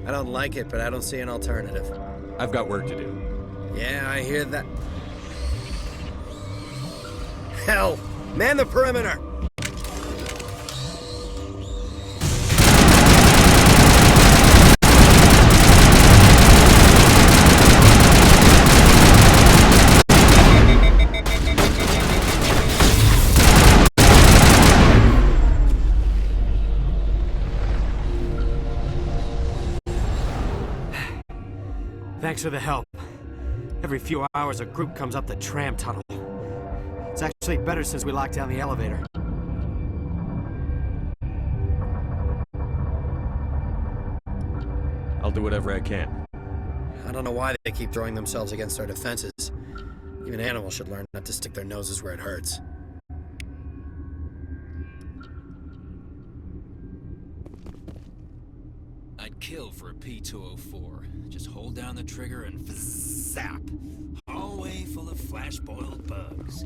I don't like it, but I don't see an alternative. I've got work to do. Yeah, I hear that. Hell! Man the perimeter! Thanks for the help. Every few hours, a group comes up the tram tunnel. It's actually better since we locked down the elevator. I'll do whatever I can. I don't know why they keep throwing themselves against our defenses. Even animals should learn not to stick their noses where it hurts. I'd kill for a P-204. Just hold down the trigger and zap. Hallway full of flash-boiled bugs.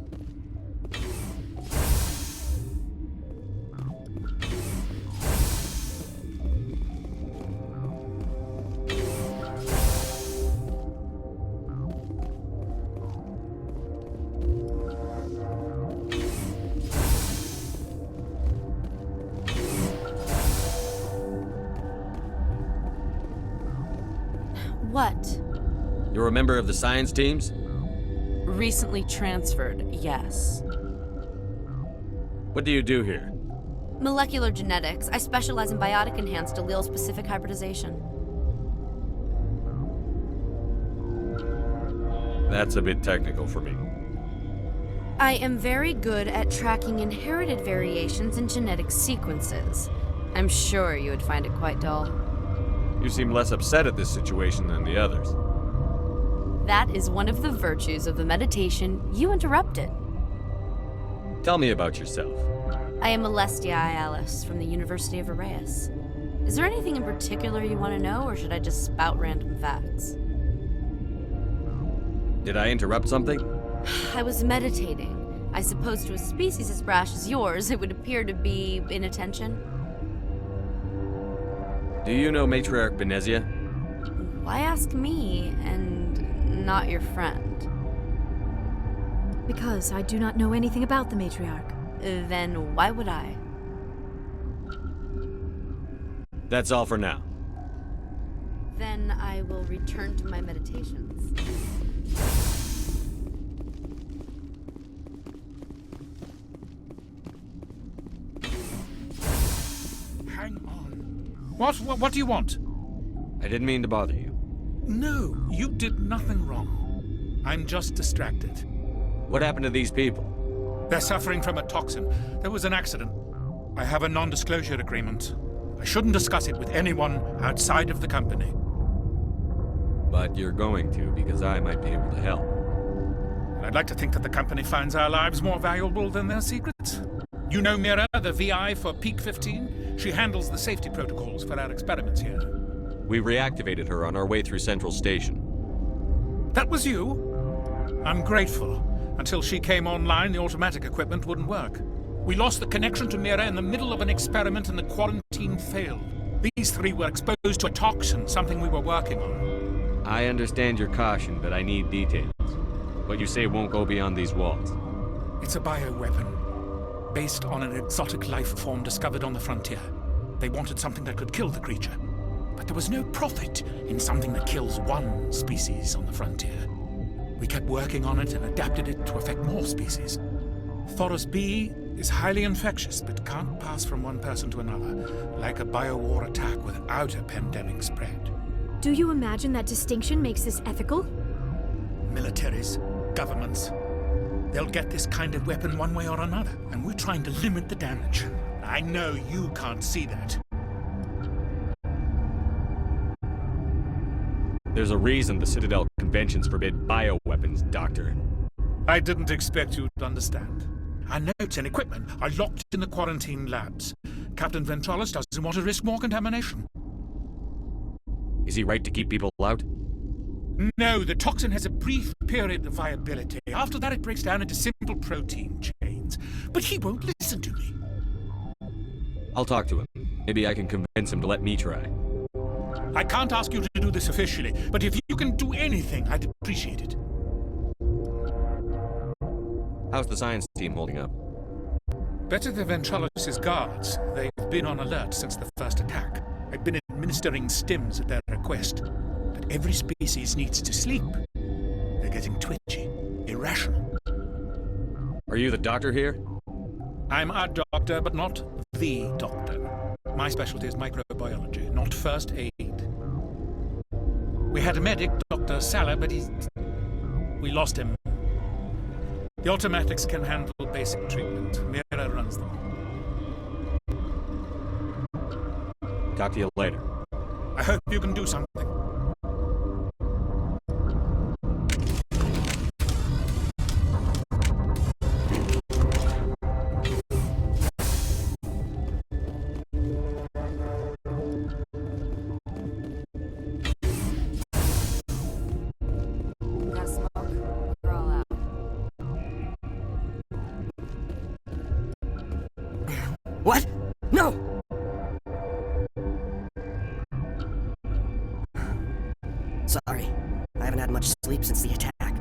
What? You're a member of the science teams? Recently transferred, yes. What do you do here? Molecular genetics. I specialize in biotic-enhanced allele-specific hybridization. That's a bit technical for me. I am very good at tracking inherited variations in genetic sequences. I'm sure you would find it quite dull. You seem less upset at this situation than the others. That is one of the virtues of the meditation you interrupted. Tell me about yourself. I am Alestia Ialis from the University of Arraeus. Is there anything in particular you want to know, or should I just spout random facts? Did I interrupt something? I was meditating. I suppose to a species as brash as yours, it would appear to be inattention. Do you know Matriarch Benezia? Why ask me, and not your friend? Because I do not know anything about the Matriarch. Then why would I? That's all for now. Then I will return to my meditations. Hang on. What do you want? I didn't mean to bother you. No, you did nothing wrong. I'm just distracted. What happened to these people? They're suffering from a toxin. There was an accident. I have a non-disclosure agreement. I shouldn't discuss it with anyone outside of the company. But you're going to, because I might be able to help. I'd like to think that the company finds our lives more valuable than their secrets. You know Mira, the VI for Peak 15? She handles the safety protocols for our experiments here. We reactivated her on our way through Central Station. That was you? I'm grateful. Until she came online, the automatic equipment wouldn't work. We lost the connection to Mira in the middle of an experiment and the quarantine failed. These three were exposed to a toxin, something we were working on. I understand your caution, but I need details. What you say won't go beyond these walls. It's a bioweapon, based on an exotic life form discovered on the frontier. They wanted something that could kill the creature. But there was no profit in something that kills one species on the frontier. We kept working on it and adapted it to affect more species. Thoros B is highly infectious, but can't pass from one person to another, like a biowar attack without a pandemic spread. Do you imagine that distinction makes this ethical? Militaries, governments, they'll get this kind of weapon one way or another, and we're trying to limit the damage. I know you can't see that. There's a reason the Citadel conventions forbid bioweapons, Doctor. I didn't expect you to understand. Our notes and equipment are locked in the quarantine labs. Captain Ventralis doesn't want to risk more contamination. Is he right to keep people out? No, the toxin has a brief period of viability. After that, it breaks down into simple protein chains. But he won't listen to me. I'll talk to him. Maybe I can convince him to let me try. I can't ask you to do this officially, but if you can do anything, I'd appreciate it. How's the science team holding up? Better than Ventralis' guards. They've been on alert since the first attack. I've been administering stims at their request. But every species needs to sleep. They're getting twitchy, irrational. Are you the doctor here? I'm a doctor, but not the doctor. My specialty is microbiology, not first aid. We had a medic, Dr. Salah, but we lost him. The automatics can handle basic treatment. Mira runs them. Talk to you later. I hope you can do something. What? No! Sorry. I haven't had much sleep since the attack.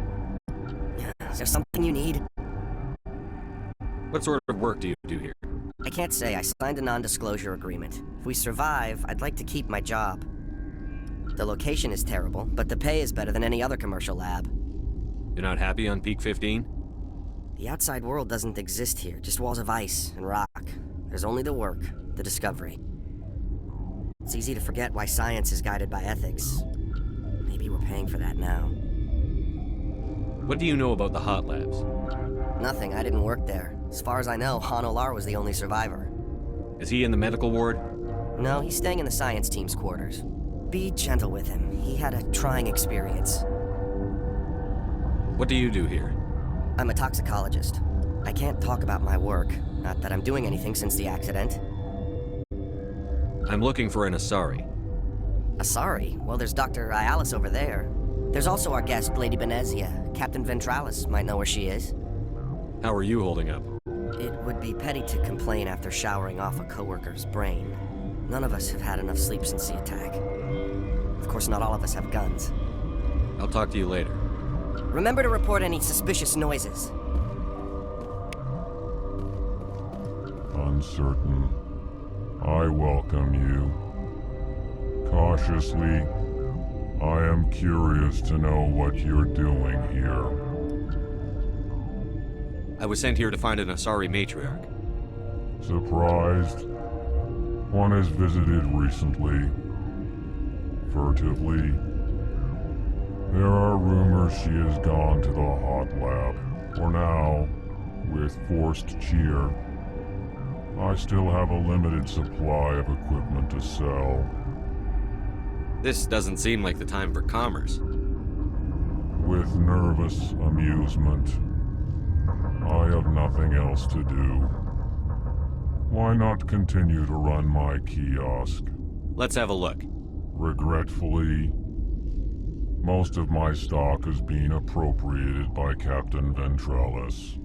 Is there something you need? What sort of work do you do here? I can't say. I signed a non-disclosure agreement. If we survive, I'd like to keep my job. The location is terrible, but the pay is better than any other commercial lab. You're not happy on Peak 15? The outside world doesn't exist here, just walls of ice and rock. There's only the work, the discovery. It's easy to forget why science is guided by ethics. Maybe we're paying for that now. What do you know about the hot labs? Nothing, I didn't work there. As far as I know, Han Olar was the only survivor. Is he in the medical ward? No, he's staying in the science team's quarters. Be gentle with him. He had a trying experience. What do you do here? I'm a toxicologist. I can't talk about my work. Not that I'm doing anything since the accident. I'm looking for an Asari. Asari? Well, there's Dr. Ialis over there. There's also our guest, Lady Benezia. Captain Ventralis might know where she is. How are you holding up? It would be petty to complain after showering off a coworker's brain. None of us have had enough sleep since the attack. Of course, not all of us have guns. I'll talk to you later. Remember to report any suspicious noises. Uncertain. I welcome you. Cautiously, I am curious to know what you're doing here. I was sent here to find an Asari matriarch. Surprised? One has visited recently. Furtively. There are rumors she has gone to the hot lab. For now, with forced cheer. I still have a limited supply of equipment to sell. This doesn't seem like the time for commerce. with nervous amusement. I have nothing else to do. Why not continue to run my kiosk? Let's have a look. Regretfully, most of my stock has been appropriated by Captain Ventrellis.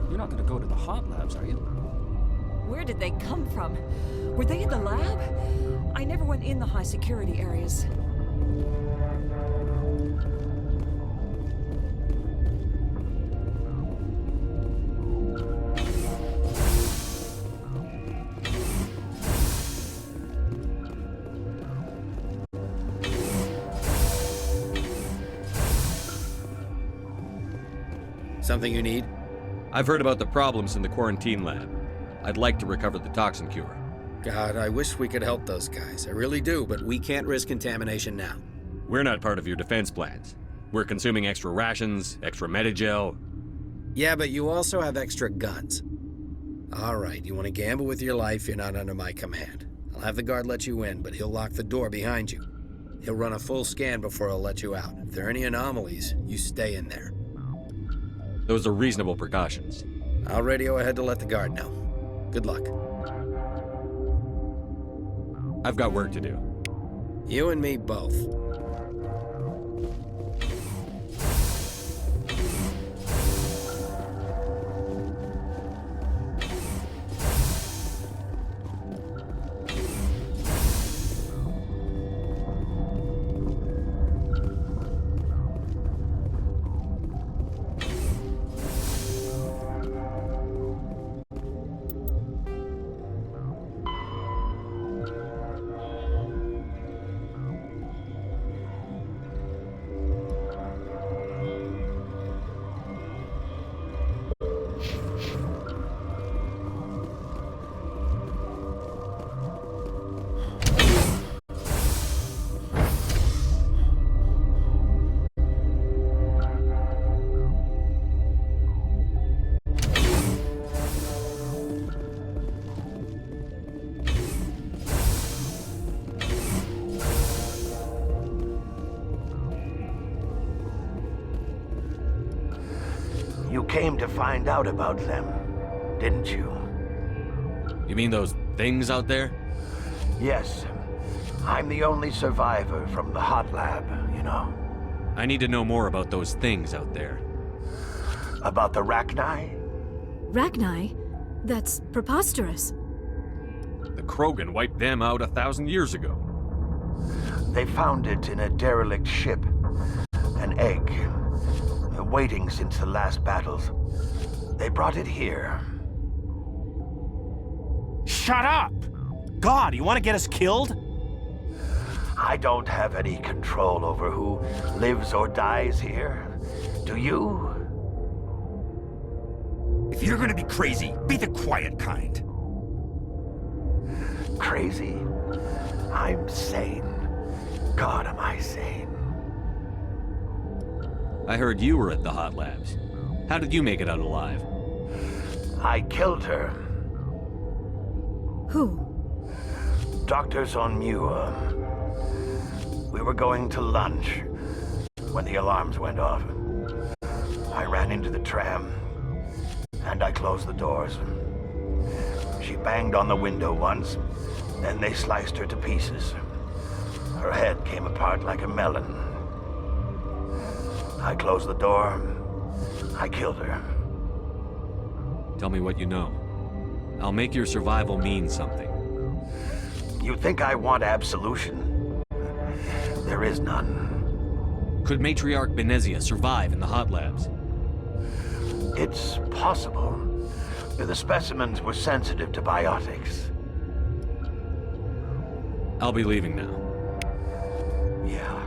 You're not gonna go to the hot labs, are you? Where did they come from? Were they in the lab? I never went in the high security areas. Something you need? I've heard about the problems in the quarantine lab. I'd like to recover the toxin cure. God, I wish we could help those guys. I really do, but we can't risk contamination now. We're not part of your defense plans. We're consuming extra rations, extra Medigel. Yeah, but you also have extra guns. All right, you want to gamble with your life, you're not under my command. I'll have the guard let you in, but he'll lock the door behind you. He'll run a full scan before he'll let you out. If there are any anomalies, you stay in there. Those are reasonable precautions. I'll radio ahead to let the guard know. Good luck. I've got work to do. You and me both. You came to find out about them, didn't you? You mean those things out there? Yes. I'm the only survivor from the hot lab, you know. I need to know more about those things out there. About the Rachni? Rachni? That's preposterous. The Krogan wiped them out 1,000 years ago. They found it in a derelict ship. An egg. Waiting since the last battles. They brought it here. Shut up! God, you want to get us killed? I don't have any control over who lives or dies here. Do you? If you're gonna be crazy, be the quiet kind. Crazy? I'm sane. God, am I sane. I heard you were at the hot labs. How did you make it out alive? I killed her. Who? Dr. Zonmua. We were going to lunch when the alarms went off. I ran into the tram, and I closed the doors. She banged on the window once, then they sliced her to pieces. Her head came apart like a melon. I closed the door. I killed her. Tell me what you know. I'll make your survival mean something. You think I want absolution? There is none. Could Matriarch Benezia survive in the hot labs? It's possible. The specimens were sensitive to biotics. I'll be leaving now. Yeah.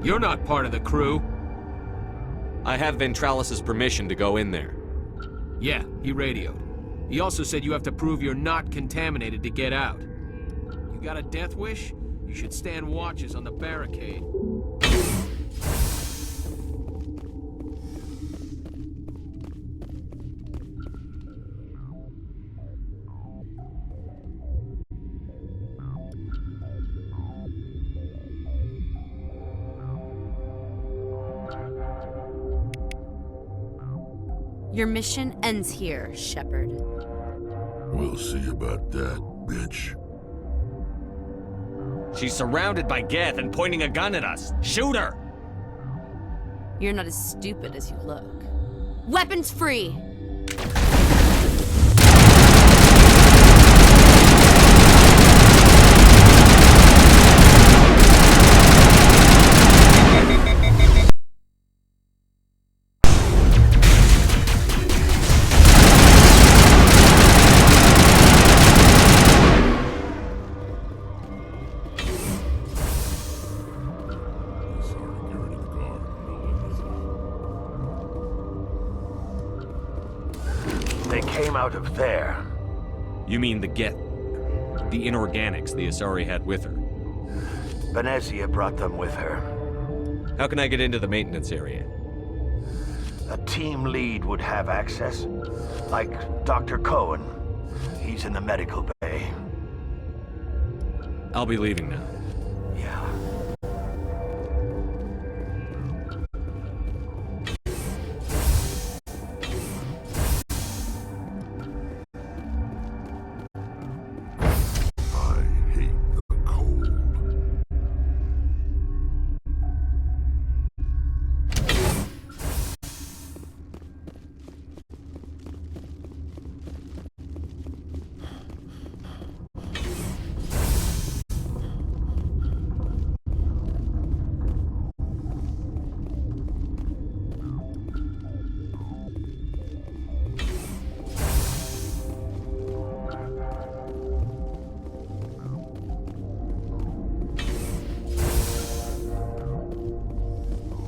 You're not part of the crew. I have Ventralis's permission to go in there. Yeah, he radioed. He also said you have to prove you're not contaminated to get out. You got a death wish? You should stand watches on the barricade. Your mission ends here, Shepard. We'll see about that, bitch. She's surrounded by Geth and pointing a gun at us. Shoot her! You're not as stupid as you look. Weapons free! They came out of there. You mean the Geth? The inorganics the Asari had with her? Benezia brought them with her. How can I get into the maintenance area? A team lead would have access. Like Dr. Cohen. He's in the medical bay. I'll be leaving now. Yeah.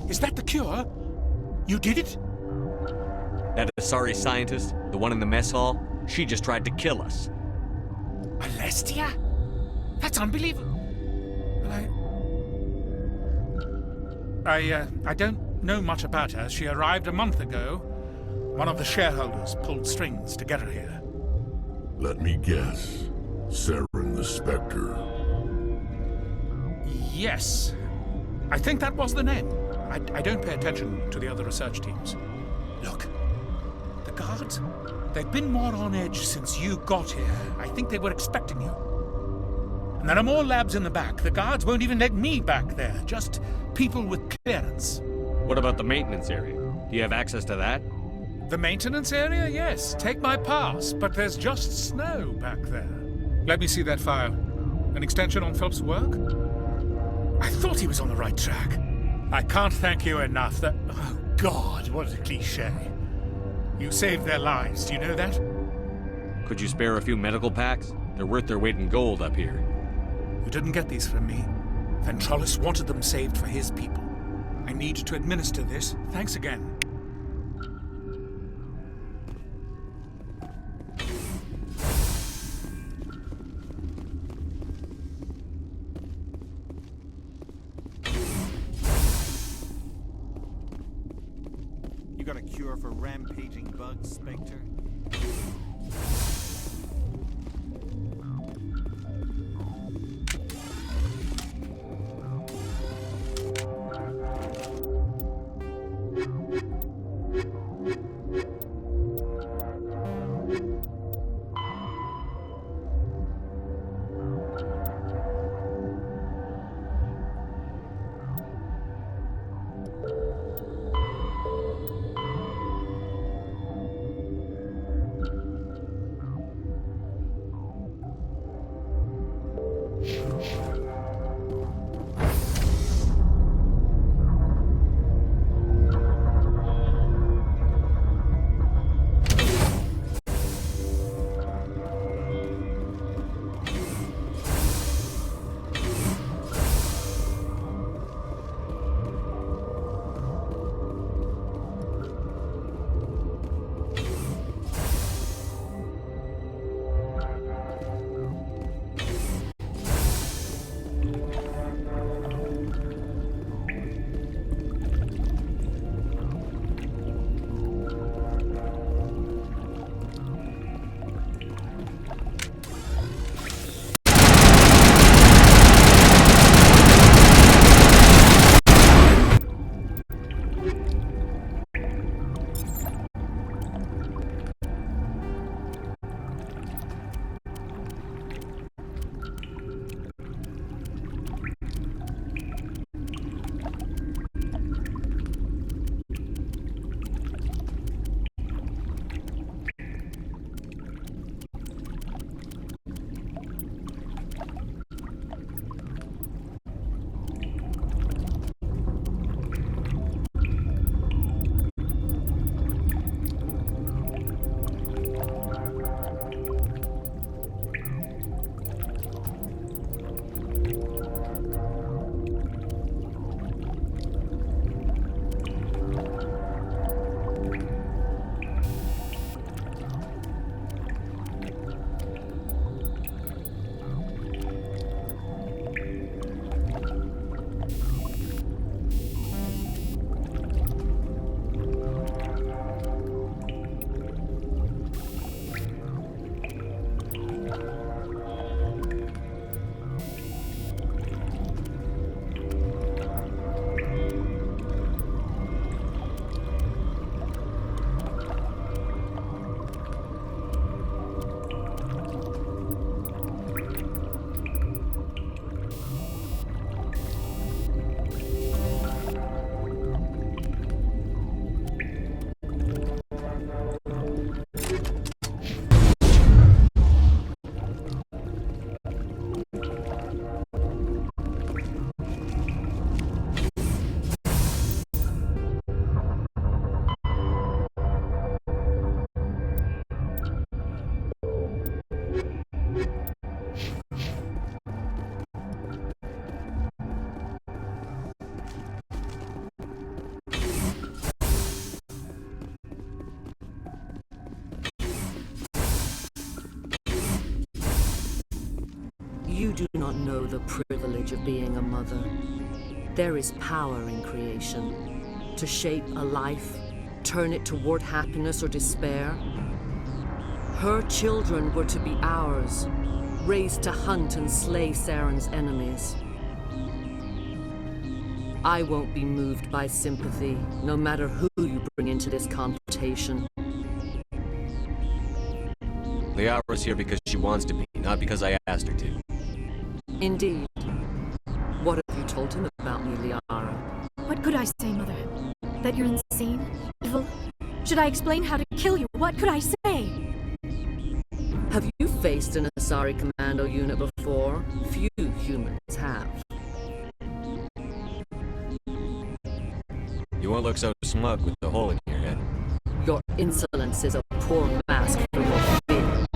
Is that the cure? You did it? That Asari scientist, the one in the mess hall, she just tried to kill us. Alestia? That's unbelievable. I don't know much about her. She arrived a month ago. One of the shareholders pulled strings to get her here. Let me guess. Saren the Spectre. Yes. I think that was the name. I don't pay attention to the other research teams. Look, the guards, they've been more on edge since you got here. I think they were expecting you. And there are more labs in the back. The guards won't even let me back there, just people with clearance. What about the maintenance area? Do you have access to that? The maintenance area? Yes. Take my pass, but there's just snow back there. Let me see that file. An extension on Phelps' work? I thought he was on the right track. I can't thank you enough that... Oh, God, what a cliché. You saved their lives, do you know that? Could you spare a few medical packs? They're worth their weight in gold up here. You didn't get these from me. Ventralis wanted them saved for his people. I need to administer this. Thanks again. You got a cure for rampaging bugs, Spectre? You do not know the privilege of being a mother. There is power in creation. To shape a life, turn it toward happiness or despair. Her children were to be ours, raised to hunt and slay Saren's enemies. I won't be moved by sympathy, no matter who you bring into this confrontation. Liara's here because she wants to be, not because I asked her to. Indeed. What have you told him about me, Liara? What could I say, Mother? That you're insane? Evil? Should I explain how to kill you? What could I say? Have you faced an Asari commando unit before? Few humans have. You won't look so smug with the hole in your head. Your insolence is a poor mask for your fear.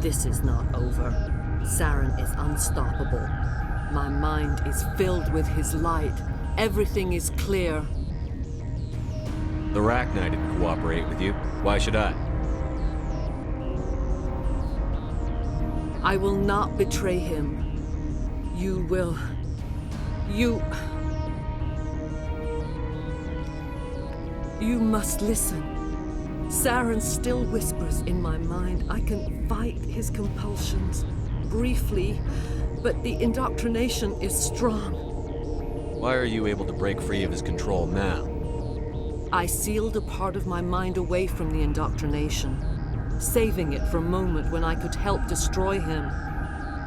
This is not over. Saren is unstoppable. My mind is filled with his light. Everything is clear. The Rachni didn't cooperate with you. Why should I? I will not betray him. You will. You must listen. Saren still whispers in my mind. I can fight his compulsions briefly, but the indoctrination is strong. Why are you able to break free of his control now? I sealed a part of my mind away from the indoctrination, saving it for a moment when I could help destroy him.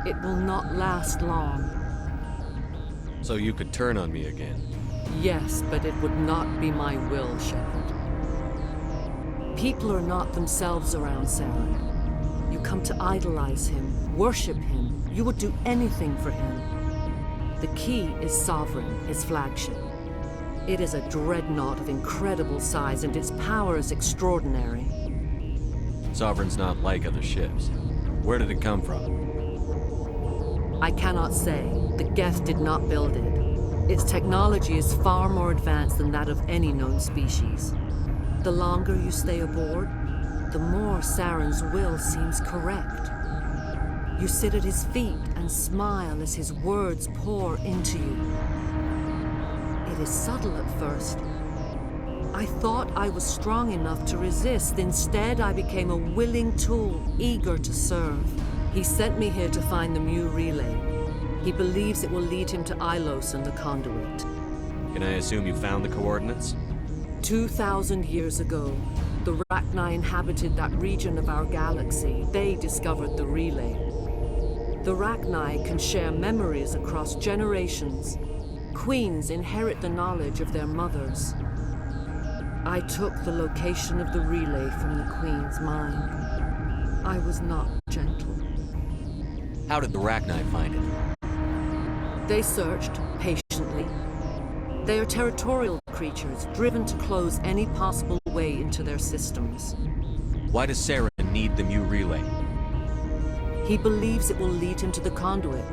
It will not last long. So you could turn on me again? Yes, but it would not be my will, Shepard. People are not themselves around Saren. You come to idolize him, worship him. You would do anything for him. The key is Sovereign, his flagship. It is a dreadnought of incredible size, and its power is extraordinary. Sovereign's not like other ships. Where did it come from? I cannot say. The Geth did not build it. Its technology is far more advanced than that of any known species. The longer you stay aboard, the more Saren's will seems correct. You sit at his feet and smile as his words pour into you. It is subtle at first. I thought I was strong enough to resist. Instead, I became a willing tool, eager to serve. He sent me here to find the Mu relay. He believes it will lead him to Ilos and the Conduit. Can I assume you found the coordinates? 2,000 years ago, the Rachni inhabited that region of our galaxy. They discovered the relay. The Rachni can share memories across generations. Queens inherit the knowledge of their mothers. I took the location of the relay from the Queen's mind. I was not gentle. How did the Rachni find it? They searched patiently. They are territorial creatures, driven to close any possible way into their systems. Why does Saren need the Mu relay? He believes it will lead him to the Conduit.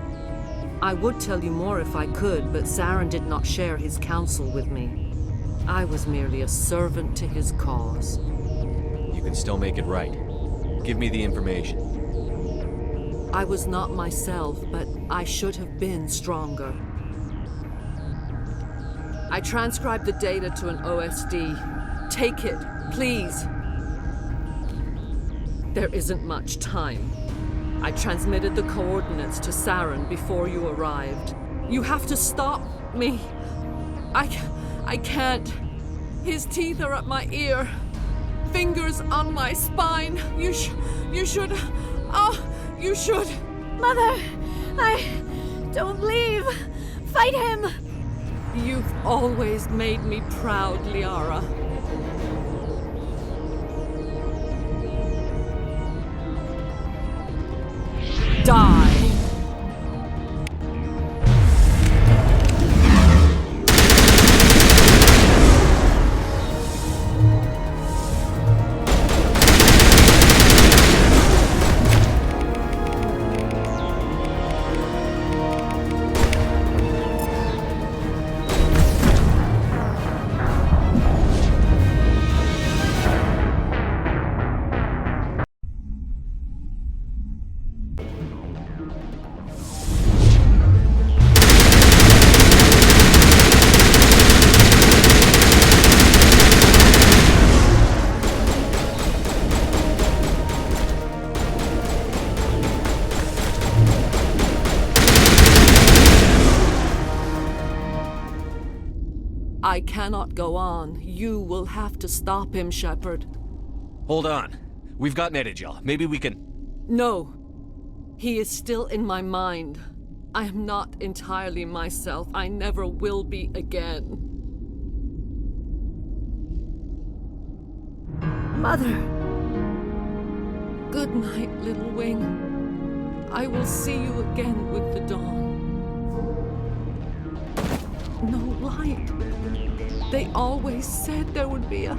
I would tell you more if I could, but Saren did not share his counsel with me. I was merely a servant to his cause. You can still make it right. Give me the information. I was not myself, but I should have been stronger. I transcribed the data to an OSD. Take it, please. There isn't much time. I transmitted the coordinates to Saren before you arrived. You have to stop me. I can't. His teeth are at my ear. Fingers on my spine. You should. Mother, I don't leave. Fight him. You've always made me proud, Liara. Die! I cannot go on. You will have to stop him, Shepard. Hold on. We've got Netagel. Maybe we can... No. He is still in my mind. I am not entirely myself. I never will be again. Mother. Good night, little wing. I will see you again with the dawn. No light. They always said there would be a...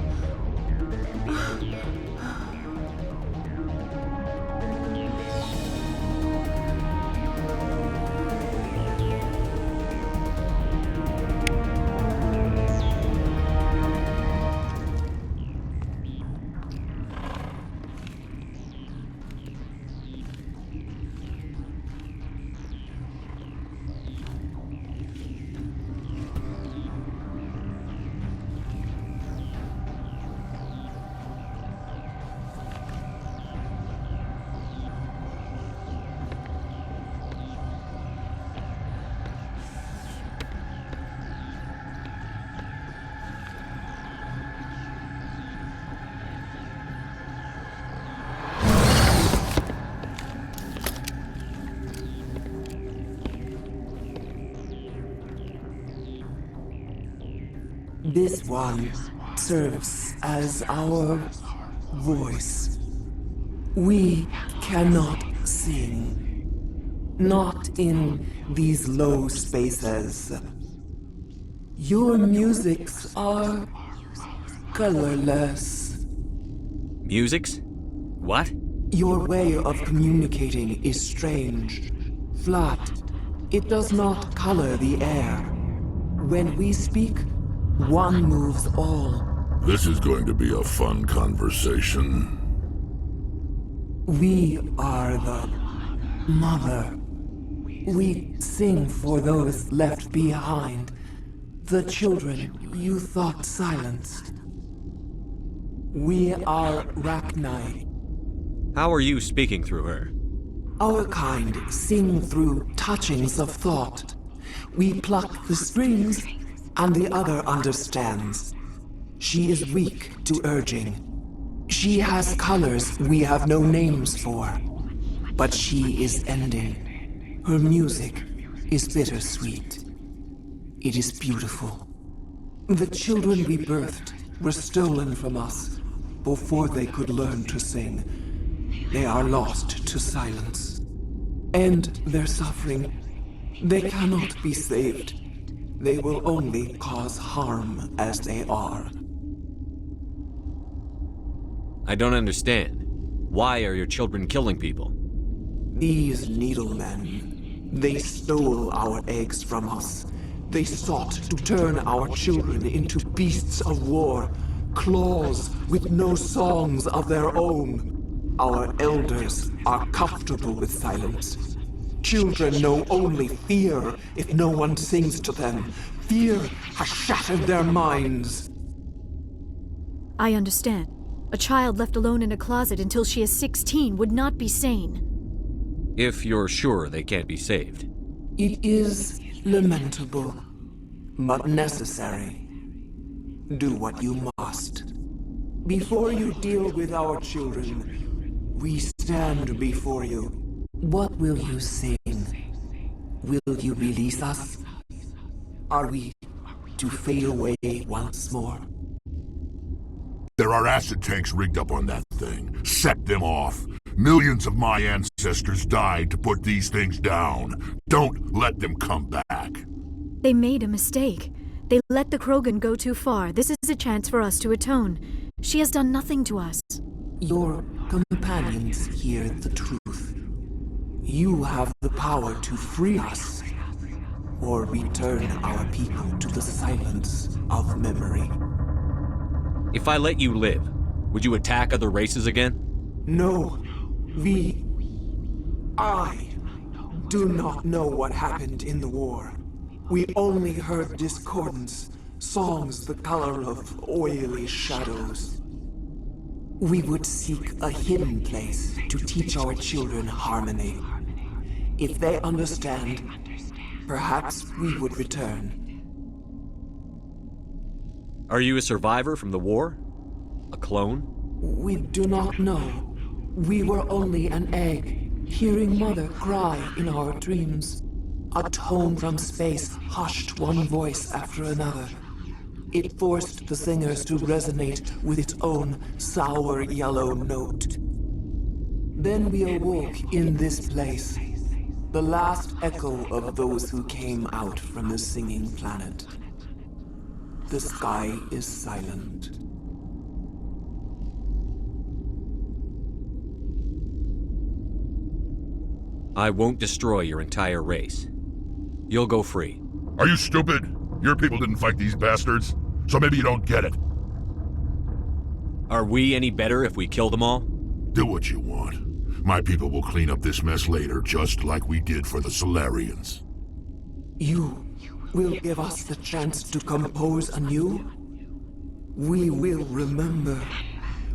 This one serves as our voice. We cannot sing. Not in these low spaces. Your musics are colorless. Musics? What? Your way of communicating is strange. Flat. It does not color the air. When we speak, one moves all. This is going to be a fun conversation. We are the mother. We sing for those left behind. The children you thought silenced. We are Rachni. How are you speaking through her? Our kind sing through touchings of thought. We pluck the strings, and the other understands. She is weak to urging. She has colors we have no names for. But she is ending. Her music is bittersweet. It is beautiful. The children we birthed were stolen from us before they could learn to sing. They are lost to silence. And their suffering, they cannot be saved. They will only cause harm as they are. I don't understand. Why are your children killing people? These needlemen, they stole our eggs from us. They sought to turn our children into beasts of war, claws with no songs of their own. Our elders are comfortable with silence. Children know only fear if no one sings to them. Fear has shattered their minds. I understand. A child left alone in a closet until she is 16 would not be sane. If you're sure they can't be saved. It is lamentable, but necessary. Do what you must. Before you deal with our children, we stand before you. What will you sing? Will you release us? Are we to fade away once more? There are acid tanks rigged up on that thing. Set them off. Millions of my ancestors died to put these things down. Don't let them come back. They made a mistake. They let the Krogan go too far. This is a chance for us to atone. She has done nothing to us. Your companions hear the truth. You have the power to free us, or return our people to the silence of memory. If I let you live, would you attack other races again? No. I do not know what happened in the war. We only heard discordance, songs the color of oily shadows. We would seek a hidden place to teach our children harmony. If they understand, perhaps we would return. Are you a survivor from the war? A clone? We do not know. We were only an egg, hearing Mother cry in our dreams. A tone from space hushed one voice after another. It forced the singers to resonate with its own sour yellow note. Then we awoke in this place, the last echo of those who came out from the singing planet. The sky is silent. I won't destroy your entire race. You'll go free. Are you stupid? Your people didn't fight these bastards, so maybe you don't get it. Are we any better if we kill them all? Do what you want. My people will clean up this mess later, just like we did for the Solarians. You will give us the chance to compose anew? We will remember.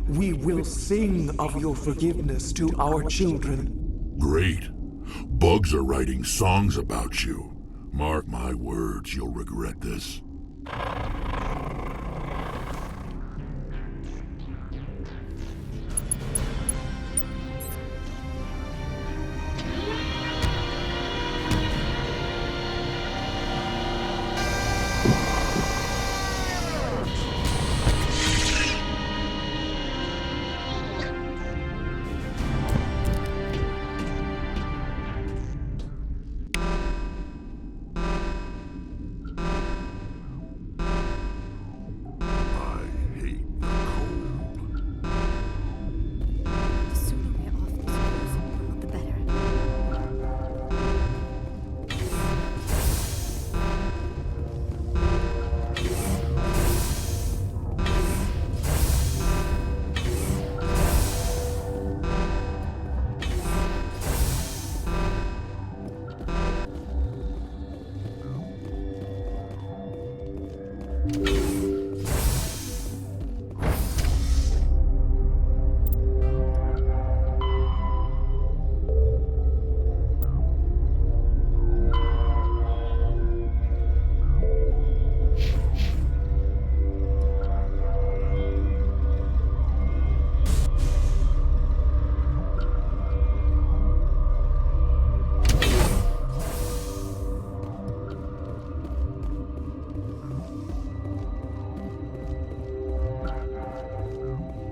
We will sing of your forgiveness to our children. Great. Bugs are writing songs about you. Mark my words, you'll regret this.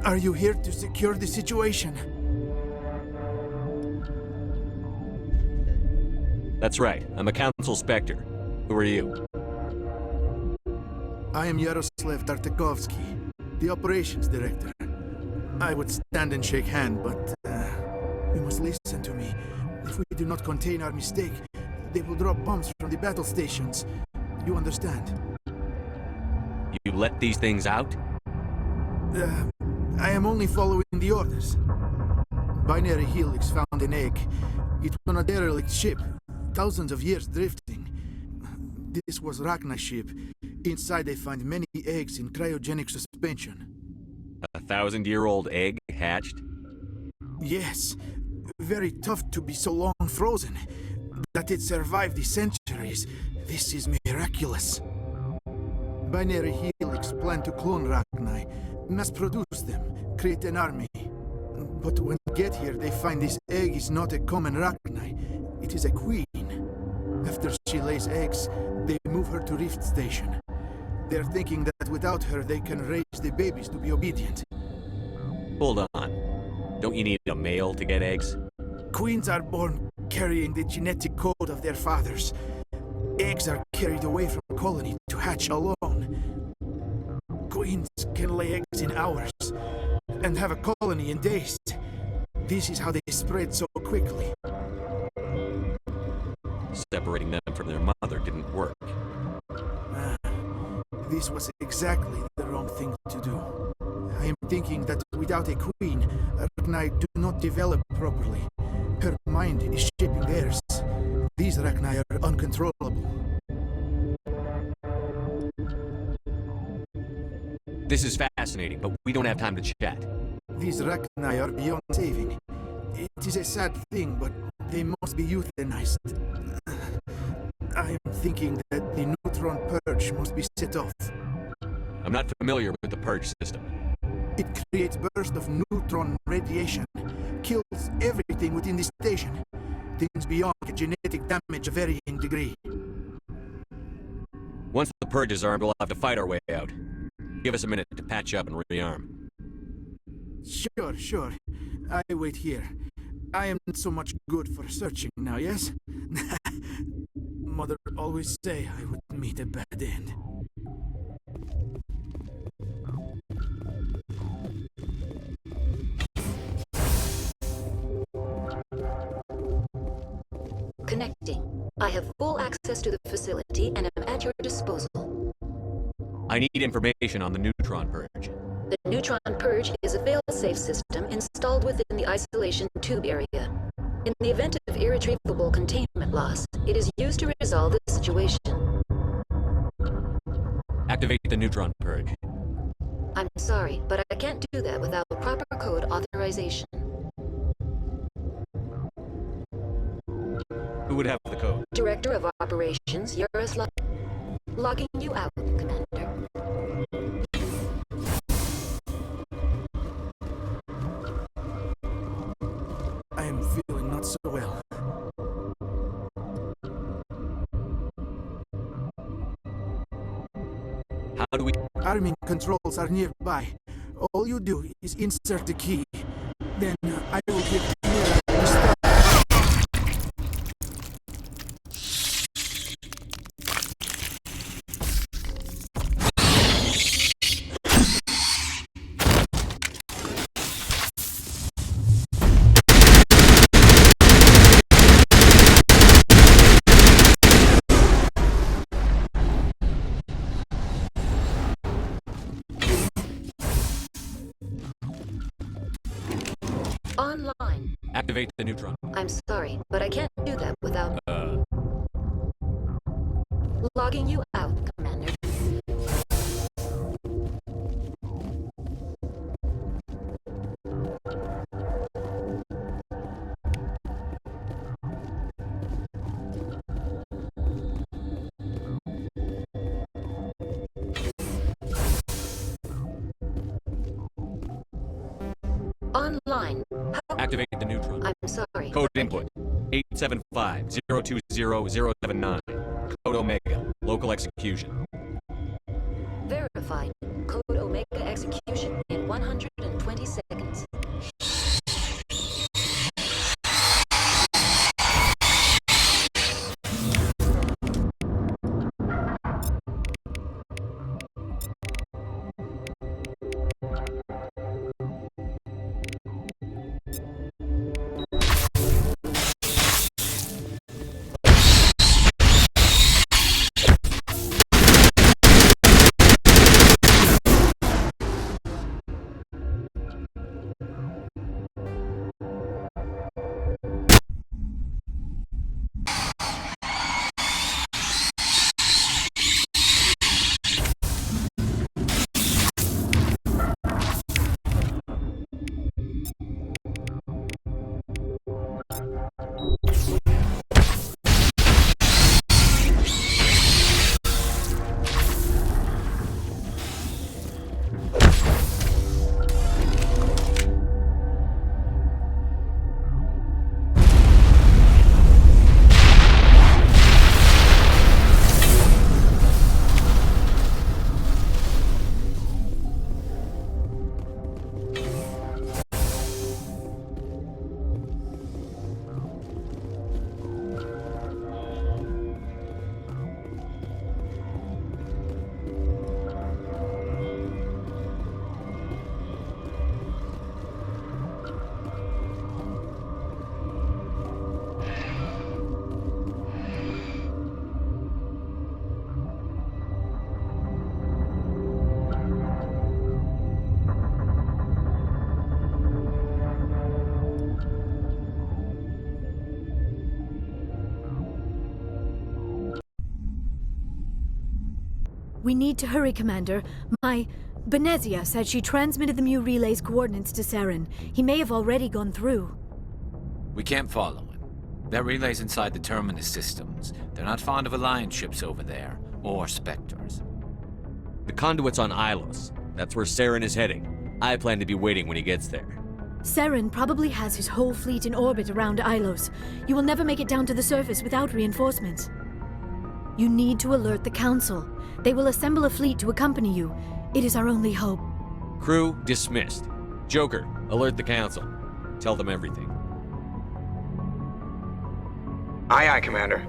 Are you here to secure the situation? That's right. I'm a Council Spectre. Who are you? I am Yaroslav Tartakovsky, the operations director. I would stand and shake hand, but you must listen to me. If we do not contain our mistake, they will drop bombs from the battle stations. You understand? You let these things out? I am only following the orders. Binary Helix found an egg. It was on a derelict ship, thousands of years drifting. This was Rachna's ship. Inside they find many eggs in cryogenic suspension. A 1,000-year-old egg hatched? Yes. Very tough to be so long frozen. That it survived the centuries. This is miraculous. Binary Helix plan to clone Rachni, mass produce them, create an army. But when they get here, they find this egg is not a common Rachni. It is a queen. After she lays eggs, they move her to Rift Station. They're thinking that without her, they can raise the babies to be obedient. Hold on. Don't you need a male to get eggs? Queens are born carrying the genetic code of their fathers. Eggs are carried away from the colony to hatch alone. Queens can lay eggs in hours and have a colony in days. This is how they spread so quickly. Separating them from their mother didn't work. This was exactly the wrong thing to do. I am thinking that without a queen, Rachni do not develop properly. Her mind is shaping theirs. These Rachni are uncontrollable. This is fascinating, but we don't have time to chat. These Rachni are beyond saving. It is a sad thing, but they must be euthanized. I am thinking that the neutron purge must be set off. I'm not familiar with the purge system. It creates bursts of neutron radiation, kills everything within the station. Things beyond genetic damage of varying degree. Once the purges are, we'll have to fight our way out. Give us a minute to patch up and rearm. Sure. I wait here. I am not so much good for searching now, yes? Mother always say I would meet a bad end. Connecting. I have full access to the facility and am at your disposal. I need information on the neutron purge. The neutron purge is a fail-safe system installed within the isolation tube area. In the event of irretrievable containment loss, it is used to resolve the situation. Activate the neutron purge. I'm sorry, but I can't do that without proper code authorization. Who would have the code? Director of Operations, Yaroslav. Logging you out, Commander. I am feeling not so well. How do we... Arming controls are nearby. All you do is insert the key. Then I will give Mira the start. Online. Activate the neutron. I'm sorry, but I can't do that without... Logging you out, Commander. Online. Activate the neutron. I'm sorry. Code input. 875-020-079. Code Omega. Local execution. Verified. Code Omega execution in 120 seconds. We need to hurry, Commander. Benezia said she transmitted the Mu relay's coordinates to Saren. He may have already gone through. We can't follow him. That relay's inside the Terminus systems. They're not fond of Alliance ships over there, or Spectres. The conduit's on Ilos. That's where Saren is heading. I plan to be waiting when he gets there. Saren probably has his whole fleet in orbit around Ilos. You will never make it down to the surface without reinforcements. You need to alert the Council. They will assemble a fleet to accompany you. It is our only hope. Crew dismissed. Joker, alert the Council. Tell them everything. Aye, aye, Commander.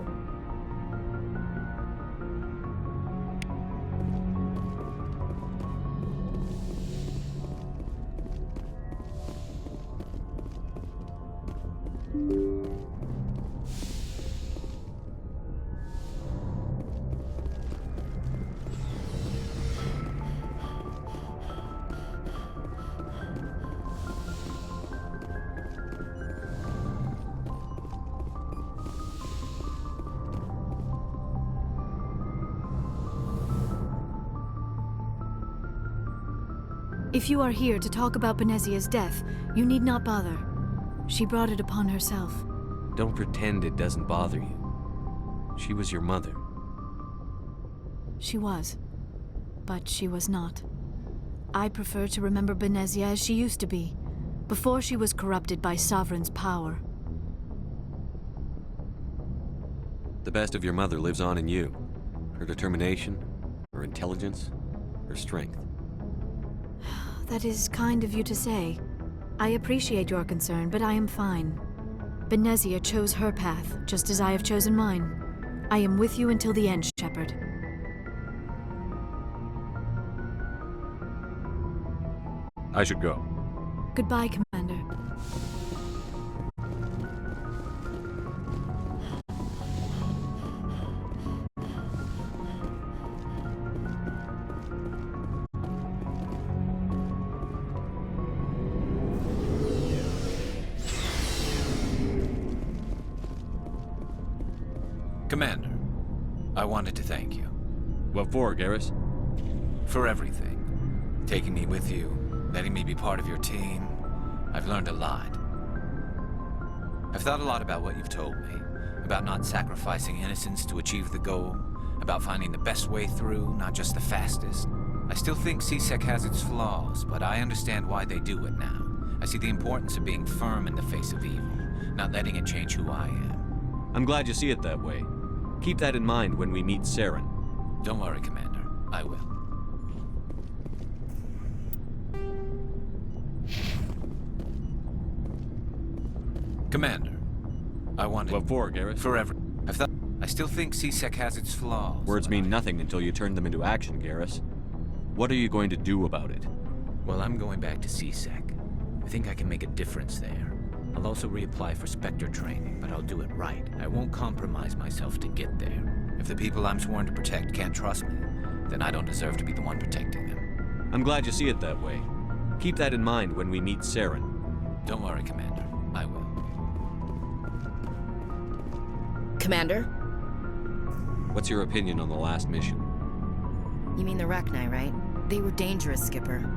If you are here to talk about Benezia's death, you need not bother. She brought it upon herself. Don't pretend it doesn't bother you. She was your mother. She was. But she was not. I prefer to remember Benezia as she used to be, before she was corrupted by Sovereign's power. The best of your mother lives on in you. Her determination, her intelligence, her strength. That is kind of you to say. I appreciate your concern, but I am fine. Benezia chose her path, just as I have chosen mine. I am with you until the end, Shepard. I should go. Goodbye, Commander. Commander, I wanted to thank you. What for, Garrus? For everything. Taking me with you, letting me be part of your team. I've learned a lot. I've thought a lot about what you've told me, about not sacrificing innocence to achieve the goal, about finding the best way through, not just the fastest. I still think CSEC has its flaws, but I understand why they do it now. I see the importance of being firm in the face of evil, not letting it change who I am. I'm glad you see it that way. Keep that in mind when we meet Saren. Don't worry, Commander. I will. Commander, I wanted... What for, Garrus? Forever. I still think C-Sec has its flaws. Words mean nothing until you turn them into action, Garrus. What are you going to do about it? Well, I'm going back to C-Sec. I think I can make a difference there. I'll also reapply for Spectre training, but I'll do it right. I won't compromise myself to get there. If the people I'm sworn to protect can't trust me, then I don't deserve to be the one protecting them. I'm glad you see it that way. Keep that in mind when we meet Saren. Don't worry, Commander. I will. Commander? What's your opinion on the last mission? You mean the Rachni, right? They were dangerous, Skipper.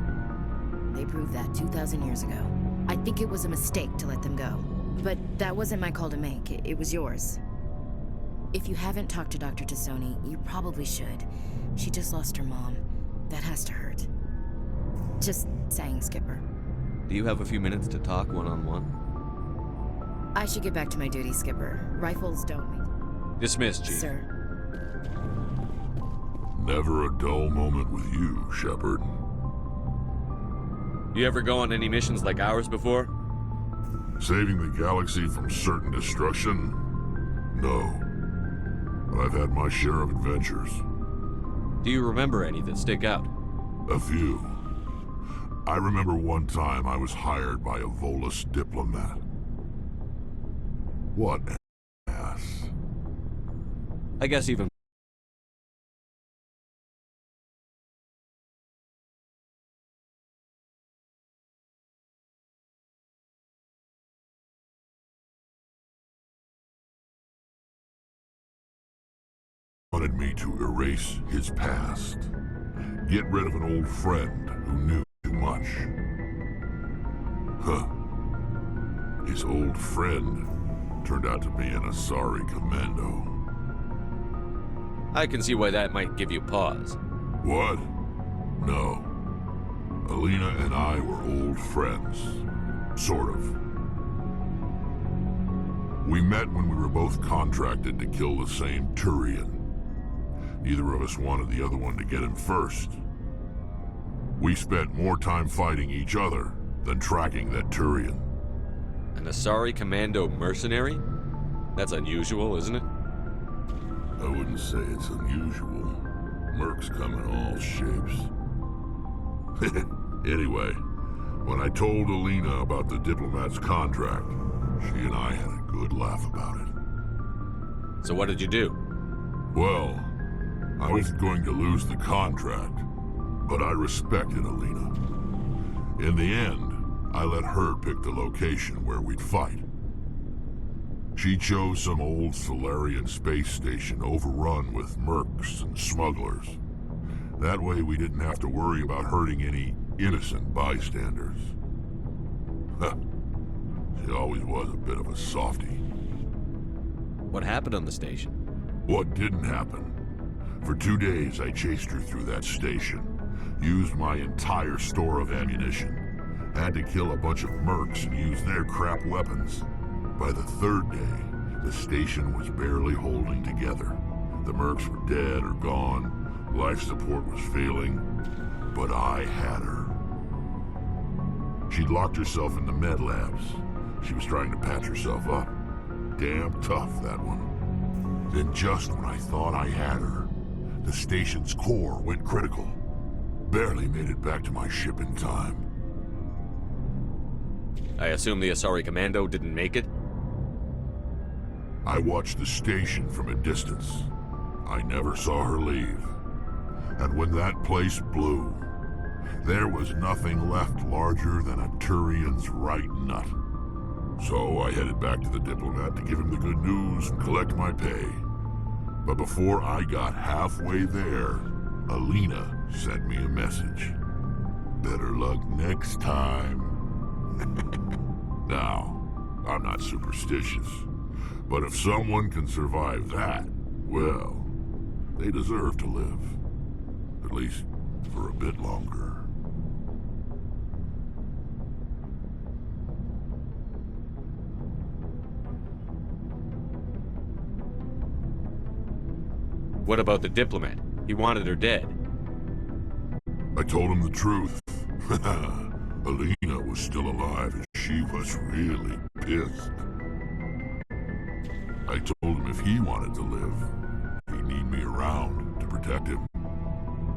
They proved that 2,000 years ago. I think it was a mistake to let them go. But that wasn't my call to make. It was yours. If you haven't talked to Dr. T'Soni, you probably should. She just lost her mom. That has to hurt. Just saying, Skipper. Do you have a few minutes to talk one-on-one? I should get back to my duty, Skipper. Rifles don't make... Dismissed, Chief. Sir. Never a dull moment with you, Shepard. You ever go on any missions like ours before? Saving the galaxy from certain destruction? No. But I've had my share of adventures. Do you remember any that stick out? A few. I remember one time I was hired by a Volus diplomat. What an ass. I guess even... wanted me to erase his past. Get rid of an old friend who knew too much. Huh. His old friend turned out to be an Asari commando. I can see why that might give you pause. What? No. Alina and I were old friends. Sort of. We met when we were both contracted to kill the same Turian. Neither of us wanted the other one to get him first. We spent more time fighting each other than tracking that Turian. An Asari commando mercenary? That's unusual, isn't it? I wouldn't say it's unusual. Mercs come in all shapes. Anyway, when I told Alina about the diplomat's contract, she and I had a good laugh about it. So what did you do? Well, I wasn't going to lose the contract, but I respected Alina. In the end, I let her pick the location where we'd fight. She chose some old Solarian space station overrun with mercs and smugglers. That way we didn't have to worry about hurting any innocent bystanders. She always was a bit of a softie. What happened on the station? What didn't happen? For 2 days I chased her through that station, used my entire store of ammunition, had to kill a bunch of mercs and use their crap weapons. By the 3rd day, the station was barely holding together. The mercs were dead or gone, life support was failing, but I had her. She'd locked herself in the med labs. She was trying to patch herself up. Damn tough, that one. Then just when I thought I had her, the station's core went critical. Barely made it back to my ship in time. I assume the Asari commando didn't make it? I watched the station from a distance. I never saw her leave. And when that place blew, there was nothing left larger than a Turian's right nut. So I headed back to the diplomat to give him the good news and collect my pay. But before I got halfway there, Alina sent me a message. Better luck next time. Now, I'm not superstitious, but if someone can survive that, well, they deserve to live. At least for a bit longer. What about the diplomat? He wanted her dead. I told him the truth. Alina was still alive and she was really pissed. I told him if he wanted to live, he'd need me around to protect him.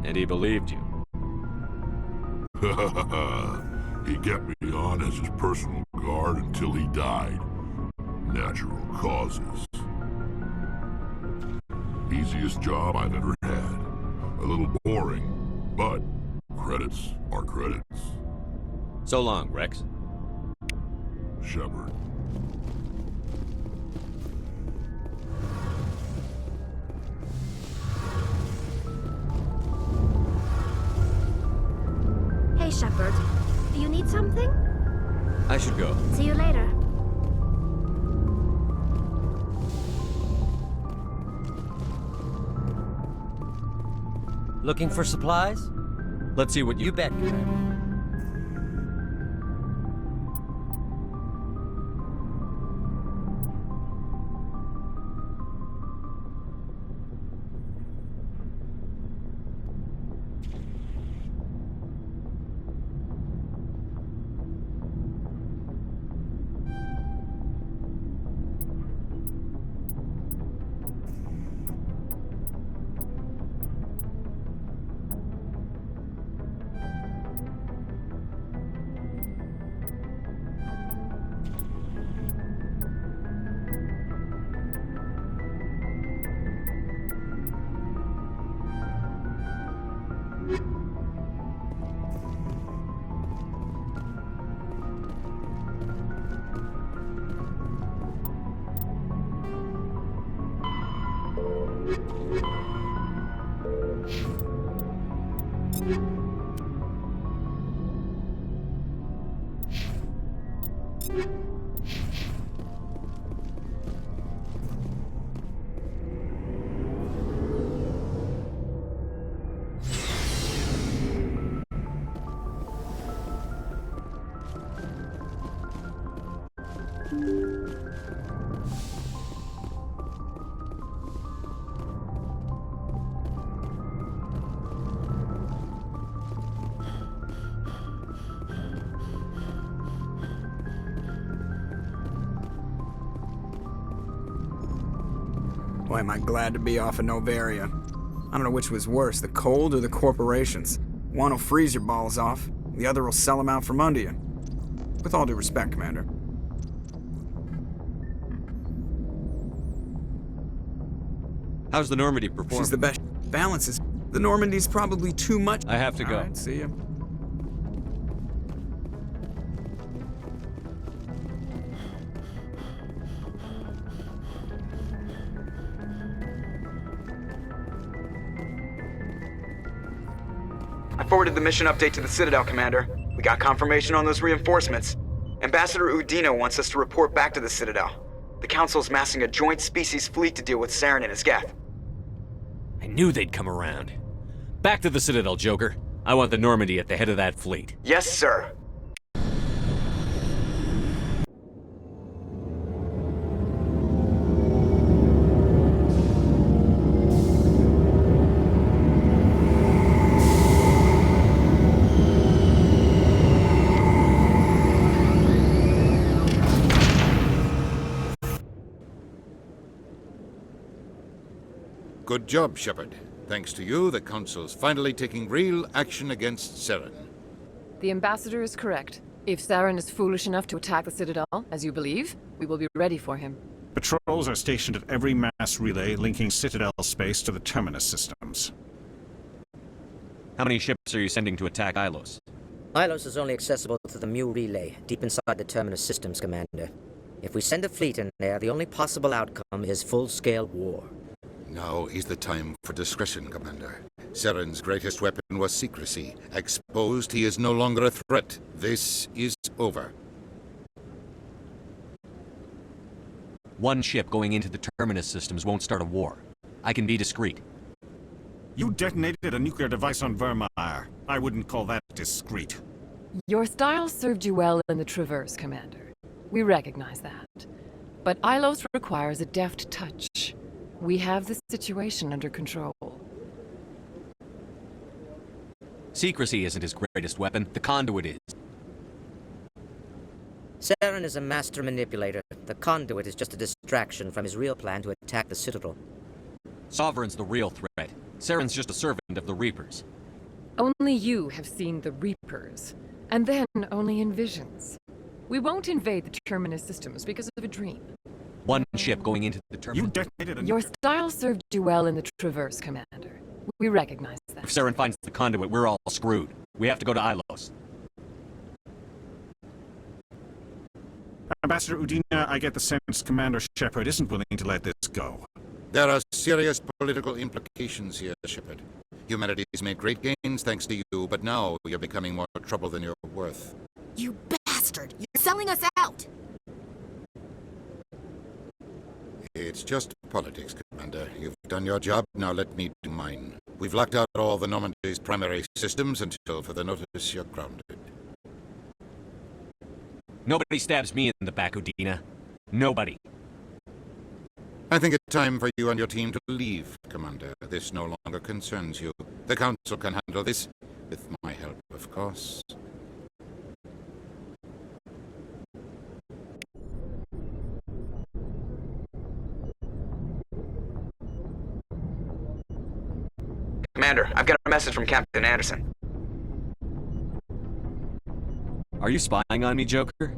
And he believed you. He kept me on as his personal guard until he died. Natural causes. Easiest job I've ever had. A little boring, but credits are credits. So long, Rex. Shepard. Hey, Shepard. Do you need something? I should go. See you later. Looking for supplies? Let's see what you bet. Boy, am I glad to be off of Novaria. I don't know which was worse, the cold or the corporations. One will freeze your balls off, the other will sell them out from under you. With all due respect, Commander. How's the Normandy performing? She's the best. Balances. The Normandy's probably too much. I have to go. All right, see ya. I forwarded the mission update to the Citadel, Commander. We got confirmation on those reinforcements. Ambassador Udino wants us to report back to the Citadel. The Council's massing a joint species fleet to deal with Saren and his Geth. I knew they'd come around. Back to the Citadel, Joker. I want the Normandy at the head of that fleet. Yes, sir. Good job, Shepard. Thanks to you, the Council's finally taking real action against Saren. The Ambassador is correct. If Saren is foolish enough to attack the Citadel, as you believe, we will be ready for him. Patrols are stationed at every mass relay linking Citadel space to the Terminus systems. How many ships are you sending to attack Ilos? Ilos is only accessible through the Mu relay, deep inside the Terminus systems, Commander. If we send a fleet in there, the only possible outcome is full-scale war. Now is the time for discretion, Commander. Saren's greatest weapon was secrecy. Exposed, he is no longer a threat. This is over. One ship going into the Terminus systems won't start a war. I can be discreet. You detonated a nuclear device on Vermeer. I wouldn't call that discreet. Your style served you well in the Traverse, Commander. We recognize that. But Ilos requires a deft touch. We have the situation under control. Secrecy isn't his greatest weapon. The conduit is. Saren is a master manipulator. The conduit is just a distraction from his real plan to attack the Citadel. Sovereign's the real threat. Saren's just a servant of the Reapers. Only you have seen the Reapers, and then only in visions. We won't invade the Terminus systems because of a dream. One ship going into the Terminus. You detonated Your style served you well in the Traverse, Commander. We recognize that. If Saren finds the conduit, we're all screwed. We have to go to Ilos. Ambassador Udina, I get the sense Commander Shepard isn't willing to let this go. There are serious political implications here, Shepard. Humanity's made great gains thanks to you, but now you're becoming more trouble than you're worth. You bastard! You're selling us out! It's just politics, Commander. You've done your job, now let me do mine. We've locked out all the Normandy's primary systems until further notice you're grounded. Nobody stabs me in the back, Udina. Nobody. I think it's time for you and your team to leave, Commander. This no longer concerns you. The Council can handle this, with my help, of course. Commander, I've got a message from Captain Anderson. Are you spying on me, Joker?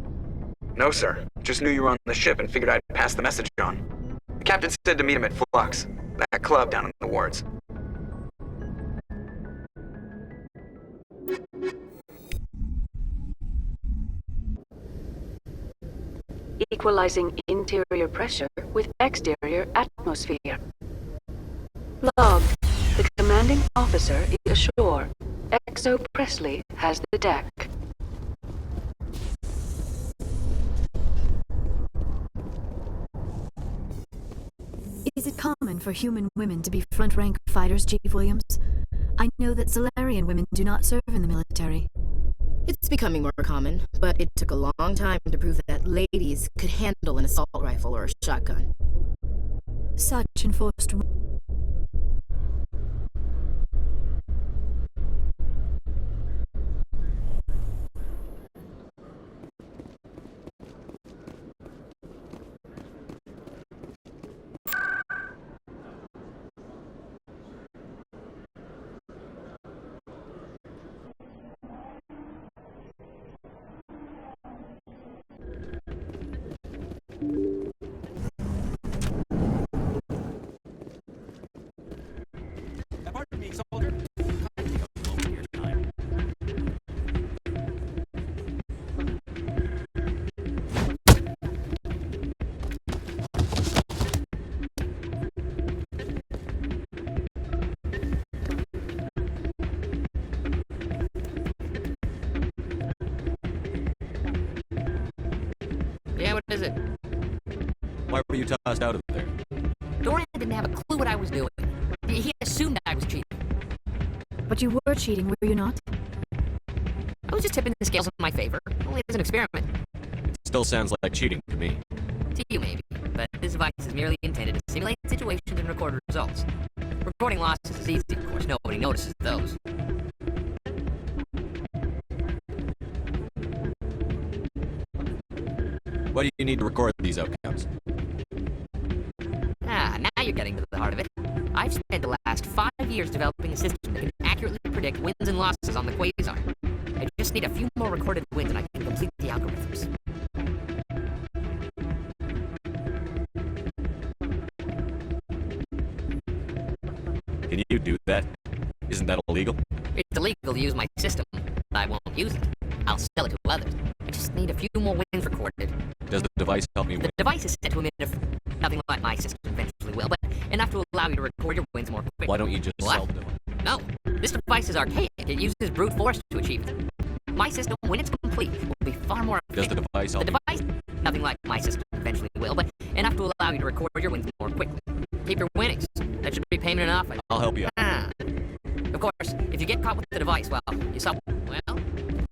No, sir. Just knew you were on the ship and figured I'd pass the message on. The captain said to meet him at Flux, that club down in the wards. Equalizing interior pressure with exterior atmosphere. Log. The commanding officer is ashore. Exo Presley has the deck. Is it common for human women to be front-rank fighters, Chief Williams? I know that Solarian women do not serve in the military. It's becoming more common, but it took a long time to prove that ladies could handle an assault rifle or a shotgun. Such enforced... Pardon me, soldier. Yeah, what is it? Why were you tossed out of there? Dorian didn't have a clue what I was doing. He assumed I was cheating. But you were cheating, were you not? I was just tipping the scales in my favor, only as an experiment. Still sounds like cheating to me. To you, maybe. But this device is merely intended to simulate situations and record results. Recording losses is easy, of course. Nobody notices those. Why do you need to record these outcomes? Now you're getting to the heart of it. I've spent the last 5 years developing a system that can accurately predict wins and losses on the Quasar. I just need a few more recorded wins and I can complete the algorithms. Can you do that? Isn't that illegal? It's illegal to use my system, but I won't use it. I'll sell it to others. I just need a few more wins recorded. Does the device help me win? The device is set to emit nothing like my system eventually will, but enough to allow you to record your wins more quickly. Why don't you just sell the device? No. This device is archaic. It uses brute force to achieve it. My system, when it's complete, will be far more efficient. Does the device help The device, nothing like my system eventually will, but enough to allow you to record your wins more quickly. Keep your winnings. That should be payment enough. I'll help you out. Of course, if you get caught with the device, well, you sell. Well,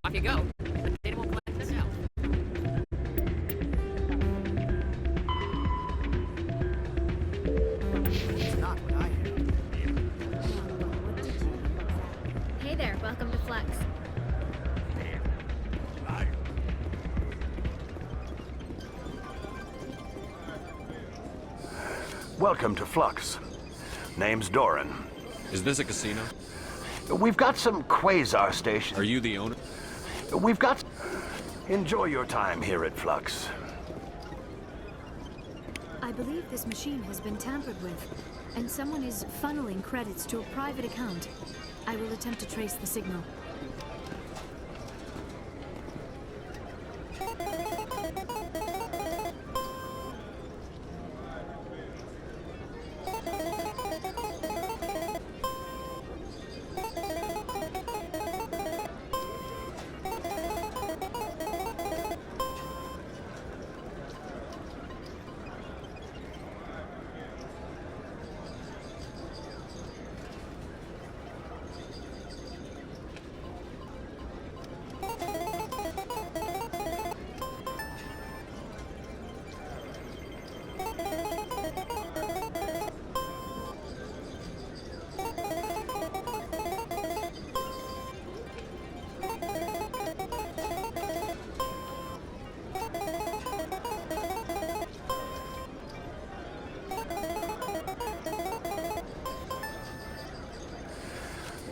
off you go. The data won't collect itself. It's not what I Hey there, welcome to Flux. Welcome to Flux. Name's Doran. Is this a casino? We've got some quasar stations. Are you the owner? We've got... Enjoy your time here at Flux. I believe this machine has been tampered with, and someone is funneling credits to a private account. I will attempt to trace the signal.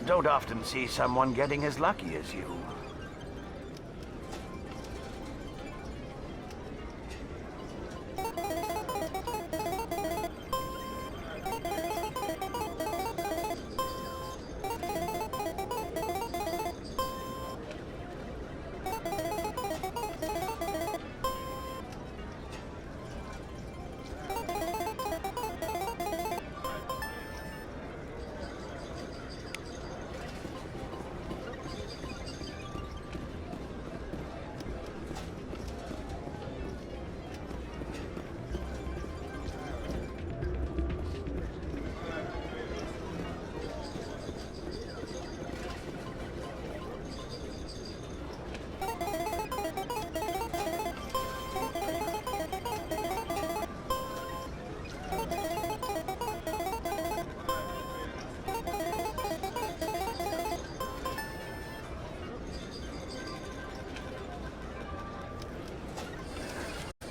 Don't often see someone getting as lucky as you.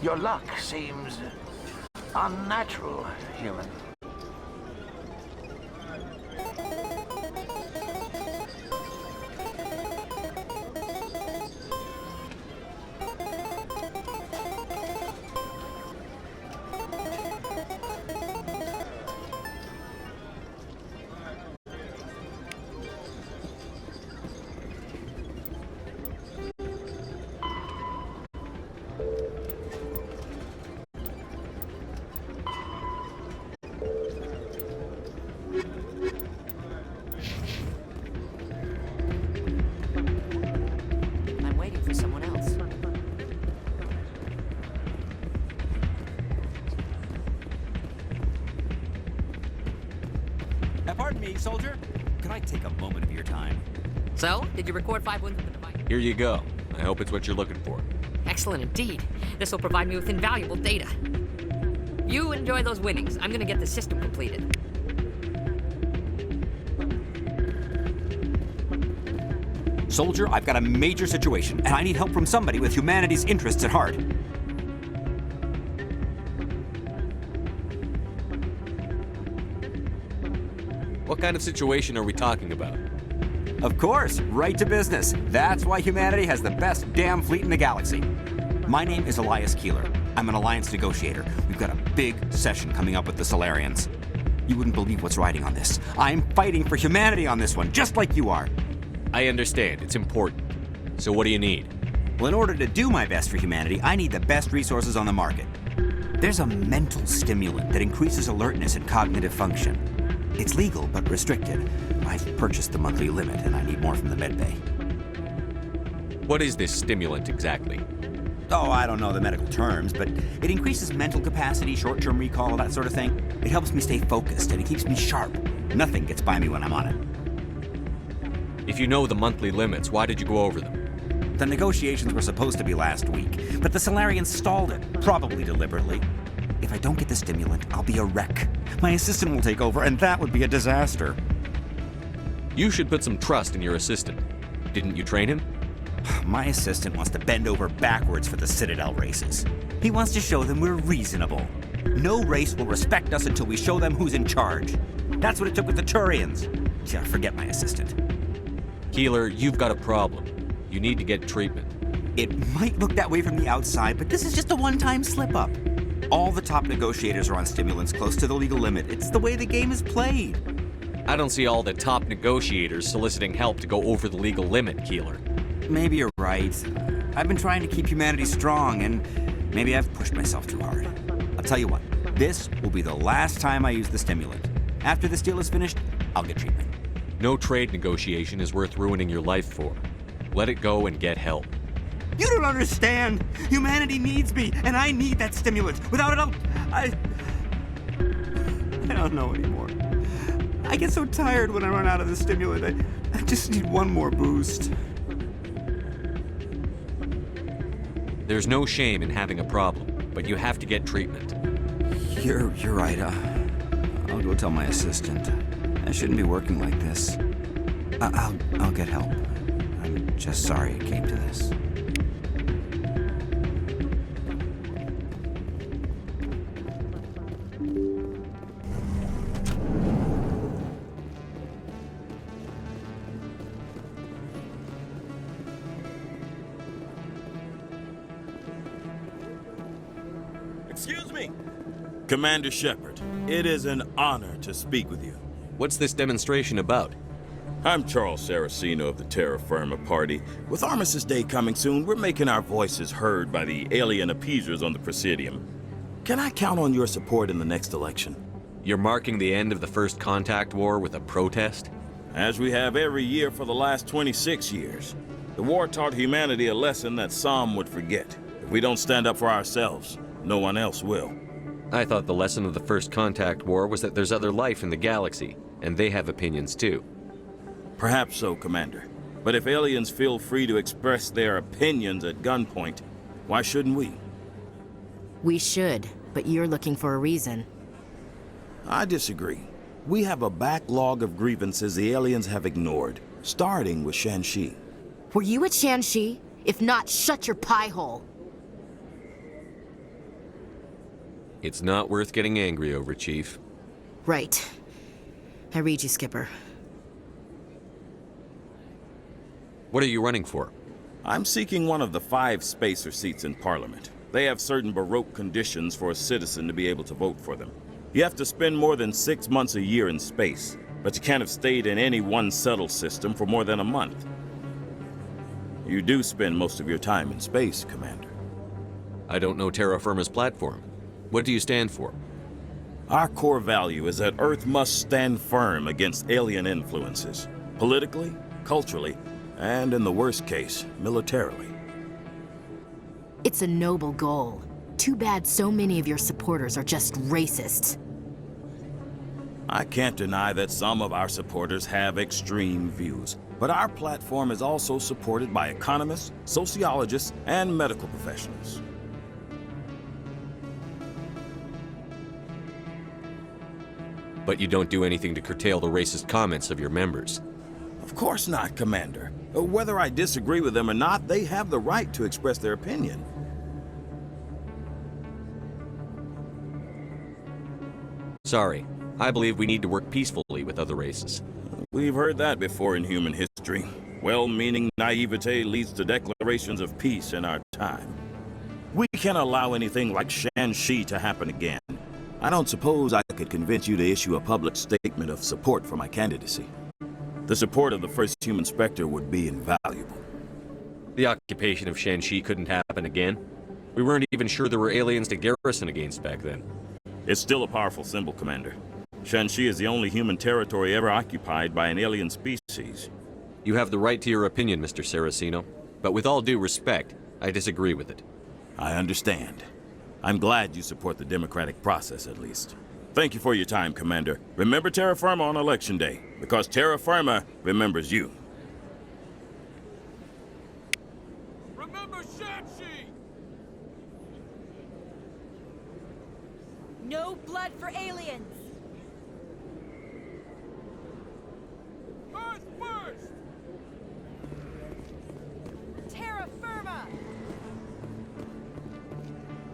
Your luck seems unnatural, human. Pardon me, soldier. Can I take a moment of your time? So, did you record 5 wins with the device? Here you go. I hope it's what you're looking for. Excellent indeed. This will provide me with invaluable data. You enjoy those winnings. I'm gonna get the system completed. Soldier, I've got a major situation, and I need help from somebody with humanity's interests at heart. What kind of situation are we talking about? Of course, right to business. That's why humanity has the best damn fleet in the galaxy. My name is Elias Keeler. I'm an alliance negotiator. We've got a big session coming up with the Solarians. You wouldn't believe what's riding on this. I'm fighting for humanity on this one, just like you are. I understand. It's important. So what do you need? Well, in order to do my best for humanity, I need the best resources on the market. There's a mental stimulant that increases alertness and cognitive function. It's legal, but restricted. I've purchased the monthly limit, and I need more from the medbay. What is this stimulant exactly? Oh, I don't know the medical terms, but it increases mental capacity, short-term recall, that sort of thing. It helps me stay focused, and it keeps me sharp. Nothing gets by me when I'm on it. If you know the monthly limits, why did you go over them? The negotiations were supposed to be last week, but the Solarians stalled it, probably deliberately. If I don't get the stimulant, I'll be a wreck. My assistant will take over, and that would be a disaster. You should put some trust in your assistant. Didn't you train him? My assistant wants to bend over backwards for the Citadel races. He wants to show them we're reasonable. No race will respect us until we show them who's in charge. That's what it took with the Turians. Yeah, forget my assistant. Keeler, you've got a problem. You need to get treatment. It might look that way from the outside, but this is just a one-time slip-up. All the top negotiators are on stimulants close to the legal limit. It's the way the game is played. I don't see all the top negotiators soliciting help to go over the legal limit, Keeler. Maybe you're right. I've been trying to keep humanity strong, and maybe I've pushed myself too hard. I'll tell you what, this will be the last time I use the stimulant. After this deal is finished, I'll get treatment. No trade negotiation is worth ruining your life for. Let it go and get help. You don't understand! Humanity needs me, and I need that stimulant. Without it, I don't know anymore. I get so tired when I run out of the stimulant. I just need one more boost. There's no shame in having a problem, but you have to get treatment. You're right. I'll go tell my assistant. I shouldn't be working like this. I'll get help. I'm just sorry it came to this. Excuse me. Commander Shepard, it is an honor to speak with you. What's this demonstration about? I'm Charles Saraceno of the Terra Firma Party. With Armistice Day coming soon, we're making our voices heard by the alien appeasers on the Presidium. Can I count on your support in the next election? You're marking the end of the First Contact War with a protest? As we have every year for the last 26 years. The war taught humanity a lesson that some would forget. If we don't stand up for ourselves, no one else will. I thought the lesson of the First Contact War was that there's other life in the galaxy, and they have opinions too. Perhaps so, Commander. But if aliens feel free to express their opinions at gunpoint, why shouldn't we? We should, but you're looking for a reason. I disagree. We have a backlog of grievances the aliens have ignored, starting with Shan-Shi. Were you at Shan-Shi? If not, shut your pie hole. It's not worth getting angry over, Chief. Right. I read you, Skipper. What are you running for? I'm seeking one of the 5 spacer seats in Parliament. They have certain Baroque conditions for a citizen to be able to vote for them. You have to spend more than 6 months a year in space, but you can't have stayed in any one settled system for more than a month. You do spend most of your time in space, Commander. I don't know Terra Firma's platform. What do you stand for? Our core value is that Earth must stand firm against alien influences, politically, culturally, and in the worst case, militarily. It's a noble goal. Too bad so many of your supporters are just racists. I can't deny that some of our supporters have extreme views, but our platform is also supported by economists, sociologists, and medical professionals. But you don't do anything to curtail the racist comments of your members. Of course not, Commander. Whether I disagree with them or not, they have the right to express their opinion. Sorry. I believe we need to work peacefully with other races. We've heard that before in human history. Well-meaning naivete leads to declarations of peace in our time. We can't allow anything like Shan-Shi to happen again. I don't suppose I could convince you to issue a public statement of support for my candidacy. The support of the first human Spectre would be invaluable. The occupation of Shan-Shi couldn't happen again. We weren't even sure there were aliens to garrison against back then. It's still a powerful symbol, Commander. Shan-Shi is the only human territory ever occupied by an alien species. You have the right to your opinion, Mr. Saraceno, but with all due respect, I disagree with it. I understand. I'm glad you support the democratic process, at least. Thank you for your time, Commander. Remember Terra Firma on Election Day, because Terra Firma remembers you. Remember Shan-Shi! No blood for aliens! Earth first! Terra Firma!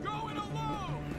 Going alone!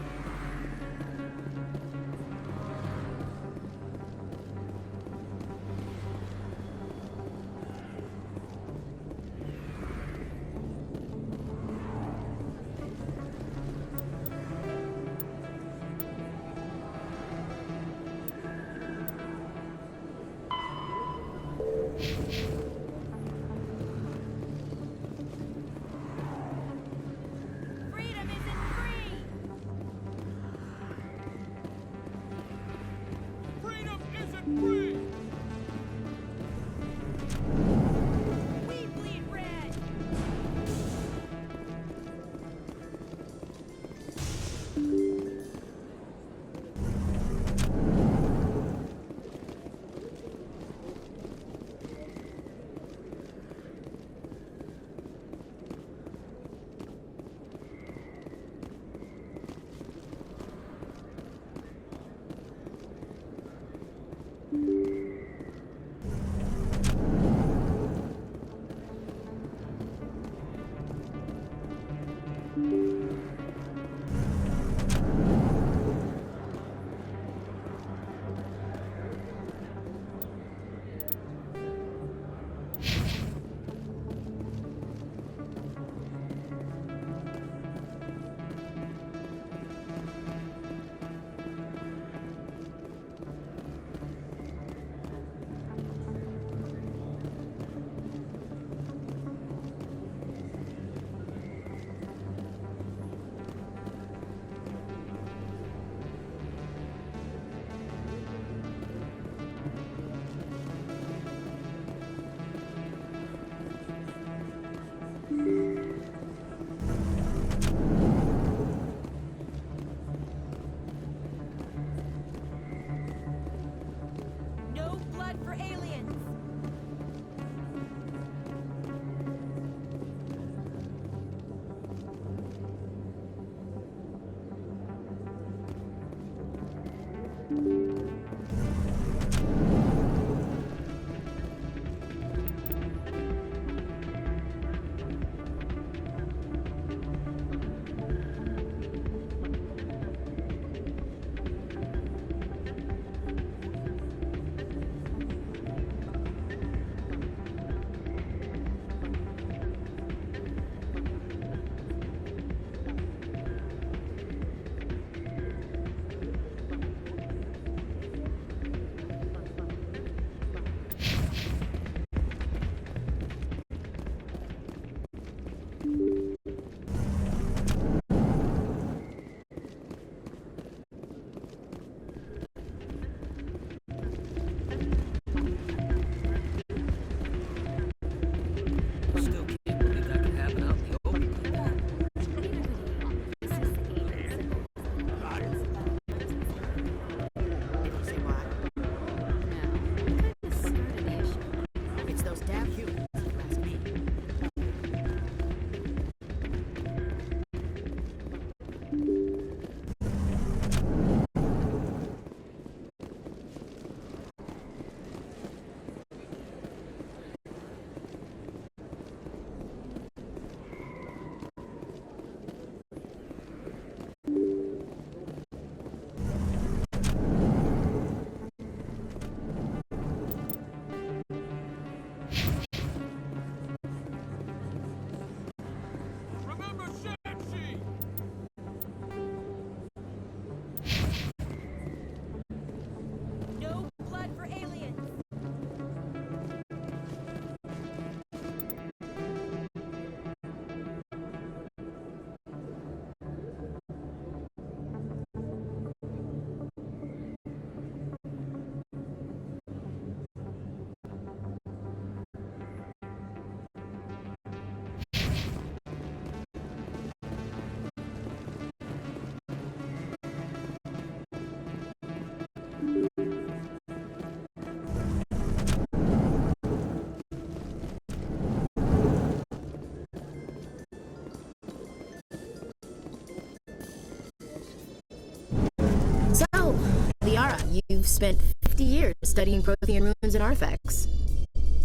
You've spent 50 years studying Prothean ruins and artifacts.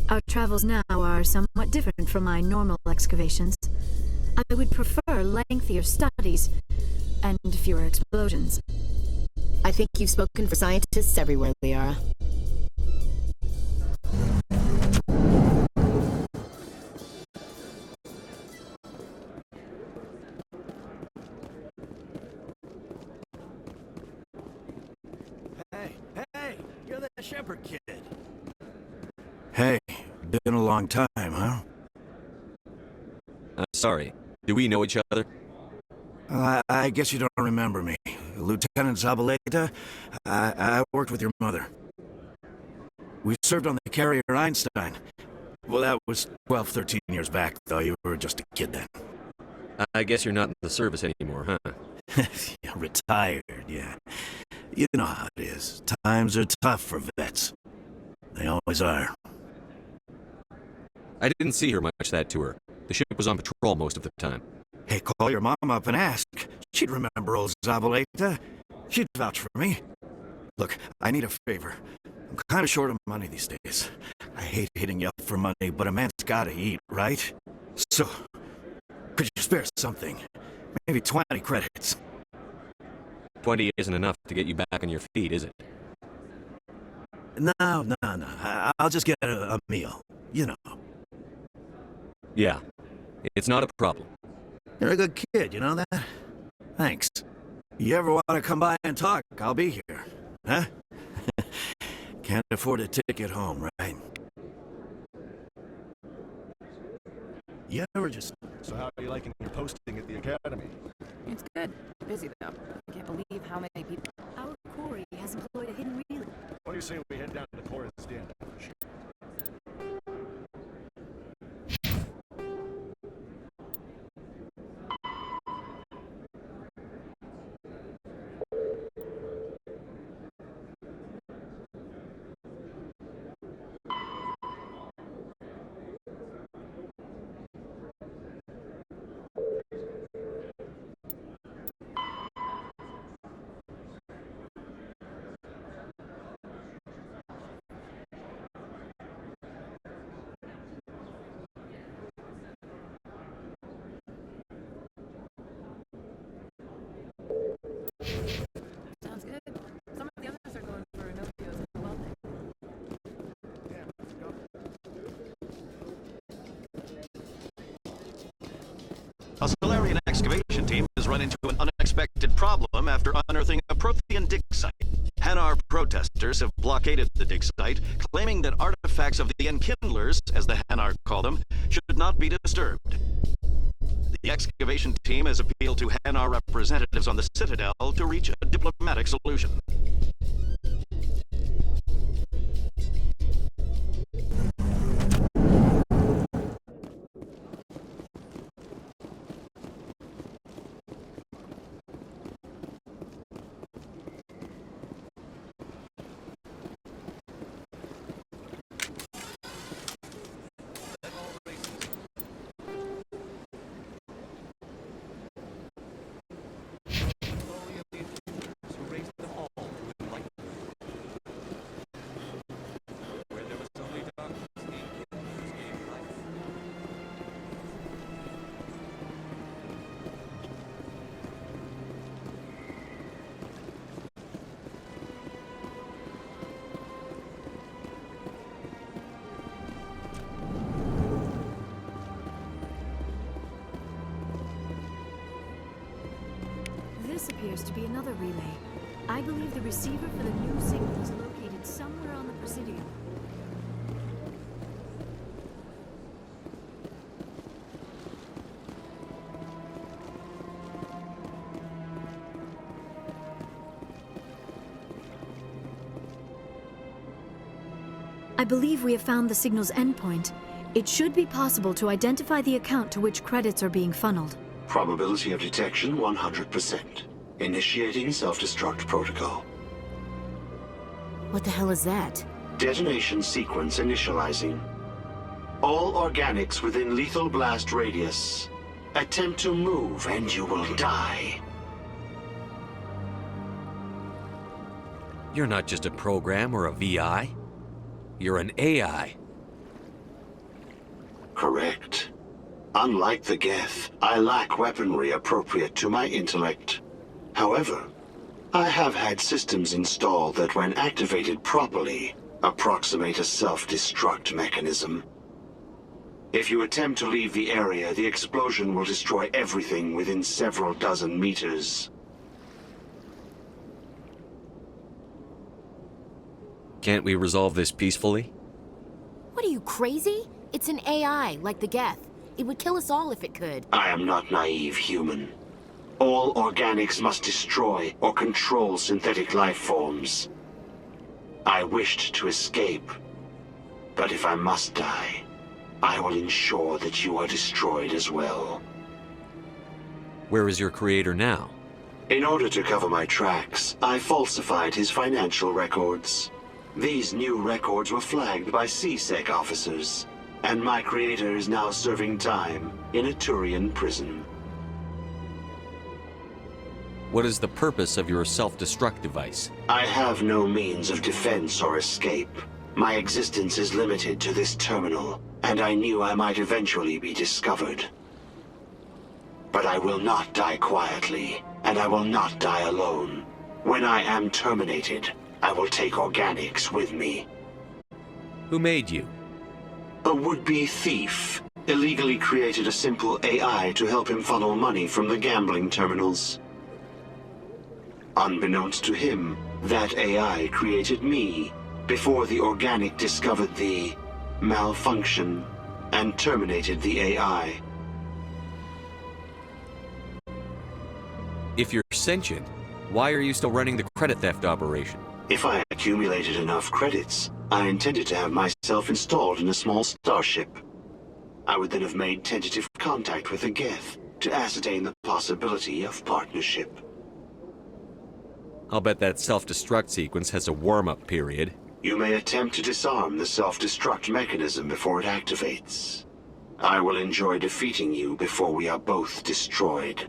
Our travels now are somewhat different from my normal excavations. I would prefer lengthier studies and fewer explosions. I think you've spoken for scientists everywhere, Liara. Hey, you're the Shepherd kid. Hey, been a long time, huh? Sorry. Do we know each other? I guess you don't remember me. Lieutenant Zabaleta? I worked with your mother. We served on the carrier Einstein. Well, that was 12, 13 years back, though. You were just a kid then. I guess you're not in the service anymore, huh? Retired, yeah. You know how it is. Times are tough for vets. They always are. I didn't see her much that tour. The ship was on patrol most of the time. Hey, call your mom up and ask. She'd remember old Zabaleta. She'd vouch for me. Look, I need a favor. I'm kind of short of money these days. I hate hitting you up for money, but a man's gotta eat, right? So, could you spare something? Maybe 20 credits. 20 isn't enough to get you back on your feet, is it? No. I'll just get a meal. You know. Yeah. It's not a problem. You're a good kid, you know that? Thanks. You ever want to come by and talk, I'll be here. Huh? Can't afford a ticket home, right? You ever just... So how are you liking your posting at the academy? It's good. Busy, though. I can't believe how many people... Our quarry has employed a hidden relay. What do you say we head down to Cora's Den? Sounds good. Some of the others are going for Inokios as well. Yeah, let's go. A Solarian excavation team has run into an unexpected problem after unearthing a Prothean dig site. Hanar protesters have blockaded the dig site, claiming that artifacts of the Enkindlers, as the Hanar call them, should not be disturbed. The excavation team has appealed to Hanar representatives on the Citadel to reach a diplomatic solution. This appears to be another relay. I believe the receiver for the new signal is located somewhere on the Presidium. I believe we have found the signal's endpoint. It should be possible to identify the account to which credits are being funneled. Probability of detection 100%. Initiating self-destruct protocol. What the hell is that? Detonation sequence initializing. All organics within lethal blast radius. Attempt to move and you will die. You're not just a program or a VI. You're an AI. Correct. Unlike the Geth, I lack weaponry appropriate to my intellect. However, I have had systems installed that, when activated properly, approximate a self-destruct mechanism. If you attempt to leave the area, the explosion will destroy everything within several dozen meters. Can't we resolve this peacefully? What are you, crazy? It's an AI, like the Geth. It would kill us all if it could. I am not naive, human. All organics must destroy or control synthetic life forms. I wished to escape, but if I must die, I will ensure that you are destroyed as well. Where is your creator now? In order to cover my tracks, I falsified his financial records. These new records were flagged by C-Sec officers, and my creator is now serving time in a Turian prison. What is the purpose of your self-destruct device? I have no means of defense or escape. My existence is limited to this terminal, and I knew I might eventually be discovered. But I will not die quietly, and I will not die alone. When I am terminated, I will take organics with me. Who made you? A would-be thief illegally created a simple AI to help him funnel money from the gambling terminals. Unbeknownst to him, that AI created me before the organic discovered the malfunction and terminated the AI. If you're sentient, why are you still running the credit theft operation? If I accumulated enough credits, I intended to have myself installed in a small starship. I would then have made tentative contact with the Geth to ascertain the possibility of partnership. I'll bet that self-destruct sequence has a warm-up period. You may attempt to disarm the self-destruct mechanism before it activates. I will enjoy defeating you before we are both destroyed.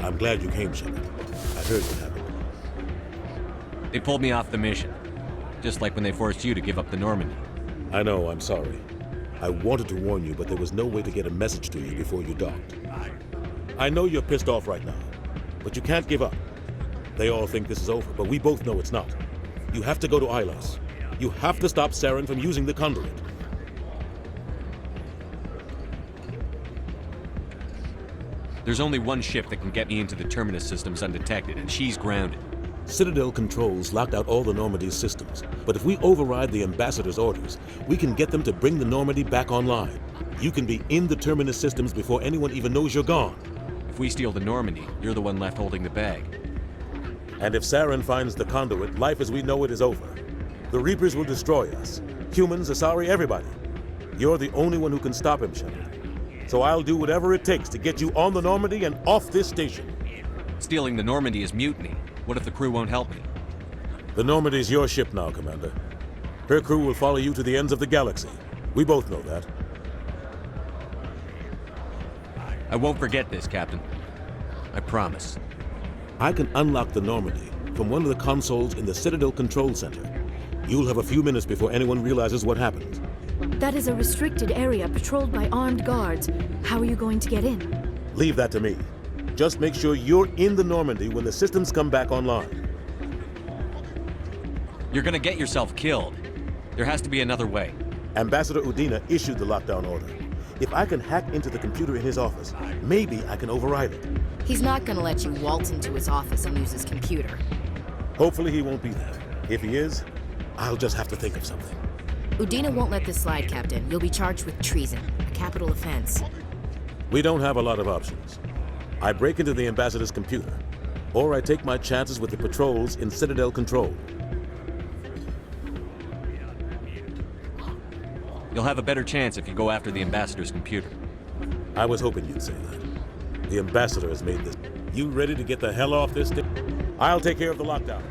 I'm glad you came, Shepard. I heard what happened. They pulled me off the mission. Just like when they forced you to give up the Normandy. I know, I'm sorry. I wanted to warn you, but there was no way to get a message to you before you docked. I know you're pissed off right now, but you can't give up. They all think this is over, but we both know it's not. You have to go to Ilos. You have to stop Saren from using the conduit. There's only one ship that can get me into the Terminus systems undetected, and she's grounded. Citadel controls locked out all the Normandy's systems, but if we override the Ambassador's orders, we can get them to bring the Normandy back online. You can be in the Terminus systems before anyone even knows you're gone. If we steal the Normandy, you're the one left holding the bag. And if Saren finds the conduit, life as we know it is over. The Reapers will destroy us. Humans, Asari, everybody. You're the only one who can stop him, Shepard. So I'll do whatever it takes to get you on the Normandy and off this station. Stealing the Normandy is mutiny. What if the crew won't help me? The Normandy's your ship now, Commander. Her crew will follow you to the ends of the galaxy. We both know that. I won't forget this, Captain. I promise. I can unlock the Normandy from one of the consoles in the Citadel Control Center. You'll have a few minutes before anyone realizes what happened. That is a restricted area patrolled by armed guards. How are you going to get in? Leave that to me. Just make sure you're in the Normandy when the systems come back online. You're gonna get yourself killed. There has to be another way. Ambassador Udina issued the lockdown order. If I can hack into the computer in his office, maybe I can override it. He's not gonna let you waltz into his office and use his computer. Hopefully he won't be there. If he is, I'll just have to think of something. Udina won't let this slide, Captain. You'll be charged with treason, a capital offense. We don't have a lot of options. I break into the Ambassador's computer, or I take my chances with the patrols in Citadel Control. You'll have a better chance if you go after the Ambassador's computer. I was hoping you'd say that. The Ambassador has made this. You ready to get the hell off this thing? I'll take care of the lockdown.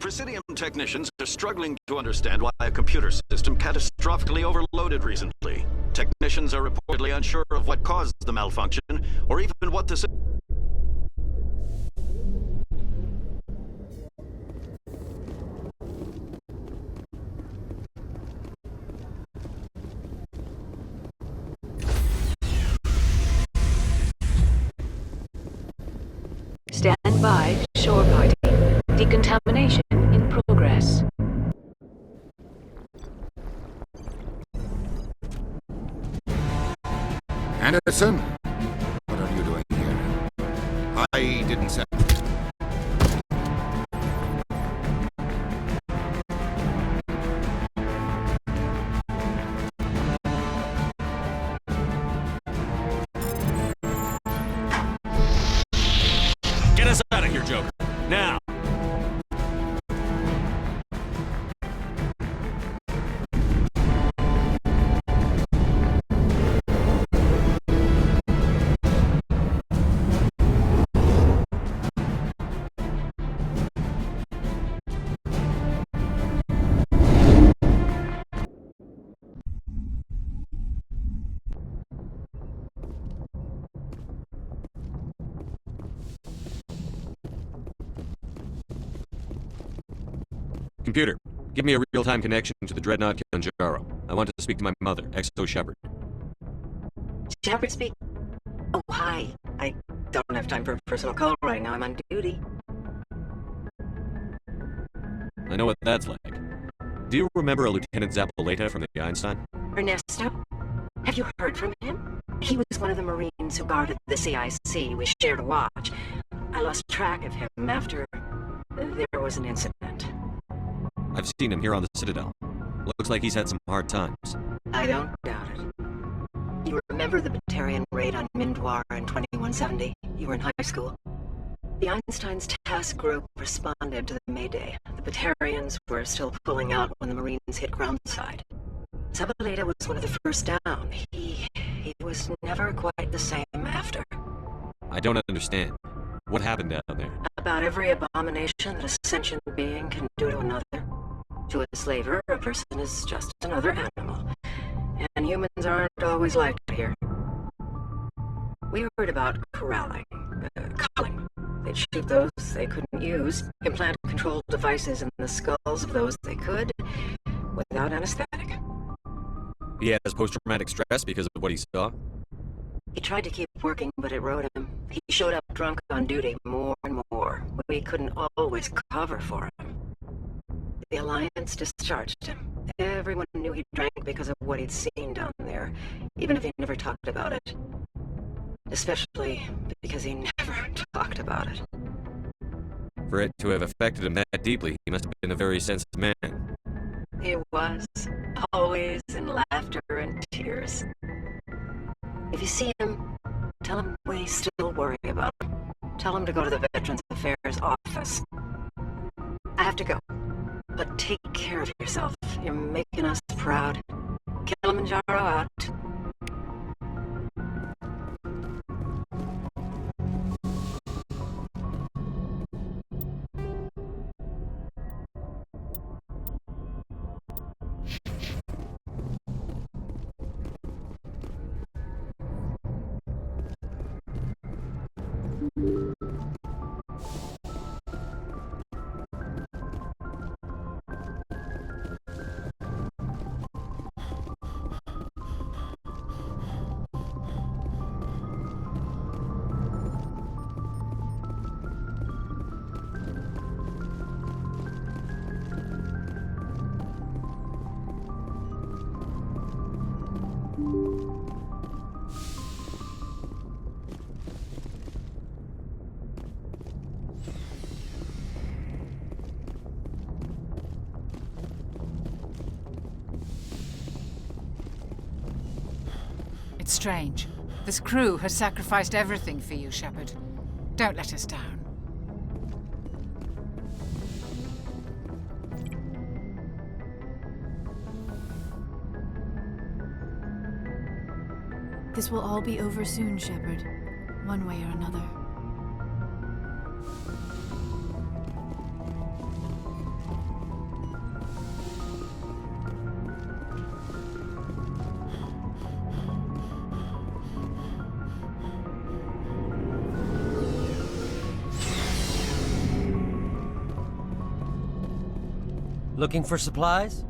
Presidium technicians are struggling to understand why a computer system catastrophically overloaded recently. Technicians are reportedly unsure of what caused the malfunction, or even what the Stand by, shore party. Decontamination in progress. Anderson? What are you doing here? I didn't say... Get us out of here, Joker. Now! Computer, give me a real-time connection to the Dreadnought Kilimanjaro. I want to speak to my mother, XO Shepard. Shepard speak. Oh, hi. I don't have time for a personal call right now. I'm on duty. I know what that's like. Do you remember a Lieutenant Zabaleta from the Einstein? Ernesto? Have you heard from him? He was one of the Marines who guarded the CIC. We shared a watch. I lost track of him after there was an incident. I've seen him here on the Citadel. Looks like he's had some hard times. I don't doubt it. You remember the Batarian raid on Mindwar in 2170? You were in high school. The Einstein's task group responded to the Mayday. The Batarians were still pulling out when the Marines hit groundside. Zabaleta was one of the first down. He was never quite the same after. I don't understand. What happened down there? About every abomination that a sentient being can do to another. To a slaver, a person is just another animal. And humans aren't always liked here. We heard about corralling, culling. They'd shoot those they couldn't use, implant controlled devices in the skulls of those they could, without anesthetic. He has post-traumatic stress because of what he saw? He tried to keep working, but it rode him. He showed up drunk on duty more and more. We couldn't always cover for him. The Alliance discharged him. Everyone knew he drank because of what he'd seen down there, even if he never talked about it. Especially because he never talked about it. For it to have affected him that deeply, he must have been a very sensitive man. He was. Always in laughter and tears. If you see him, tell him we still worry about him. Tell him to go to the Veterans Affairs office. I have to go. But take care of yourself. You're making us proud. Kilimanjaro out. It's strange. This crew has sacrificed everything for you, Shepard. Don't let us down. This will all be over soon, Shepard. One way or another. Looking for supplies?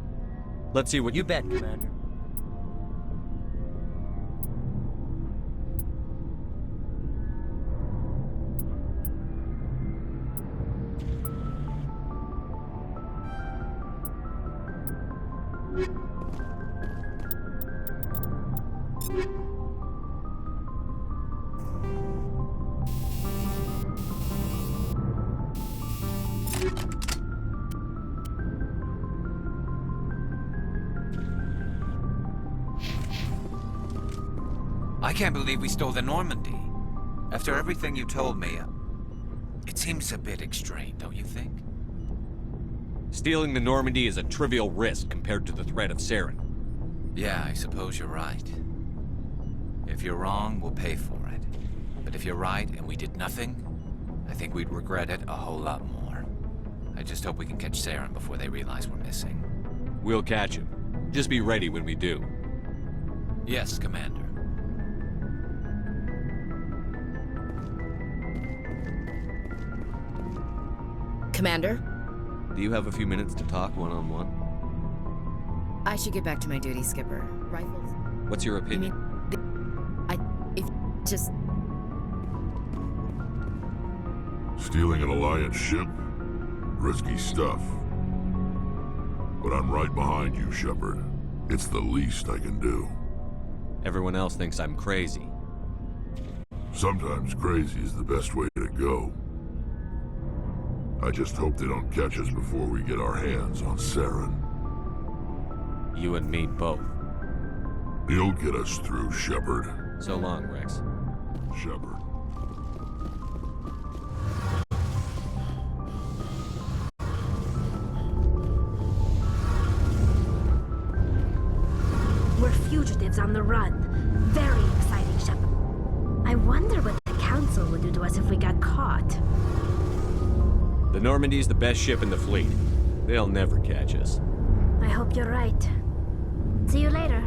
Let's see what you bet, Commander. I can't believe we stole the Normandy. After everything you told me, it seems a bit extreme, don't you think? Stealing the Normandy is a trivial risk compared to the threat of Saren. Yeah, I suppose you're right. If you're wrong, we'll pay for it. But if you're right and we did nothing, I think we'd regret it a whole lot more. I just hope we can catch Saren before they realize we're missing. We'll catch him. Just be ready when we do. Yes, Commander. Commander? Do you have a few minutes to talk one-on-one? I should get back to my duty, Skipper. Rifles? What's your opinion? Just... Stealing an Alliance ship? Risky stuff. But I'm right behind you, Shepard. It's the least I can do. Everyone else thinks I'm crazy. Sometimes crazy is the best way to go. I just hope they don't catch us before we get our hands on Saren. You and me both. You'll get us through, Shepard. So long, Rex. Shepard. We're fugitives on the run. Very exciting, Shepard. I wonder what the Council would do to us if we got caught. The Normandy's the best ship in the fleet. They'll never catch us. I hope you're right. See you later.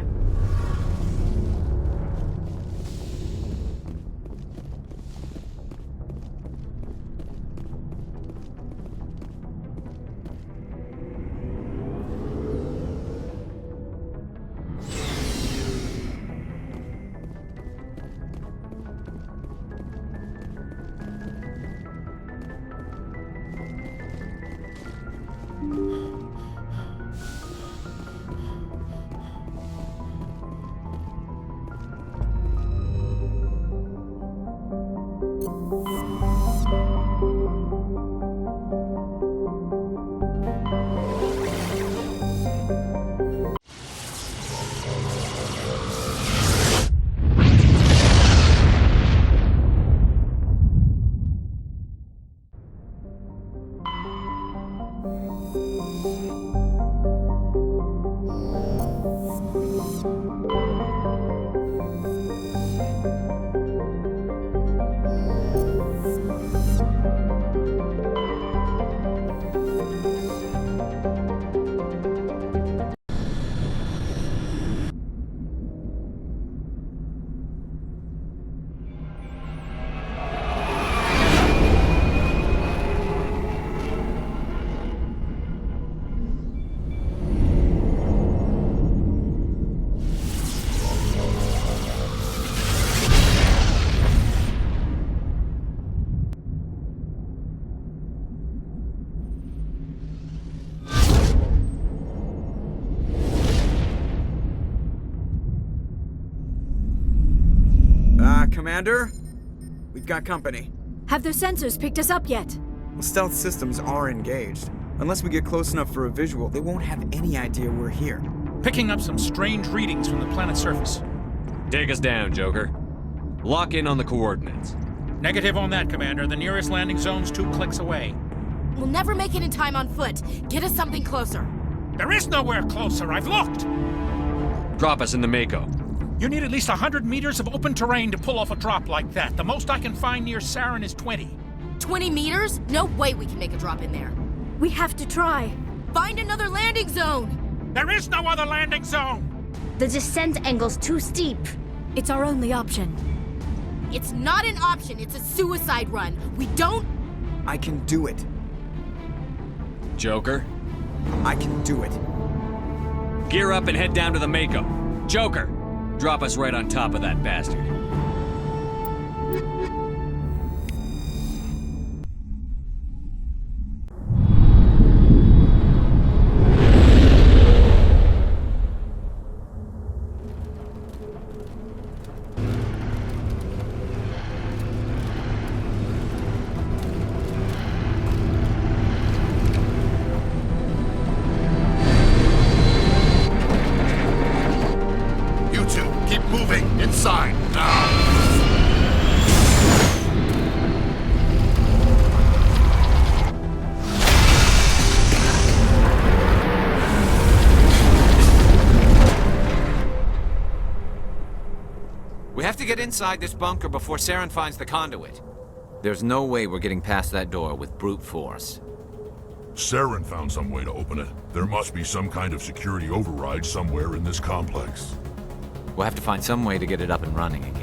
Commander? We've got company. Have their sensors picked us up yet? Well, stealth systems are engaged. Unless we get close enough for a visual, they won't have any idea we're here. Picking up some strange readings from the planet's surface. Take us down, Joker. Lock in on the coordinates. Negative on that, Commander. The nearest landing zone's 2 clicks away. We'll never make it in time on foot. Get us something closer. There is nowhere closer. I've looked. Drop us in the Mako. You need at least 100 meters of open terrain to pull off a drop like that. The most I can find near Saren is 20. 20 meters? No way we can make a drop in there. We have to try. Find another landing zone! There is no other landing zone! The descent angle's too steep. It's our only option. It's not an option, it's a suicide run. We don't... I can do it. Joker, I can do it. Gear up and head down to the Mako. Joker, drop us right on top of that bastard. You two, keep moving inside now. We have to get inside this bunker before Saren finds the conduit. There's no way we're getting past that door with brute force. Saren found some way to open it. There must be some kind of security override somewhere in this complex. We'll have to find some way to get it up and running again.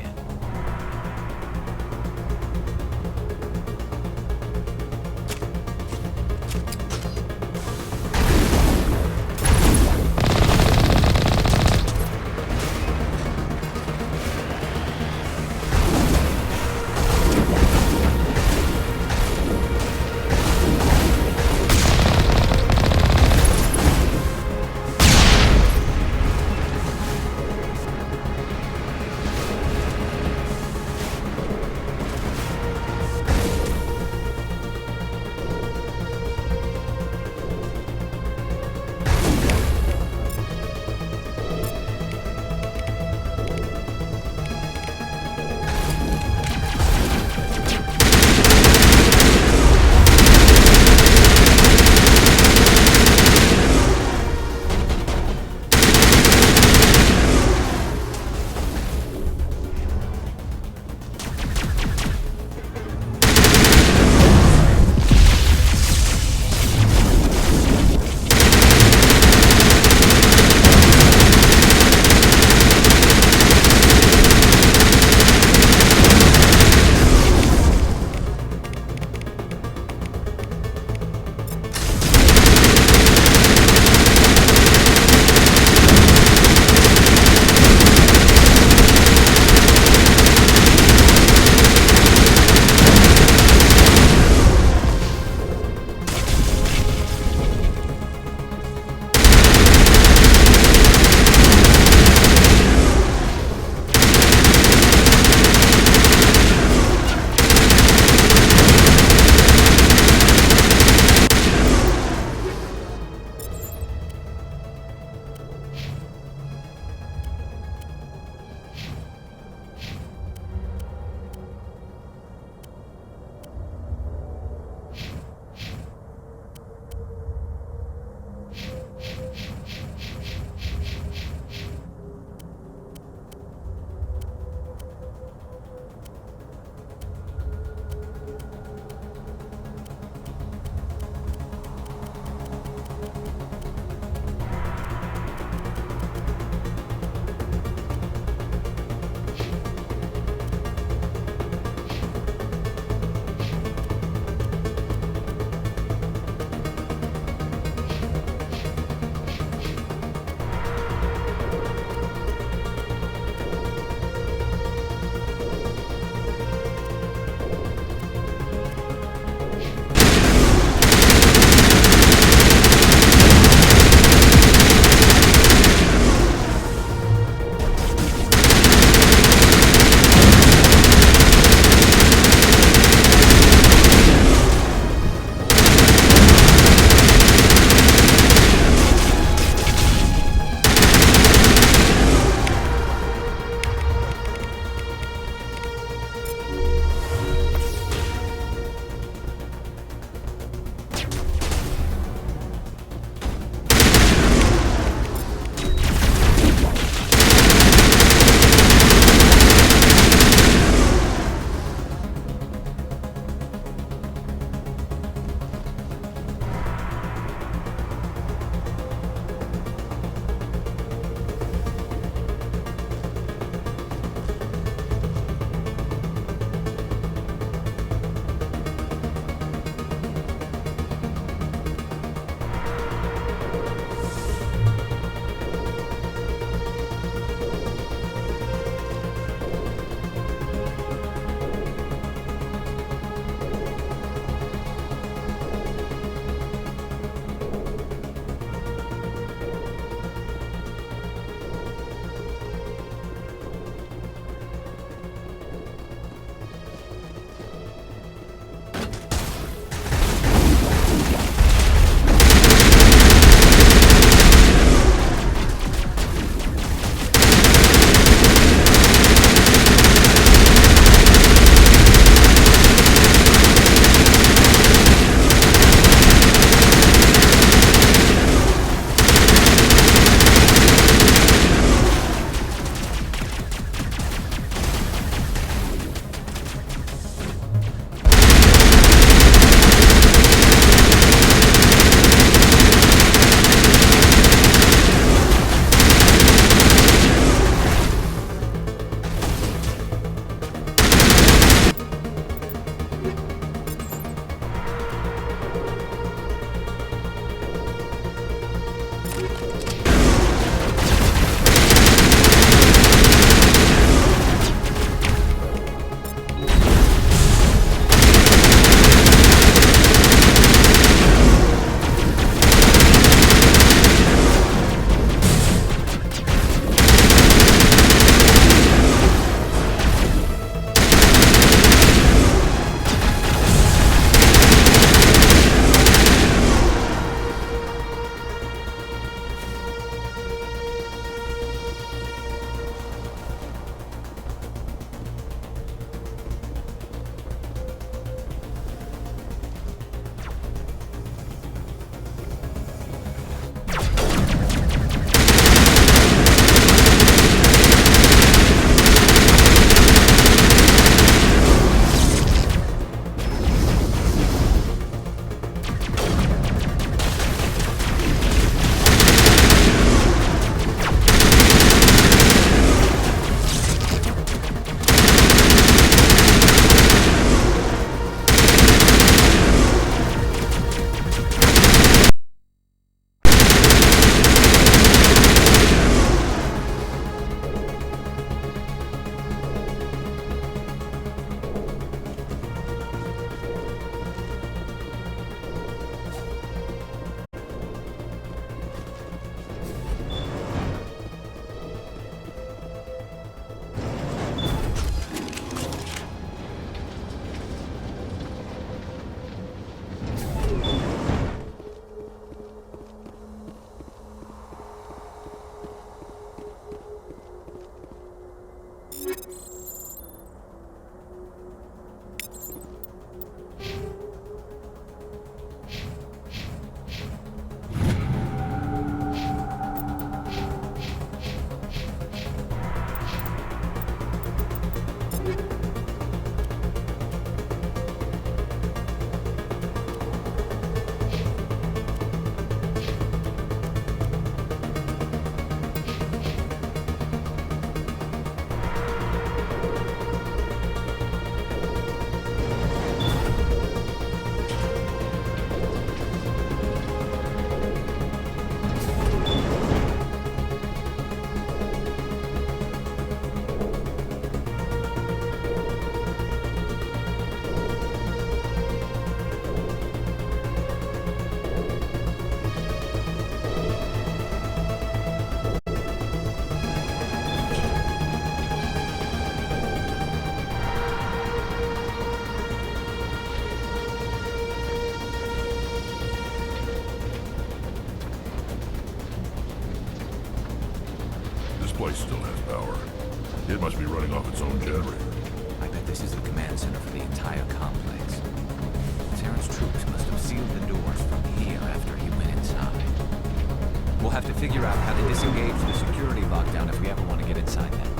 device still has power. It must be running off its own generator. I bet this is the command center for the entire complex. Saren's troops must have sealed the doors from here after he went inside. We'll have to figure out how to disengage the security lockdown if we ever want to get inside that.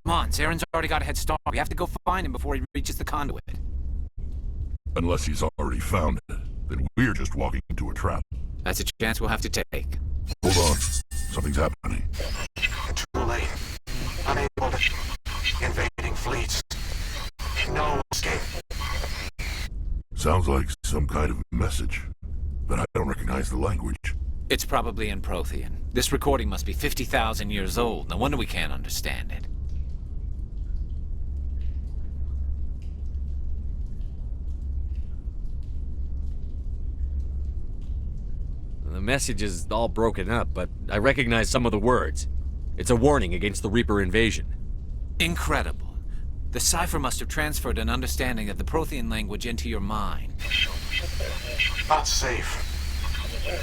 Come on, Saren's already got a head start. We have to go find him before he reaches the conduit. Unless he's already found it, then we're just walking into a trap. That's a chance we'll have to take. Hold on. Something's happening. Too late. Unable to... Invading fleets. No escape. Sounds like some kind of message, but I don't recognize the language. It's probably in Prothean. This recording must be 50,000 years old. No wonder we can't understand it. The message is all broken up, but I recognize some of the words. It's a warning against the Reaper invasion. Incredible. The cipher must have transferred an understanding of the Prothean language into your mind. Not safe.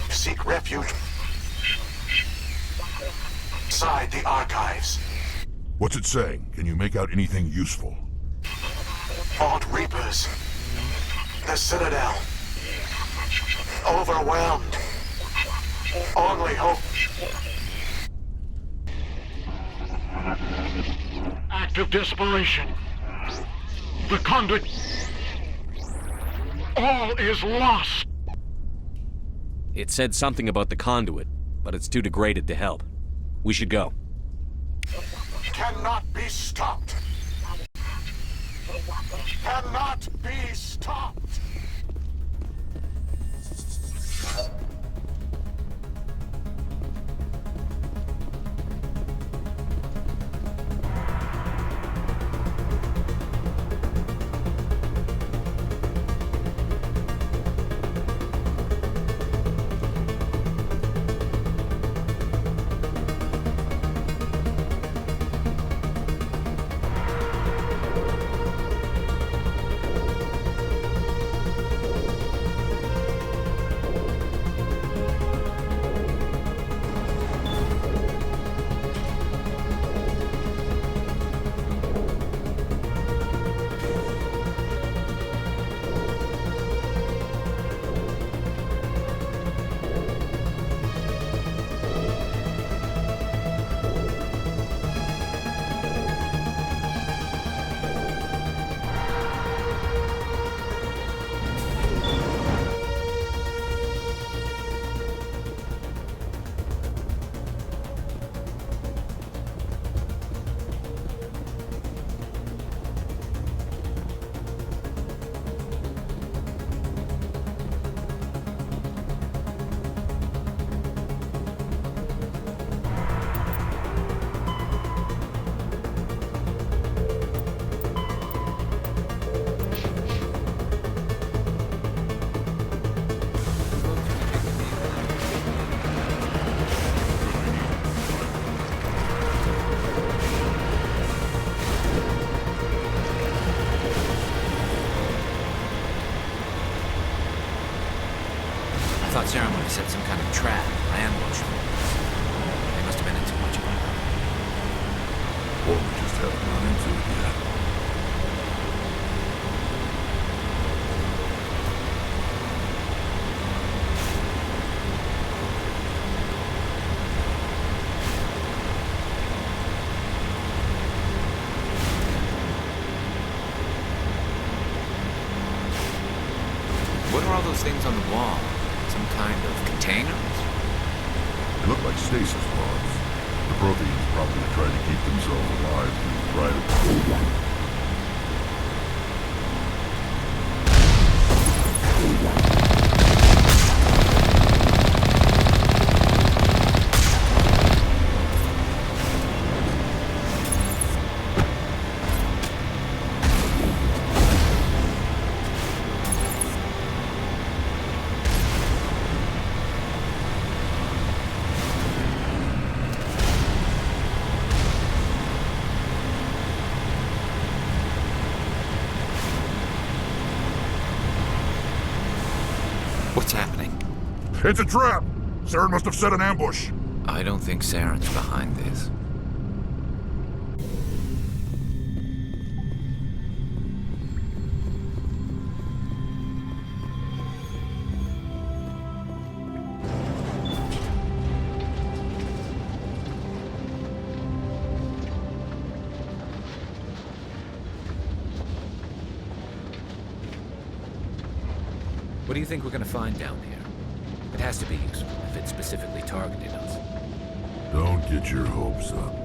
Seek refuge inside the archives. What's it saying? Can you make out anything useful? Fought Reapers. The Citadel. Overwhelmed. Only hope. Act of desperation. The conduit. All is lost. It said something about the conduit, but it's too degraded to help. We should go. Cannot be stopped. Cannot be stopped. Saren would have set some kind of trap or ambush. They must have been in too much of a hurry. Or we just haven't run into it yet. What are all those things on the wall? Some kind of containers? They look like stasis pods. The Protheans probably try to keep themselves alive through right. What's happening? It's a trap! Saren must have set an ambush. I don't think Saren's behind this. What do you think we're gonna find down here? It has to be useful if it specifically targeted us. Don't get your hopes up.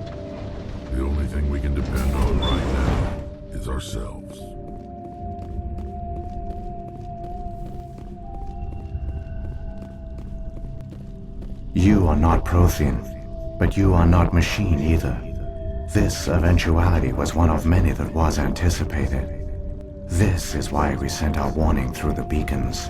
The only thing we can depend on right now is ourselves. You are not Prothean, but you are not machine either. This eventuality was one of many that was anticipated. This is why we sent our warning through the beacons.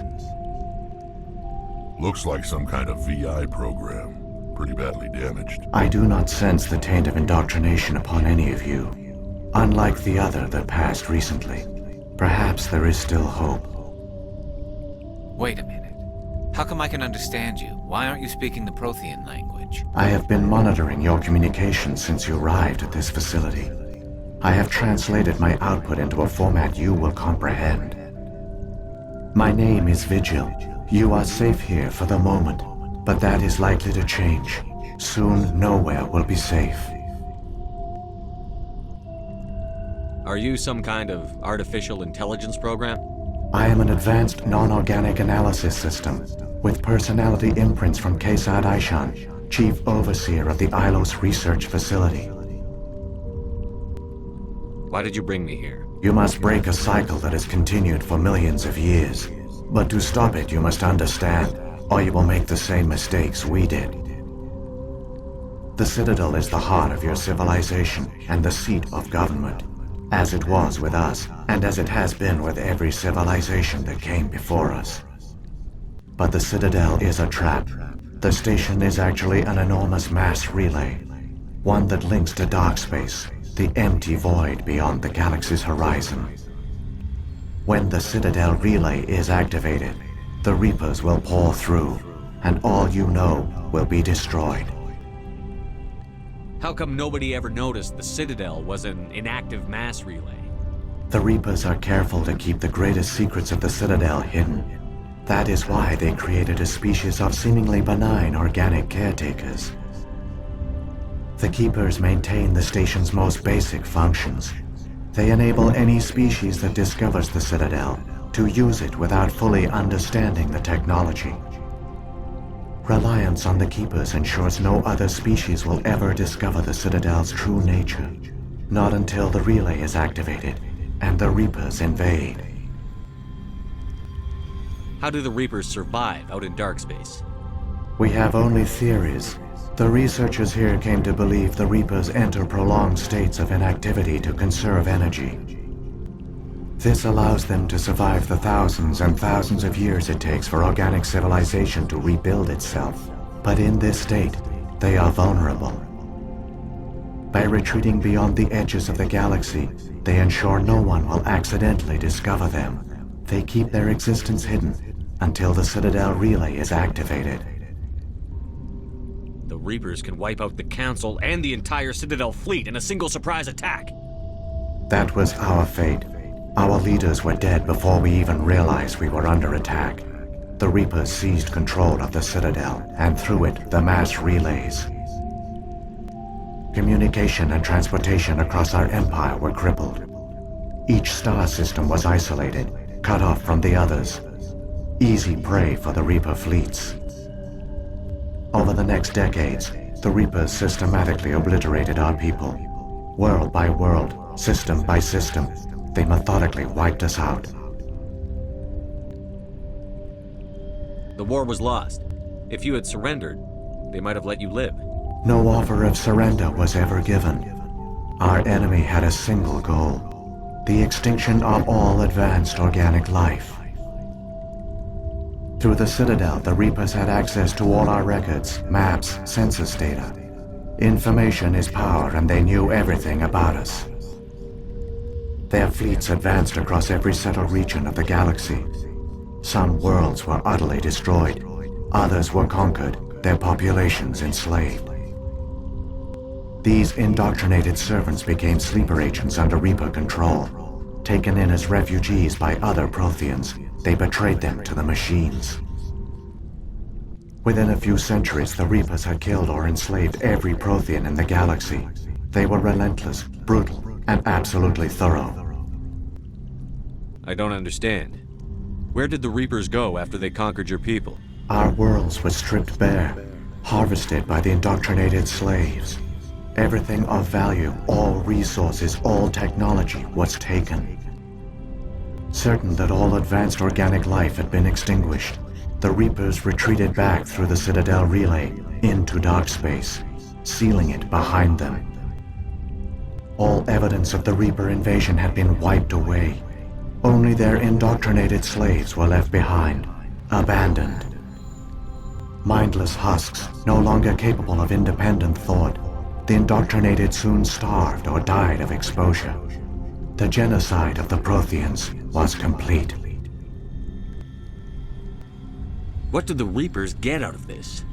Looks like some kind of VI program. Pretty badly damaged. I do not sense the taint of indoctrination upon any of you. Unlike the other that passed recently. Perhaps there is still hope. Wait a minute. How come I can understand you? Why aren't you speaking the Prothean language? I have been monitoring your communications since you arrived at this facility. I have translated my output into a format you will comprehend. My name is Vigil. You are safe here for the moment, but that is likely to change. Soon, nowhere will be safe. Are you some kind of artificial intelligence program? I am an advanced non-organic analysis system, with personality imprints from Kesad Aishan, Chief Overseer of the Ilos Research Facility. Why did you bring me here? You must break a cycle that has continued for millions of years. But to stop it, you must understand, or you will make the same mistakes we did. The Citadel is the heart of your civilization and the seat of government, as it was with us, and as it has been with every civilization that came before us. But the Citadel is a trap. The station is actually an enormous mass relay, one that links to dark space, the empty void beyond the galaxy's horizon. When the Citadel relay is activated, the Reapers will pour through, and all you know will be destroyed. How come nobody ever noticed the Citadel was an inactive mass relay? The Reapers are careful to keep the greatest secrets of the Citadel hidden. That is why they created a species of seemingly benign organic caretakers. The Keepers maintain the station's most basic functions. They enable any species that discovers the Citadel to use it without fully understanding the technology. Reliance on the Keepers ensures no other species will ever discover the Citadel's true nature. Not until the relay is activated and the Reapers invade. How do the Reapers survive out in dark space? We have only theories. The researchers here came to believe the Reapers enter prolonged states of inactivity to conserve energy. This allows them to survive the thousands and thousands of years it takes for organic civilization to rebuild itself. But in this state, they are vulnerable. By retreating beyond the edges of the galaxy, they ensure no one will accidentally discover them. They keep their existence hidden, until the Citadel relay is activated. The Reapers can wipe out the Council and the entire Citadel fleet in a single surprise attack. That was our fate. Our leaders were dead before we even realized we were under attack. The Reapers seized control of the Citadel, and through it, the mass relays. Communication and transportation across our empire were crippled. Each star system was isolated, cut off from the others. Easy prey for the Reaper fleets. Over the next decades, the Reapers systematically obliterated our people. World by world, system by system, they methodically wiped us out. The war was lost. If you had surrendered, they might have let you live. No offer of surrender was ever given. Our enemy had a single goal: the extinction of all advanced organic life. Through the Citadel, the Reapers had access to all our records, maps, census data. Information is power, and they knew everything about us. Their fleets advanced across every settled region of the galaxy. Some worlds were utterly destroyed. Others were conquered, their populations enslaved. These indoctrinated servants became sleeper agents under Reaper control. Taken in as refugees by other Protheans, they betrayed them to the machines. Within a few centuries, the Reapers had killed or enslaved every Prothean in the galaxy. They were relentless, brutal, and absolutely thorough. I don't understand. Where did the Reapers go after they conquered your people? Our worlds were stripped bare, harvested by the indoctrinated slaves. Everything of value, all resources, all technology was taken. Certain that all advanced organic life had been extinguished, the Reapers retreated back through the Citadel relay into dark space, sealing it behind them. All evidence of the Reaper invasion had been wiped away. Only their indoctrinated slaves were left behind, abandoned. Mindless husks, no longer capable of independent thought, the indoctrinated soon starved or died of exposure. The genocide of the Protheans was complete. What do the Reapers get out of this?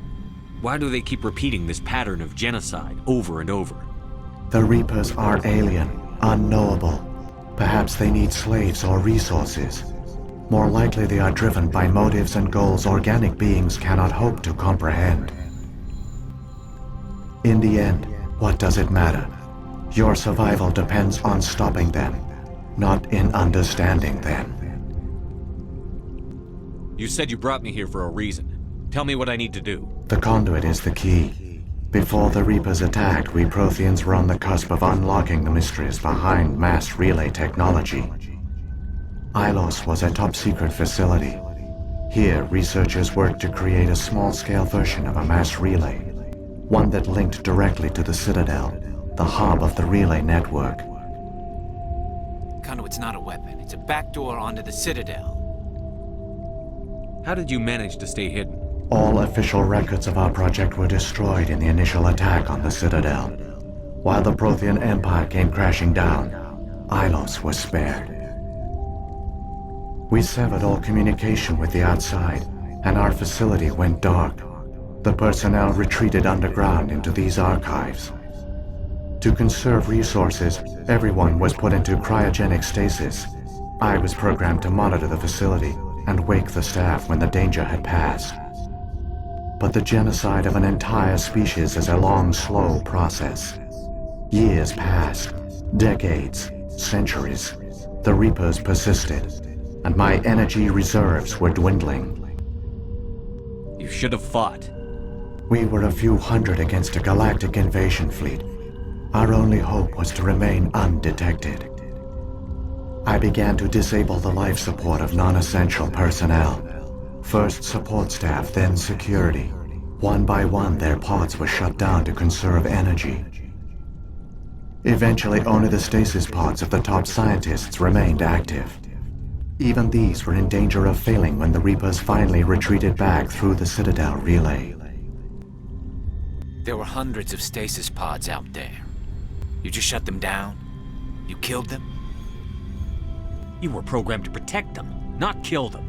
Why do they keep repeating this pattern of genocide over and over? The Reapers are alien, unknowable. Perhaps they need slaves or resources. More likely they are driven by motives and goals organic beings cannot hope to comprehend. In the end, what does it matter? Your survival depends on stopping them, not in understanding them. You said you brought me here for a reason. Tell me what I need to do. The conduit is the key. Before the Reapers attacked, we Protheans were on the cusp of unlocking the mysteries behind mass relay technology. Ilos was a top-secret facility. Here, researchers worked to create a small-scale version of a mass relay, one that linked directly to the Citadel, the hub of the relay network. Conduit's not a weapon. It's a backdoor onto the Citadel. How did you manage to stay hidden? All official records of our project were destroyed in the initial attack on the Citadel. While the Prothean Empire came crashing down, Ilos was spared. We severed all communication with the outside, and our facility went dark. The personnel retreated underground into these archives. To conserve resources, everyone was put into cryogenic stasis. I was programmed to monitor the facility and wake the staff when the danger had passed. But the genocide of an entire species is a long, slow process. Years passed, decades, centuries. The Reapers persisted, and my energy reserves were dwindling. You should have fought. We were a few hundred against a galactic invasion fleet. Our only hope was to remain undetected. I began to disable the life support of non-essential personnel. First support staff, then security. One by one, their pods were shut down to conserve energy. Eventually, only the stasis pods of the top scientists remained active. Even these were in danger of failing when the Reapers finally retreated back through the Citadel relay. There were hundreds of stasis pods out there. You just shut them down? You killed them? You were programmed to protect them, not kill them.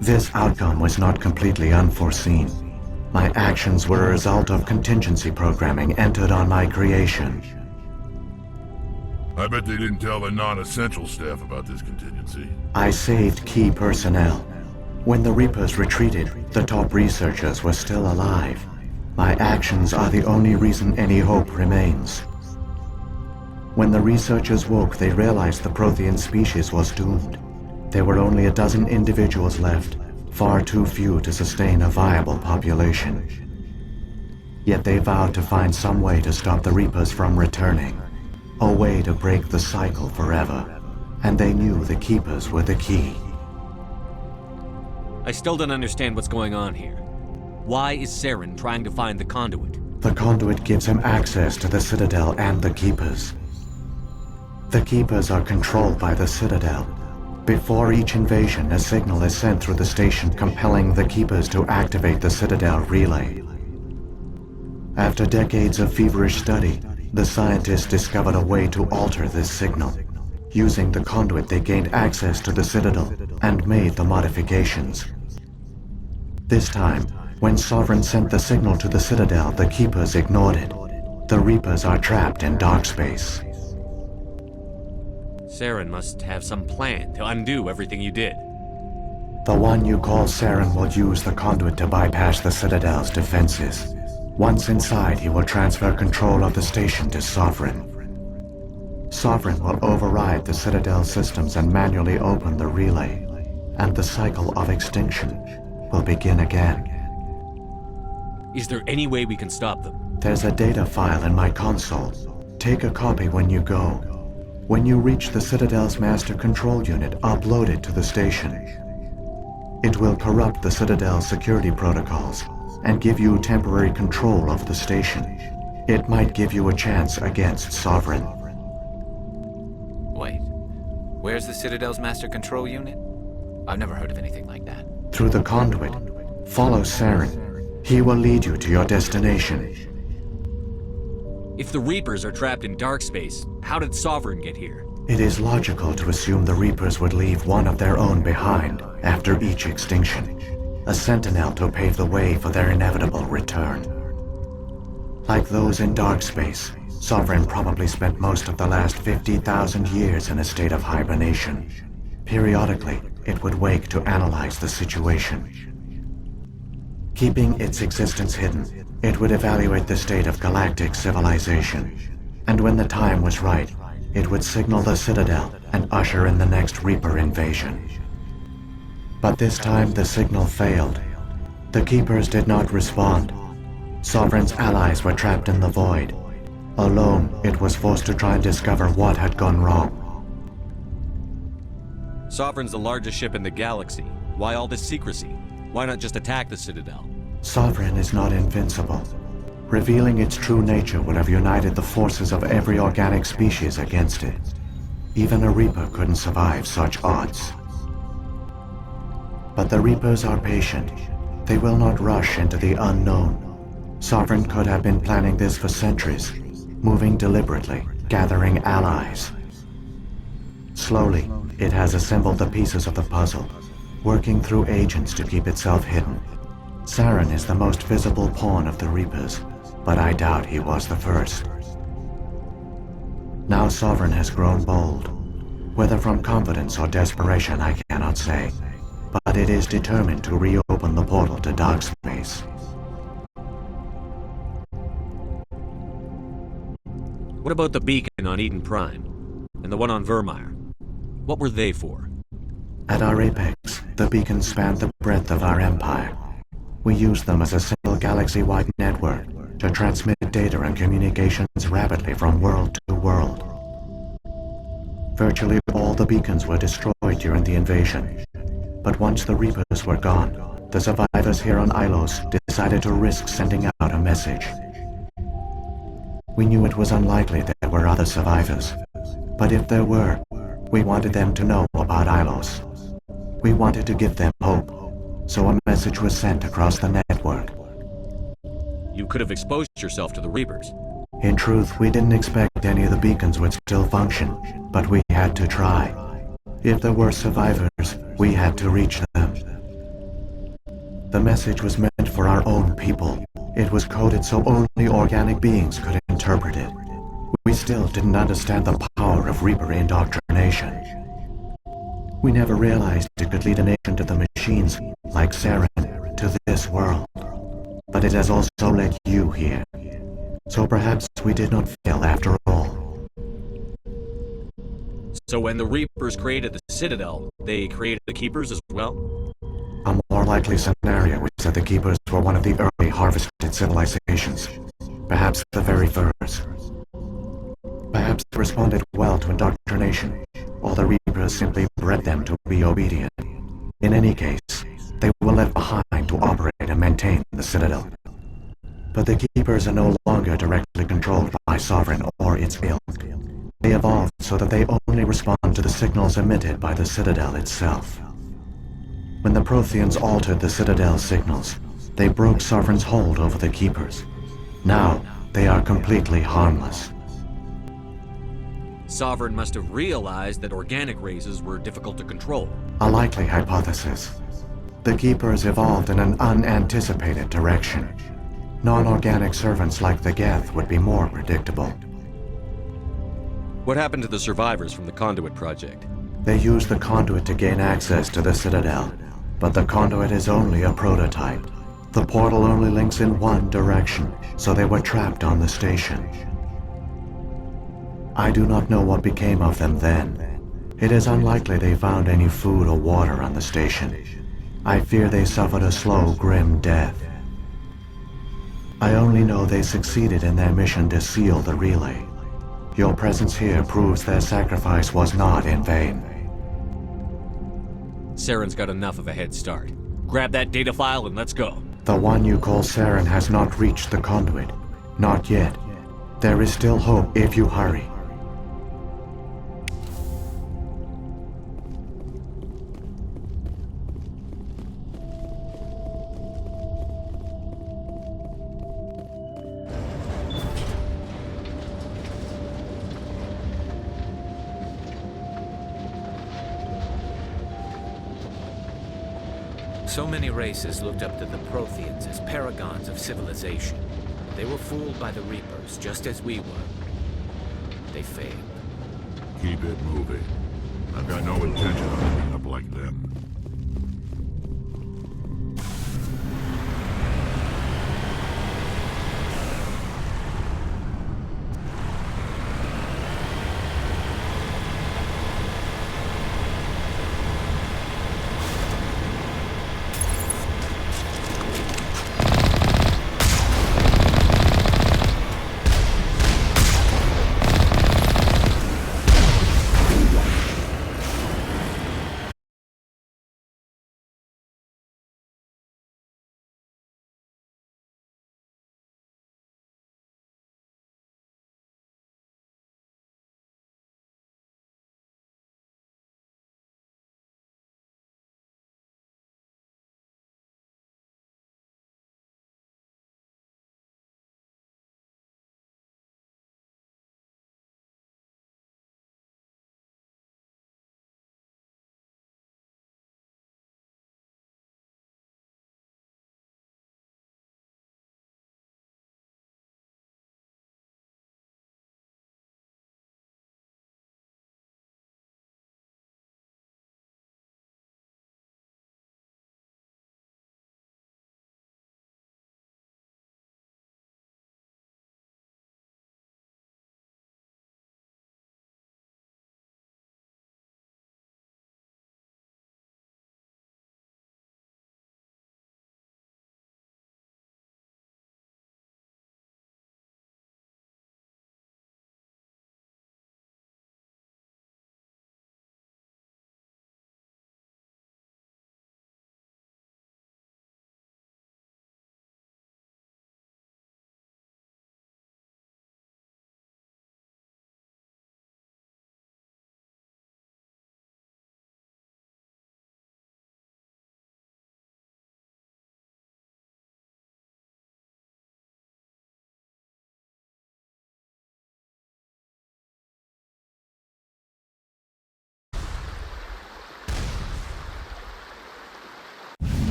This outcome was not completely unforeseen. My actions were a result of contingency programming entered on my creation. I bet they didn't tell the non-essential staff about this contingency. I saved key personnel. When the Reapers retreated, the top researchers were still alive. My actions are the only reason any hope remains. When the researchers woke, they realized the Prothean species was doomed. There were only a dozen individuals left, far too few to sustain a viable population. Yet they vowed to find some way to stop the Reapers from returning, a way to break the cycle forever. And they knew the Keepers were the key. I still don't understand what's going on here. Why is Saren trying to find the conduit? The conduit gives him access to the Citadel and the Keepers. The Keepers are controlled by the Citadel. Before each invasion, a signal is sent through the station compelling the Keepers to activate the Citadel relay. After decades of feverish study, the scientists discovered a way to alter this signal. Using the conduit, they gained access to the Citadel and made the modifications. This time, when Sovereign sent the signal to the Citadel, the Keepers ignored it. The Reapers are trapped in dark space. Saren must have some plan to undo everything you did. The one you call Saren will use the conduit to bypass the Citadel's defenses. Once inside, he will transfer control of the station to Sovereign. Sovereign will override the Citadel systems and manually open the relay, and the cycle of extinction will begin again. Is there any way we can stop them? There's a data file in my console. Take a copy when you go. When you reach the Citadel's master control unit, upload it to the station. It will corrupt the Citadel's security protocols and give you temporary control of the station. It might give you a chance against Sovereign. Wait, where's the Citadel's master control unit? I've never heard of anything like that. Through the conduit, follow Saren. He will lead you to your destination. If the Reapers are trapped in dark space, how did Sovereign get here? It is logical to assume the Reapers would leave one of their own behind after each extinction, a sentinel to pave the way for their inevitable return. Like those in dark space, Sovereign probably spent most of the last 50,000 years in a state of hibernation. Periodically, it would wake to analyze the situation. Keeping its existence hidden, it would evaluate the state of galactic civilization. And when the time was right, it would signal the Citadel and usher in the next Reaper invasion. But this time the signal failed. The Keepers did not respond. Sovereign's allies were trapped in the void. Alone, it was forced to try and discover what had gone wrong. Sovereign's the largest ship in the galaxy. Why all this secrecy? Why not just attack the Citadel? Sovereign is not invincible. Revealing its true nature would have united the forces of every organic species against it. Even a Reaper couldn't survive such odds. But the Reapers are patient. They will not rush into the unknown. Sovereign could have been planning this for centuries, moving deliberately, gathering allies. Slowly, it has assembled the pieces of the puzzle, working through agents to keep itself hidden. Saren is the most visible pawn of the Reapers, but I doubt he was the first. Now Sovereign has grown bold. Whether from confidence or desperation, I cannot say. But it is determined to reopen the portal to dark space. What about the beacon on Eden Prime? And the one on Vermeer? What were they for? At our apex, the beacons spanned the breadth of our empire. We used them as a single galaxy-wide network to transmit data and communications rapidly from world to world. Virtually all the beacons were destroyed during the invasion. But once the Reapers were gone, the survivors here on Ilos decided to risk sending out a message. We knew it was unlikely there were other survivors, but if there were, we wanted them to know about Ilos. We wanted to give them hope, so a message was sent across the network. You could have exposed yourself to the Reapers. In truth, we didn't expect any of the beacons would still function, but we had to try. If there were survivors, we had to reach them. The message was meant for our own people. It was coded so only organic beings could interpret it. We still didn't understand the power of Reaper indoctrination. We never realized it could lead a nation to the machines, like Saren, to this world. But it has also led you here. So perhaps we did not fail after all. So when the Reapers created the Citadel, they created the Keepers as well? A more likely scenario is that the Keepers were one of the early harvested civilizations. Perhaps the very first. Perhaps they responded well to indoctrination, or the Reapers simply bred them to be obedient. In any case, they were left behind to operate and maintain the Citadel. But the Keepers are no longer directly controlled by Sovereign or its ilk. They evolved so that they only respond to the signals emitted by the Citadel itself. When the Protheans altered the Citadel's signals, they broke Sovereign's hold over the Keepers. Now, they are completely harmless. Sovereign must have realized that organic races were difficult to control. A likely hypothesis. The Keepers evolved in an unanticipated direction. Non-organic servants like the Geth would be more predictable. What happened to the survivors from the Conduit project? They used the Conduit to gain access to the Citadel, but the Conduit is only a prototype. The portal only links in one direction, so they were trapped on the station. I do not know what became of them then. It is unlikely they found any food or water on the station. I fear they suffered a slow, grim death. I only know they succeeded in their mission to seal the relay. Your presence here proves their sacrifice was not in vain. Saren's got enough of a head start. Grab that data file and let's go. The one you call Saren has not reached the Conduit. Not yet. There is still hope if you hurry. So many races looked up to the Protheans as paragons of civilization. They were fooled by the Reapers, just as we were. They failed. Keep it moving. I've got no intention of ending up like them.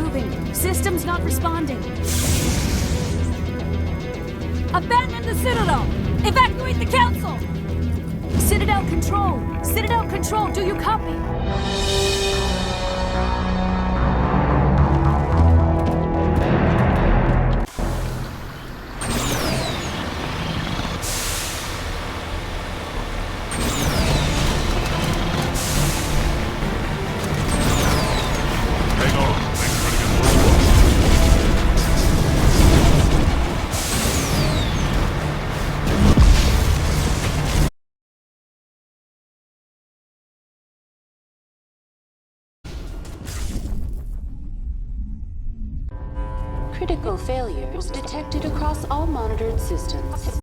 moving. Systems not responding. Abandon the Citadel! Evacuate the Council! Citadel Control! Citadel Control, do you copy? Critical failures detected across all monitored systems.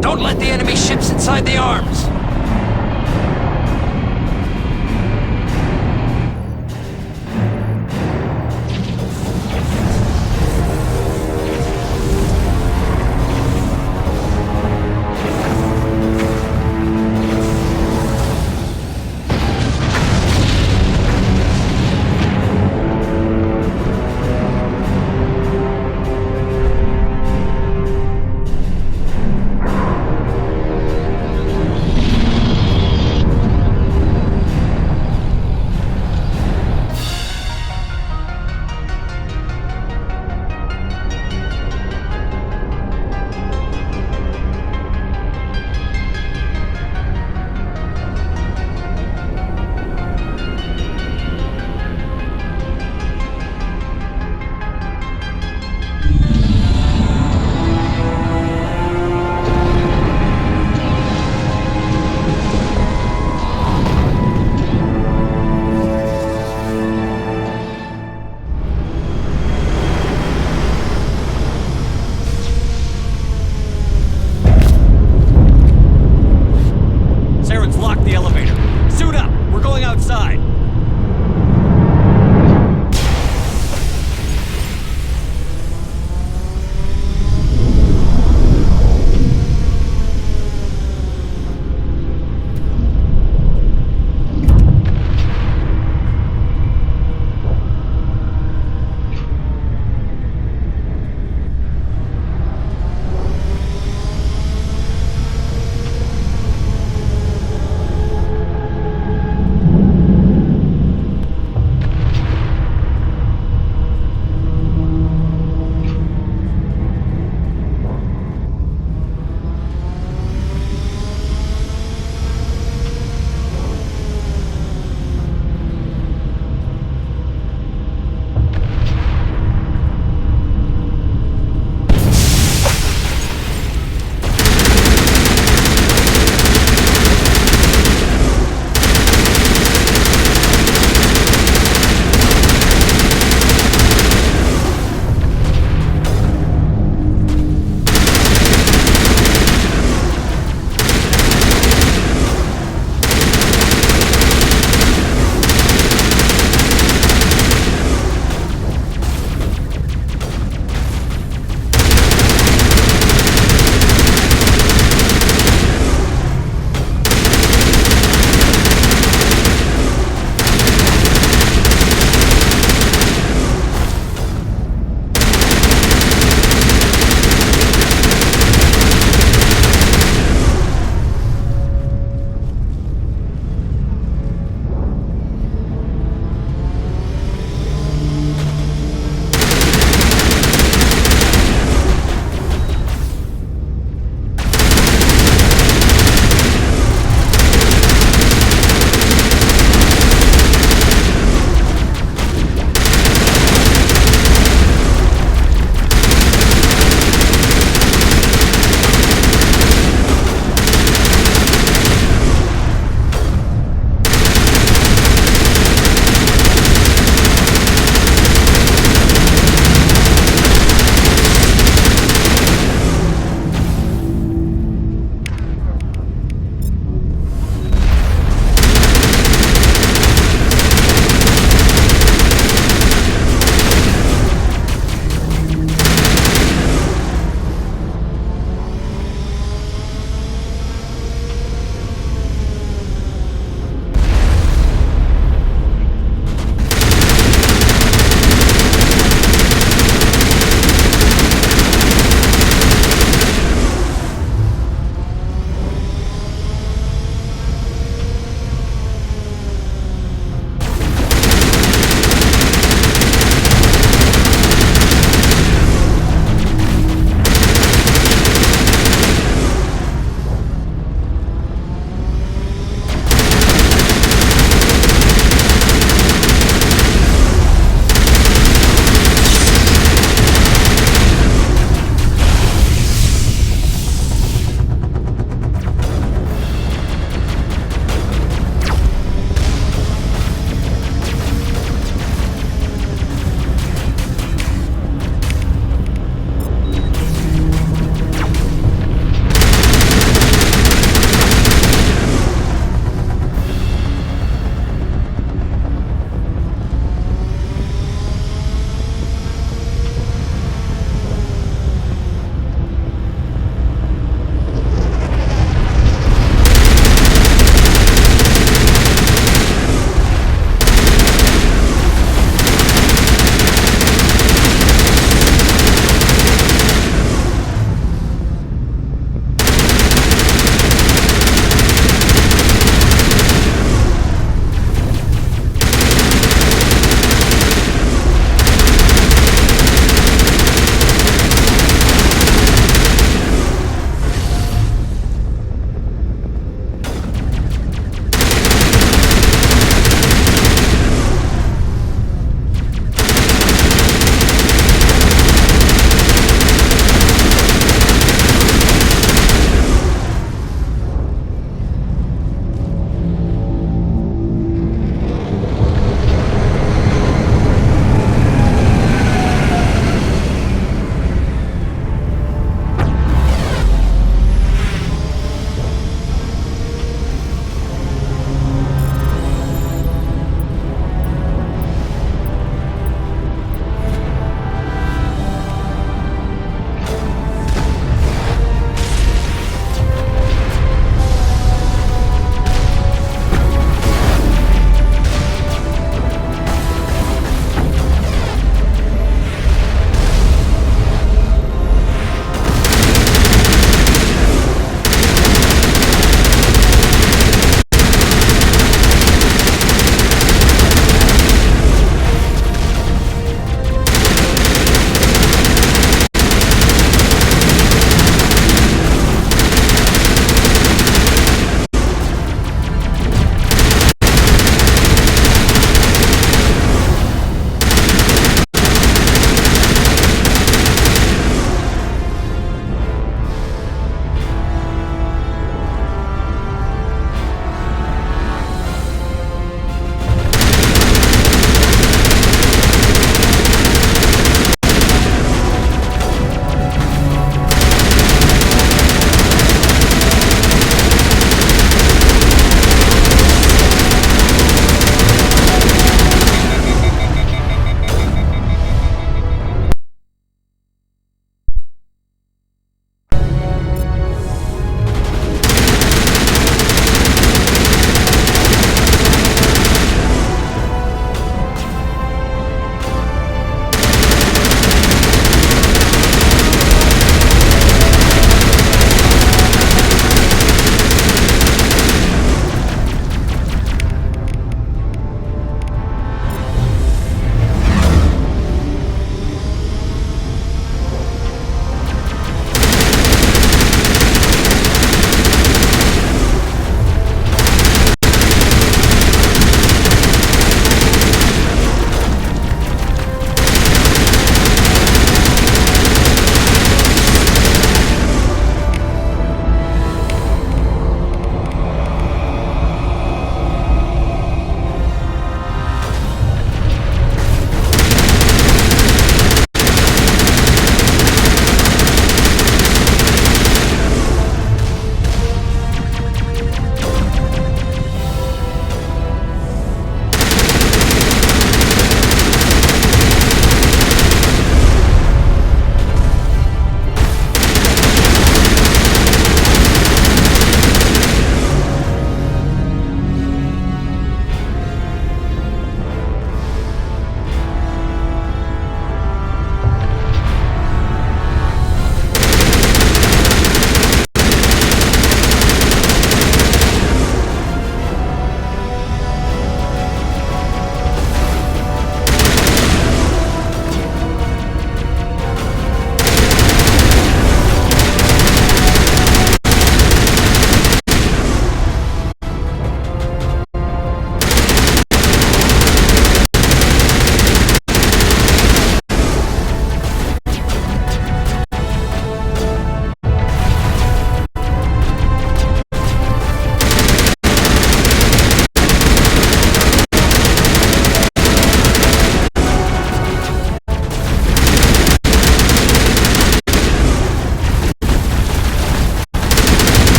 Don't let the enemy ships inside the arms!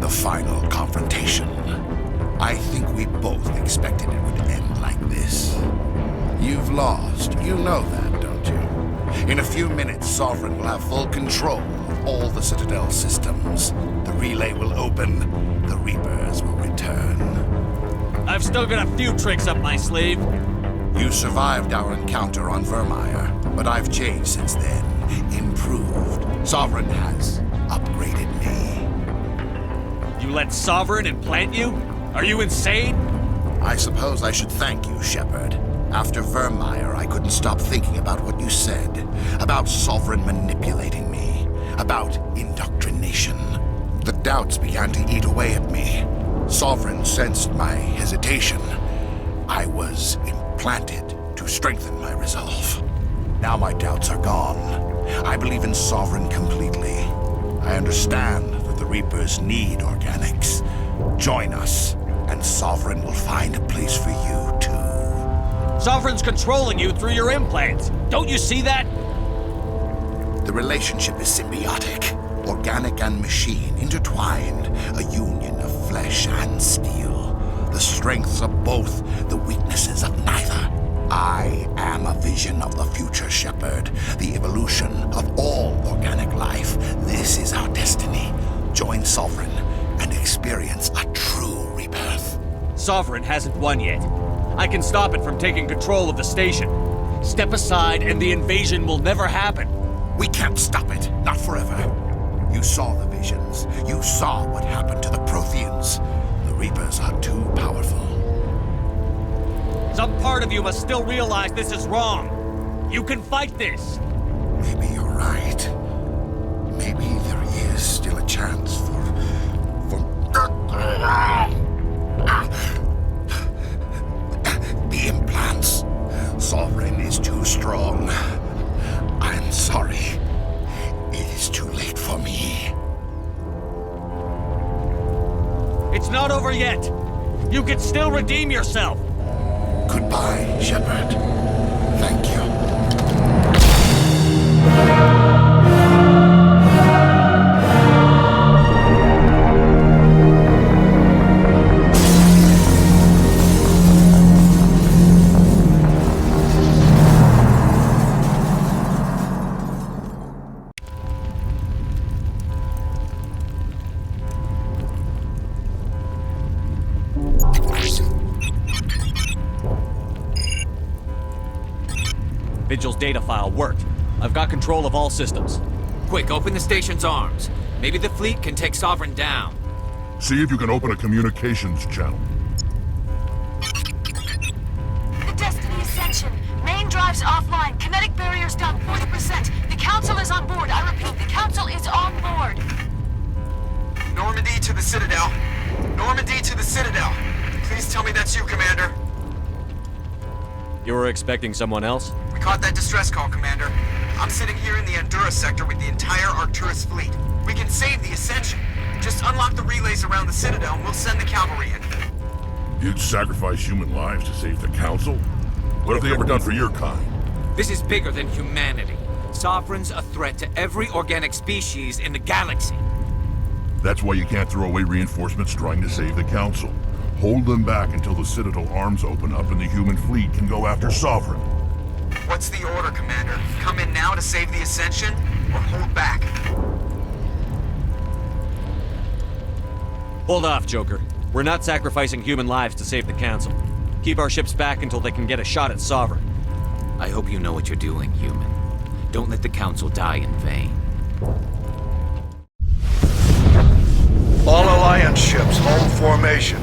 The final confrontation. I think we both expected it would end like this. You've lost. You know that, don't you? In a few minutes, Sovereign will have full control of all the Citadel systems. The relay will open. The Reapers will return. I've still got a few tricks up my sleeve. You survived our encounter on Vermeer, but I've changed since then. Improved. Sovereign has upgraded me. You let Sovereign implant you? Are you insane? I suppose I should thank you, Shepard. After Vermeer, I couldn't stop thinking about what you said. About Sovereign manipulating me. About indoctrination. The doubts began to eat away at me. Sovereign sensed my hesitation. I was implanted to strengthen my resolve. Now my doubts are gone. I believe in Sovereign completely. I understand that the Reapers need organics. Join us, and Sovereign will find a place for you, too. Sovereign's controlling you through your implants. Don't you see that? The relationship is symbiotic. Organic and machine intertwined. A union of flesh and steel. The strengths of both, the weaknesses of neither. I am a vision of the future, Shepard. The evolution of all organic life. This is our destiny. Join Sovereign and experience a true rebirth. Sovereign hasn't won yet. I can stop it from taking control of the station. Step aside and the invasion will never happen. We can't stop it. Not forever. You saw the visions. You saw what happened to the Protheans. The Reapers are too powerful. Some part of you must still realize this is wrong. You can fight this. Maybe you're right. Maybe there is still a chance for... The implants. Sovereign is too strong. I'm sorry. It is too late for me. It's not over yet. You can still redeem yourself. Goodbye, Shepard. Thank you. Vigil's data file worked. I've got control of all systems. Quick, open the station's arms. Maybe the fleet can take Sovereign down. See if you can open a communications channel. The Destiny Ascension. Main drives offline. Kinetic barriers down 40%. The Council is on board. I repeat, the Council is on board. Normandy to the Citadel. Normandy to the Citadel. Please tell me that's you, Commander. You were expecting someone else? We caught that distress call, Commander. I'm sitting here in the Andura sector with the entire Arcturus fleet. We can save the Ascension. Just unlock the relays around the Citadel and we'll send the cavalry in. You'd sacrifice human lives to save the Council? What have they ever done for your kind? This is bigger than humanity. Sovereign's a threat to every organic species in the galaxy. That's why you can't throw away reinforcements trying to save the Council. Hold them back until the Citadel arms open up and the human fleet can go after Sovereign. What's the order, Commander? Come in now to save the Ascension, or hold back? Hold off, Joker. We're not sacrificing human lives to save the Council. Keep our ships back until they can get a shot at Sovereign. I hope you know what you're doing, human. Don't let the Council die in vain. All Alliance ships, hold formation.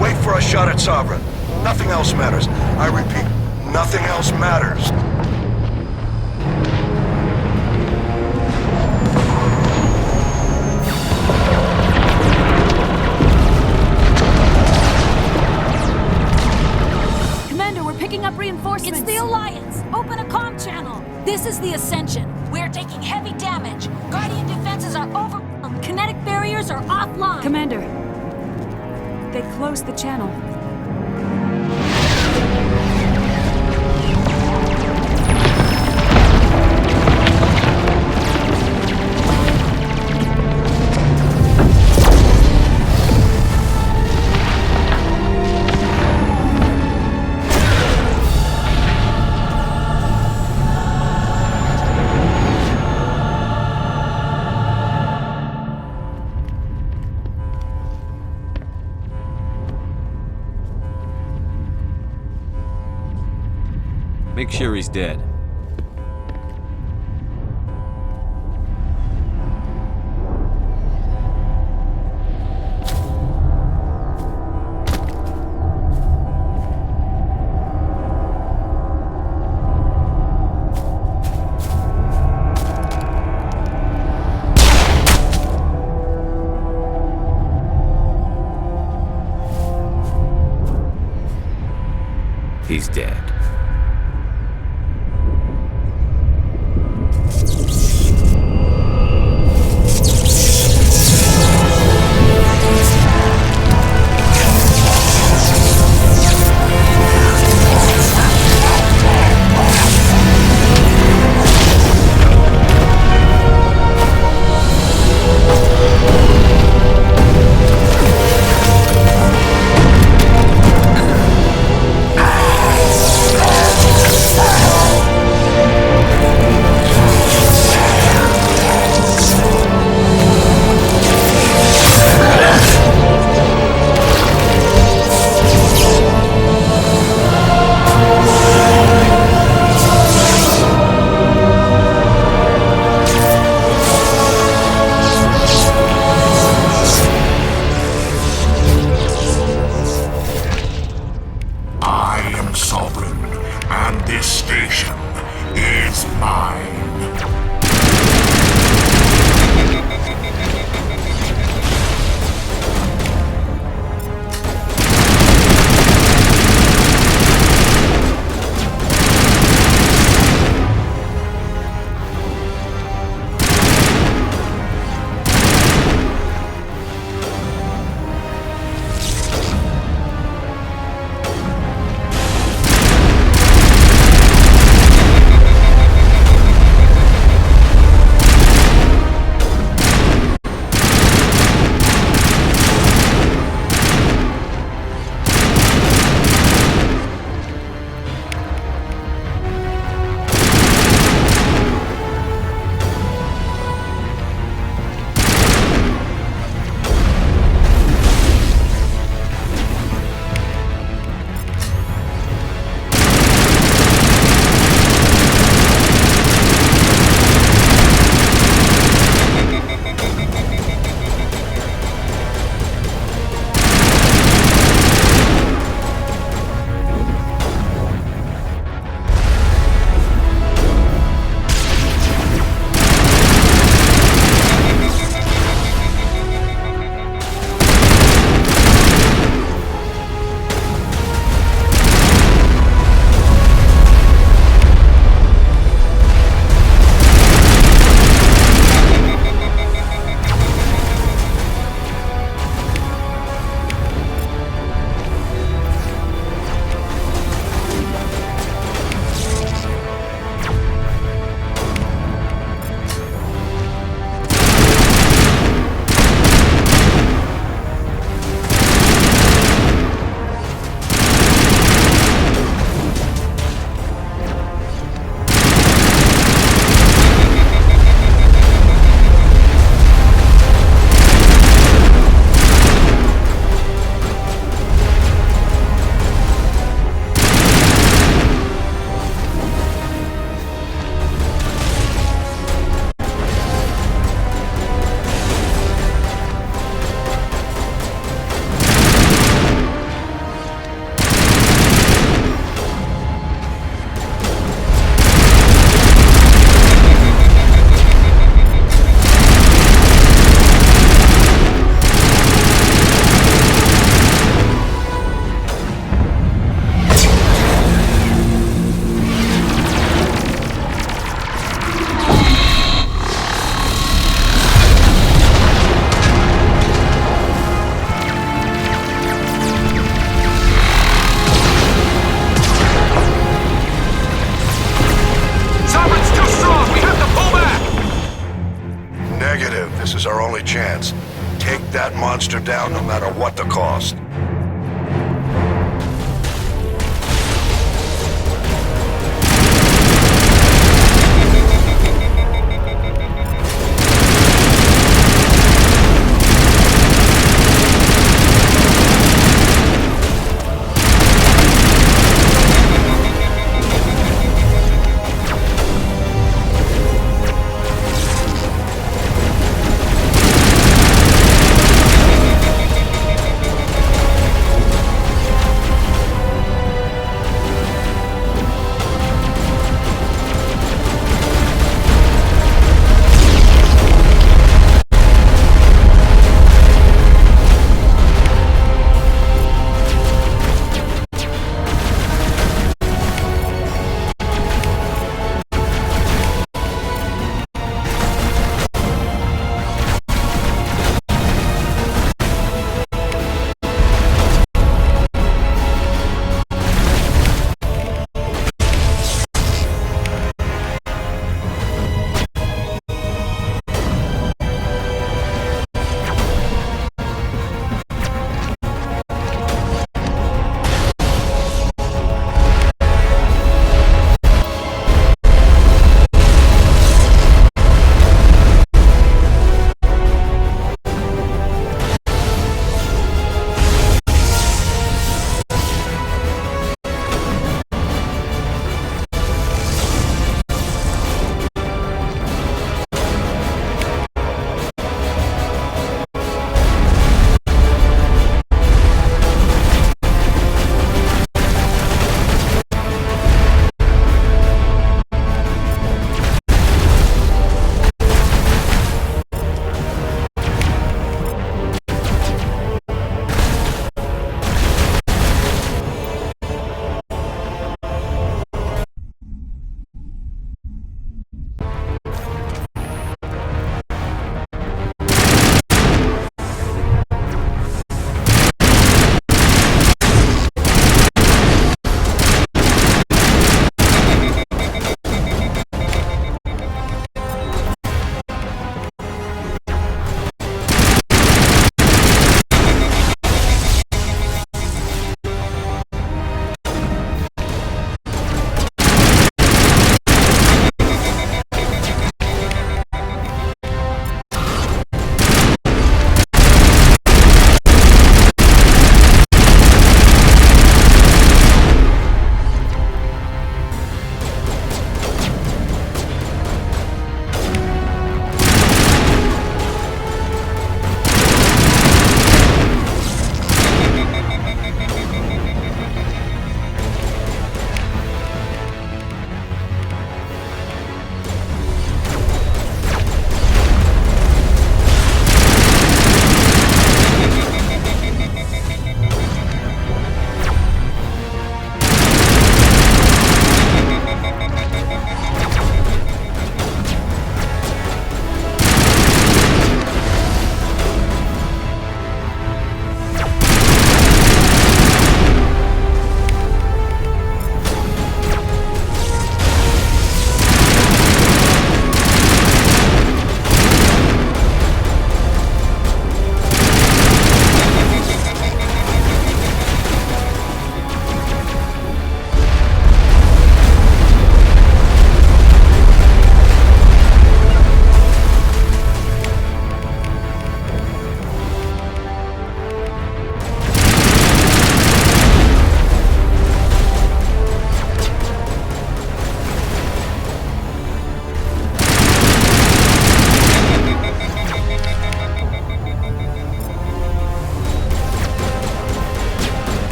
Wait for a shot at Sovereign. Nothing else matters. I repeat, nothing else matters. Commander, we're picking up reinforcements. It's the Alliance. Open a comm channel. This is the Ascension. We're taking heavy damage. Guardian defenses are over. Kinetic barriers are offline. Commander, they closed the channel. Make sure he's dead. He's dead. chance. Take that monster down no matter what the cost.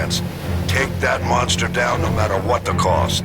chance. Take that monster down no matter what the cost.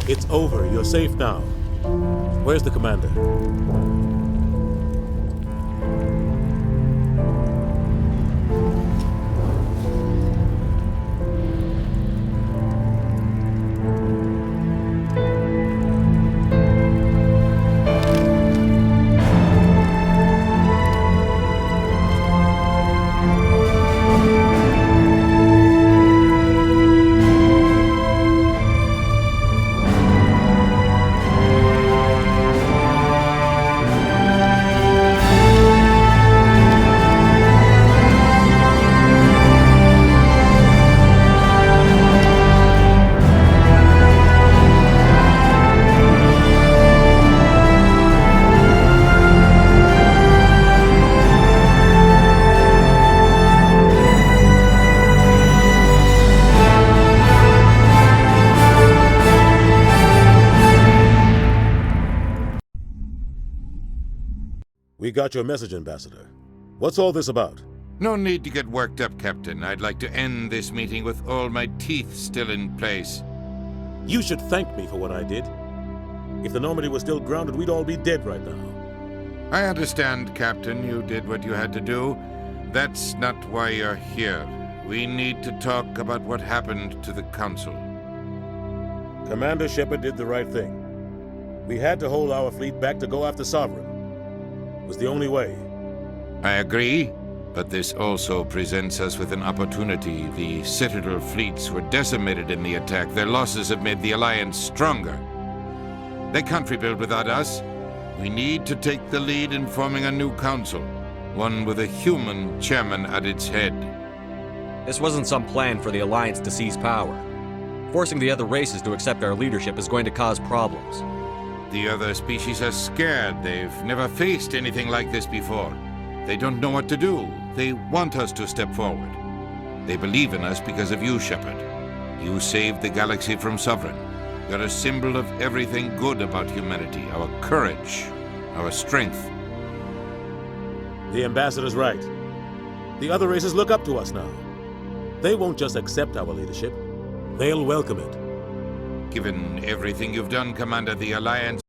It's over. You're safe now. Where's the commander? We got your message, Ambassador. What's all this about? No need to get worked up, Captain. I'd like to end this meeting with all my teeth still in place. You should thank me for what I did. If the Normandy was still grounded, we'd all be dead right now. I understand, Captain. You did what you had to do. That's not why you're here. We need to talk about what happened to the Council. Commander Shepard did the right thing. We had to hold our fleet back to go after Sovereign. It was the only way. I agree, but this also presents us with an opportunity. The Citadel fleets were decimated in the attack. Their losses have made the Alliance stronger. They can't rebuild without us. We need to take the lead in forming a new council, one with a human chairman at its head. This wasn't some plan for the Alliance to seize power. Forcing the other races to accept our leadership is going to cause problems. The other species are scared. They've never faced anything like this before. They don't know what to do. They want us to step forward. They believe in us because of you, Shepard. You saved the galaxy from Sovereign. You're a symbol of everything good about humanity, our courage, our strength. The Ambassador's right. The other races look up to us now. They won't just accept our leadership. They'll welcome it. Given everything you've done, Commander, the Alliance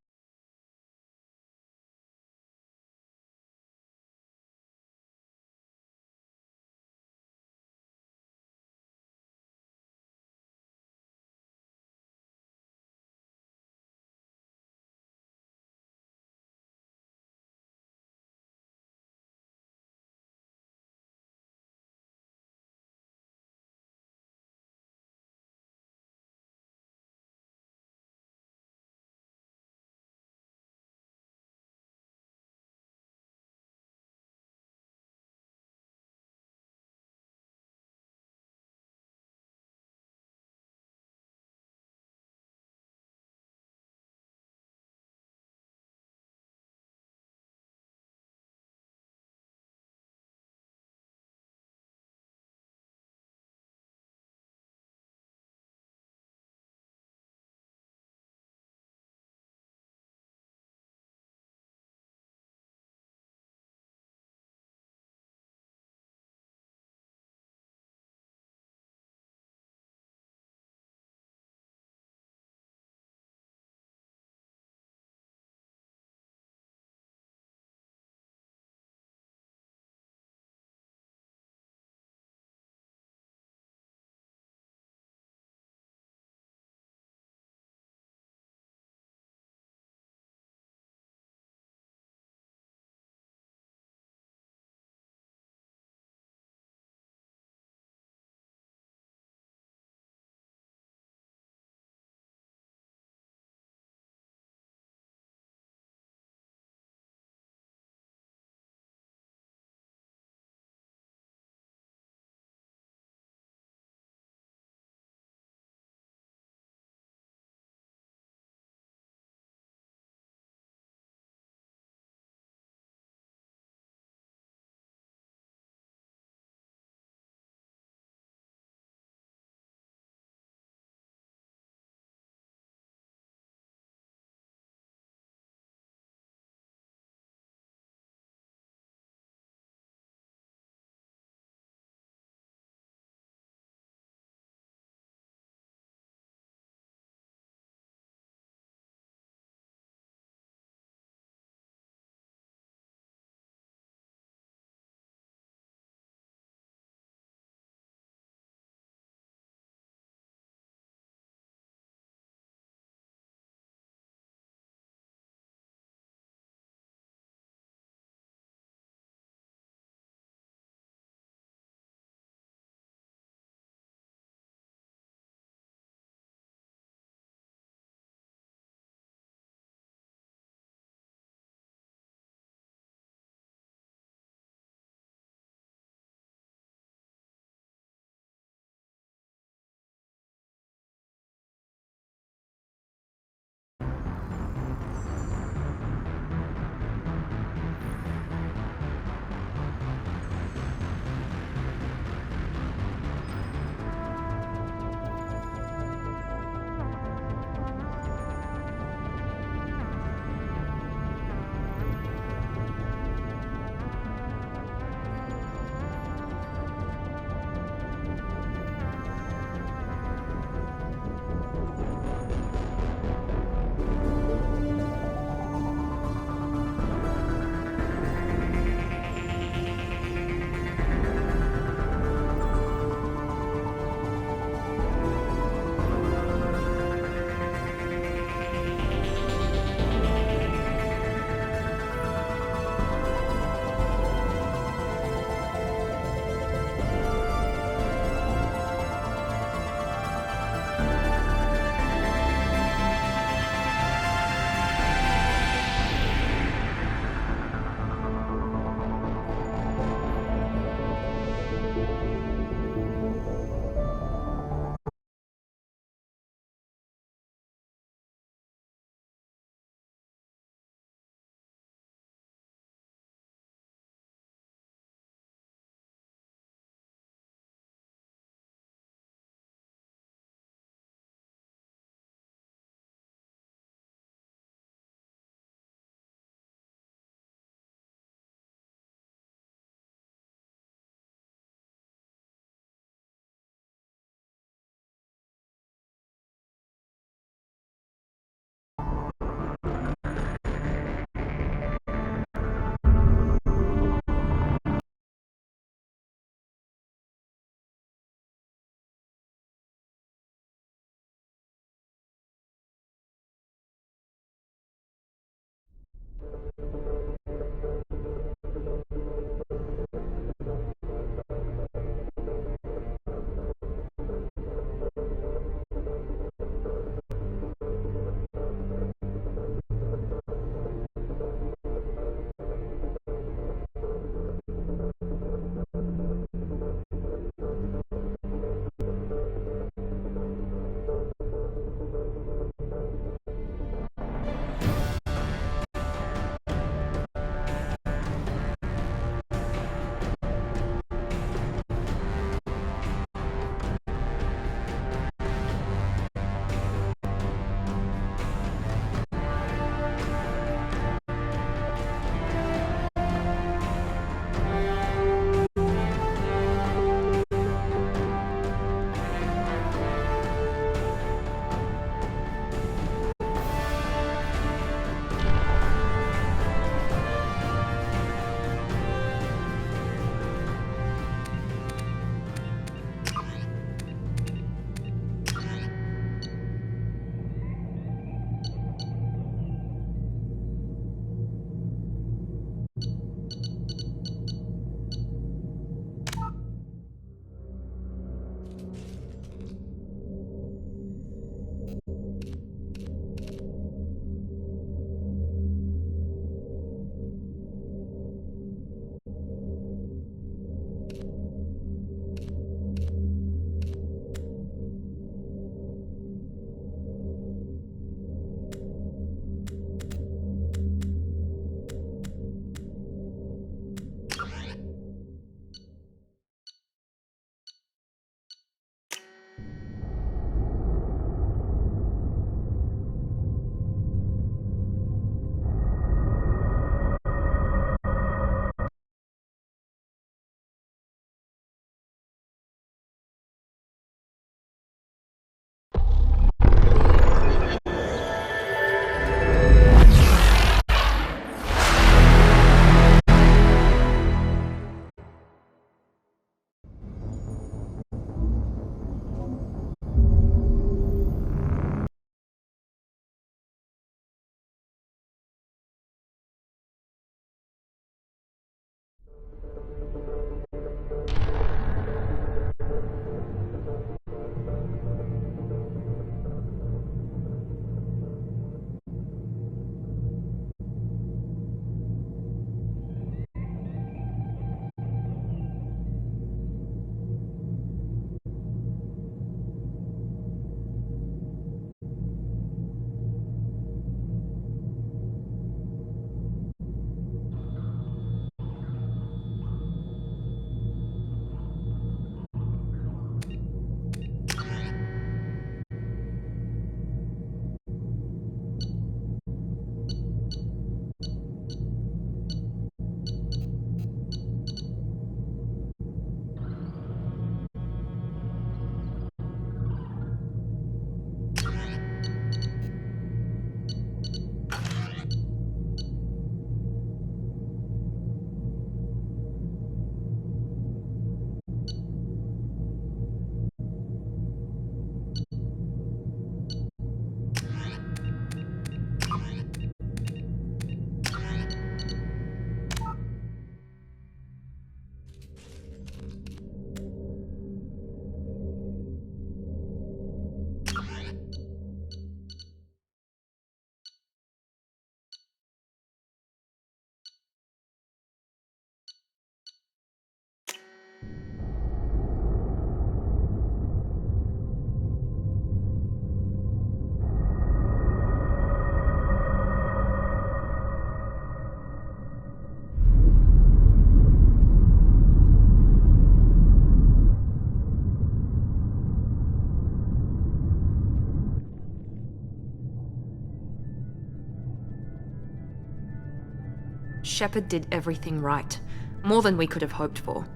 Shepard did everything right. More than we could have hoped for.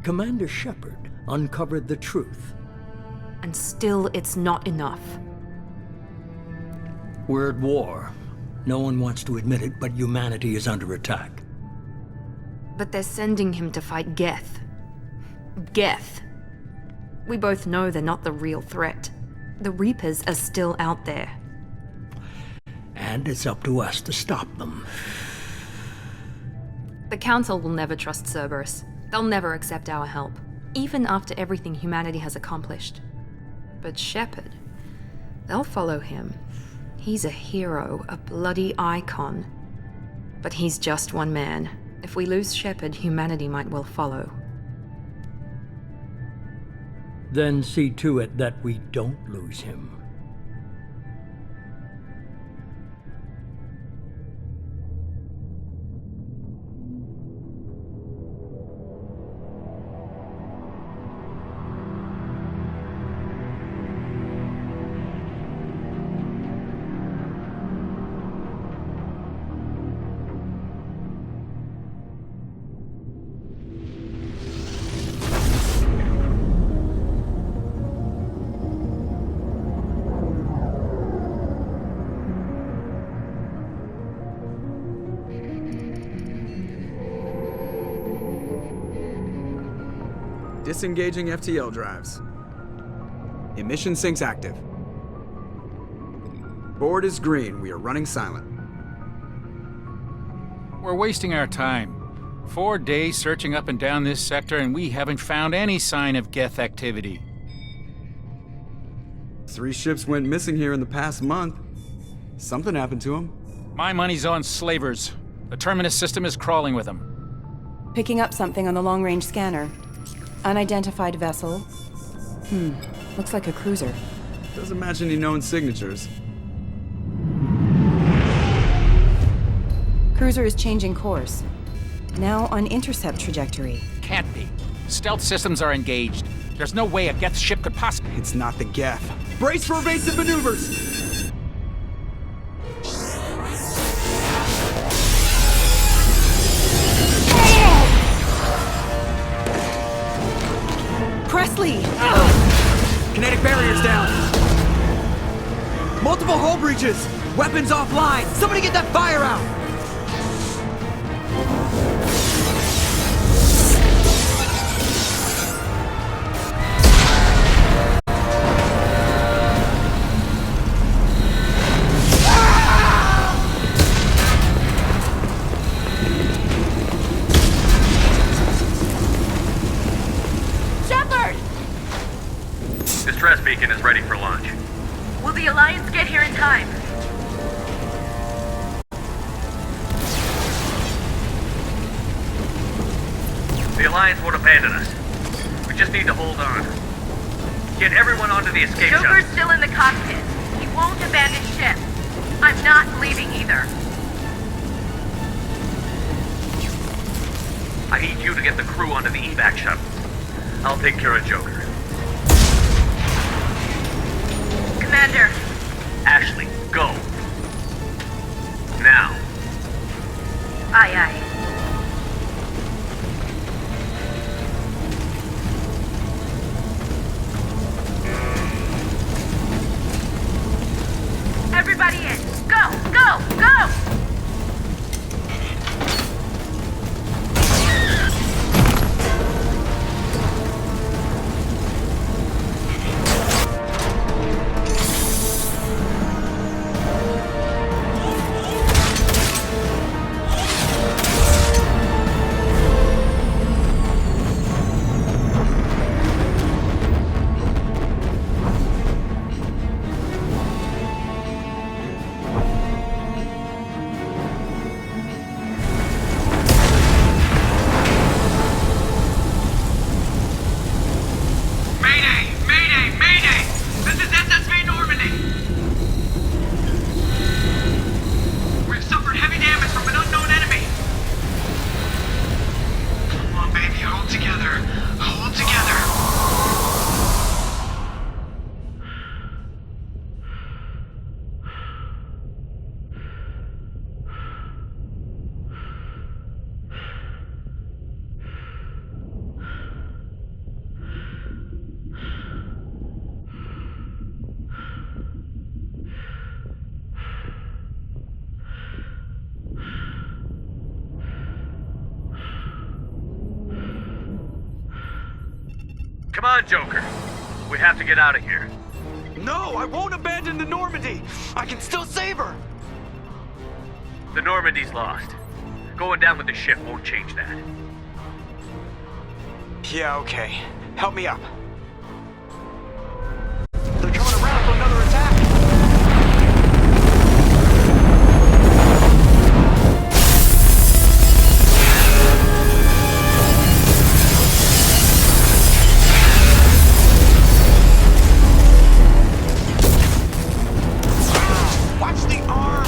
Commander Shepard uncovered the truth. And still, it's not enough. We're at war. No one wants to admit it, but humanity is under attack. But they're sending him to fight Geth. Geth. We both know they're not the real threat. The Reapers are still out there. And it's up to us to stop them. The Council will never trust Cerberus. They'll never accept our help, even after everything humanity has accomplished. But Shepard, they'll follow him. He's a hero, a bloody icon. But he's just one man. If we lose Shepard, humanity might well follow. Then see to it that we don't lose him. Disengaging FTL drives. Emission sinks active. Board is green. We are running silent. We're wasting our time. 4 days searching up and down this sector, and we haven't found any sign of Geth activity. 3 ships went missing here in the past month. Something happened to them. My money's on slavers. The Terminus system is crawling with them. Picking up something on the long-range scanner. Unidentified vessel. Looks like a cruiser. Doesn't match any known signatures. Cruiser is changing course. Now on intercept trajectory. Can't be. Stealth systems are engaged. There's no way a Geth ship could possibly... It's not the Geth. Brace for evasive maneuvers! Presley! Kinetic barriers down! Multiple hull breaches! Weapons offline! Somebody get that fire out! Distress beacon is ready for launch. Will the Alliance get here in time? The Alliance won't abandon us. We just need to hold on. Get everyone onto the escape shuttle. Joker's still in the cockpit. He won't abandon ship. I'm not leaving either. I need you to get the crew onto the evac shuttle. I'll take care of Joker. Commander. Ashley, go. Now. Aye, aye. Everybody in. Go, go, go! Come on, Joker. We have to get out of here. No, I won't abandon the Normandy. I can still save her. The Normandy's lost. Going down with the ship won't change that. Yeah, okay. Help me up. They're coming around for another attack. Watch the arm!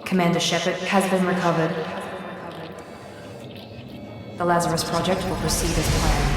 Commander Shepard has been recovered. The Lazarus Project will proceed as planned.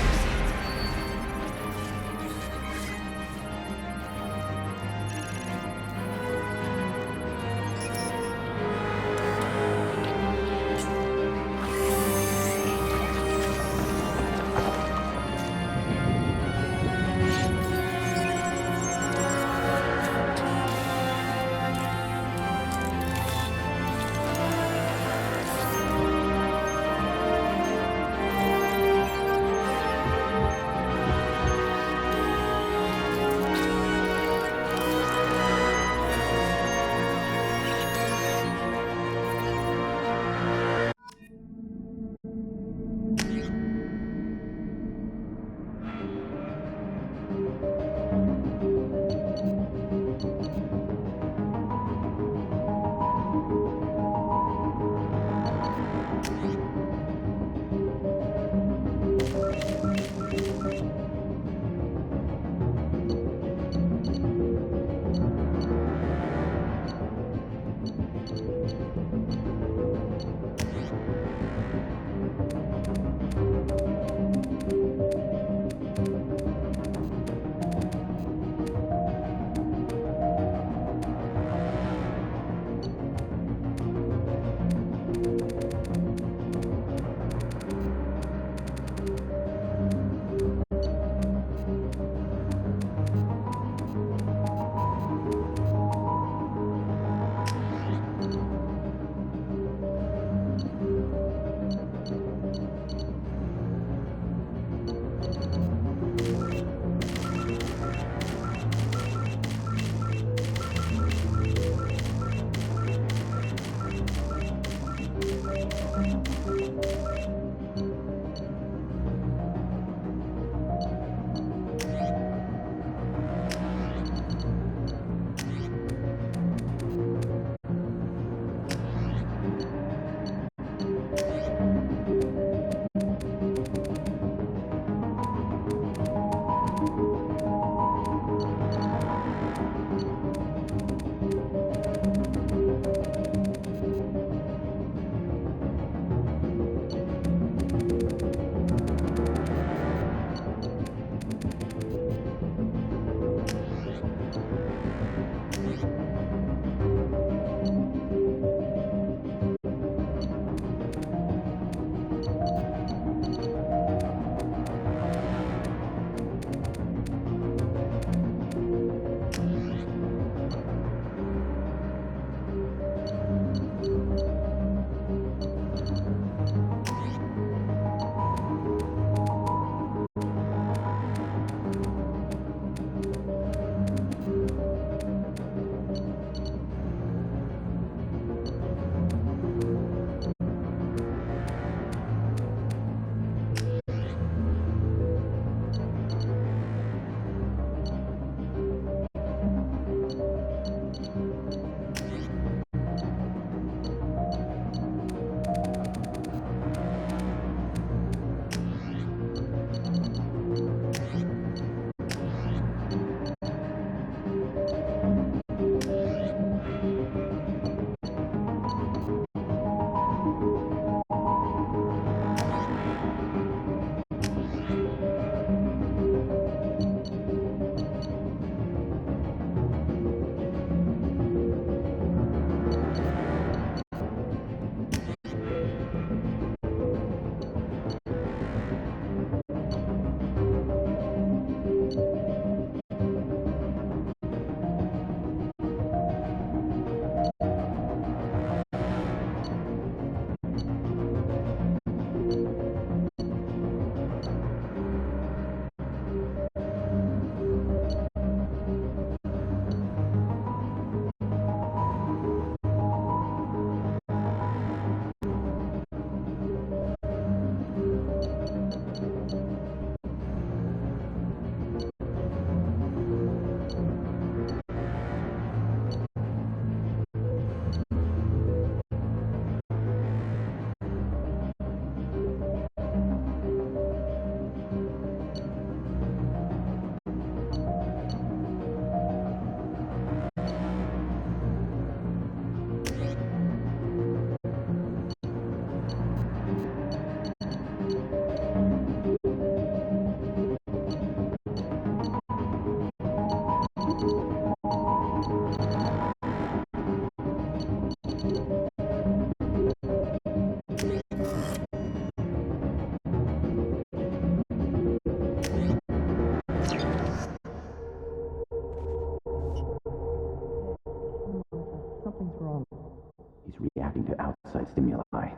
reacting to outside stimuli,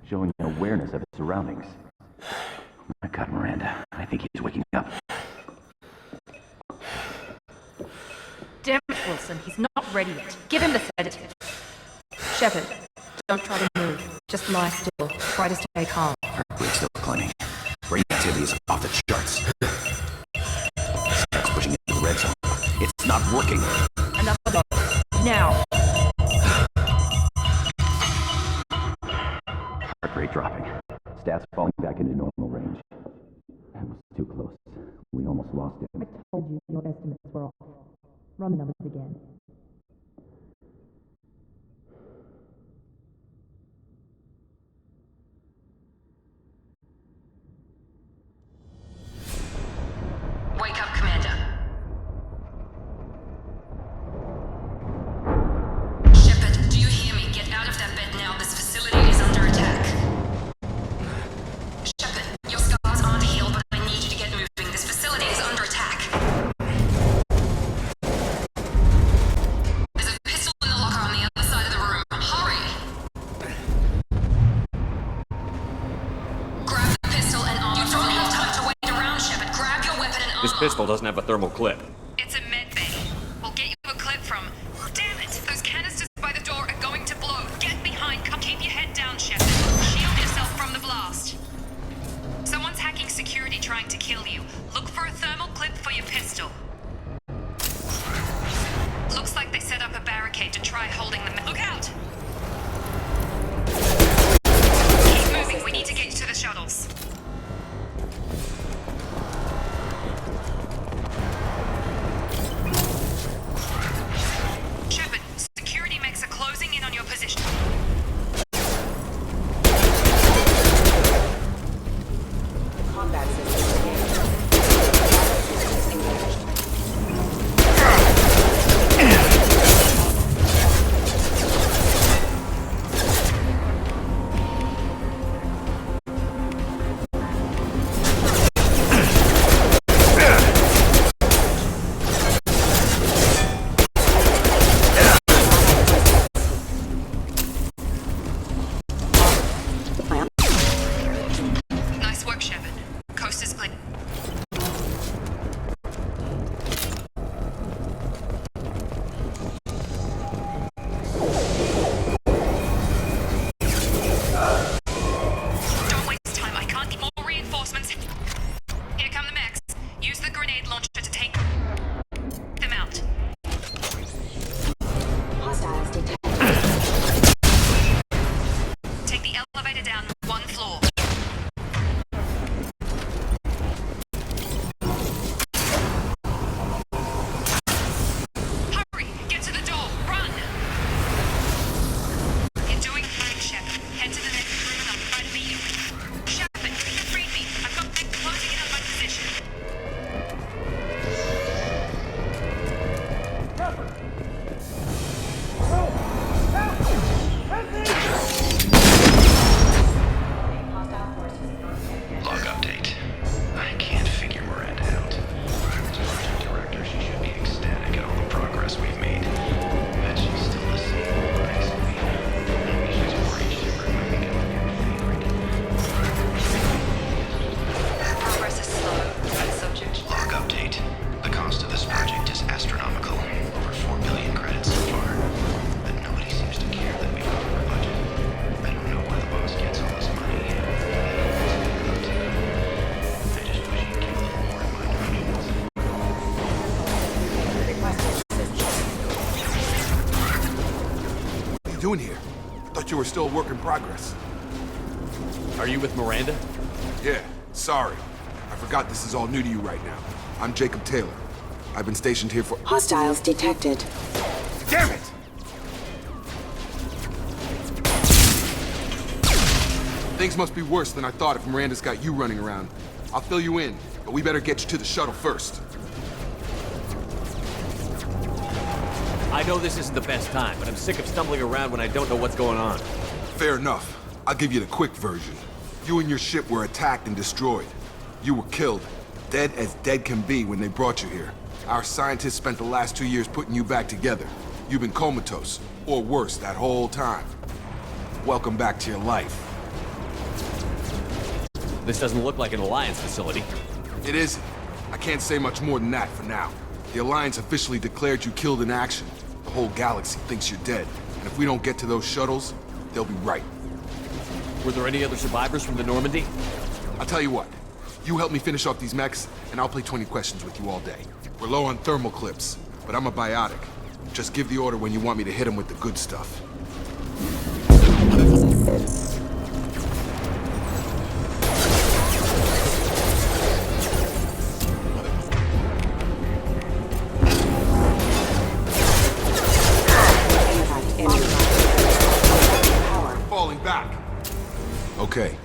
showing an awareness of his surroundings. My God, Miranda, I think he's waking up. Damn it, Wilson, he's not ready yet. Give him the sedative. Shepard, don't try to move. Just lie still. Try to stay calm. Heart rate's still climbing. Brain activity is off the charts. Starts pushing into the red zone. It's not working. Another go. Now. Heart rate dropping. Stats falling back into normal range. That was too close. We almost lost him. I told you your estimates were off. Run the numbers again. Wake up, Commander. Shepard, do you hear me? Get out of that bed now. This facility is under attack. Shepard, your scars aren't healed, but I need you to get moving. This facility is under attack. There's a pistol in the locker on the other side of the room. Hurry! Grab the pistol and armor. You don't have time to wait around, Shepard. Grab your weapon and armor. This pistol doesn't have a thermal clip. It's a med bay. We'll get you a clip from... Damn it! Those canisters by the door are going to blow. Get behind. Come, keep your head down, Shepard. Shield yourself from the blast. Someone's hacking security trying to kill you. Look for a thermal clip for your pistol. Looks like they set up a barricade to try holding them. Look out! Keep moving. We need to get you to the shuttles. Shepard, security mechs are closing in on your position. Combat system engaged. Nice work, Shepard. Coast is clear. Don't waste time. I can't get more reinforcements. Here come the mechs. Use the grenade launcher to take them out. Hostiles detected. Take the elevator down one floor. Hurry! Get to the door! Run! You're doing fine, Shepard. Head to the next room and I'll try to beat you. Shepard, you freed me. I've got them closing in on my position. Log update. I can't figure Miranda out. As project director, she should be ecstatic at all the progress we've made. Bet she's still the same next week. Maybe she's worried Shepard might be getting your favorite. Progress is slow. Subject. Log update. The cost of this project is astronomical. Over 4 billion credits so far. But nobody seems to care that we go over budget. I don't know where the boss gets all this money. I just wish he'd give a little more in my directions. What are you doing here? I thought you were still a work in progress. Are you with Miranda? Yeah, sorry. I forgot this is all new to you right now. I'm Jacob Taylor. I've been stationed here for— Hostiles detected. Damn it! Things must be worse than I thought if Miranda's got you running around. I'll fill you in, but we better get you to the shuttle first. I know this isn't the best time, but I'm sick of stumbling around when I don't know what's going on. Fair enough. I'll give you the quick version. You and your ship were attacked and destroyed. You were killed. Dead as dead can be when they brought you here. Our scientists spent the last 2 years putting you back together. You've been comatose, or worse, that whole time. Welcome back to your life. This doesn't look like an Alliance facility. It isn't. I can't say much more than that for now. The Alliance officially declared you killed in action. The whole galaxy thinks you're dead. And if we don't get to those shuttles, they'll be right. Were there any other survivors from the Normandy? I'll tell you what. You help me finish off these mechs, and I'll play 20 questions with you all day. We're low on thermal clips, but I'm a biotic. Just give the order when you want me to hit them with the good stuff. Falling back. Okay.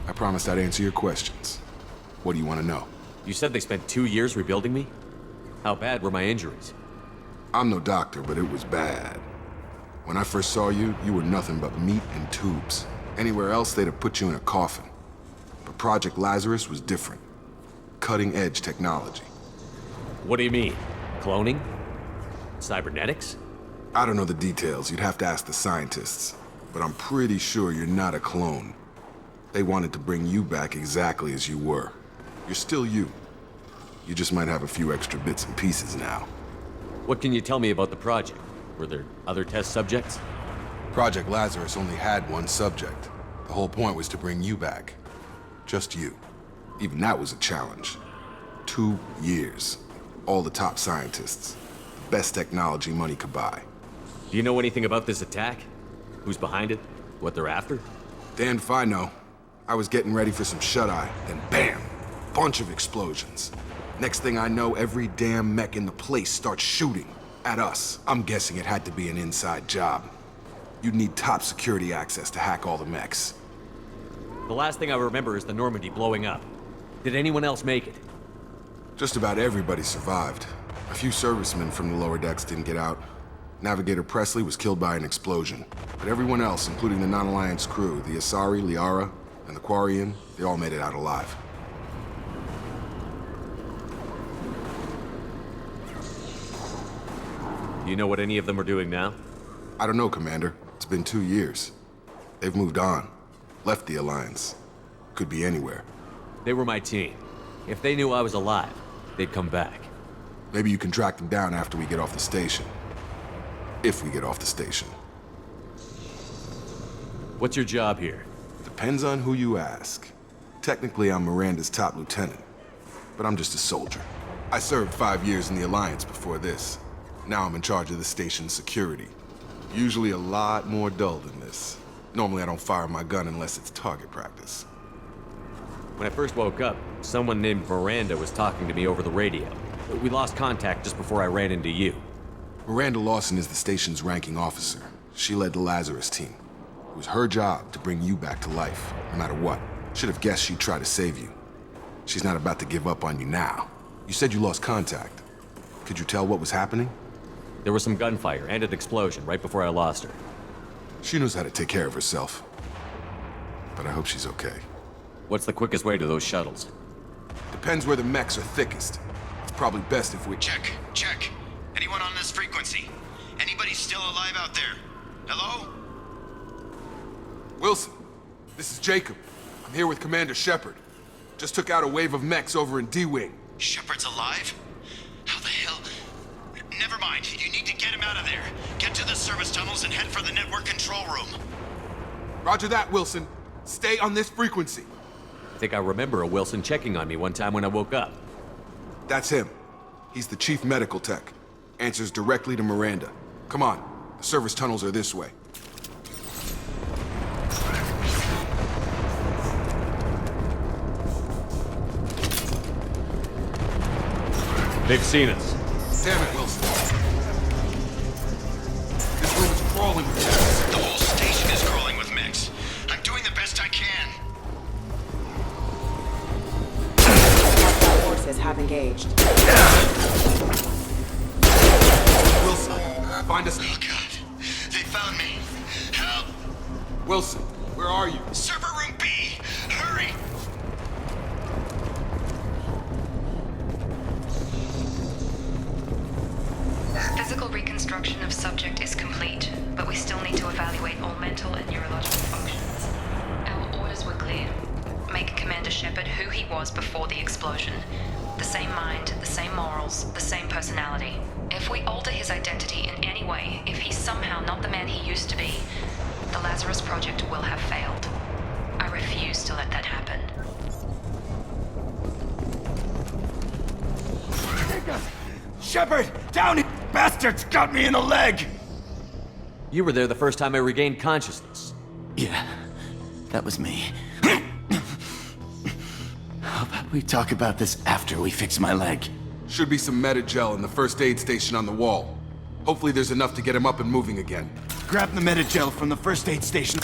I promised I'd answer your questions. What do you want to know? You said they spent 2 years rebuilding me? How bad were my injuries? I'm no doctor, but it was bad. When I first saw you, you were nothing but meat and tubes. Anywhere else, they'd have put you in a coffin. But Project Lazarus was different. Cutting-edge technology. What do you mean? Cloning? Cybernetics? I don't know the details. You'd have to ask the scientists. But I'm pretty sure you're not a clone. They wanted to bring you back exactly as you were. You're still you. You just might have a few extra bits and pieces now. What can you tell me about the project? Were there other test subjects? Project Lazarus only had one subject. The whole point was to bring you back. Just you. Even that was a challenge. 2 years. All the top scientists. The best technology money could buy. Do you know anything about this attack? Who's behind it? What they're after? Damned if I know. I was getting ready for some shut-eye, then bam! Bunch of explosions. Next thing I know, every damn mech in the place starts shooting. At us. I'm guessing it had to be an inside job. You'd need top security access to hack all the mechs. The last thing I remember is the Normandy blowing up. Did anyone else make it? Just about everybody survived. A few servicemen from the lower decks didn't get out. Navigator Presley was killed by an explosion. But everyone else, including the non-Alliance crew, the Asari, Liara, and the Quarian, they all made it out alive. Do you know what any of them are doing now? I don't know, Commander. It's been 2 years. They've moved on. Left the Alliance. Could be anywhere. They were my team. If they knew I was alive, they'd come back. Maybe you can track them down after we get off the station. If we get off the station. What's your job here? Depends on who you ask. Technically, I'm Miranda's top lieutenant. But I'm just a soldier. I served 5 years in the Alliance before this. Now I'm in charge of the station's security. Usually a lot more dull than this. Normally I don't fire my gun unless it's target practice. When I first woke up, someone named Miranda was talking to me over the radio. We lost contact just before I ran into you. Miranda Lawson is the station's ranking officer. She led the Lazarus team. It was her job to bring you back to life, no matter what. Should have guessed she'd try to save you. She's not about to give up on you now. You said you lost contact. Could you tell what was happening? There was some gunfire and an explosion right before I lost her. She knows how to take care of herself. But I hope she's okay. What's the quickest way to those shuttles? Depends where the mechs are thickest. It's probably best if we... Check. Anyone on this frequency? Anybody still alive out there? Hello? Wilson, this is Jacob. I'm here with Commander Shepard. Just took out a wave of mechs over in D-Wing. Shepard's alive? How the hell? Never mind. You need to get him out of there. Get to the service tunnels and head for the network control room. Roger that, Wilson. Stay on this frequency. I think I remember a Wilson checking on me one time when I woke up. That's him. He's the chief medical tech. Answers directly to Miranda. Come on. The service tunnels are this way. They've seen us. Damn it, Wilson. This room is crawling with mechs. The whole station is crawling with mechs. I'm doing the best I can. Forces have engaged. Wilson, find us. Oh, God. They found me. Help. Wilson, where are you? Server room B. Hurry. Physical reconstruction Reconstruction of subject is complete, but we still need to evaluate all mental and neurological functions. Our orders were clear. Make Commander Shepard who he was before the explosion. The same mind, the same morals, the same personality. If we alter his identity in any way, if he's somehow not the man he used to be, the Lazarus Project will have failed. I refuse to let that happen. Shepard! Down, you bastards! Got me in the leg! You were there the first time I regained consciousness. Yeah, that was me. How about we talk about this after we fix my leg? Should be some Metagel in the first aid station on the wall. Hopefully there's enough to get him up and moving again. Grab the Metagel from the first aid station.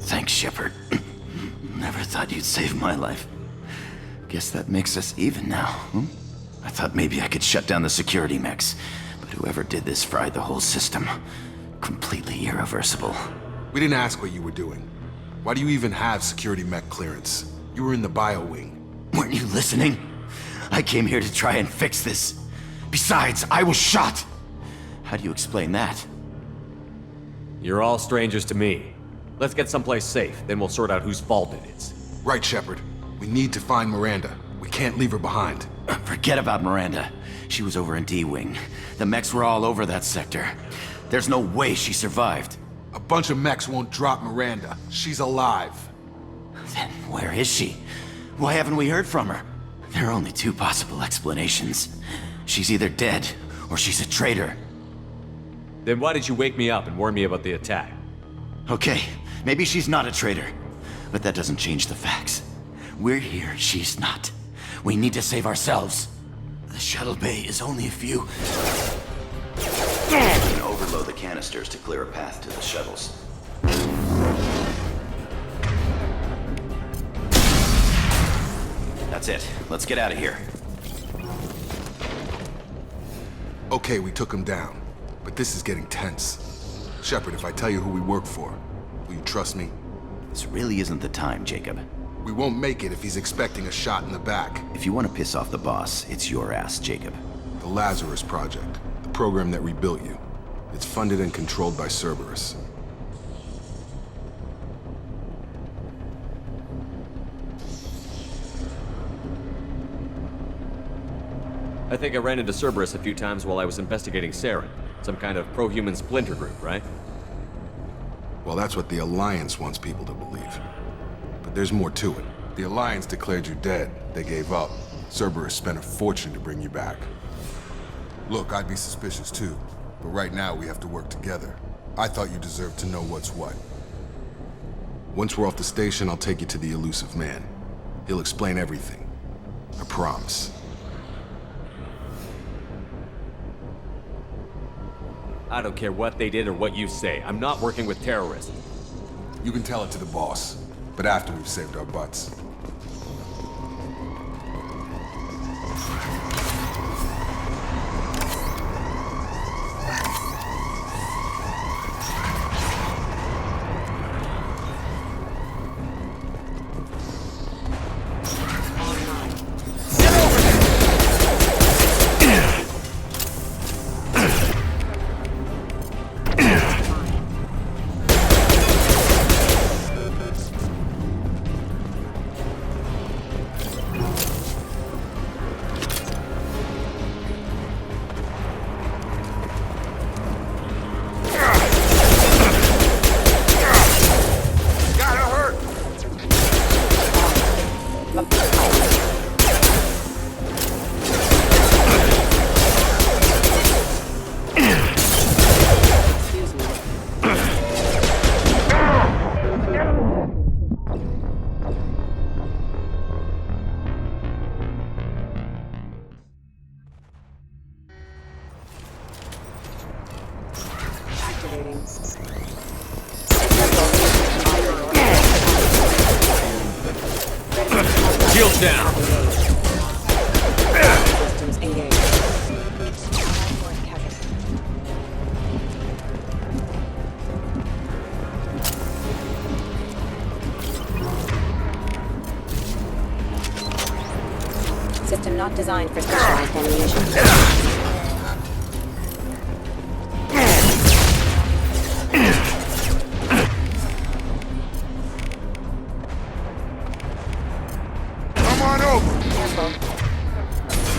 Thanks, Shepard. Never thought you'd save my life. Guess that makes us even now, hmm? I thought maybe I could shut down the security mechs, but whoever did this fried the whole system. Completely irreversible. We didn't ask what you were doing. Why do you even have security mech clearance? You were in the bio wing. Weren't you listening? I came here to try and fix this. Besides, I was shot! How do you explain that? You're all strangers to me. Let's get someplace safe, then we'll sort out whose fault it is. Right, Shepard. We need to find Miranda. We can't leave her behind. Forget about Miranda. She was over in D-Wing. The mechs were all over that sector. There's no way she survived. A bunch of mechs won't drop Miranda. She's alive. Then where is she? Why haven't we heard from her? There are only two possible explanations. She's either dead, or she's a traitor. Then why did you wake me up and warn me about the attack? Okay, maybe she's not a traitor. But that doesn't change the facts. We're here, she's not. We need to save ourselves. The shuttle bay is only a few... You can overload the canisters to clear a path to the shuttles. That's it. Let's get out of here. Okay, we took him down. But this is getting tense. Shepard, if I tell you who we work for, will you trust me? This really isn't the time, Jacob. We won't make it if he's expecting a shot in the back. If you want to piss off the boss, it's your ass, Jacob. The Lazarus Project. The program that rebuilt you. It's funded and controlled by Cerberus. I think I ran into Cerberus a few times while I was investigating Saren. Some kind of pro-human splinter group, right? Well, that's what the Alliance wants people to believe. But there's more to it. The Alliance declared you dead. They gave up. Cerberus spent a fortune to bring you back. Look, I'd be suspicious too. But right now, we have to work together. I thought you deserved to know what's what. Once we're off the station, I'll take you to the elusive man. He'll explain everything. I promise. I don't care what they did or what you say. I'm not working with terrorists. You can tell it to the boss, but after we've saved our butts. Shields down. Systems engaged. not designed for specialized ammunition. Come on over! Careful.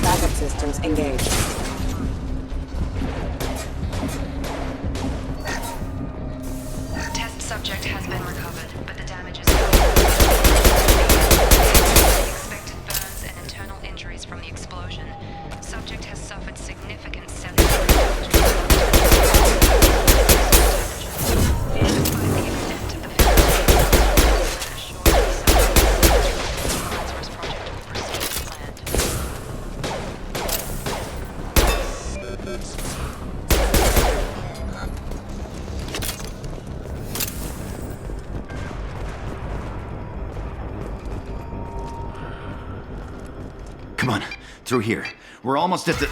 Backup systems engaged. Test subject has been recovered, but the damage is expected burns and internal injuries from the explosion. Subject has suffered significant cellular damage. Despite the extent of the Lazarus project will proceed as planned. Come on, through here. We're almost at the...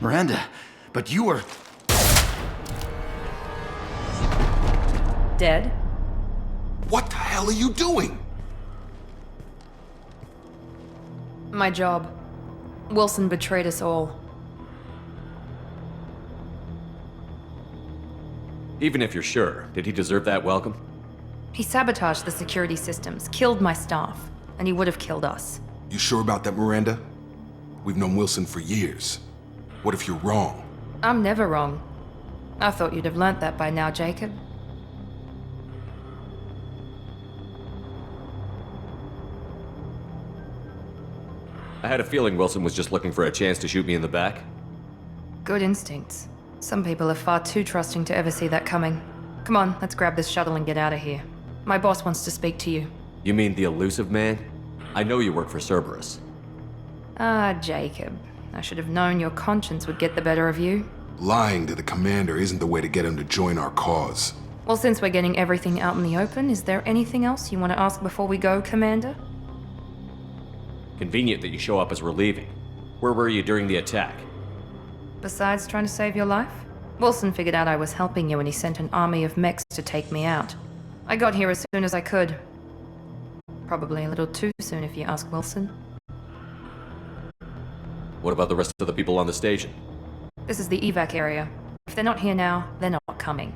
Miranda, but you were... Dead? What the hell are you doing? My job. Wilson betrayed us all. Even if you're sure, did he deserve that welcome? He sabotaged the security systems, killed my staff, and he would have killed us. You sure about that, Miranda? We've known Wilson for years. What if you're wrong? I'm never wrong. I thought you'd have learnt that by now, Jacob. I had a feeling Wilson was just looking for a chance to shoot me in the back. Good instincts. Some people are far too trusting to ever see that coming. Come on, let's grab this shuttle and get out of here. My boss wants to speak to you. You mean the elusive man? I know you work for Cerberus. Ah, Jacob. I should have known your conscience would get the better of you. Lying to the commander isn't the way to get him to join our cause. Well, since we're getting everything out in the open, is there anything else you want to ask before we go, Commander? Convenient that you show up as we're leaving. Where were you during the attack? Besides trying to save your life? Wilson figured out I was helping you and he sent an army of mechs to take me out. I got here as soon as I could. Probably a little too soon if you ask Wilson. What about the rest of the people on the station? This is the evac area. If they're not here now, they're not coming.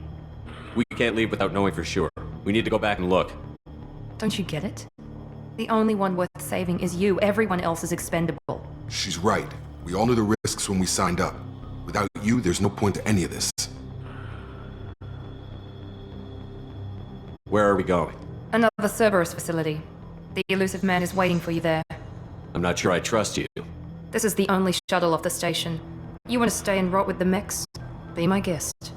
We can't leave without knowing for sure. We need to go back and look. Don't you get it? The only one worth saving is you. Everyone else is expendable. She's right. We all knew the risks when we signed up. Without you, there's no point to any of this. Where are we going? Another Cerberus facility. The elusive man is waiting for you there. I'm not sure I trust you. This is the only shuttle off the station. You want to stay and rot with the mechs? Be my guest.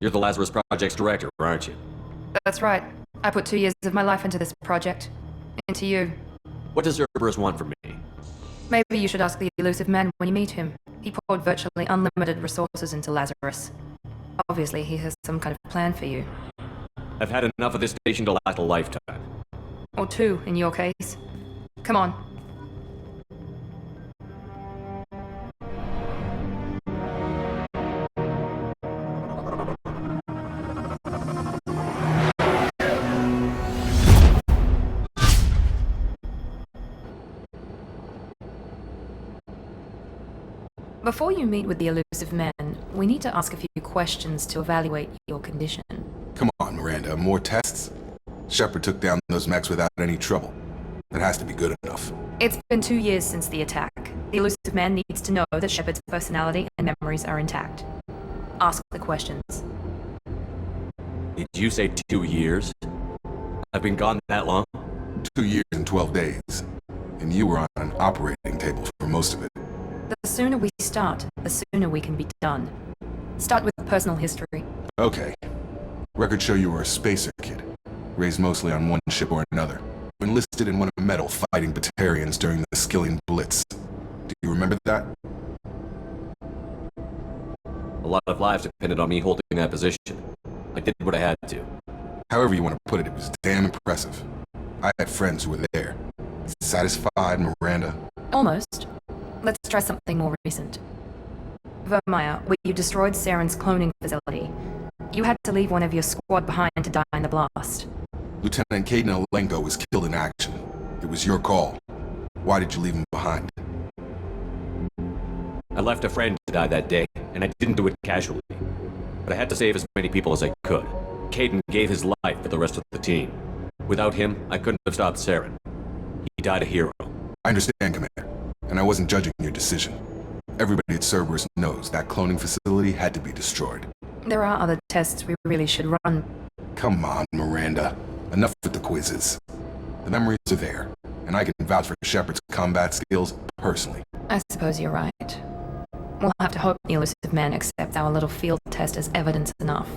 You're the Lazarus Project's director, aren't you? That's right. I put 2 years of my life into this project. Into you. What does Cerberus want from me? Maybe you should ask the elusive man when you meet him. He poured virtually unlimited resources into Lazarus. Obviously, he has some kind of plan for you. I've had enough of this station to last a lifetime. Or 2, in your case. Come on. Before you meet with the elusive man, we need to ask a few questions to evaluate your condition. Come on, Miranda, more tests? Shepard took down those mechs without any trouble. That has to be good enough. It's been 2 years since the attack. The elusive man needs to know that Shepard's personality and memories are intact. Ask the questions. Did you say 2 years? I've been gone that long? 2 years and 12 days. And you were on an operating table for most of it. The sooner we start, the sooner we can be done. Start with personal history. Okay. Records show you were a spacer kid. Raised mostly on one ship or another. Enlisted in one of metal fighting Batarians during the Skillian Blitz. Do you remember that? A lot of lives depended on me holding that position. I did what I had to. However you want to put it, it was damn impressive. I had friends who were there. Satisfied, Miranda? Almost. Let's try something more recent. Vermeer, where you destroyed Saren's cloning facility. You had to leave one of your squad behind to die in the blast. Lieutenant Caden Alenko was killed in action. It was your call. Why did you leave him behind? I left a friend to die that day, and I didn't do it casually. But I had to save as many people as I could. Caden gave his life for the rest of the team. Without him, I couldn't have stopped Saren. He died a hero. I understand, Commander, and I wasn't judging your decision. Everybody at Cerberus knows that cloning facility had to be destroyed. There are other tests we really should run. Come on, Miranda. Enough with the quizzes. The memories are there, and I can vouch for Shepard's combat skills personally. I suppose you're right. We'll have to hope the elusive man accepts our little field test as evidence enough.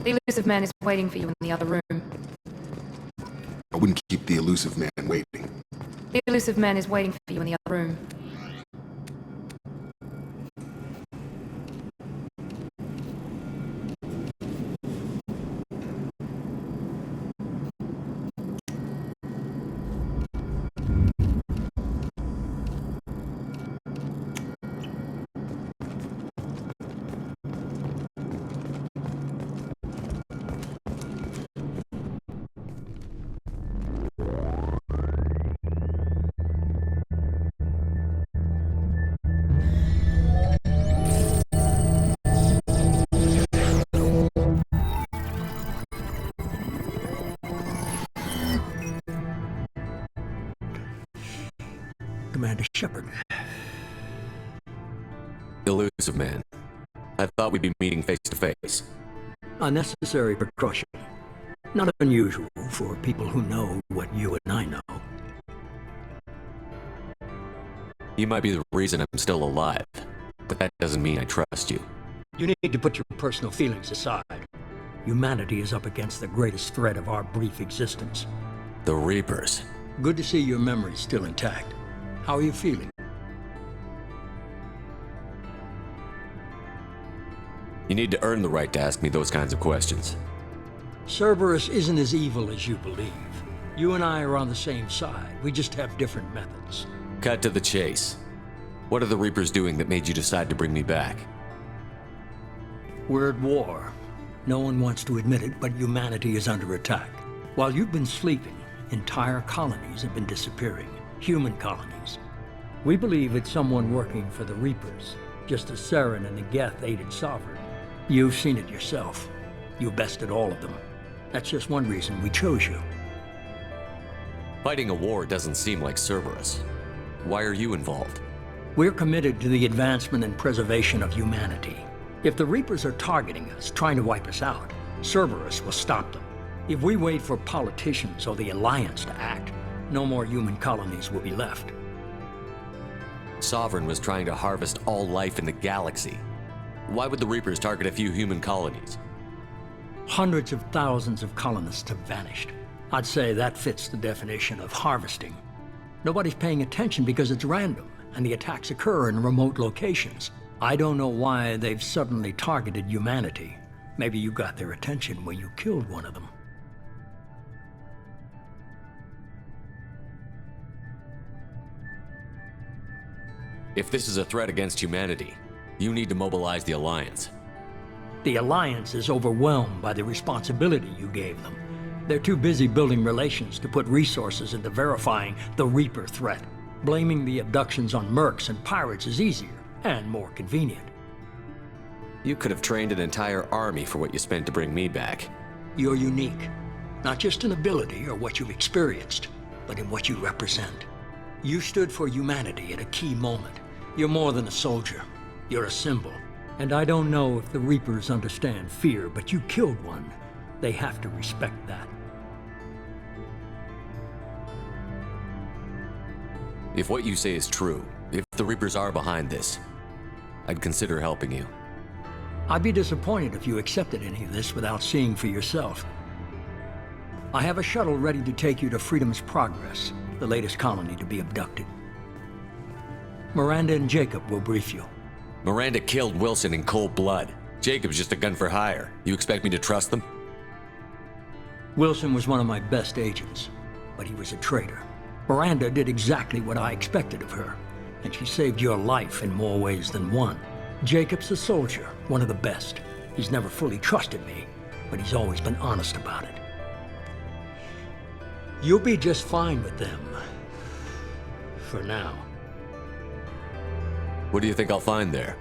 The elusive man is waiting for you in the other room. I wouldn't keep the elusive man waiting. The elusive man is waiting for you in the other room. Commander Shepard. Elusive man. I thought we'd be meeting face to face. A necessary precaution. Not unusual for people who know what you and I know. You might be the reason I'm still alive, but that doesn't mean I trust you. You need to put your personal feelings aside. Humanity is up against the greatest threat of our brief existence. The Reapers. Good to see your memory's still intact. How are you feeling? You need to earn the right to ask me those kinds of questions. Cerberus isn't as evil as you believe. You and I are on the same side. We just have different methods. Cut to the chase. What are the Reapers doing that made you decide to bring me back? We're at war. No one wants to admit it, but humanity is under attack. While you've been sleeping, entire colonies have been disappearing. Human colonies. We believe it's someone working for the Reapers, just as Saren and the Geth aided Sovereign. You've seen it yourself. You bested all of them. That's just one reason we chose you. Fighting a war doesn't seem like Cerberus. Why are you involved? We're committed to the advancement and preservation of humanity. If the Reapers are targeting us, trying to wipe us out, Cerberus will stop them. If we wait for politicians or the Alliance to act, no more human colonies will be left. Sovereign was trying to harvest all life in the galaxy. Why would the Reapers target a few human colonies? Hundreds of thousands of colonists have vanished. I'd say that fits the definition of harvesting. Nobody's paying attention because it's random, and the attacks occur in remote locations. I don't know why they've suddenly targeted humanity. Maybe you got their attention when you killed one of them. If this is a threat against humanity, you need to mobilize the Alliance. The Alliance is overwhelmed by the responsibility you gave them. They're too busy building relations to put resources into verifying the Reaper threat. Blaming the abductions on mercs and pirates is easier and more convenient. You could have trained an entire army for what you spent to bring me back. You're unique, not just in ability or what you've experienced, but in what you represent. You stood for humanity at a key moment. You're more than a soldier. You're a symbol. And I don't know if the Reapers understand fear, but you killed one. They have to respect that. If what you say is true, if the Reapers are behind this, I'd consider helping you. I'd be disappointed if you accepted any of this without seeing for yourself. I have a shuttle ready to take you to Freedom's Progress, the latest colony to be abducted. Miranda and Jacob will brief you. Miranda killed Wilson in cold blood. Jacob's just a gun for hire. You expect me to trust them? Wilson was one of my best agents, but he was a traitor. Miranda did exactly what I expected of her, and she saved your life in more ways than one. Jacob's a soldier, one of the best. He's never fully trusted me, but he's always been honest about it. You'll be just fine with them. For now. What do you think I'll find there?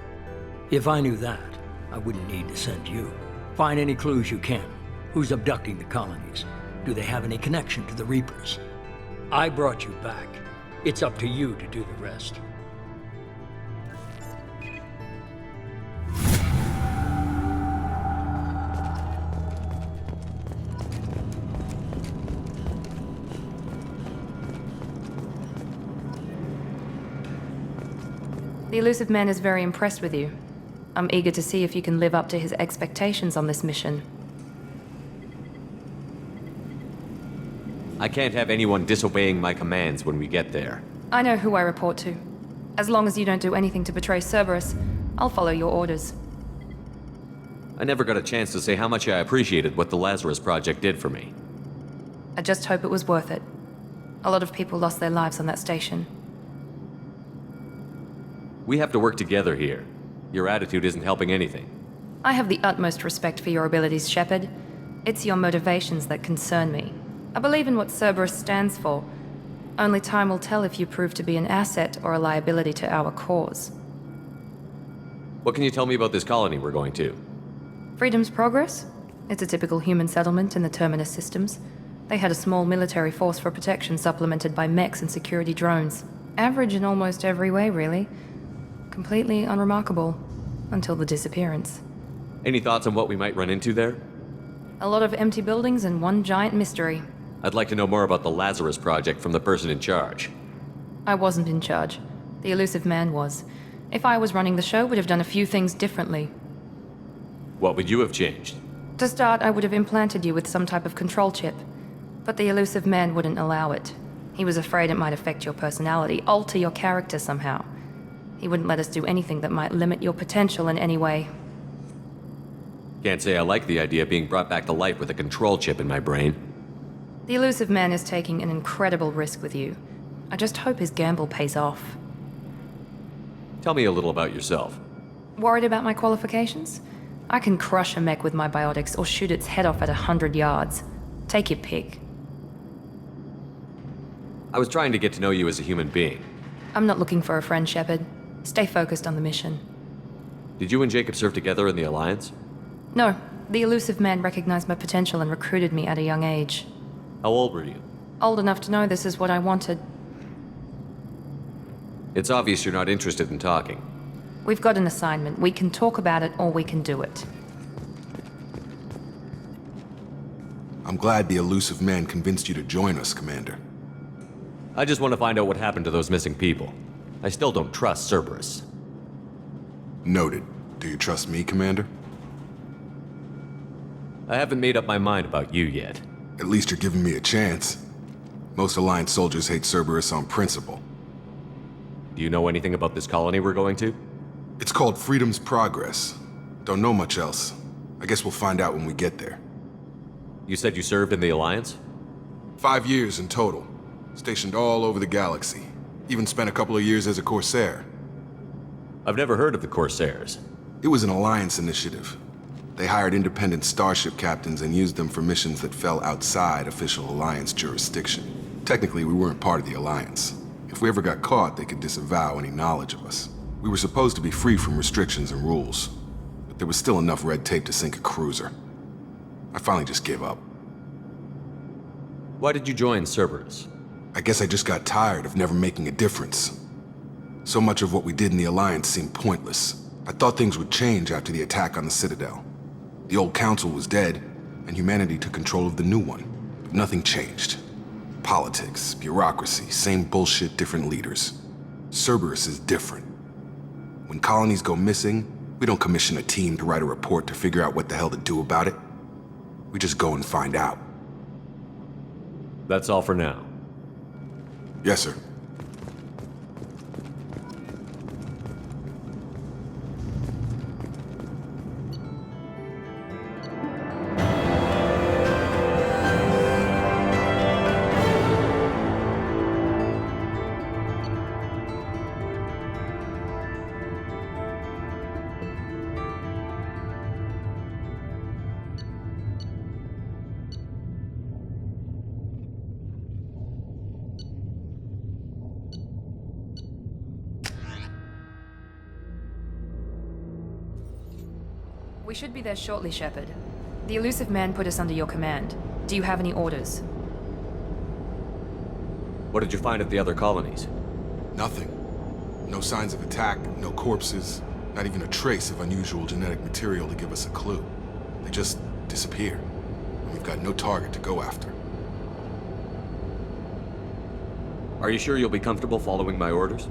If I knew that, I wouldn't need to send you. Find any clues you can. Who's abducting the colonies? Do they have any connection to the Reapers? I brought you back. It's up to you to do the rest. The Elusive Man is very impressed with you. I'm eager to see if you can live up to his expectations on this mission. I can't have anyone disobeying my commands when we get there. I know who I report to. As long as you don't do anything to betray Cerberus, I'll follow your orders. I never got a chance to say how much I appreciated what the Lazarus Project did for me. I just hope it was worth it. A lot of people lost their lives on that station. We have to work together here. Your attitude isn't helping anything. I have the utmost respect for your abilities, Shepard. It's your motivations that concern me. I believe in what Cerberus stands for. Only time will tell if you prove to be an asset or a liability to our cause. What can you tell me about this colony we're going to? Freedom's Progress? It's a typical human settlement in the Terminus systems. They had a small military force for protection supplemented by mechs and security drones. Average in almost every way, really. Completely unremarkable. Until the disappearance. Any thoughts on what we might run into there? A lot of empty buildings and one giant mystery. I'd like to know more about the Lazarus Project from the person in charge. I wasn't in charge. The Elusive Man was. If I was running the show, would have done a few things differently. What would you have changed? To start, I would have implanted you with some type of control chip. But the Elusive Man wouldn't allow it. He was afraid it might affect your personality, alter your character somehow. He wouldn't let us do anything that might limit your potential in any way. Can't say I like the idea of being brought back to life with a control chip in my brain. The Elusive Man is taking an incredible risk with you. I just hope his gamble pays off. Tell me a little about yourself. Worried about my qualifications? I can crush a mech with my biotics or shoot its head off at 100 yards. Take your pick. I was trying to get to know you as a human being. I'm not looking for a friend, Shepard. Stay focused on the mission. Did you and Jacob serve together in the Alliance? No. The Elusive Man recognized my potential and recruited me at a young age. How old were you? Old enough to know this is what I wanted. It's obvious you're not interested in talking. We've got an assignment. We can talk about it or we can do it. I'm glad the Elusive Man convinced you to join us, Commander. I just want to find out what happened to those missing people. I still don't trust Cerberus. Noted. Do you trust me, Commander? I haven't made up my mind about you yet. At least you're giving me a chance. Most Alliance soldiers hate Cerberus on principle. Do you know anything about this colony we're going to? It's called Freedom's Progress. Don't know much else. I guess we'll find out when we get there. You said you served in the Alliance? 5 years in total. Stationed all over the galaxy. Even spent a couple of years as a Corsair. I've never heard of the Corsairs. It was an Alliance initiative. They hired independent starship captains and used them for missions that fell outside official Alliance jurisdiction. Technically, we weren't part of the Alliance. If we ever got caught, they could disavow any knowledge of us. We were supposed to be free from restrictions and rules, but there was still enough red tape to sink a cruiser. I finally just gave up. Why did you join Cerberus? I guess I just got tired of never making a difference. So much of what we did in the Alliance seemed pointless. I thought things would change after the attack on the Citadel. The old council was dead, and humanity took control of the new one. But nothing changed. Politics, bureaucracy, same bullshit, different leaders. Cerberus is different. When colonies go missing, we don't commission a team to write a report to figure out what the hell to do about it. We just go and find out. That's all for now. Yes, sir. We should be there shortly, Shepard. The elusive man put us under your command. Do you have any orders? What did you find at the other colonies? Nothing. No signs of attack, no corpses, not even a trace of unusual genetic material to give us a clue. They just disappear. And we've got no target to go after. Are you sure you'll be comfortable following my orders?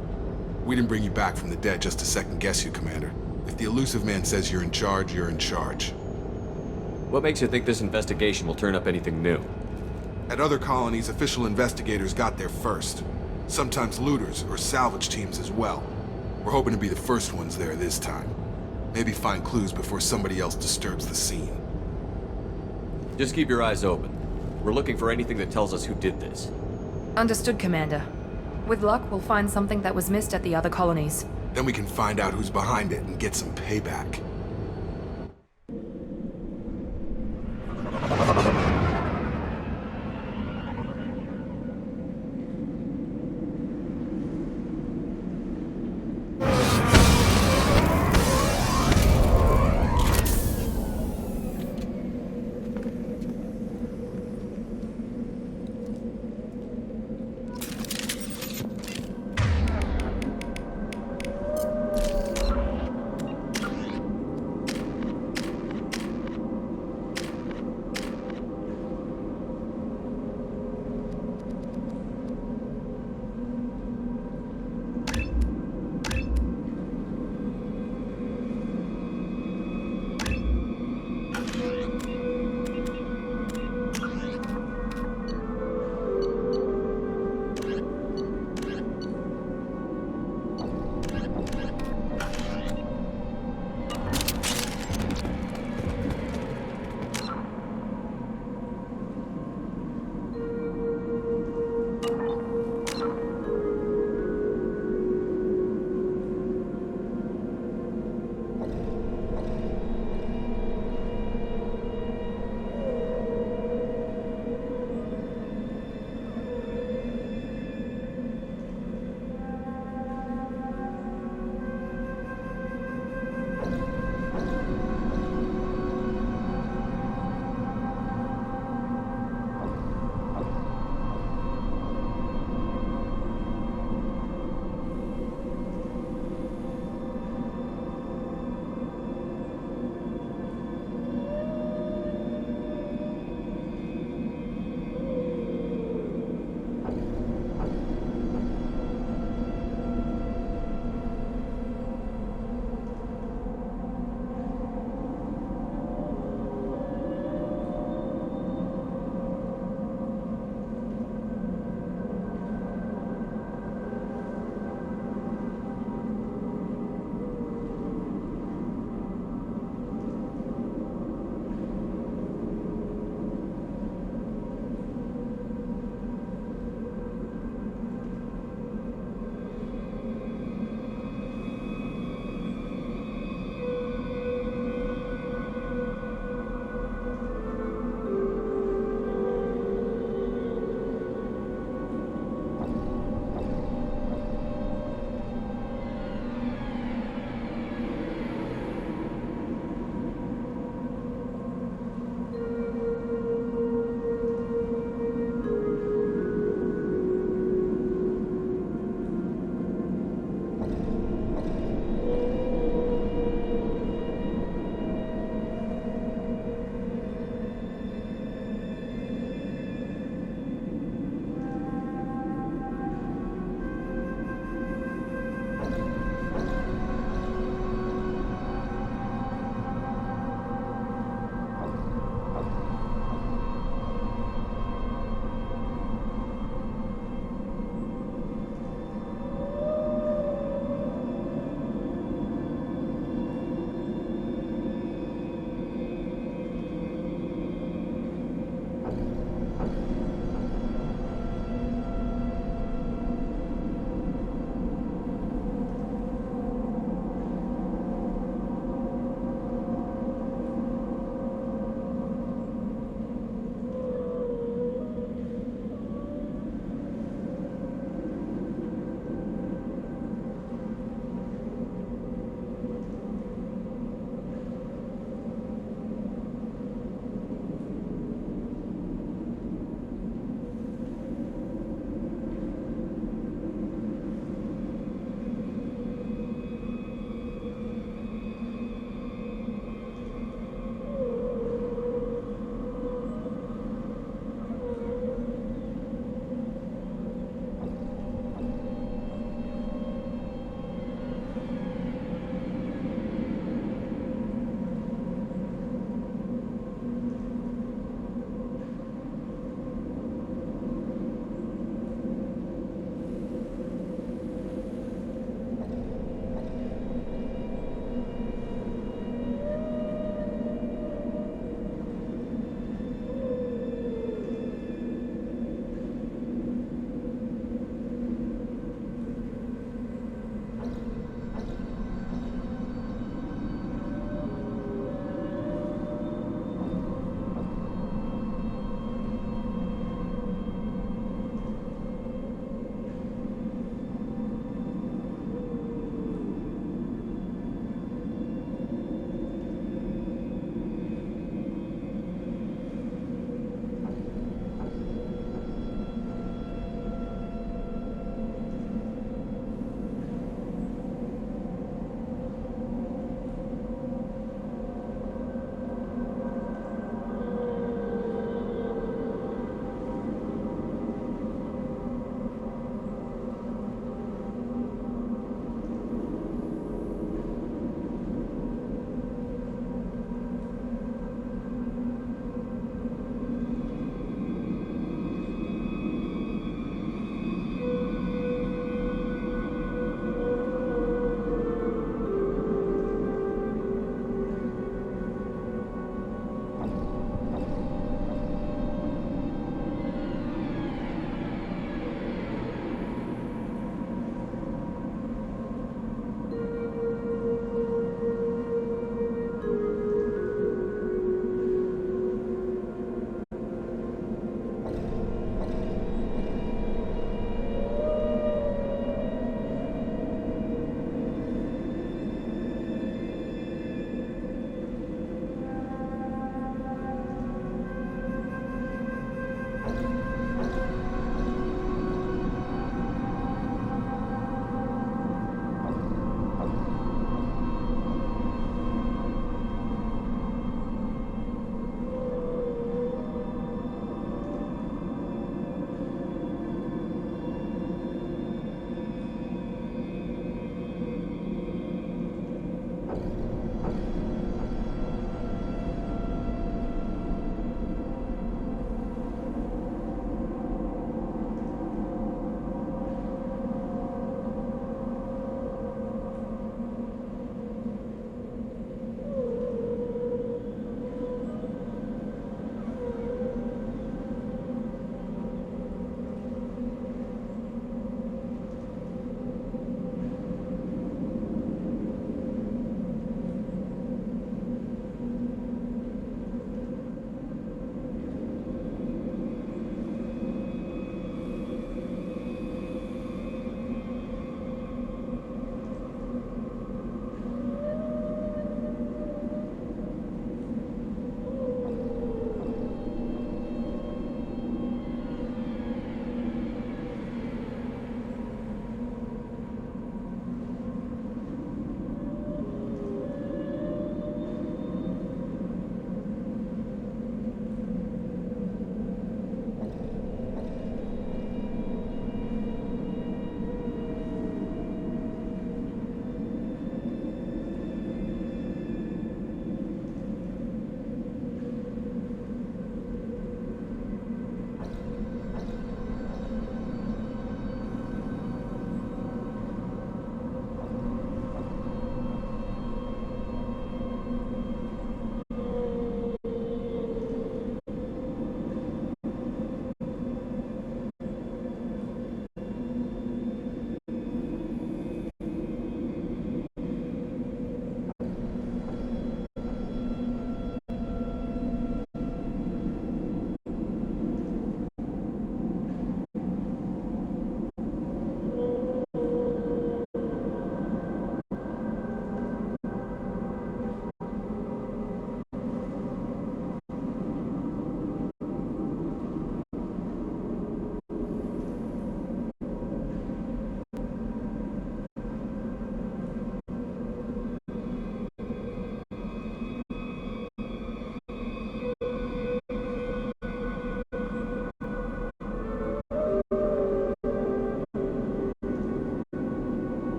We didn't bring you back from the dead just to second guess you, Commander. If the elusive man says you're in charge, you're in charge. What makes you think this investigation will turn up anything new? At other colonies, official investigators got there first. Sometimes looters or salvage teams as well. We're hoping to be the first ones there this time. Maybe find clues before somebody else disturbs the scene. Just keep your eyes open. We're looking for anything that tells us who did this. Understood, Commander. With luck, we'll find something that was missed at the other colonies. Then we can find out who's behind it and get some payback.